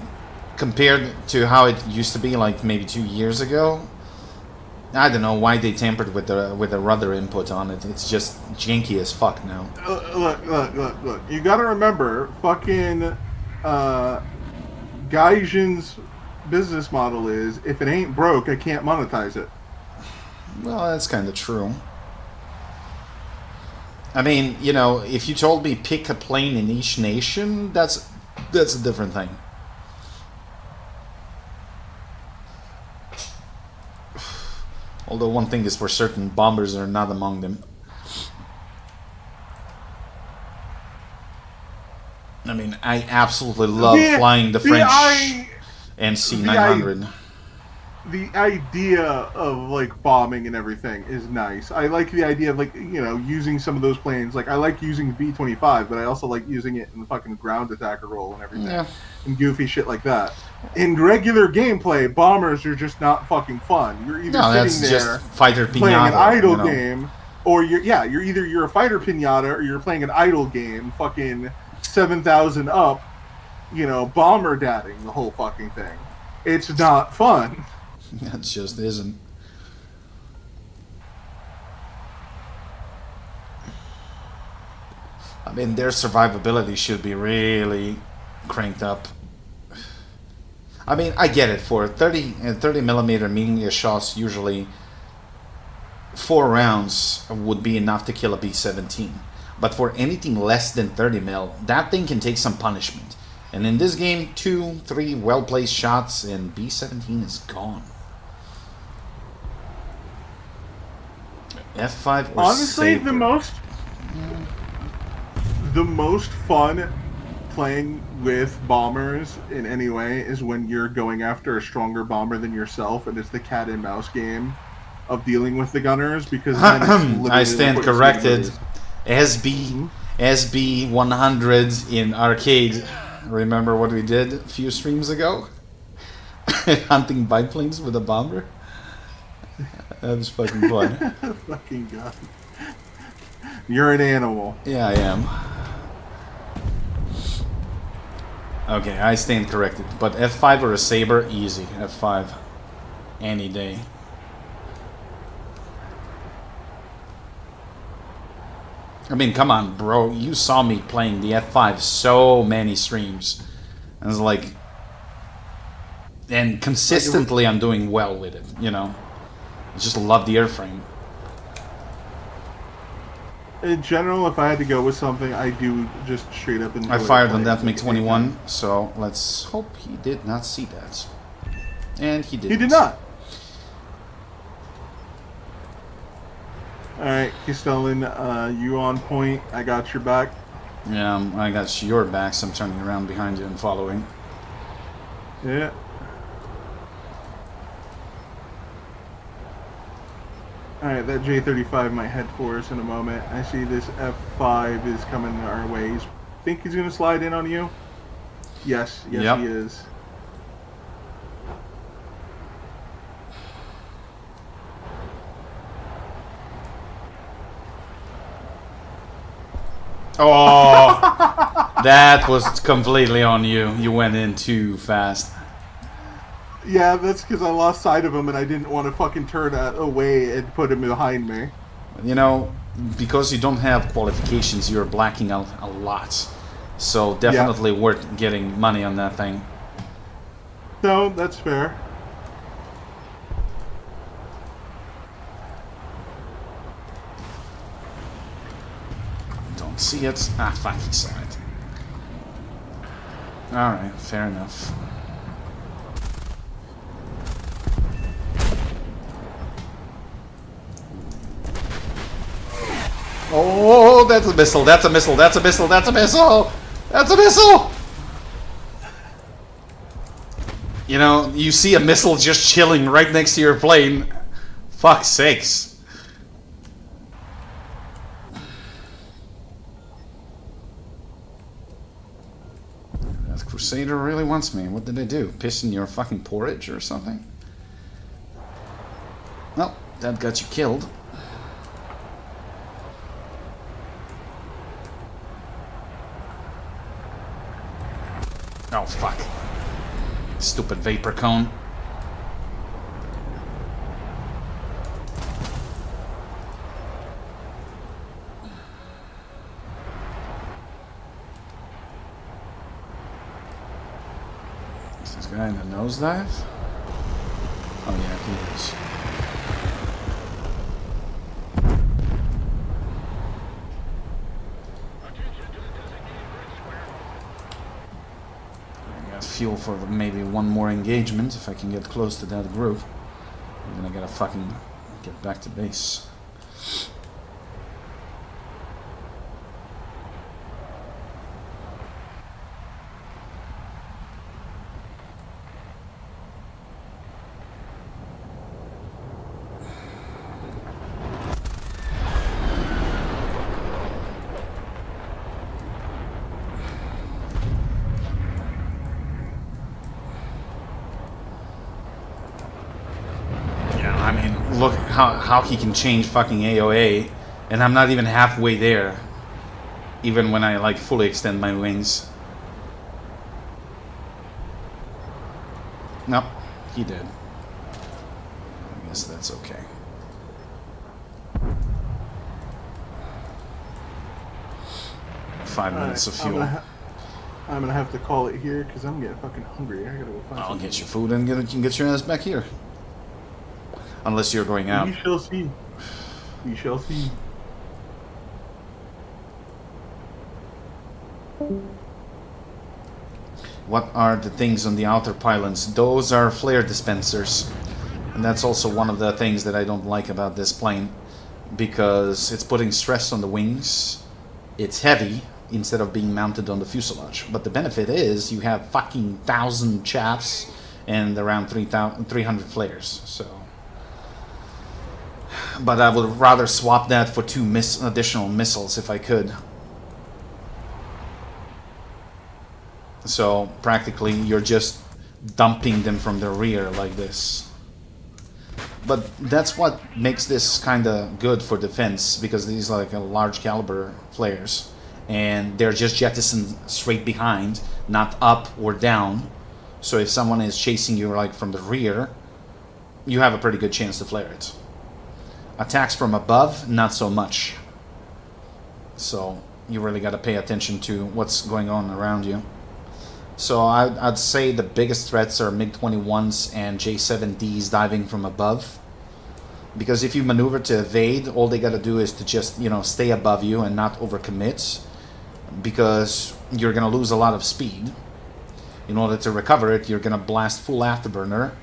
Speaker 1: compared to how it used to be like maybe 2 years ago, I don't know why they tampered with the rudder input on it. It's just janky as fuck now.
Speaker 4: Look. You gotta remember, fucking Gaijin's business model is, if it ain't broke, I can't monetize it.
Speaker 1: Well, that's kind of true. I mean, you know, if you told me pick a plane in each nation, that's a different thing. Although one thing is for certain, bombers are not among them. I mean, I absolutely love flying the French NC-900.
Speaker 4: The idea of, like, bombing and everything is nice. I like the idea of, like, you know, using some of those planes. Like, I like using B-25, but I also like using it in the fucking ground attacker role and everything. Yeah. And goofy shit like that. In regular gameplay, bombers are just not fucking fun. You're either sitting there
Speaker 1: just fighter
Speaker 4: playing
Speaker 1: pinata,
Speaker 4: an idle game, or you're a fighter pinata, or you're playing an idle game, fucking 7,000 up, you know, bomber dadding the whole fucking thing. It's not fun.
Speaker 1: That just isn't. I mean, their survivability should be really cranked up. I mean, I get it. For 30 millimeter medium shots, usually 4 rounds would be enough to kill a B-17. But for anything less than 30 mil, that thing can take some punishment. And in this game, 2-3 well-placed shots and B-17 is gone. F5 or
Speaker 4: honestly,
Speaker 1: Saber?
Speaker 4: the most fun playing with bombers in any way is when you're going after a stronger bomber than yourself, and it's the cat and mouse game of dealing with the gunners, because then it's literally
Speaker 1: I stand
Speaker 4: like what you see in
Speaker 1: corrected.
Speaker 4: movies.
Speaker 1: SB SB 100 in arcade. Remember what we did a few streams ago? Hunting biplanes with a bomber. That was fucking fun.
Speaker 4: Fucking god. You're an animal.
Speaker 1: Yeah, I am. Okay, I stand corrected. But F5 or a saber, easy. F5. Any day. I mean, come on, bro. You saw me playing the F5 so many streams. I was like... And consistently I'm doing well with it, you know. I just love the airframe.
Speaker 4: In general, if I had to go with something, I do just straight up enjoy
Speaker 1: I fired on
Speaker 4: playing
Speaker 1: that
Speaker 4: the
Speaker 1: MiG-21,
Speaker 4: game.
Speaker 1: so let's hope he did not see that. And he did.
Speaker 4: He did not. Alright, Castellan, you on point. I got your back.
Speaker 1: Yeah, I got your back, so I'm turning around behind you and following.
Speaker 4: Yeah. Alright, that J-35 might head for us in a moment. I see this F-5 is coming our way. Think he's going to slide in on you? Yes,
Speaker 1: Yep.
Speaker 4: he is.
Speaker 1: Oh, that was completely on you. You went in too fast.
Speaker 4: Yeah, that's because I lost sight of him and I didn't want to fucking turn away and put him behind me.
Speaker 1: You know, because you don't have qualifications, you're blacking out a lot. So definitely worth getting money on that thing.
Speaker 4: No, that's fair.
Speaker 1: Don't see it. Ah, fuck, he saw it. Alright, fair enough. Oh, that's a missile, that's a missile, that's a missile, that's a missile! That's a missile! You know, you see a missile just chilling right next to your plane. Fuck's sakes. That Crusader really wants me. What did they do? Piss in your fucking porridge or something? Well, that got you killed. Oh, fuck. Stupid vapor cone. Is this guy in the nosedive? Oh yeah, he is. Fuel for maybe one more engagement if I can get close to that group. I'm gonna gotta fucking get back to base. Look how he can change fucking AOA, and I'm not even halfway there, even when I like fully extend my wings. Nope, he did. I guess that's okay. Five minutes of fuel.
Speaker 4: I'm gonna have to call it here because I'm getting fucking hungry. I gotta go find
Speaker 1: I'll
Speaker 4: something.
Speaker 1: get your food and you can get your ass back here. Unless you're going out.
Speaker 4: We shall see. We shall see.
Speaker 1: What are the things on the outer pylons? Those are flare dispensers. And that's also one of the things that I don't like about this plane. Because it's putting stress on the wings. It's heavy. instead of being mounted on the fuselage. But the benefit is you have fucking 1,000 chaffs and around 300 flares. So, but I would rather swap that for 2 additional missiles if I could. So practically you're just dumping them from the rear like this. But that's what makes this kind of good for defense, because these are like a large caliber flares and they're just jettisoned straight behind, not up or down. So if someone is chasing you like from the rear, you have a pretty good chance to flare it. Attacks from above, not so much. So you really got to pay attention to what's going on around you. So I'd say the biggest threats are MiG-21s and J-7Ds diving from above. Because if you maneuver to evade, all they gotta do is to just, you know, stay above you and not overcommit. Because you're gonna lose a lot of speed. In order to recover it, you're gonna blast full afterburner.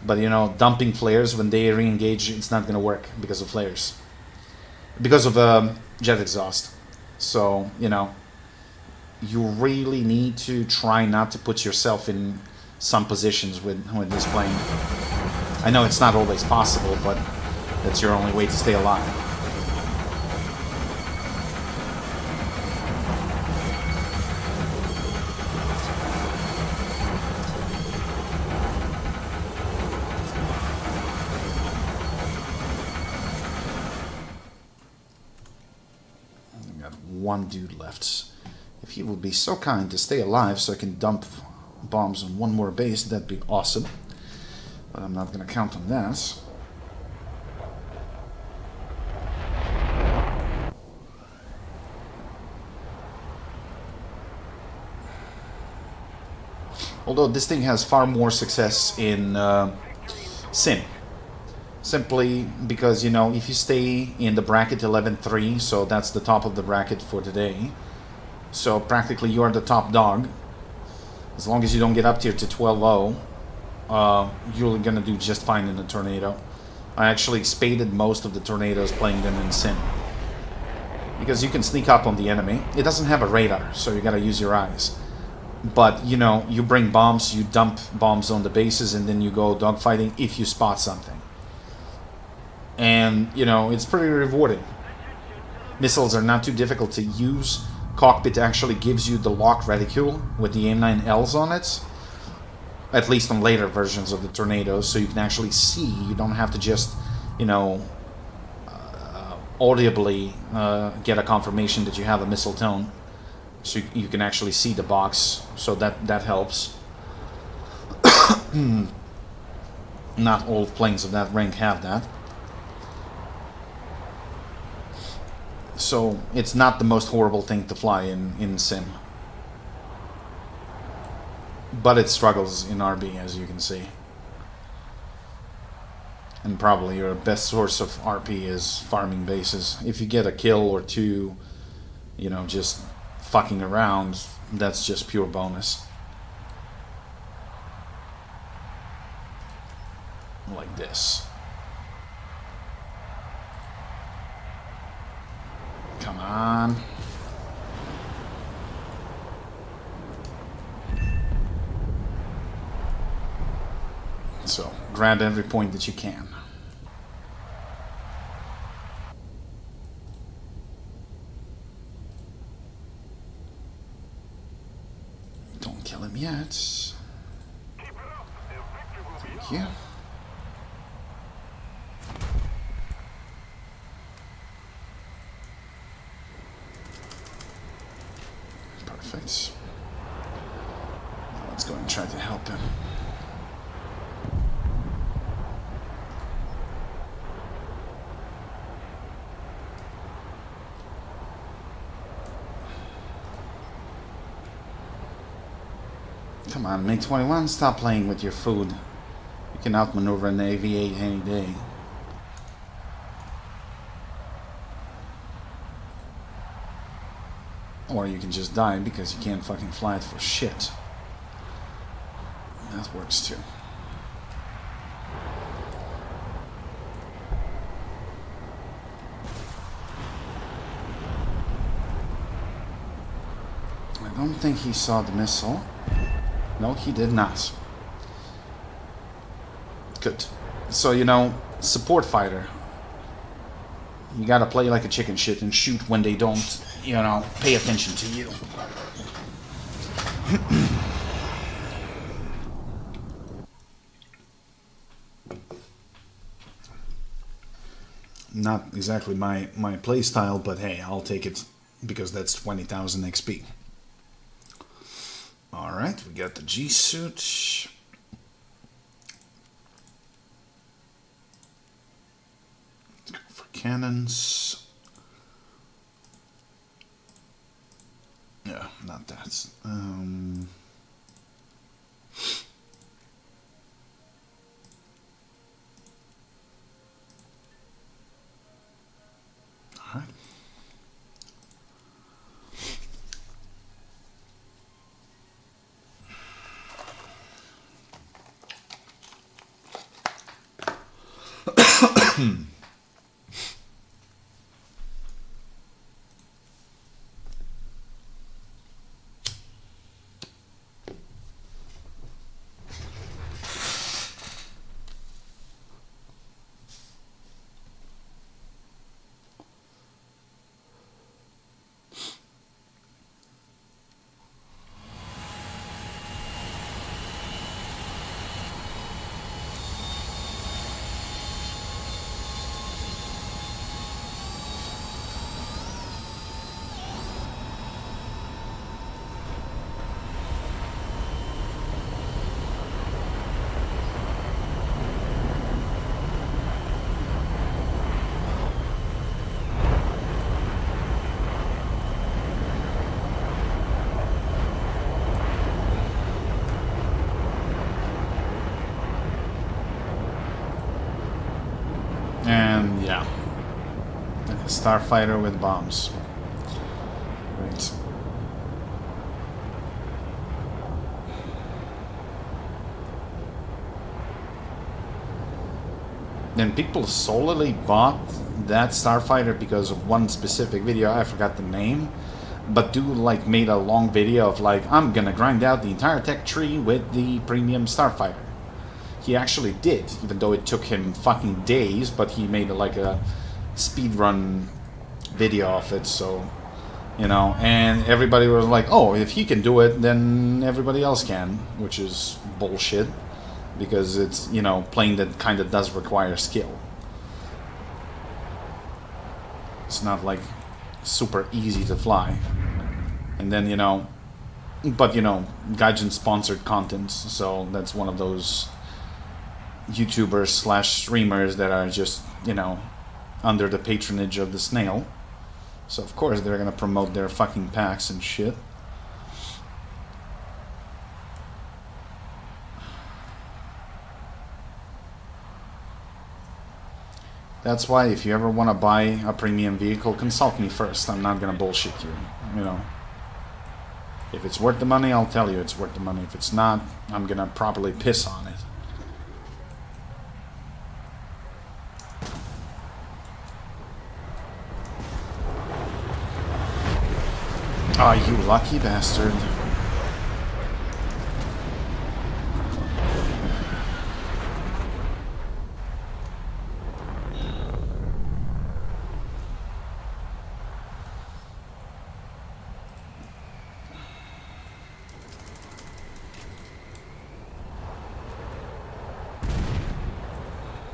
Speaker 1: But, you know, dumping flares, when they re-engage, it's not gonna work because of flares. Because of jet exhaust. So, you know, you really need to try not to put yourself in some positions with this plane. I know it's not always possible, but that's your only way to stay alive. I've got one dude left. If he would be so kind to stay alive so I can dump bombs on one more base, that'd be awesome. But I'm not going to count on that. Although this thing has far more success in Sim. Simply because, you know, if you stay in the bracket 11-3, so that's the top of the bracket for today. So practically you are the top dog. As long as you don't get up here to 12-0, you're gonna do just fine in a tornado. I actually spaded most of the tornadoes playing them in Sim. Because you can sneak up on the enemy. It doesn't have a radar, so you gotta use your eyes. But, you know, you bring bombs, you dump bombs on the bases, and then you go dogfighting if you spot something. And, you know, it's pretty rewarding. Missiles are not too difficult to use. Cockpit actually gives you the lock reticule with the AIM-9Ls on it. At least on later versions of the Tornadoes, so you can actually see. You don't have to just, you know, audibly get a confirmation that you have a missile tone. So you can actually see the box, so that helps. Not all planes of that rank have that. So it's not the most horrible thing to fly in Sim. But it struggles in RB, as you can see. And probably your best source of RP is farming bases. If you get a kill or two, you know, just fucking around, that's just pure bonus. Like this. Come on. So, grab every point that you can. Don't kill him yet. Thank you. Perfect. Now let's go and try to help him. Come on, MiG-21, stop playing with your food. You can outmaneuver an AV-8 any day. Or you can just die because you can't fucking fly it for shit. That works too. I don't think he saw the missile. No, he did not. Good. So, you know, support fighter. You gotta play like a chicken shit and shoot when they don't, you know, pay attention to you. Not exactly my play style, but hey, I'll take it because that's 20,000 XP. Alright, we got the G-suit. For cannons. Yeah, not that. Alright. And yeah, starfighter with bombs. Right. And people solely bought that starfighter because of one specific video. I forgot the name, but dude like made a long video of like, I'm gonna grind out the entire tech tree with the premium starfighter. He actually did, even though it took him fucking days, but he made like a speedrun video of it, so, you know, and everybody was like, oh, if he can do it, then everybody else can, which is bullshit, because it's, you know, plane that kind of does require skill. It's not like super easy to fly. And then, you know, but, you know, Gaijin sponsored content, so that's one of those YouTubers slash streamers that are just, you know, under the patronage of the snail. So of course they're gonna promote their fucking packs and shit. That's why if you ever want to buy a premium vehicle, consult me first. I'm not gonna bullshit you, you know. If it's worth the money, I'll tell you it's worth the money. If it's not, I'm gonna probably piss on it. Oh, you lucky bastard.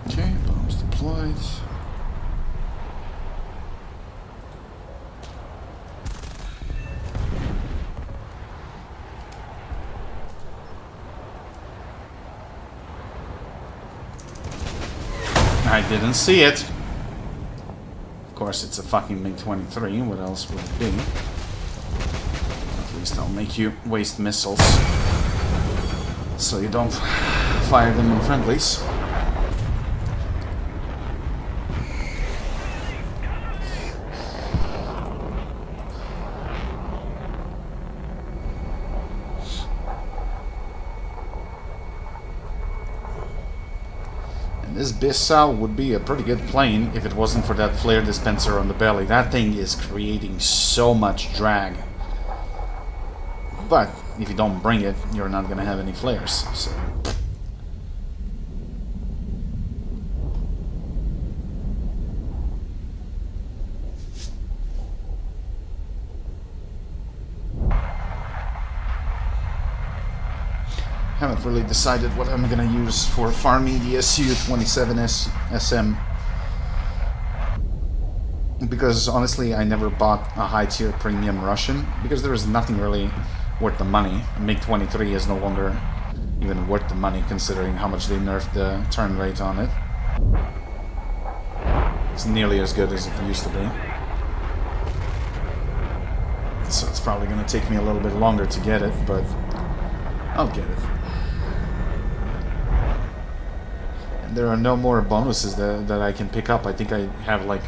Speaker 1: Okay, bombs deployed. I didn't see it. Of course, it's a fucking MiG-23. What else would it be? At least I'll make you waste missiles so you don't fire them in friendlies. This Bissau would be a pretty good plane if it wasn't for that flare dispenser on the belly. That thing is creating so much drag. But if you don't bring it, you're not gonna have any flares. So. Haven't really decided what I'm gonna use for farming the SU-27 SM. Because honestly, I never bought a high-tier premium Russian, because there is nothing really worth the money. MiG-23 is no longer even worth the money, considering how much they nerfed the turn rate on it. It's nearly as good as it used to be. So it's probably going to take me a little bit longer to get it, but I'll get it. And there are no more bonuses that I can pick up. I think I have like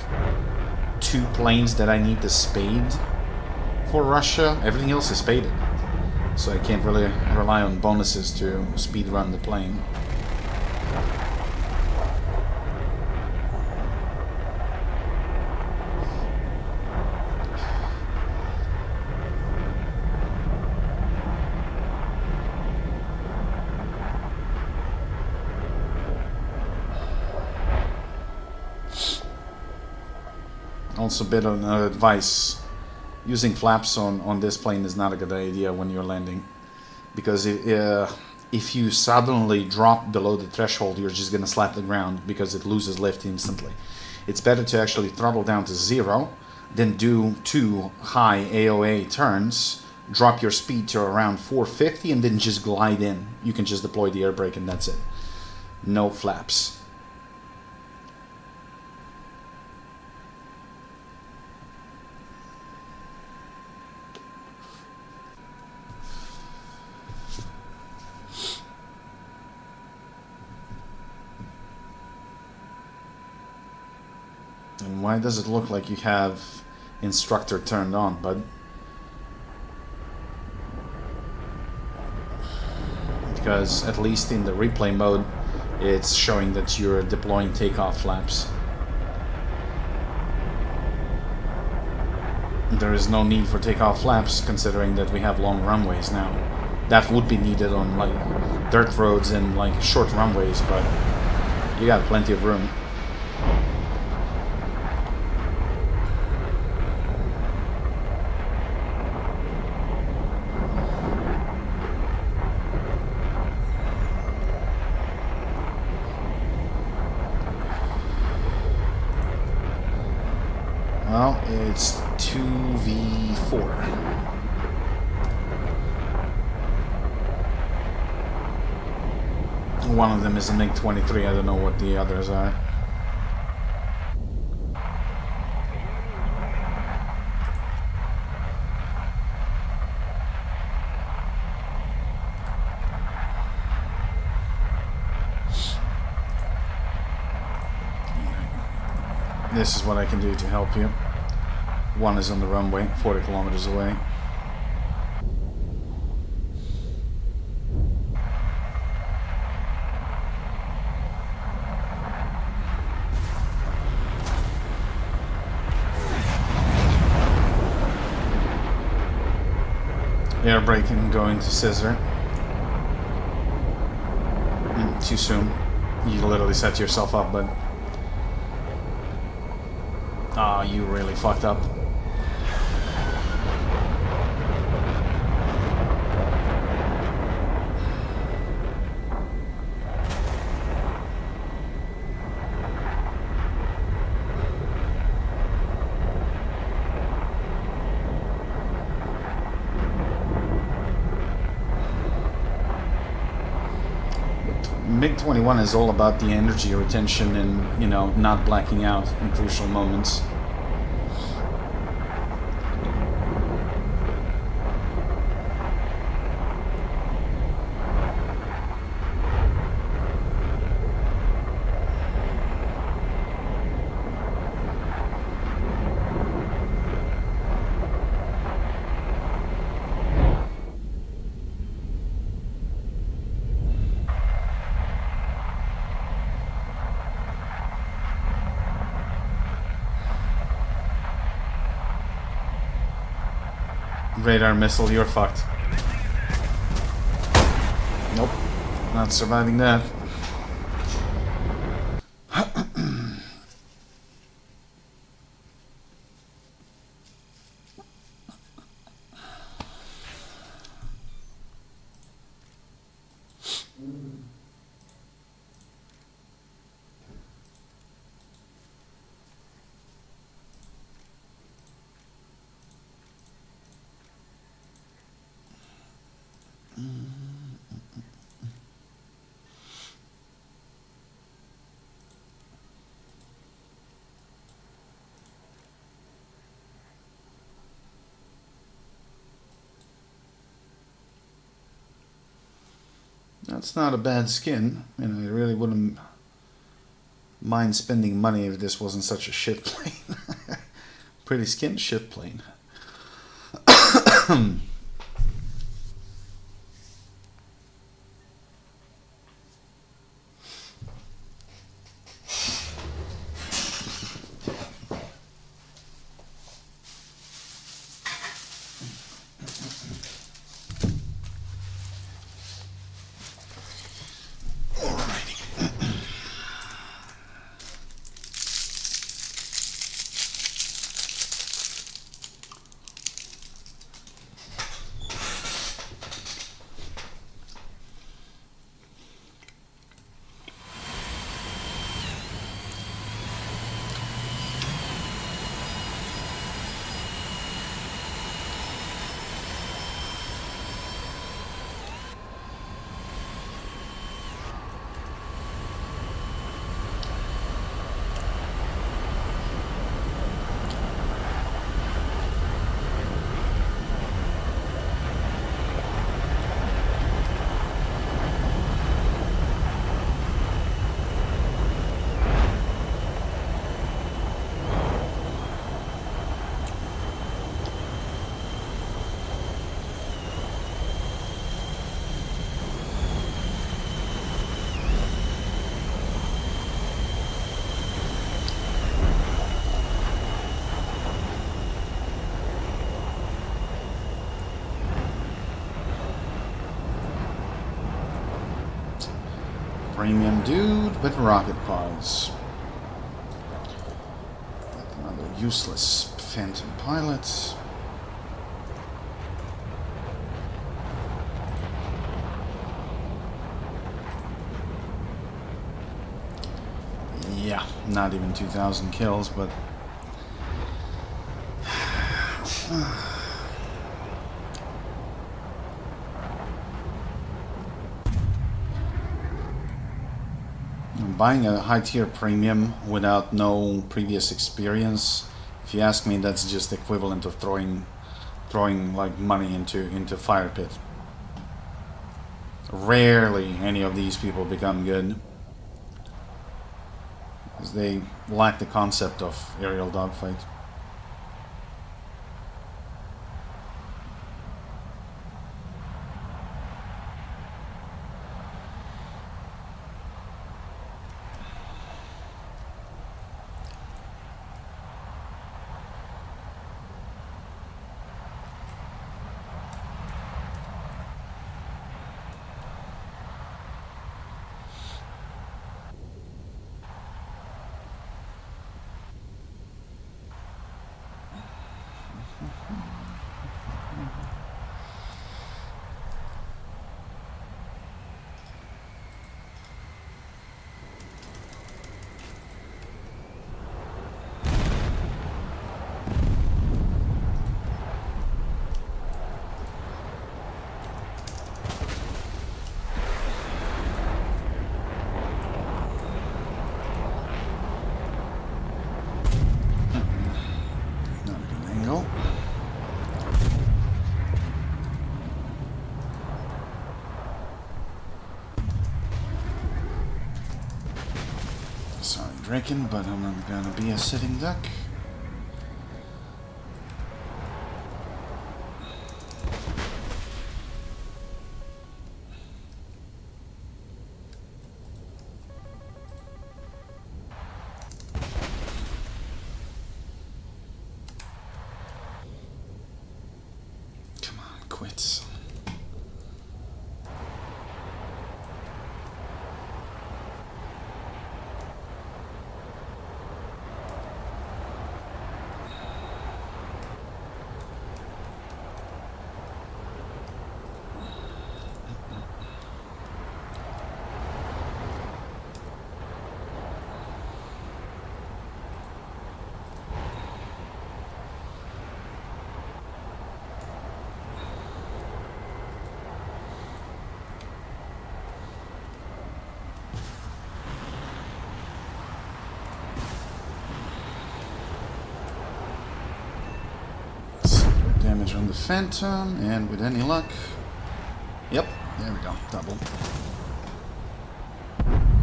Speaker 1: 2 planes that I need to spade for Russia. Everything else is spaded, so I can't really rely on bonuses to speed run the plane. Also, a bit of advice: using flaps on this plane is not a good idea when you're landing, because if you suddenly drop below the threshold, you're just gonna slap the ground because it loses lift instantly. It's better to actually throttle down to 0, then do 2 high AOA turns, drop your speed to around 450, and then just glide in. You can just deploy the air brake and that's it. No flaps. And why does it look like you have instructor turned on, bud? Because at least in the replay mode, it's showing that you're deploying takeoff flaps. There is no need for takeoff flaps, considering that we have long runways now. That would be needed on like dirt roads and like short runways, but you got plenty of room. Well, it's 2v4. One of them is a MiG-23, I don't know what the others are. This is what I can do to help you. One is on the runway, 40 kilometers away. Air braking, going to scissor. Too soon. You literally set yourself up, but ah, you really fucked up. MiG-21 is all about the energy retention and, you know, not blacking out in crucial moments. Radar missile, you're fucked. Nope, not surviving that. That's not a bad skin. You know, I really wouldn't mind spending money if this wasn't such a shit plane. Pretty skin, shit plane. Premium dude with rocket pods. Another useless phantom pilot. Yeah, not even 2,000 kills, but buying a high-tier premium without no previous experience, if you ask me, that's just equivalent of throwing like money into fire pit. Rarely any of these people become good, because they lack the concept of aerial dogfight. Sorry, Draken, but I'm not gonna be a sitting duck. Come on, quits. damage on the Phantom, and with any luck... Yep, there we go, double.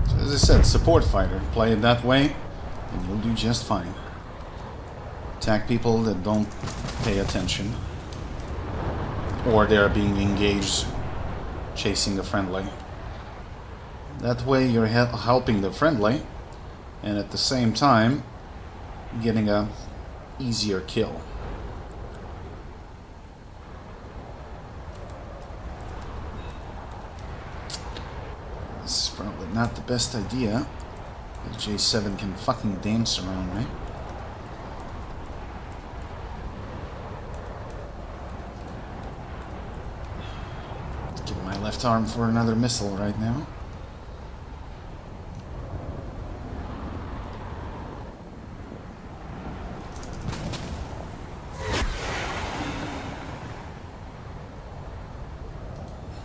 Speaker 1: So as I said, support fighter. Play it that way, and you'll do just fine. Attack people that don't pay attention. Or they are being engaged, chasing the friendly. That way you're helping the friendly, and at the same time, getting a easier kill. This is probably not the best idea. The J7 can fucking dance around me. Give my left arm for another missile right now.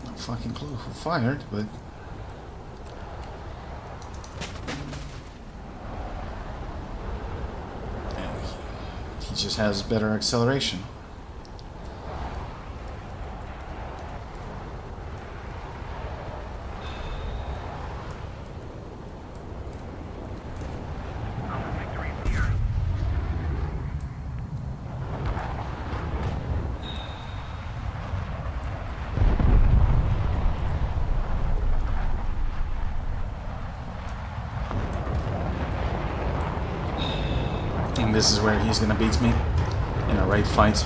Speaker 1: No fucking clue who fired, but... He just has better acceleration. And this is where he's gonna beat me in a right fight.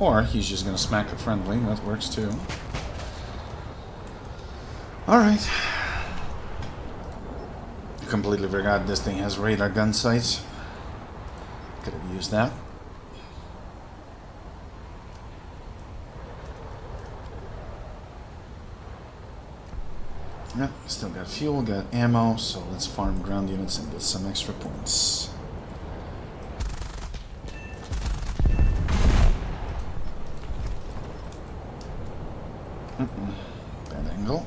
Speaker 1: Or he's just gonna smack a friendly, that works too. Alright. Completely forgot this thing has radar gun sights. Could have used that. Yep, still got fuel, got ammo, so let's farm ground units and get some extra points. Bad angle.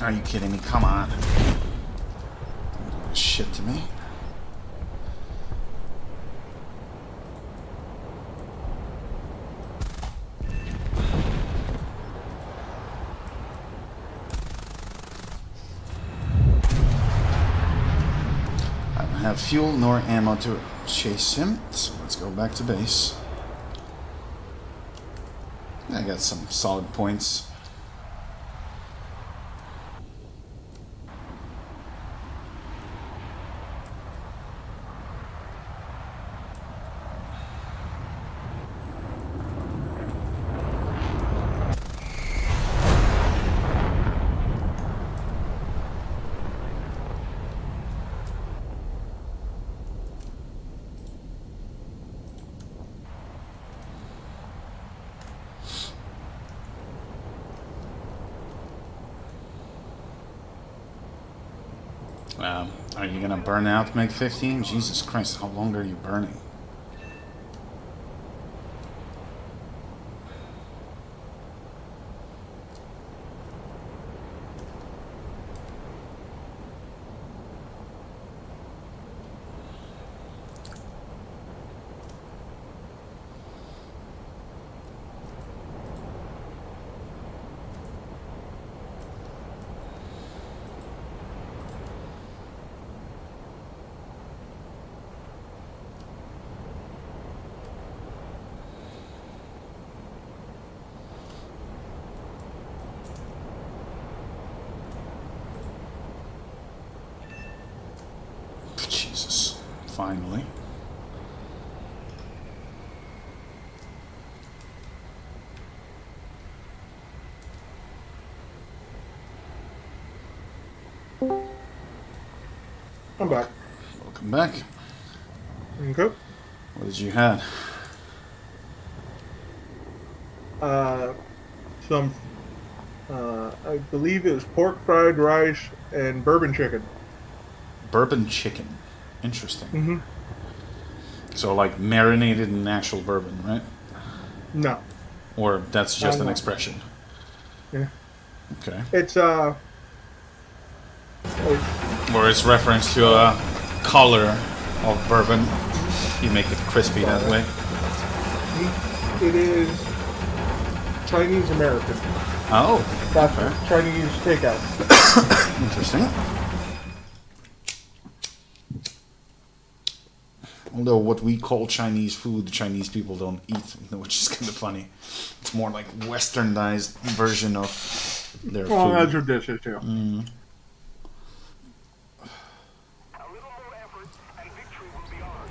Speaker 1: Are you kidding me? Come on. Don't do this shit to me. I don't have fuel nor ammo to chase him, so let's go back to base. I got some solid points. Are you gonna burn out Meg 15? Jesus Christ, how long are you burning? finally.
Speaker 4: I'm back.
Speaker 1: Welcome back.
Speaker 4: Okay.
Speaker 1: What did you have?
Speaker 4: Some, I believe it was pork fried rice and bourbon chicken.
Speaker 1: Bourbon chicken. Interesting.
Speaker 4: Mm-hmm.
Speaker 1: So like marinated in actual bourbon, right?
Speaker 4: No.
Speaker 1: Or that's just an
Speaker 4: No.
Speaker 1: expression.
Speaker 4: Yeah.
Speaker 1: Okay.
Speaker 4: It's
Speaker 1: Or it's reference to a color of bourbon. You make it crispy that way.
Speaker 4: it is Chinese American.
Speaker 1: Oh,
Speaker 4: That's
Speaker 1: okay.
Speaker 4: Chinese takeout.
Speaker 1: Interesting. Although what we call Chinese food, Chinese people don't eat, which is kind of funny. It's more like westernized version of their
Speaker 4: Well,
Speaker 1: food.
Speaker 4: that's your dishes too.
Speaker 2: A little more effort and victory will be ours.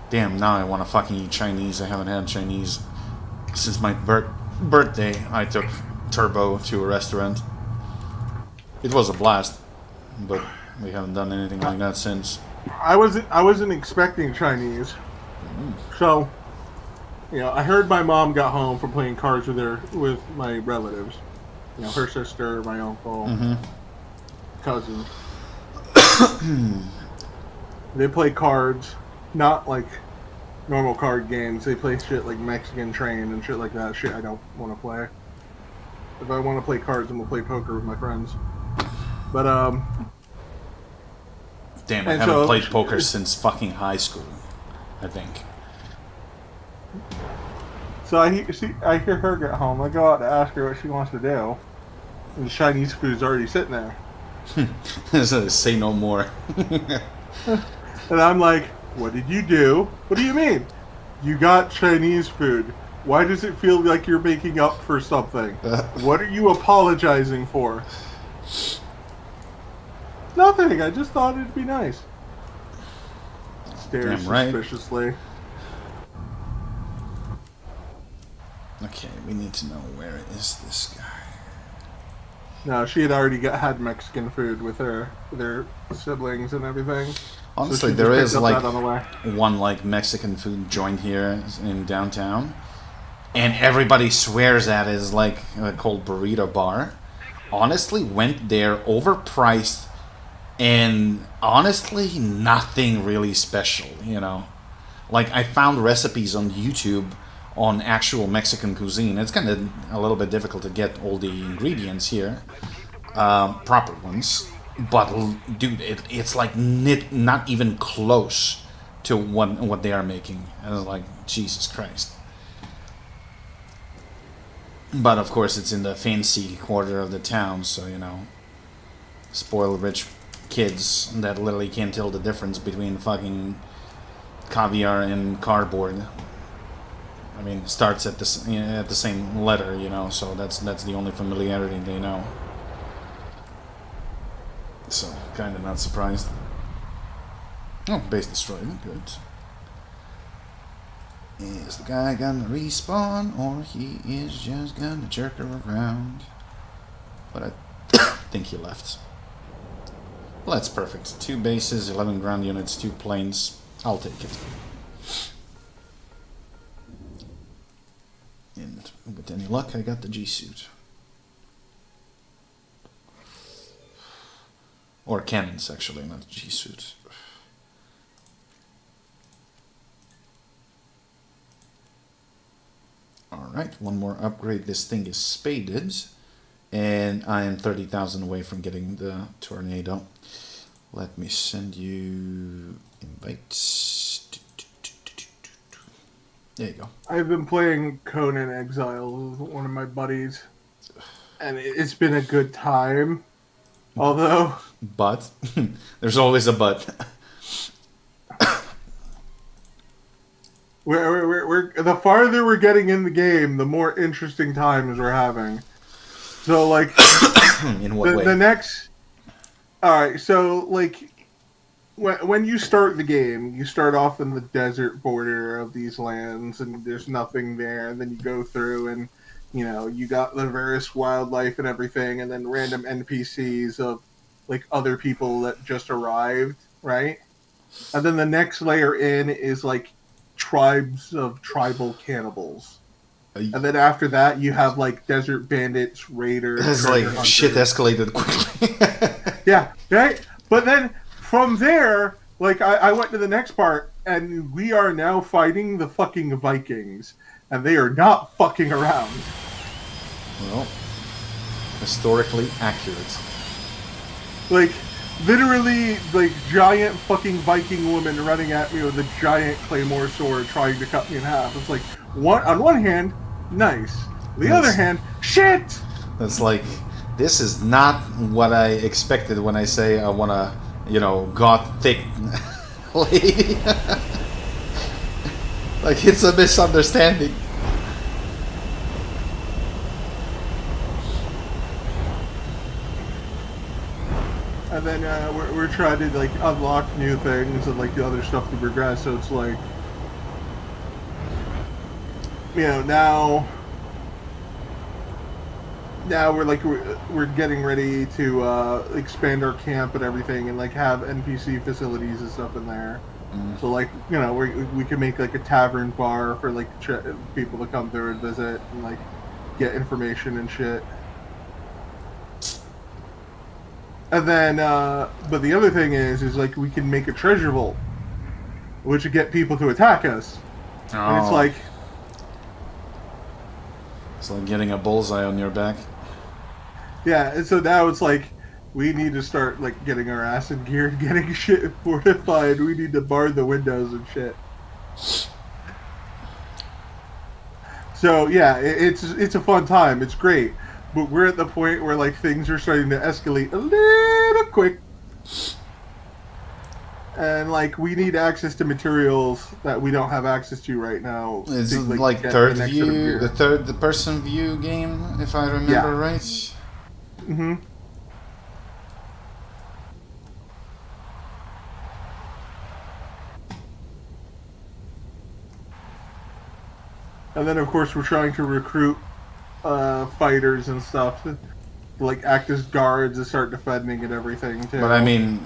Speaker 1: Damn, now I want to fucking eat Chinese. I haven't had Chinese since my birthday. I took Turbo to a restaurant. It was a blast, but we haven't done anything like that since.
Speaker 4: I wasn't expecting Chinese, so I heard my mom got home from playing cards with my relatives, her sister, my uncle, cousin. They play cards, not like normal card games. They play shit like Mexican Train and shit like that. Shit I don't want to play. If I want to play cards, I'm gonna play poker with my friends. But
Speaker 1: Damn, I
Speaker 4: And
Speaker 1: haven't
Speaker 4: so-
Speaker 1: played poker since fucking high school, I think.
Speaker 4: So I hear her get home. I go out to ask her what she wants to do, and the Chinese food's already sitting there.
Speaker 1: Say no more.
Speaker 4: And I'm like, "What did you do? What do you mean? You got Chinese food. Why does it feel like you're making up for something? What are you apologizing for?" Nothing. I just thought it'd be nice. Stares
Speaker 1: Damn right.
Speaker 4: suspiciously.
Speaker 1: Okay, we need to know where is this guy.
Speaker 4: No, she had already had Mexican food with their siblings and everything.
Speaker 1: Honestly,
Speaker 4: she
Speaker 1: there
Speaker 4: just
Speaker 1: is
Speaker 4: picked up
Speaker 1: like
Speaker 4: that on the way.
Speaker 1: one like Mexican food joint here in downtown, and everybody swears at it is like called Burrito Bar. Honestly, went there overpriced, and honestly, nothing really special. Like I found recipes on YouTube on actual Mexican cuisine. It's kind of a little bit difficult to get all the ingredients here, proper ones. But dude, it's like not even close to what they are making. And it's like Jesus Christ. But of course, it's in the fancy quarter of the town, so spoiled rich kids that literally can't tell the difference between fucking caviar and cardboard. I mean, it starts at the same letter, so that's the only familiarity they know. So, kind of not surprised. Oh, base destroyed. Good. Is the guy gonna respawn, or he is just gonna jerk her around? But I think he left. Well, that's perfect. 2 bases, 11 ground units, 2 planes. I'll take it. And with any luck, I got the G-suit. Or cannons, actually, not G-suit. Alright, one more upgrade. This thing is spaded. And I am 30,000 away from getting the tornado. Let me send you invites. There you go.
Speaker 4: I've been playing Conan Exile with one of my buddies, and it's been a good time. Although,
Speaker 1: But there's always a but.
Speaker 4: we're the farther we're getting in the game, the more interesting times we're having. So, like,
Speaker 1: In what way?
Speaker 4: the next, All right, so like when you start the game, you start off in the desert border of these lands, and there's nothing there. And then you go through, and you got the various wildlife and everything, and then random NPCs of like other people that just arrived, right? And then the next layer in is like tribes of tribal cannibals. And then after that, you have like desert bandits, raiders,
Speaker 1: It's like
Speaker 4: treasure
Speaker 1: shit
Speaker 4: hunters.
Speaker 1: escalated quickly.
Speaker 4: Yeah, right. But then from there, like I went to the next part, and we are now fighting the fucking Vikings, and they are not fucking around.
Speaker 1: Well, historically accurate.
Speaker 4: Like literally, like giant fucking Viking woman running at me with a giant claymore sword, trying to cut me in half. It's like on one hand, nice. The other hand, shit.
Speaker 1: That's like, this is not what I expected when I say I want a, gothic lady. Like, it's a misunderstanding.
Speaker 4: And then we're trying to like unlock new things and like the other stuff to progress. So it's like, now we're getting ready to expand our camp and everything, and like have NPC facilities and stuff in there. So like we can make like a tavern bar for like people to come through and visit and like get information and shit. And then, but the other thing is like we can make a treasure vault, which would get people to attack us.
Speaker 1: Oh.
Speaker 4: And it's like
Speaker 1: getting a bullseye on your back.
Speaker 4: Yeah, and so now it's like we need to start like getting our ass in gear, getting shit fortified. We need to bar the windows and shit. So yeah, it's a fun time. It's great, but we're at the point where like things are starting to escalate a little quick, and like we need access to materials that we don't have access to right now.
Speaker 1: It's
Speaker 4: to,
Speaker 1: like
Speaker 4: get
Speaker 1: third
Speaker 4: the next set of
Speaker 1: view,
Speaker 4: gear.
Speaker 1: the third person view game, if I remember right.
Speaker 4: Mm-hmm. And then, of course, we're trying to recruit fighters and stuff to like act as guards and start defending and everything too.
Speaker 1: But I mean,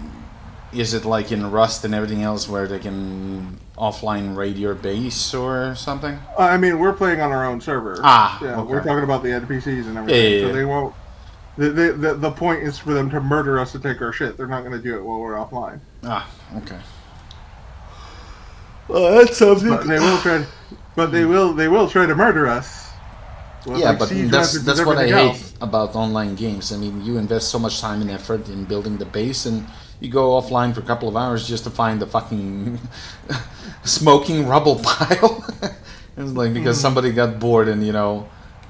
Speaker 1: is it like in Rust and everything else where they can offline raid your base or something?
Speaker 4: I mean, we're playing on our own server.
Speaker 1: Ah,
Speaker 4: yeah,
Speaker 1: okay.
Speaker 4: We're talking about the NPCs and everything.
Speaker 1: Yeah.
Speaker 4: So they won't. The point is for them to murder us to take our shit. They're not going to do it while we're offline.
Speaker 1: Ah, okay. Well, that's something.
Speaker 4: But they will try. But they will try to murder us. With,
Speaker 1: Yeah,
Speaker 4: like,
Speaker 1: but
Speaker 4: siege
Speaker 1: that's
Speaker 4: methods and
Speaker 1: what I
Speaker 4: everything
Speaker 1: hate
Speaker 4: else.
Speaker 1: about online games. I mean, you invest so much time and effort in building the base, and you go offline for a couple of hours just to find the fucking smoking rubble pile. It's like because somebody got bored, and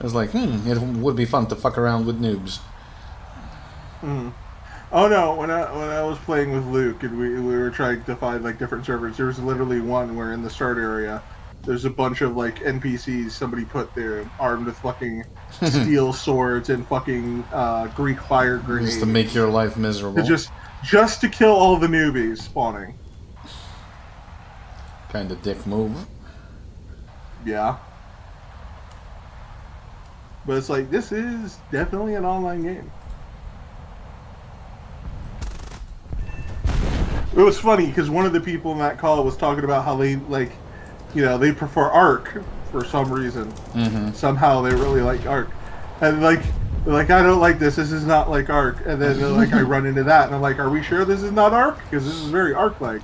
Speaker 1: it's like, it would be fun to fuck around with noobs.
Speaker 4: Oh no! When I was playing with Luke and we were trying to find like different servers, there was literally one where in the start area, there's a bunch of like NPCs somebody put there armed with fucking steel swords and fucking Greek fire grenades.
Speaker 1: Just to make your life miserable.
Speaker 4: Just to kill all the newbies spawning.
Speaker 1: Kind of dick move.
Speaker 4: Yeah. But it's like this is definitely an online game. It was funny because one of the people in that call was talking about how they like, they prefer Ark for some reason.
Speaker 1: Mm-hmm.
Speaker 4: Somehow they really like Ark, and like I don't like this. This is not like Ark. And then like I run into that, and I'm like, are we sure this is not Ark? Because this is very Ark-like.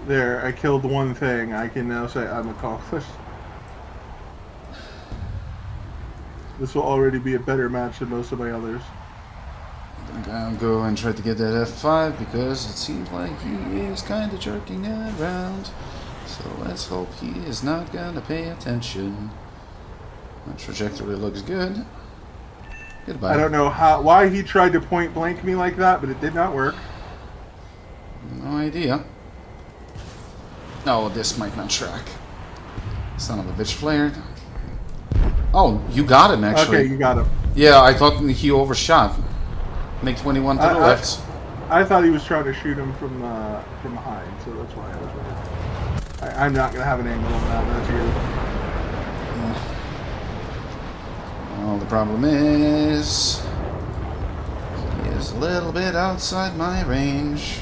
Speaker 4: There, I killed one thing. I can now say I'm accomplished. This will already be a better match than most of my others.
Speaker 1: I'll go and try to get that F5 because it seems like he is kind of jerking around. So let's hope he is not gonna pay attention. The trajectory looks good. Goodbye.
Speaker 4: I don't know why he tried to point blank me like that, but it did not work.
Speaker 1: No idea. No, this might not track. Son of a bitch flared. Oh, you got him actually.
Speaker 4: Okay, you got him.
Speaker 1: Yeah, I thought he overshot. Make 21 to the left.
Speaker 4: I thought he was trying to shoot him from behind, so that's why I was worried. I'm not gonna have an angle on that. That's you.
Speaker 1: Well, the problem is he is a little bit outside my range.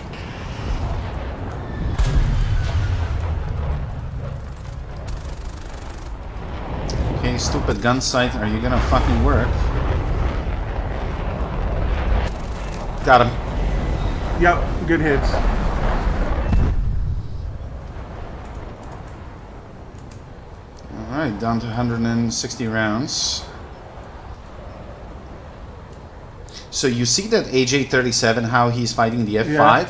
Speaker 1: Okay, stupid gun sight, are you gonna fucking work? Got him.
Speaker 4: Yep, good hits.
Speaker 1: Alright, down to 160 rounds. So you see that AJ-37, how he's fighting the F5?
Speaker 4: Yeah.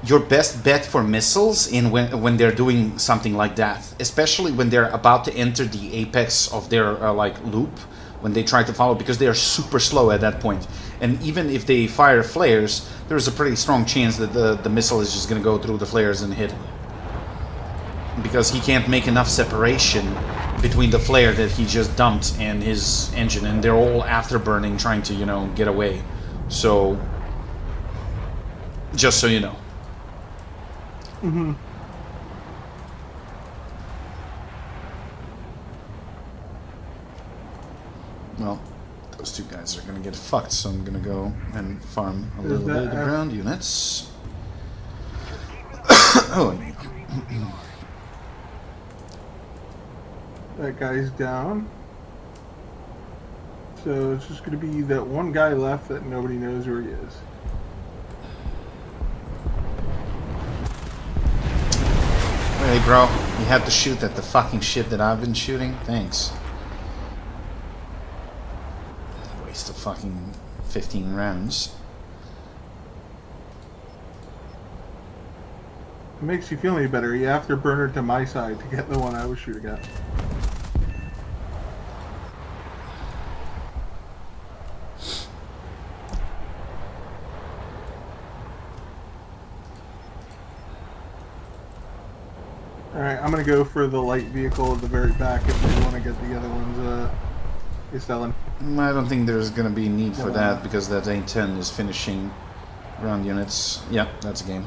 Speaker 1: Your best bet for missiles in when they're doing something like that, especially when they're about to enter the apex of their like loop, when they try to follow, because they are super slow at that point. And even if they fire flares, there's a pretty strong chance that the missile is just going to go through the flares and hit him. Because he can't make enough separation between the flare that he just dumped and his engine, and they're all afterburning, trying to, you know, get away. So, just so you know.
Speaker 4: Mm-hmm.
Speaker 1: Well, those two guys are gonna get fucked, so I'm gonna go and farm a little bit of ground units. Oh,
Speaker 4: That guy's down. So it's just going to be that one guy left that nobody knows where he is.
Speaker 1: hey, bro, you had to shoot at the fucking shit that I've been shooting? Thanks. Waste of fucking 15 rounds.
Speaker 4: It makes you feel any better. You have to burn it to my side to get the one I was shooting at. Alright, I'm gonna go for the light vehicle at the very back if we want to get the other ones selling.
Speaker 1: I don't think there's gonna be need for that, because that A10 is finishing ground units. Yeah, that's a game.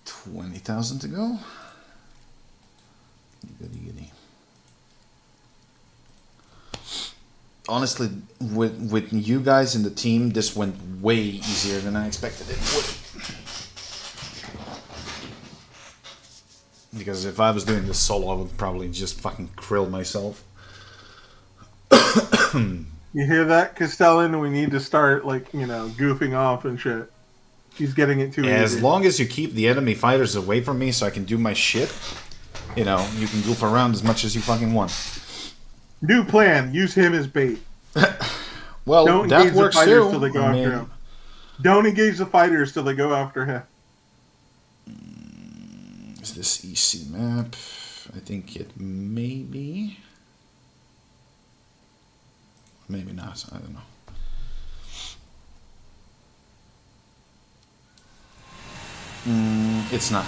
Speaker 1: $20,000 to go. Goody goody. Honestly, with you guys in the team, this went way easier than I expected it would. Because if I was doing this solo, I would probably just fucking krill myself.
Speaker 4: You hear that, Castellan? We need to start, like, you know, goofing off and shit. He's getting it too easy.
Speaker 1: As long as you keep the enemy fighters away from me so I can do my shit, you know, you can goof around as much as you fucking want.
Speaker 4: New plan. Use him as bait.
Speaker 1: Well,
Speaker 4: Don't
Speaker 1: that
Speaker 4: engage the
Speaker 1: works
Speaker 4: fighters
Speaker 1: too.
Speaker 4: till they go
Speaker 1: I mean,
Speaker 4: after him. Don't engage the fighters till they go after him.
Speaker 1: Is this EC map? I think it may be. Maybe not. I don't know. It's not.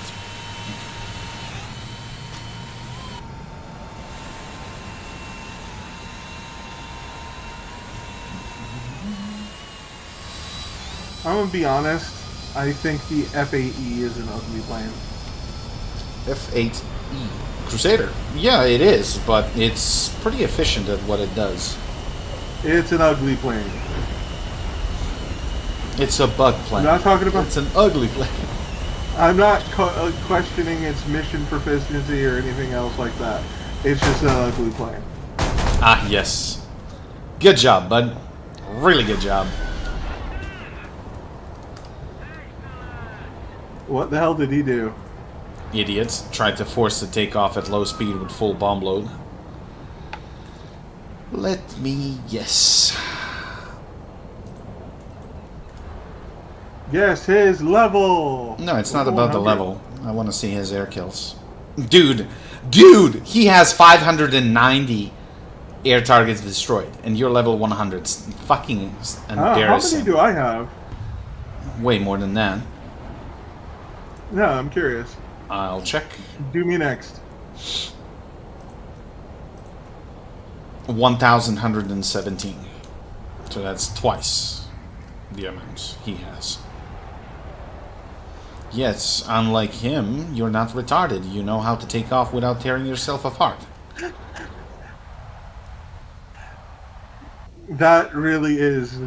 Speaker 4: I'm gonna be honest. I think the F8E is an ugly plane.
Speaker 1: F8E Crusader. Yeah, it is, but it's pretty efficient at what it does.
Speaker 4: It's an ugly plane.
Speaker 1: It's a bug plane.
Speaker 4: I'm not talking about.
Speaker 1: It's an ugly plane.
Speaker 4: I'm not questioning its mission proficiency or anything else like that. It's just an ugly plane.
Speaker 1: Ah, yes. Good job, bud. Really good job.
Speaker 4: What the hell did he do?
Speaker 1: Idiots tried to force the takeoff at low speed with full bomb load. Let me guess.
Speaker 4: Yes, his level.
Speaker 1: No, it's not
Speaker 4: Oh,
Speaker 1: about the
Speaker 4: 100.
Speaker 1: level. I want to see his air kills. Dude, he has 590 air targets destroyed, and you're level 100. It's fucking
Speaker 4: How
Speaker 1: embarrassing.
Speaker 4: many do I have?
Speaker 1: Way more than that.
Speaker 4: No, I'm curious.
Speaker 1: I'll check.
Speaker 4: Do me next.
Speaker 1: 1,117. So that's twice the amount he has. Yes, unlike him, you're not retarded. You know how to take off without tearing yourself apart.
Speaker 4: That really is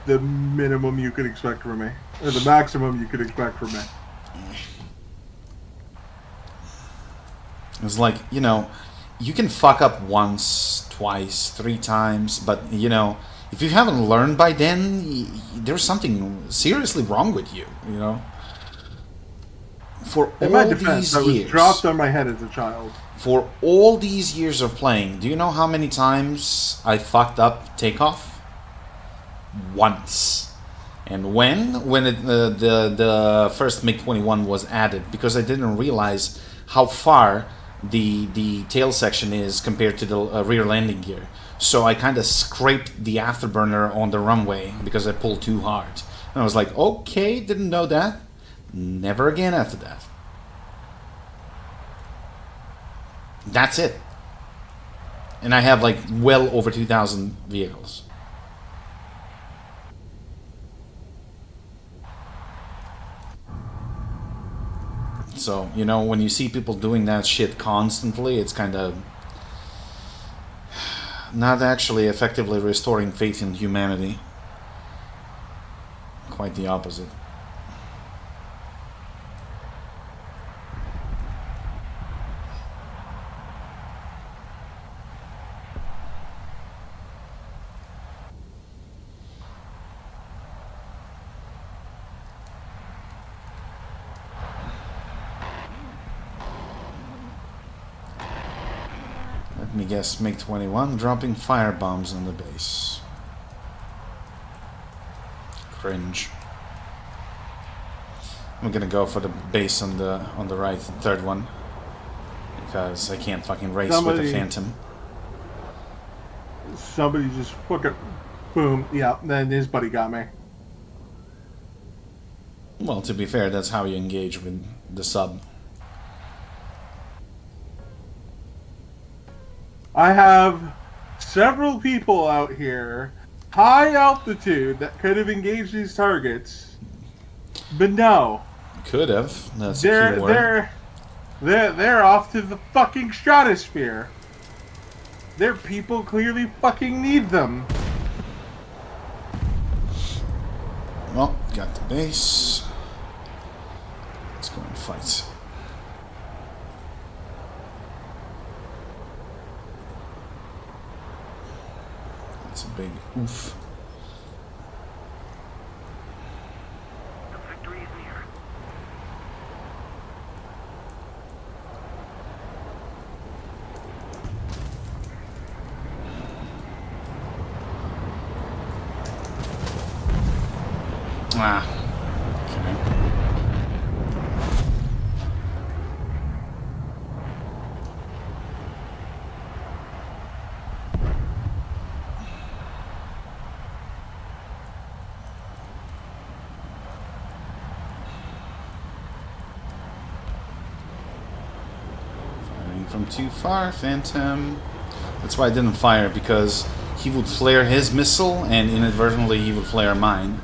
Speaker 4: the minimum you could expect from me. Or the maximum you could expect from me.
Speaker 1: It's like, you know, you can fuck up once, twice, 3 times, but, you know, if you haven't learned by then, there's something seriously wrong with you, you know? For
Speaker 4: In my
Speaker 1: all
Speaker 4: defense,
Speaker 1: these
Speaker 4: I was
Speaker 1: years,
Speaker 4: dropped on my head as a child.
Speaker 1: for all these years of playing, do you know how many times I fucked up takeoff? Once. And when the first MiG-21 was added, because I didn't realize how far the tail section is compared to the rear landing gear. So I kind of scraped the afterburner on the runway because I pulled too hard. And I was like, okay, didn't know that. Never again after that. That's it. And I have like well over 2,000 vehicles. So, you know, when you see people doing that shit constantly, it's kind of not actually effectively restoring faith in humanity. Quite the opposite. Let me guess, MiG-21 dropping fire bombs on the base. Cringe. I'm gonna go for the base on the right, the third one, because I can't fucking race with the Phantom.
Speaker 4: Somebody just fucking boom. Yeah, then his buddy got me.
Speaker 1: Well, to be fair, that's how you engage with the sub.
Speaker 4: I have several people out here, high altitude, that could have engaged these targets, but no.
Speaker 1: Could have. That's a key word.
Speaker 4: They're off to the fucking stratosphere. Their people clearly fucking need them.
Speaker 1: Well, got the base. Let's go and fight. That's a big oof.
Speaker 2: The victory is near.
Speaker 1: Ah. Okay. Firing from too far, Phantom. That's why I didn't fire, because he would flare his missile and inadvertently he would flare mine.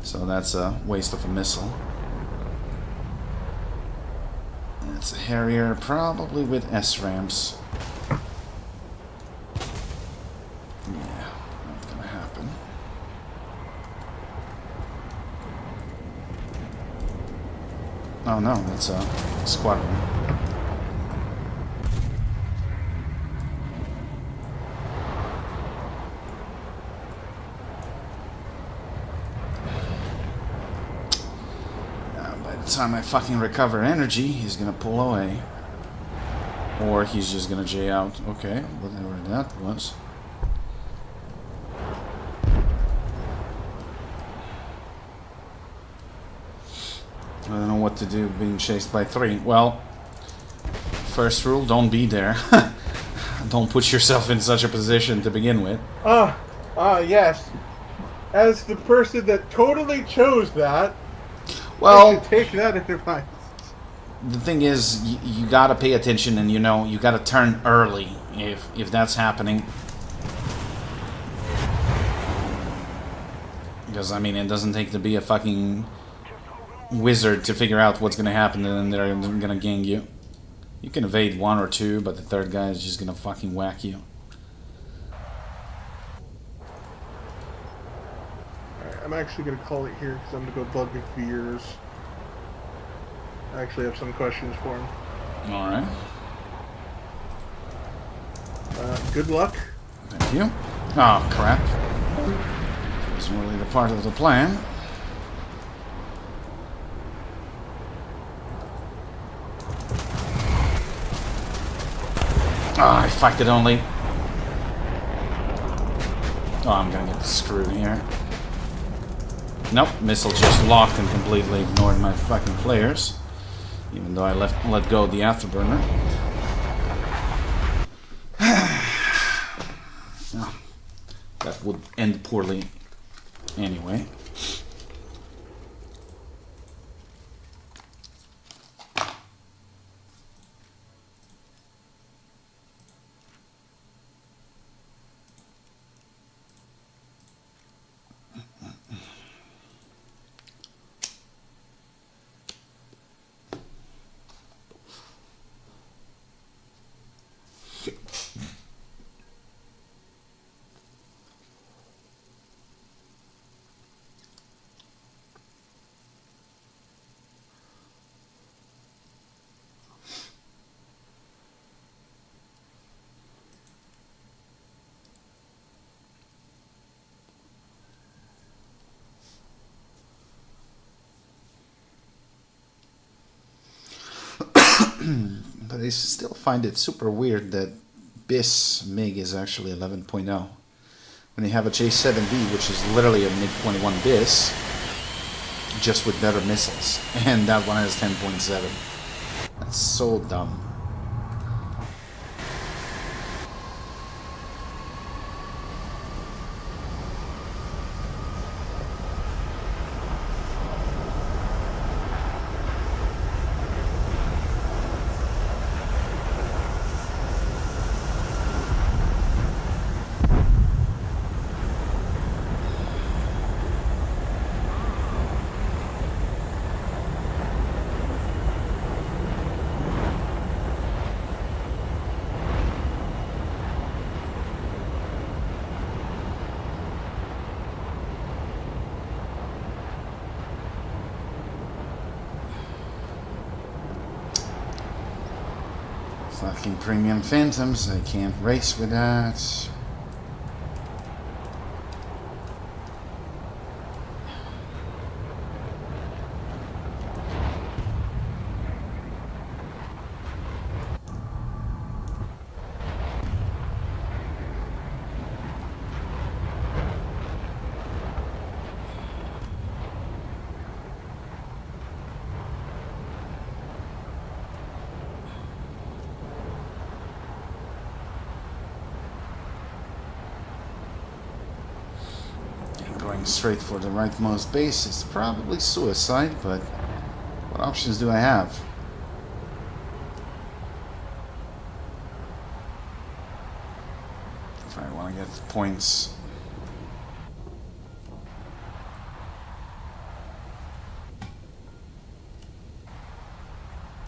Speaker 1: So that's a waste of a missile. It's a Harrier, probably with SRAMs. Yeah, not gonna happen. Oh no, that's a squadron. By the time I fucking recover energy, he's gonna pull away. Or he's just gonna J out. Okay, whatever that was. I don't know what to do being chased by 3. Well, first rule, don't be there. Don't put yourself in such a position to begin with.
Speaker 4: Yes. As the person that totally chose that,
Speaker 1: Well,
Speaker 4: I should take that advice.
Speaker 1: the thing is, you gotta pay attention, and you gotta turn early if that's happening. Because, I mean, it doesn't take to be a fucking wizard to figure out what's gonna happen, and then they're gonna gang you. You can evade 1 or 2, but the third guy is just gonna fucking whack you.
Speaker 4: Alright, I'm actually going to call it here because I'm going to go bug Veers. I actually have some questions for him.
Speaker 1: Alright.
Speaker 4: Good luck.
Speaker 1: Thank you. Oh, crap. It wasn't really the part of the plan. Ah, if I could only... Oh, I'm gonna get screwed here. Nope, missile just locked and completely ignored my fucking flares. Even though I let go of the afterburner. Oh, that would end poorly anyway. But I still find it super weird that BIS MiG is actually 11.0. When you have a J7B, which is literally a MiG-21 BIS, just with better missiles. And that one has 10.7. That's so dumb. Fucking premium Phantoms, I can't race with that. Going straight for the rightmost base is probably suicide, but what options do I have? If I want to get points.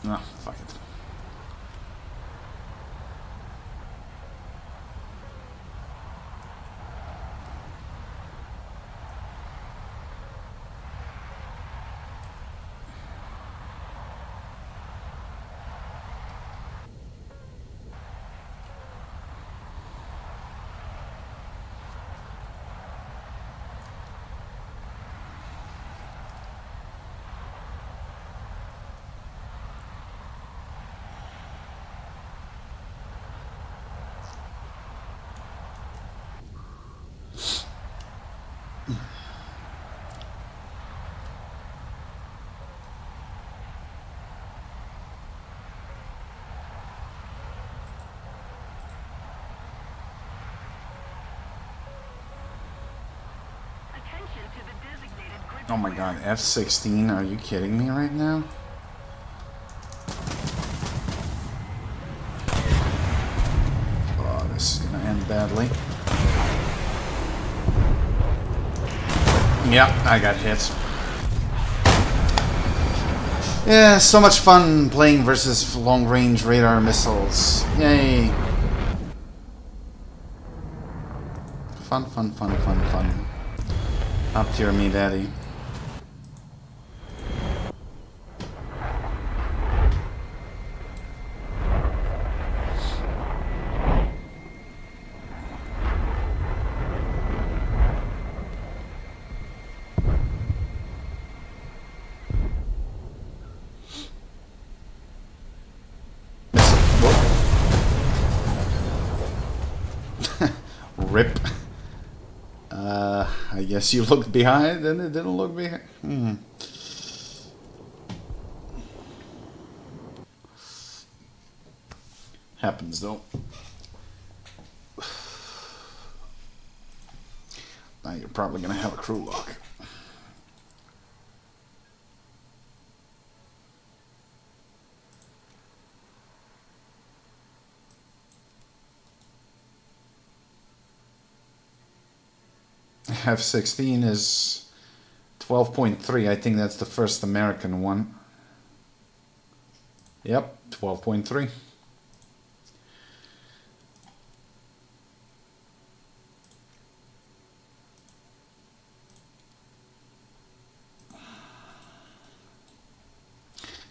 Speaker 1: No, fuck it.
Speaker 2: to the designated grid.
Speaker 1: Oh my god, F-16, are you kidding me right now? Oh, this is gonna end badly. Yeah, I got hit. Yeah, so much fun playing versus long-range radar missiles. Yay! Fun, fun, fun, fun, fun. Up tier me, daddy. Rip. I guess you looked behind and it didn't look behind. Happens though. Now you're probably gonna have a crew lock. F-16 is 12.3. I think that's the first American one. Yep, 12.3.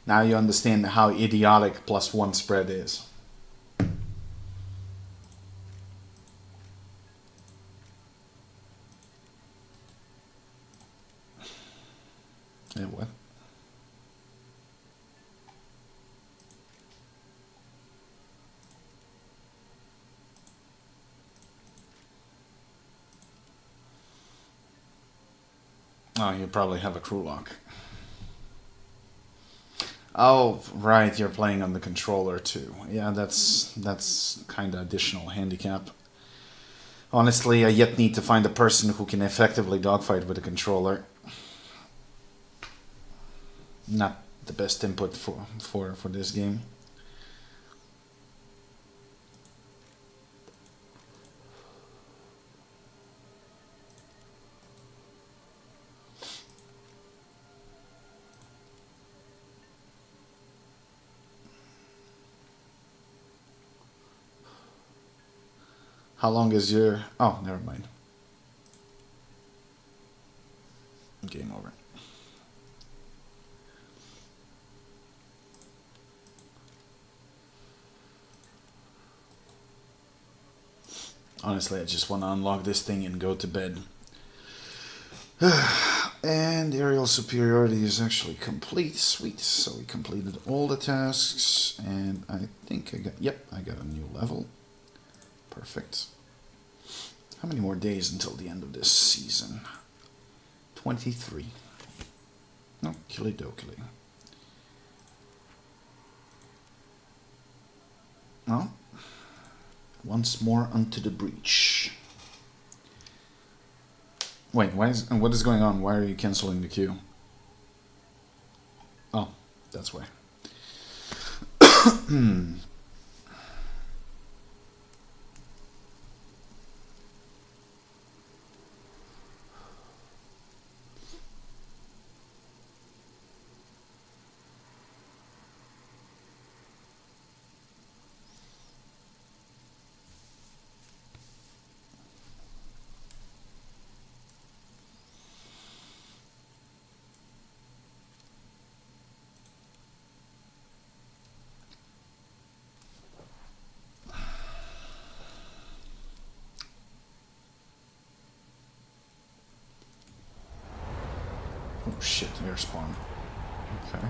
Speaker 1: Now you understand how idiotic +1 spread is. Yeah, what? Oh, you probably have a crew lock. Oh, right, you're playing on the controller too. Yeah, that's kind of additional handicap. Honestly, I yet need to find a person who can effectively dogfight with a controller. Not the best input for this game. How long is your... Oh, never mind. Game over. Honestly, I just want to unlock this thing and go to bed. And aerial superiority is actually complete. Sweet. So we completed all the tasks. And I think I got... Yep, I got a new level. Perfect. How many more days until the end of this season? 23. No, killy dokily. Well, once more unto the breach. Wait, what is going on? Why are you canceling the queue? Oh, that's why. Oh shit, air spawn. Okay.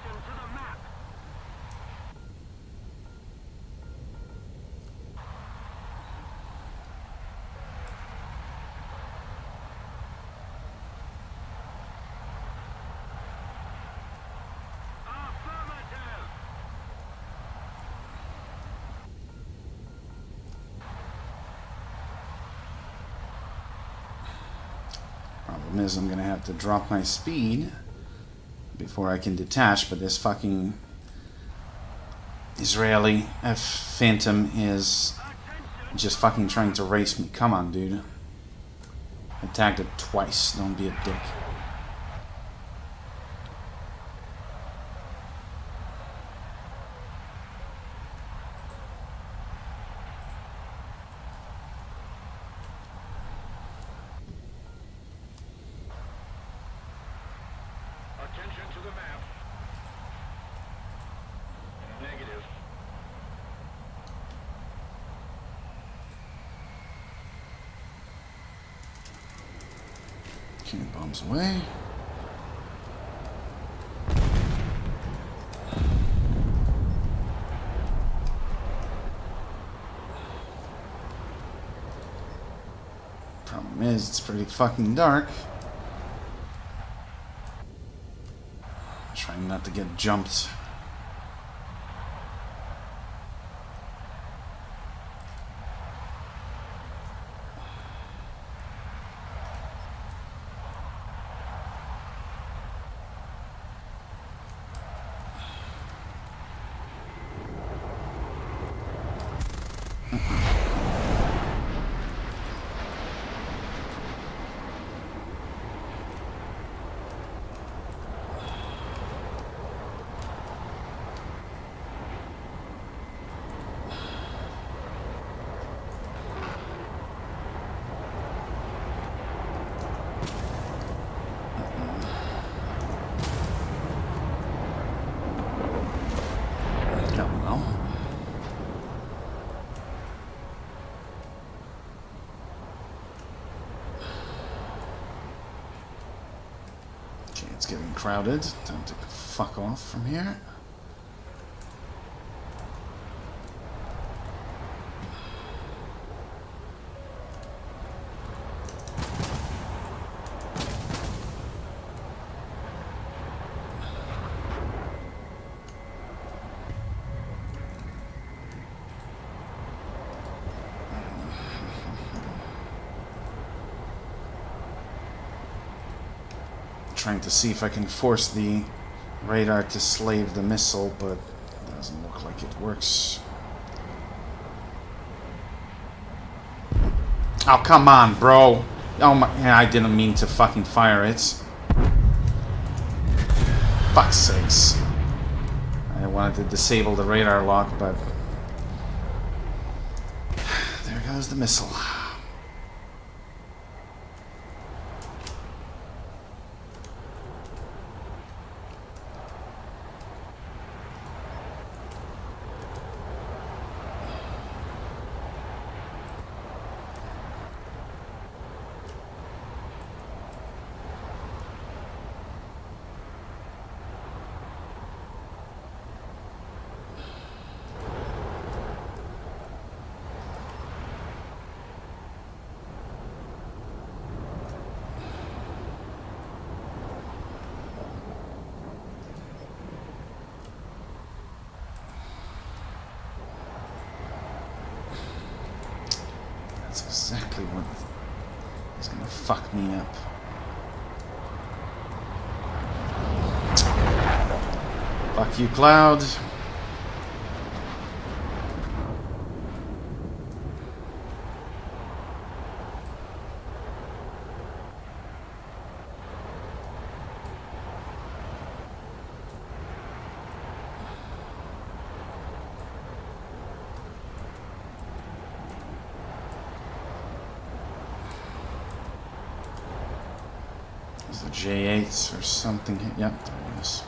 Speaker 2: Attention to the map. Affirmative.
Speaker 1: Problem is, I'm gonna have to drop my speed before I can detach, but this fucking Israeli F Phantom is just fucking trying to race me. Come on, dude. I tagged it twice. Don't be a dick.
Speaker 2: Attention to the map. Negative.
Speaker 1: Okay, bombs away. Problem is, it's pretty fucking dark. Trying not to get jumped. It's getting crowded. Time to fuck off from here. Trying to see if I can force the radar to slave the missile, but it doesn't look like it works. Oh, come on, bro. Oh my, yeah, I didn't mean to fucking fire it. Fuck's sakes. I wanted to disable the radar lock, but there goes the missile. That's exactly what is gonna fuck me up. Fuck you, Cloud. The J8s or something. Yep, there it is.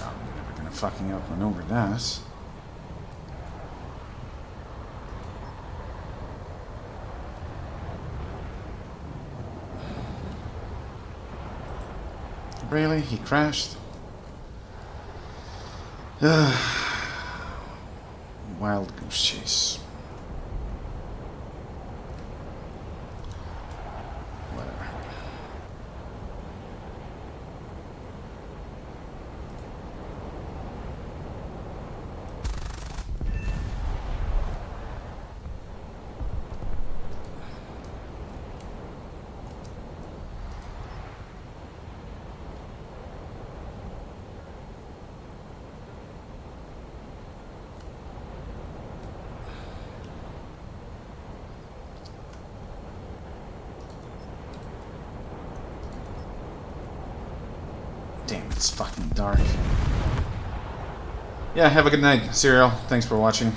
Speaker 1: No, I'm never gonna fucking outmaneuvered us. Really? He crashed? Wild goose chase. Whatever. Damn, it's fucking dark. Yeah, have a good night, Serial. Thanks for watching.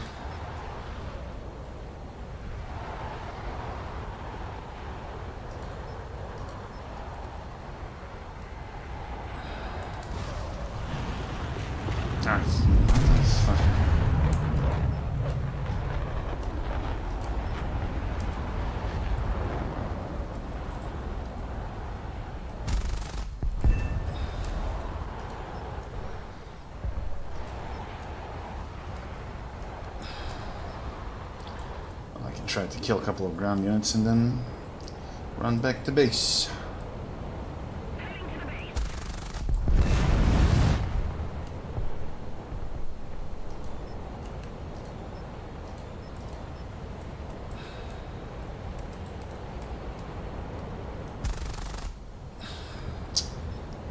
Speaker 1: I can try to kill a couple of ground units and then run back to base.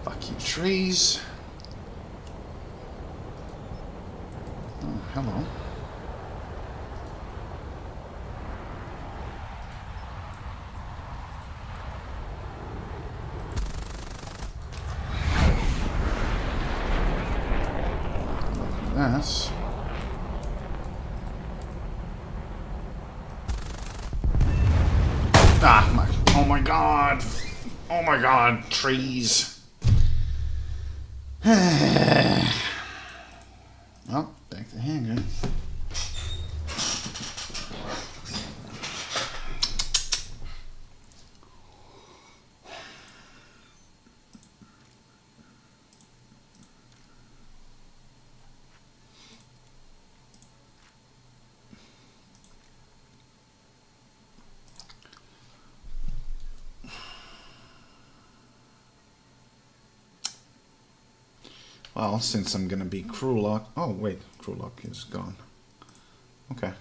Speaker 1: Fuck you, trees. Oh, hello. This. Oh my god! Oh my god, trees. Well, back to hangar. Well, since I'm gonna be crew lock. Oh wait, crew lock is gone. Okay.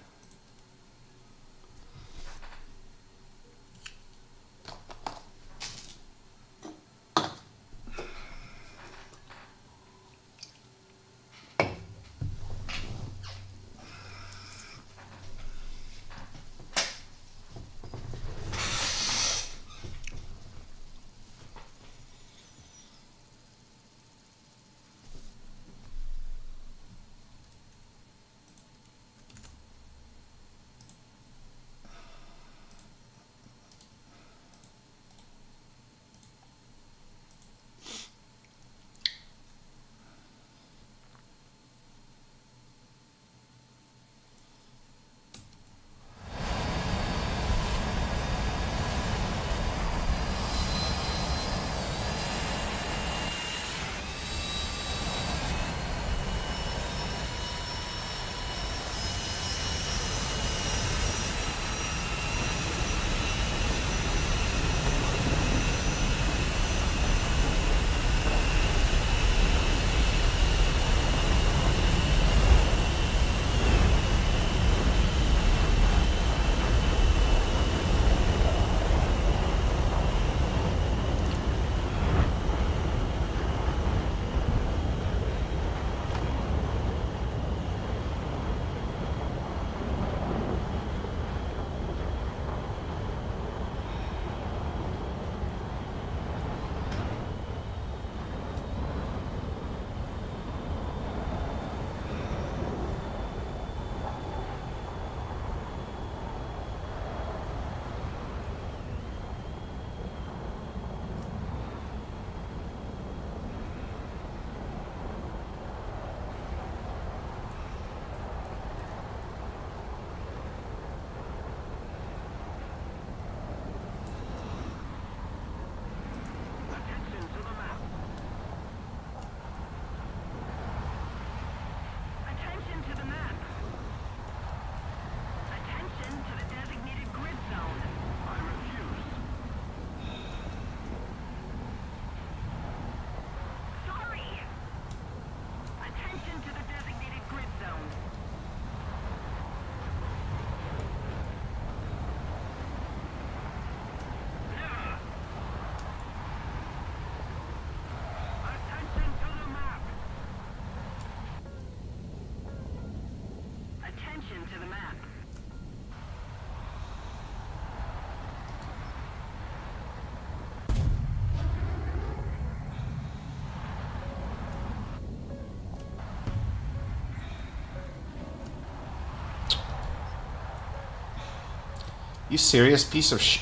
Speaker 1: You serious piece of shit?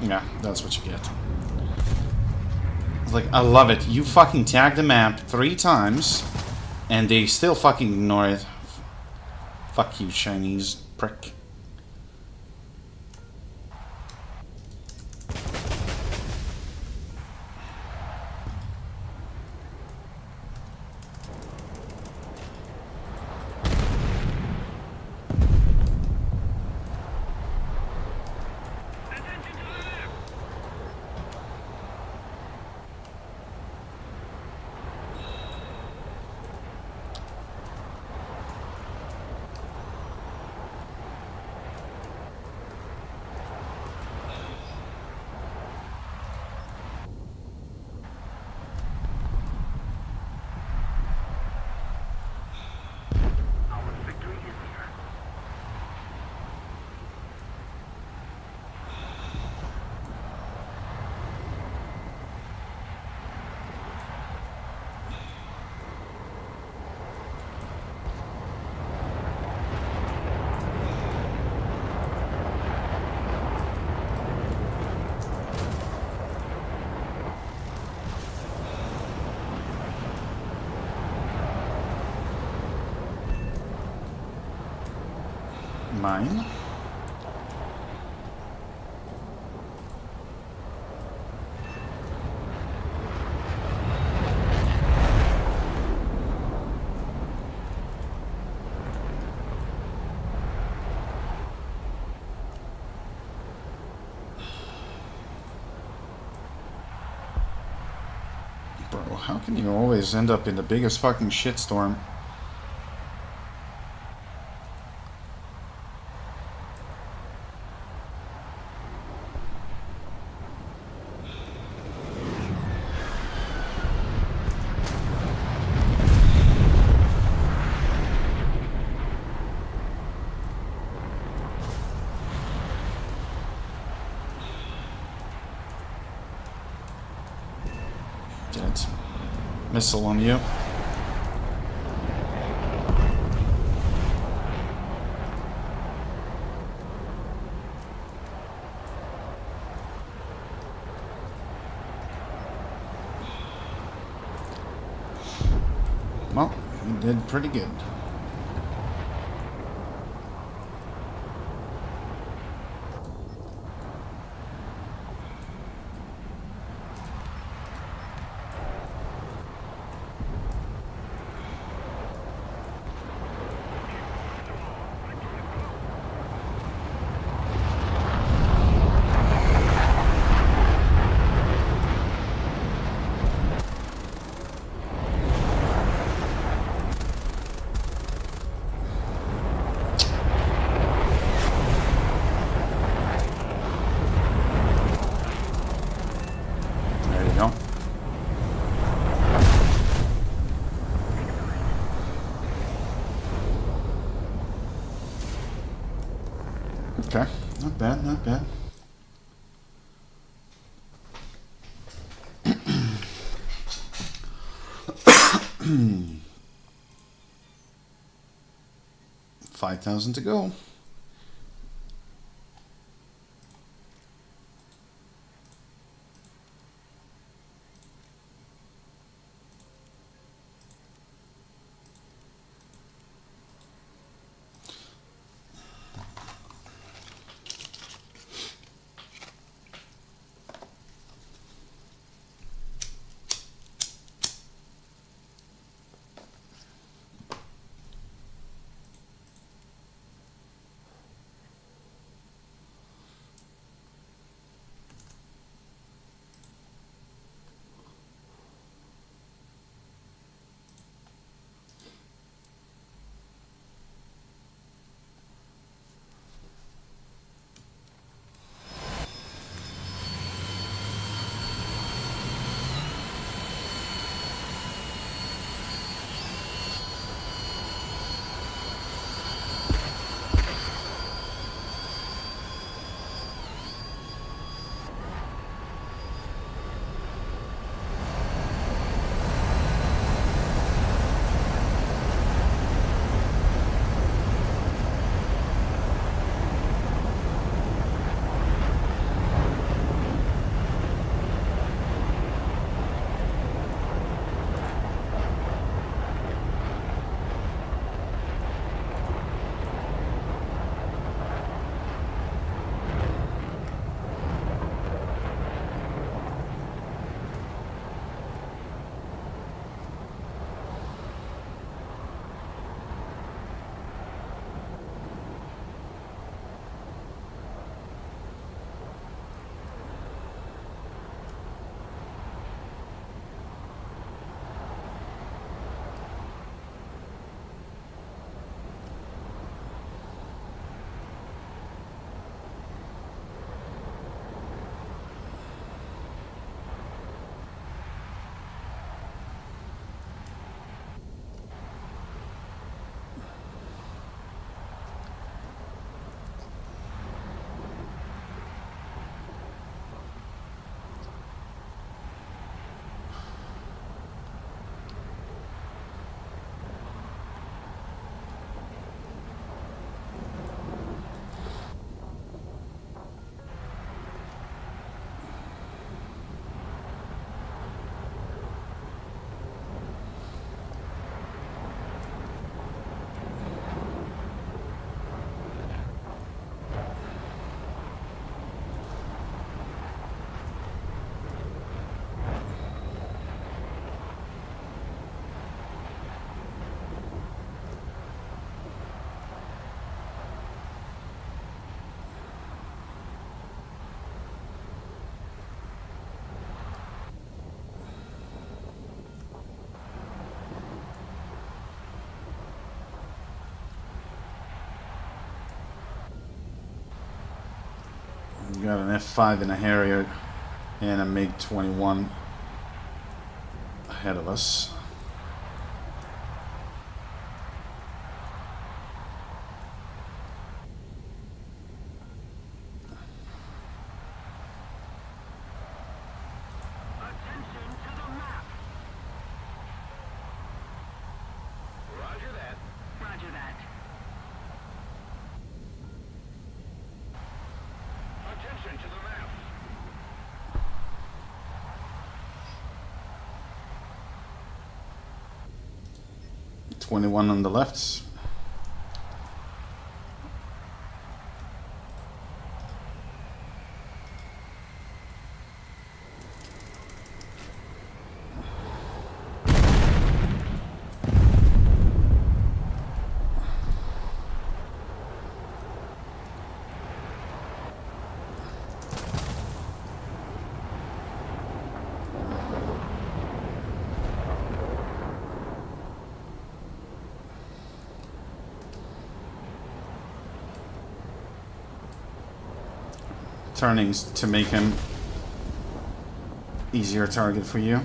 Speaker 1: Yeah, that's what you get. It's like, I love it. You fucking tag the map 3 times, and they still fucking ignore it. Fuck you, Chinese prick. Mine. Bro, how can you always end up in the biggest fucking shitstorm? Dead. Missile on you. Well, he did pretty good. There you go. Okay, not bad, not bad. $5,000 to go. got an F5 and a Harrier and a MiG-21 ahead of us.
Speaker 2: Attention to the map. Roger that. Roger that. Attention to the map.
Speaker 1: 21 on the left. Turnings to make him easier target for you.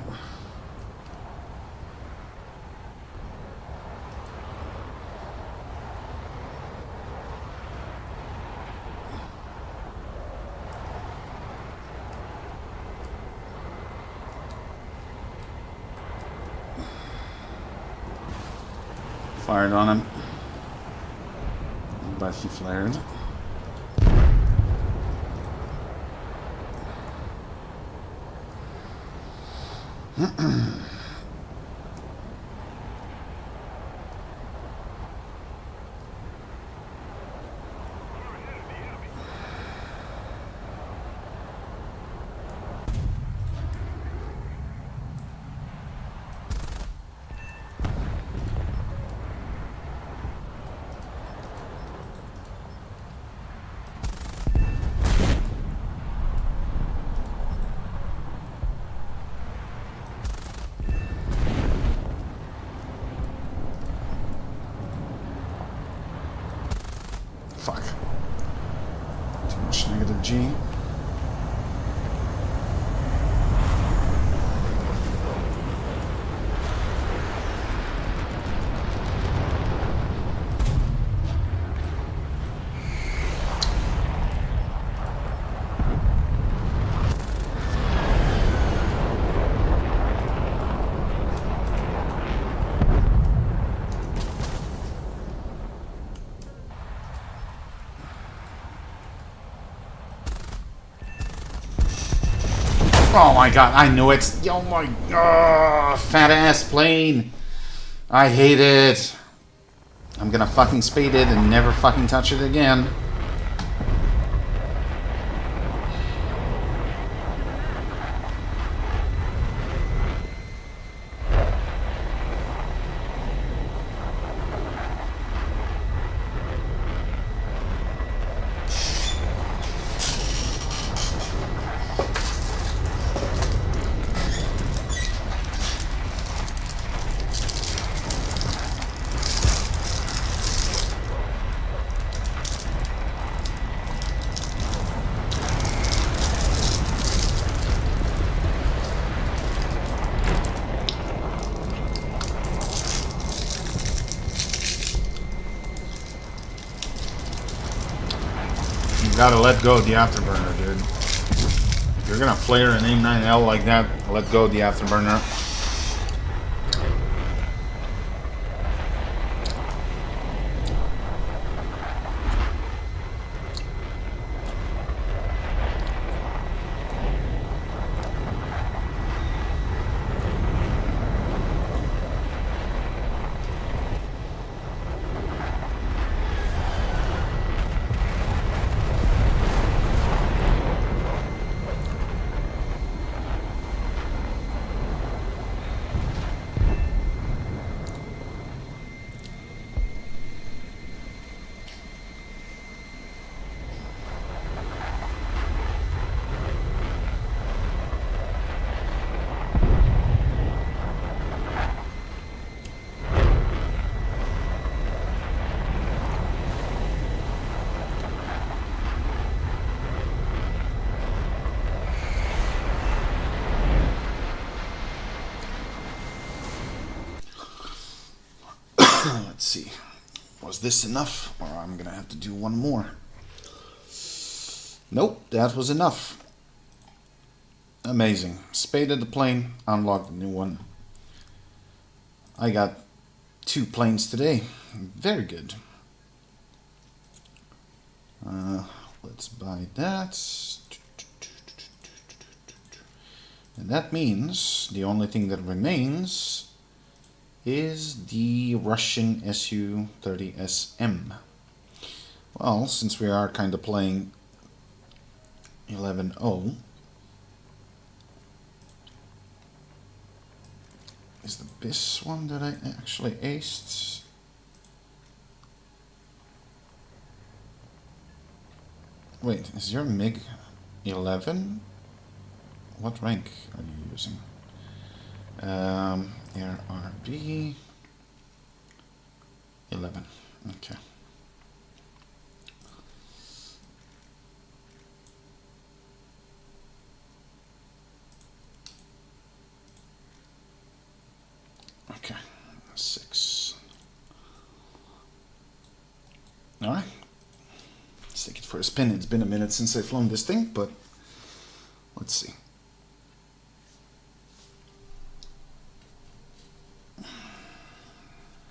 Speaker 1: Fired on him, but he flared. Fuck. Too much negative G. Oh my god, I knew it. Oh my god, fat ass plane. I hate it. I'm gonna fucking speed it and never fucking touch it again. You gotta let go of the afterburner, dude. If you're gonna flare an AIM-9L like that, let go of the afterburner. Let's see. Was this enough? Or I'm gonna have to do one more. Nope, that was enough. Amazing. Spaded the plane, unlocked a new one. I got 2 planes today. Very good. Let's buy that. And that means the only thing that remains is the Russian Su-30SM. Well, since we are kind of playing 11-0, is this one that I actually aced? Wait, is your MiG 11? What rank are you using? RB 11. Okay. Okay, 6. All right. Let's take it for a spin. It's been a minute since I've flown this thing, but let's see.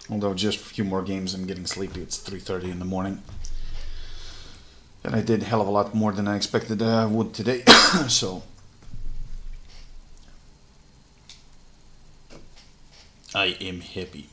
Speaker 1: Although just a few more games, I'm getting sleepy. It's 3:30 in the morning. And I did a hell of a lot more than I expected I would today. So I am happy.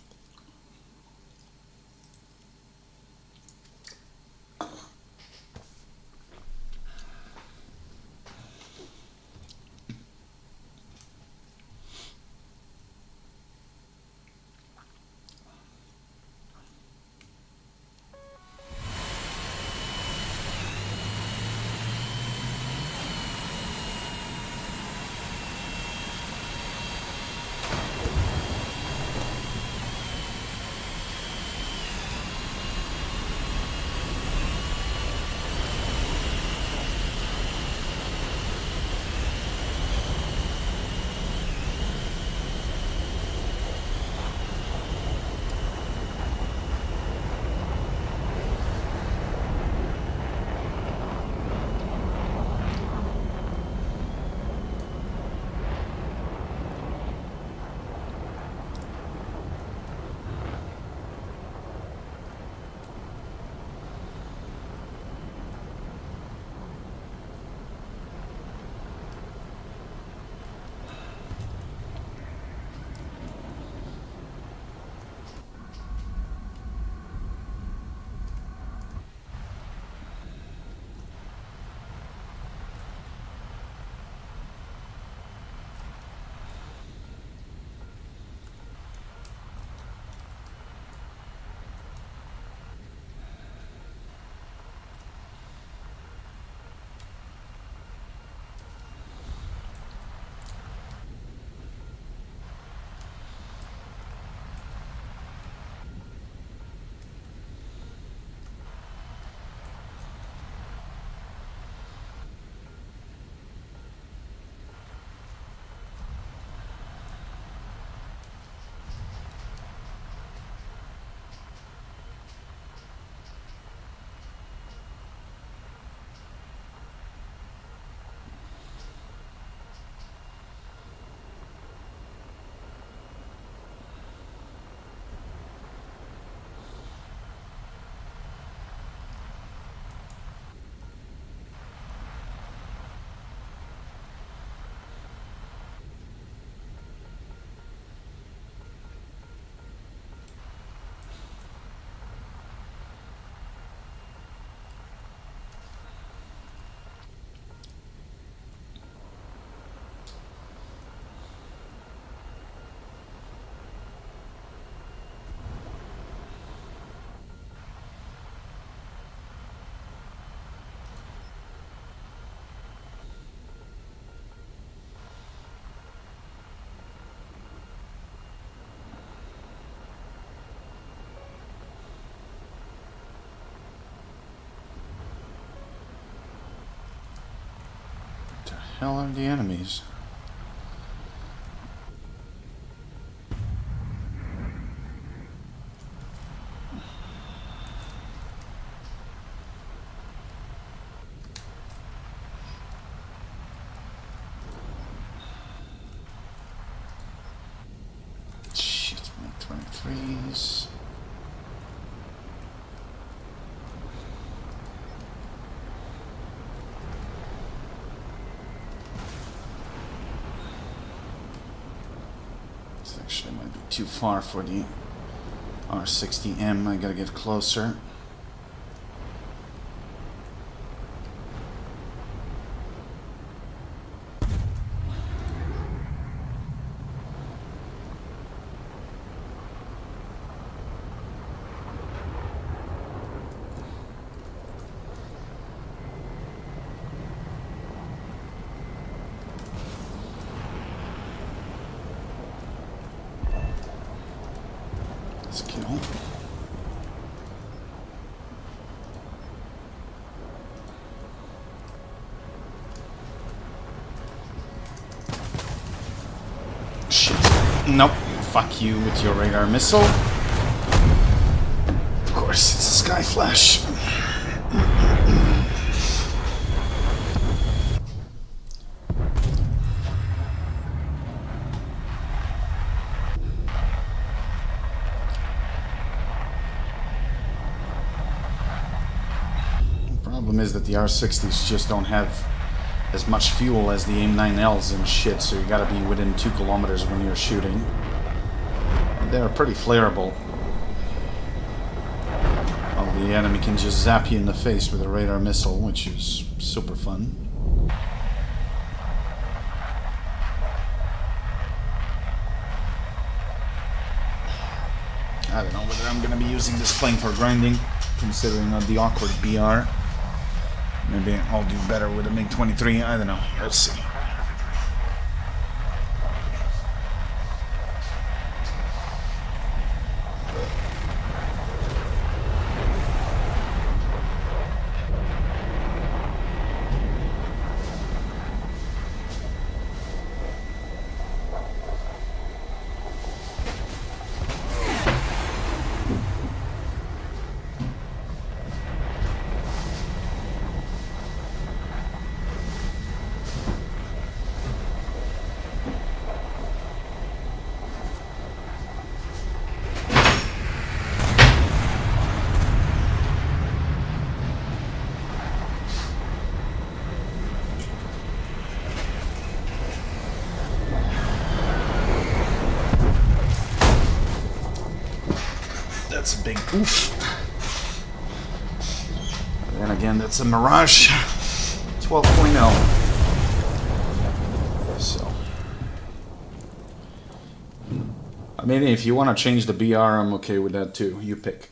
Speaker 1: Hell are the enemies? too far for the R60M. I gotta get closer. Let's kill. Shit. Nope. Fuck you with your radar missile. Of course, it's a sky flash. Problem is that the R60s just don't have as much fuel as the AIM-9Ls and shit, so you gotta be within 2 kilometers when you're shooting. And they're pretty flareable. Well, the enemy can just zap you in the face with a radar missile, which is super fun. I don't know whether I'm gonna be using this plane for grinding, considering the awkward BR. Maybe I'll do better with a MiG-23, I don't know, we'll see. That's a big oof. And then again, that's a Mirage 12.0. So, I mean, if you want to change the BR, I'm okay with that too. You pick.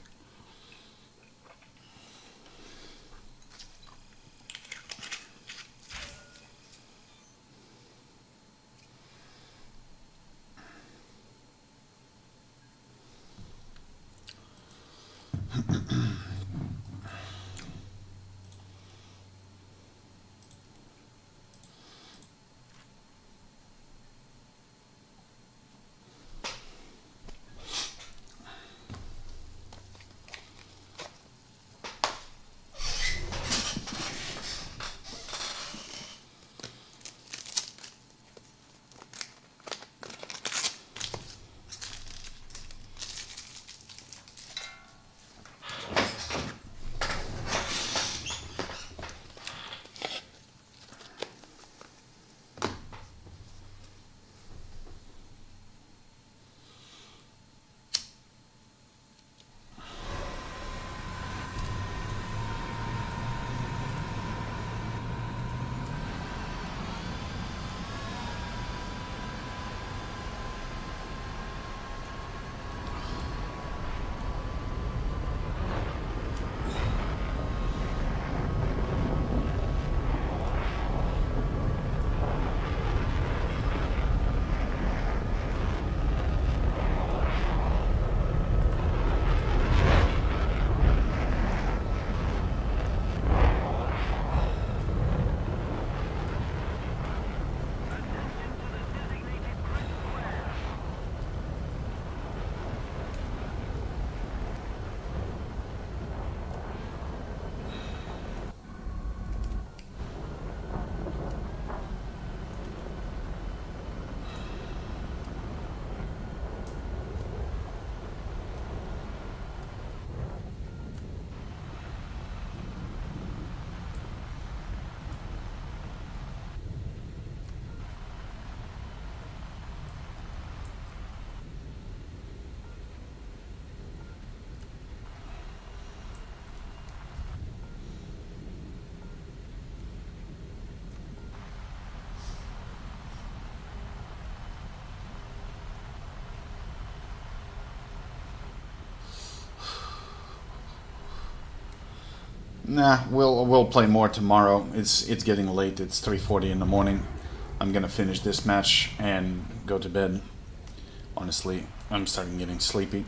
Speaker 1: Nah, we'll play more tomorrow. It's getting late. It's 3:40 in the morning. I'm gonna finish this match and go to bed. Honestly, I'm starting getting sleepy.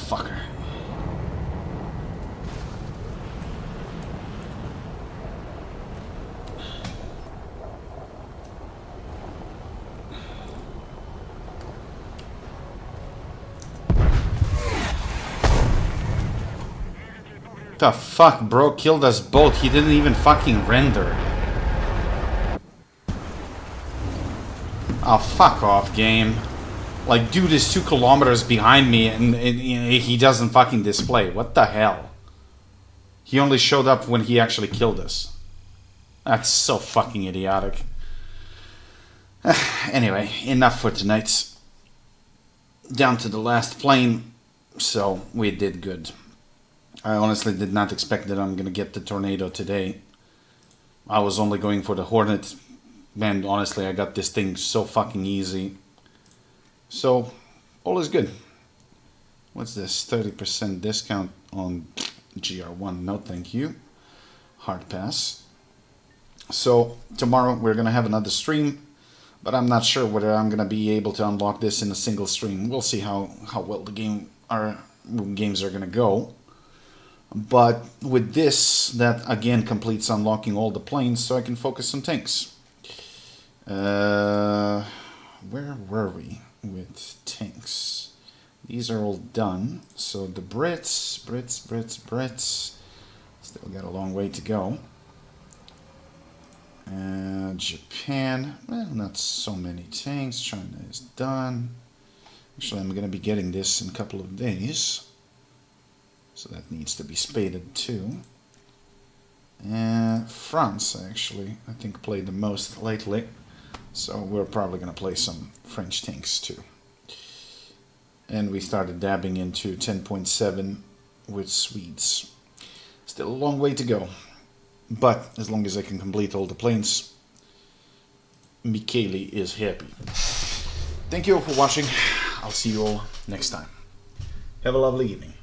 Speaker 1: Fucker. The fuck, bro? Killed us both. He didn't even fucking render. Oh, fuck off, game. Like, dude is 2 kilometers behind me and he doesn't fucking display. What the hell? He only showed up when he actually killed us. That's so fucking idiotic. Anyway, enough for tonight. Down to the last plane, so we did good. I honestly did not expect that I'm gonna get the tornado today. I was only going for the Hornet. Man, honestly, I got this thing so fucking easy. So, all is good. What's this? 30% discount on GR1. No, thank you. Hard pass. So, tomorrow we're gonna have another stream. But I'm not sure whether I'm gonna be able to unlock this in a single stream. We'll see how well the games are gonna go. But with this, that again completes unlocking all the planes, so I can focus on tanks. Where were we with tanks? These are all done. So the Brits, still got a long way to go. Japan, well, not so many tanks. China is done. Actually, I'm gonna be getting this in a couple of days. So that needs to be spaded too. And France, actually, I think played the most lately. So we're probably going to play some French tanks too. And we started dabbing into 10.7 with Swedes. Still a long way to go. But as long as I can complete all the planes, Michele is happy. Thank you all for watching. I'll see you all next time. Have a lovely evening.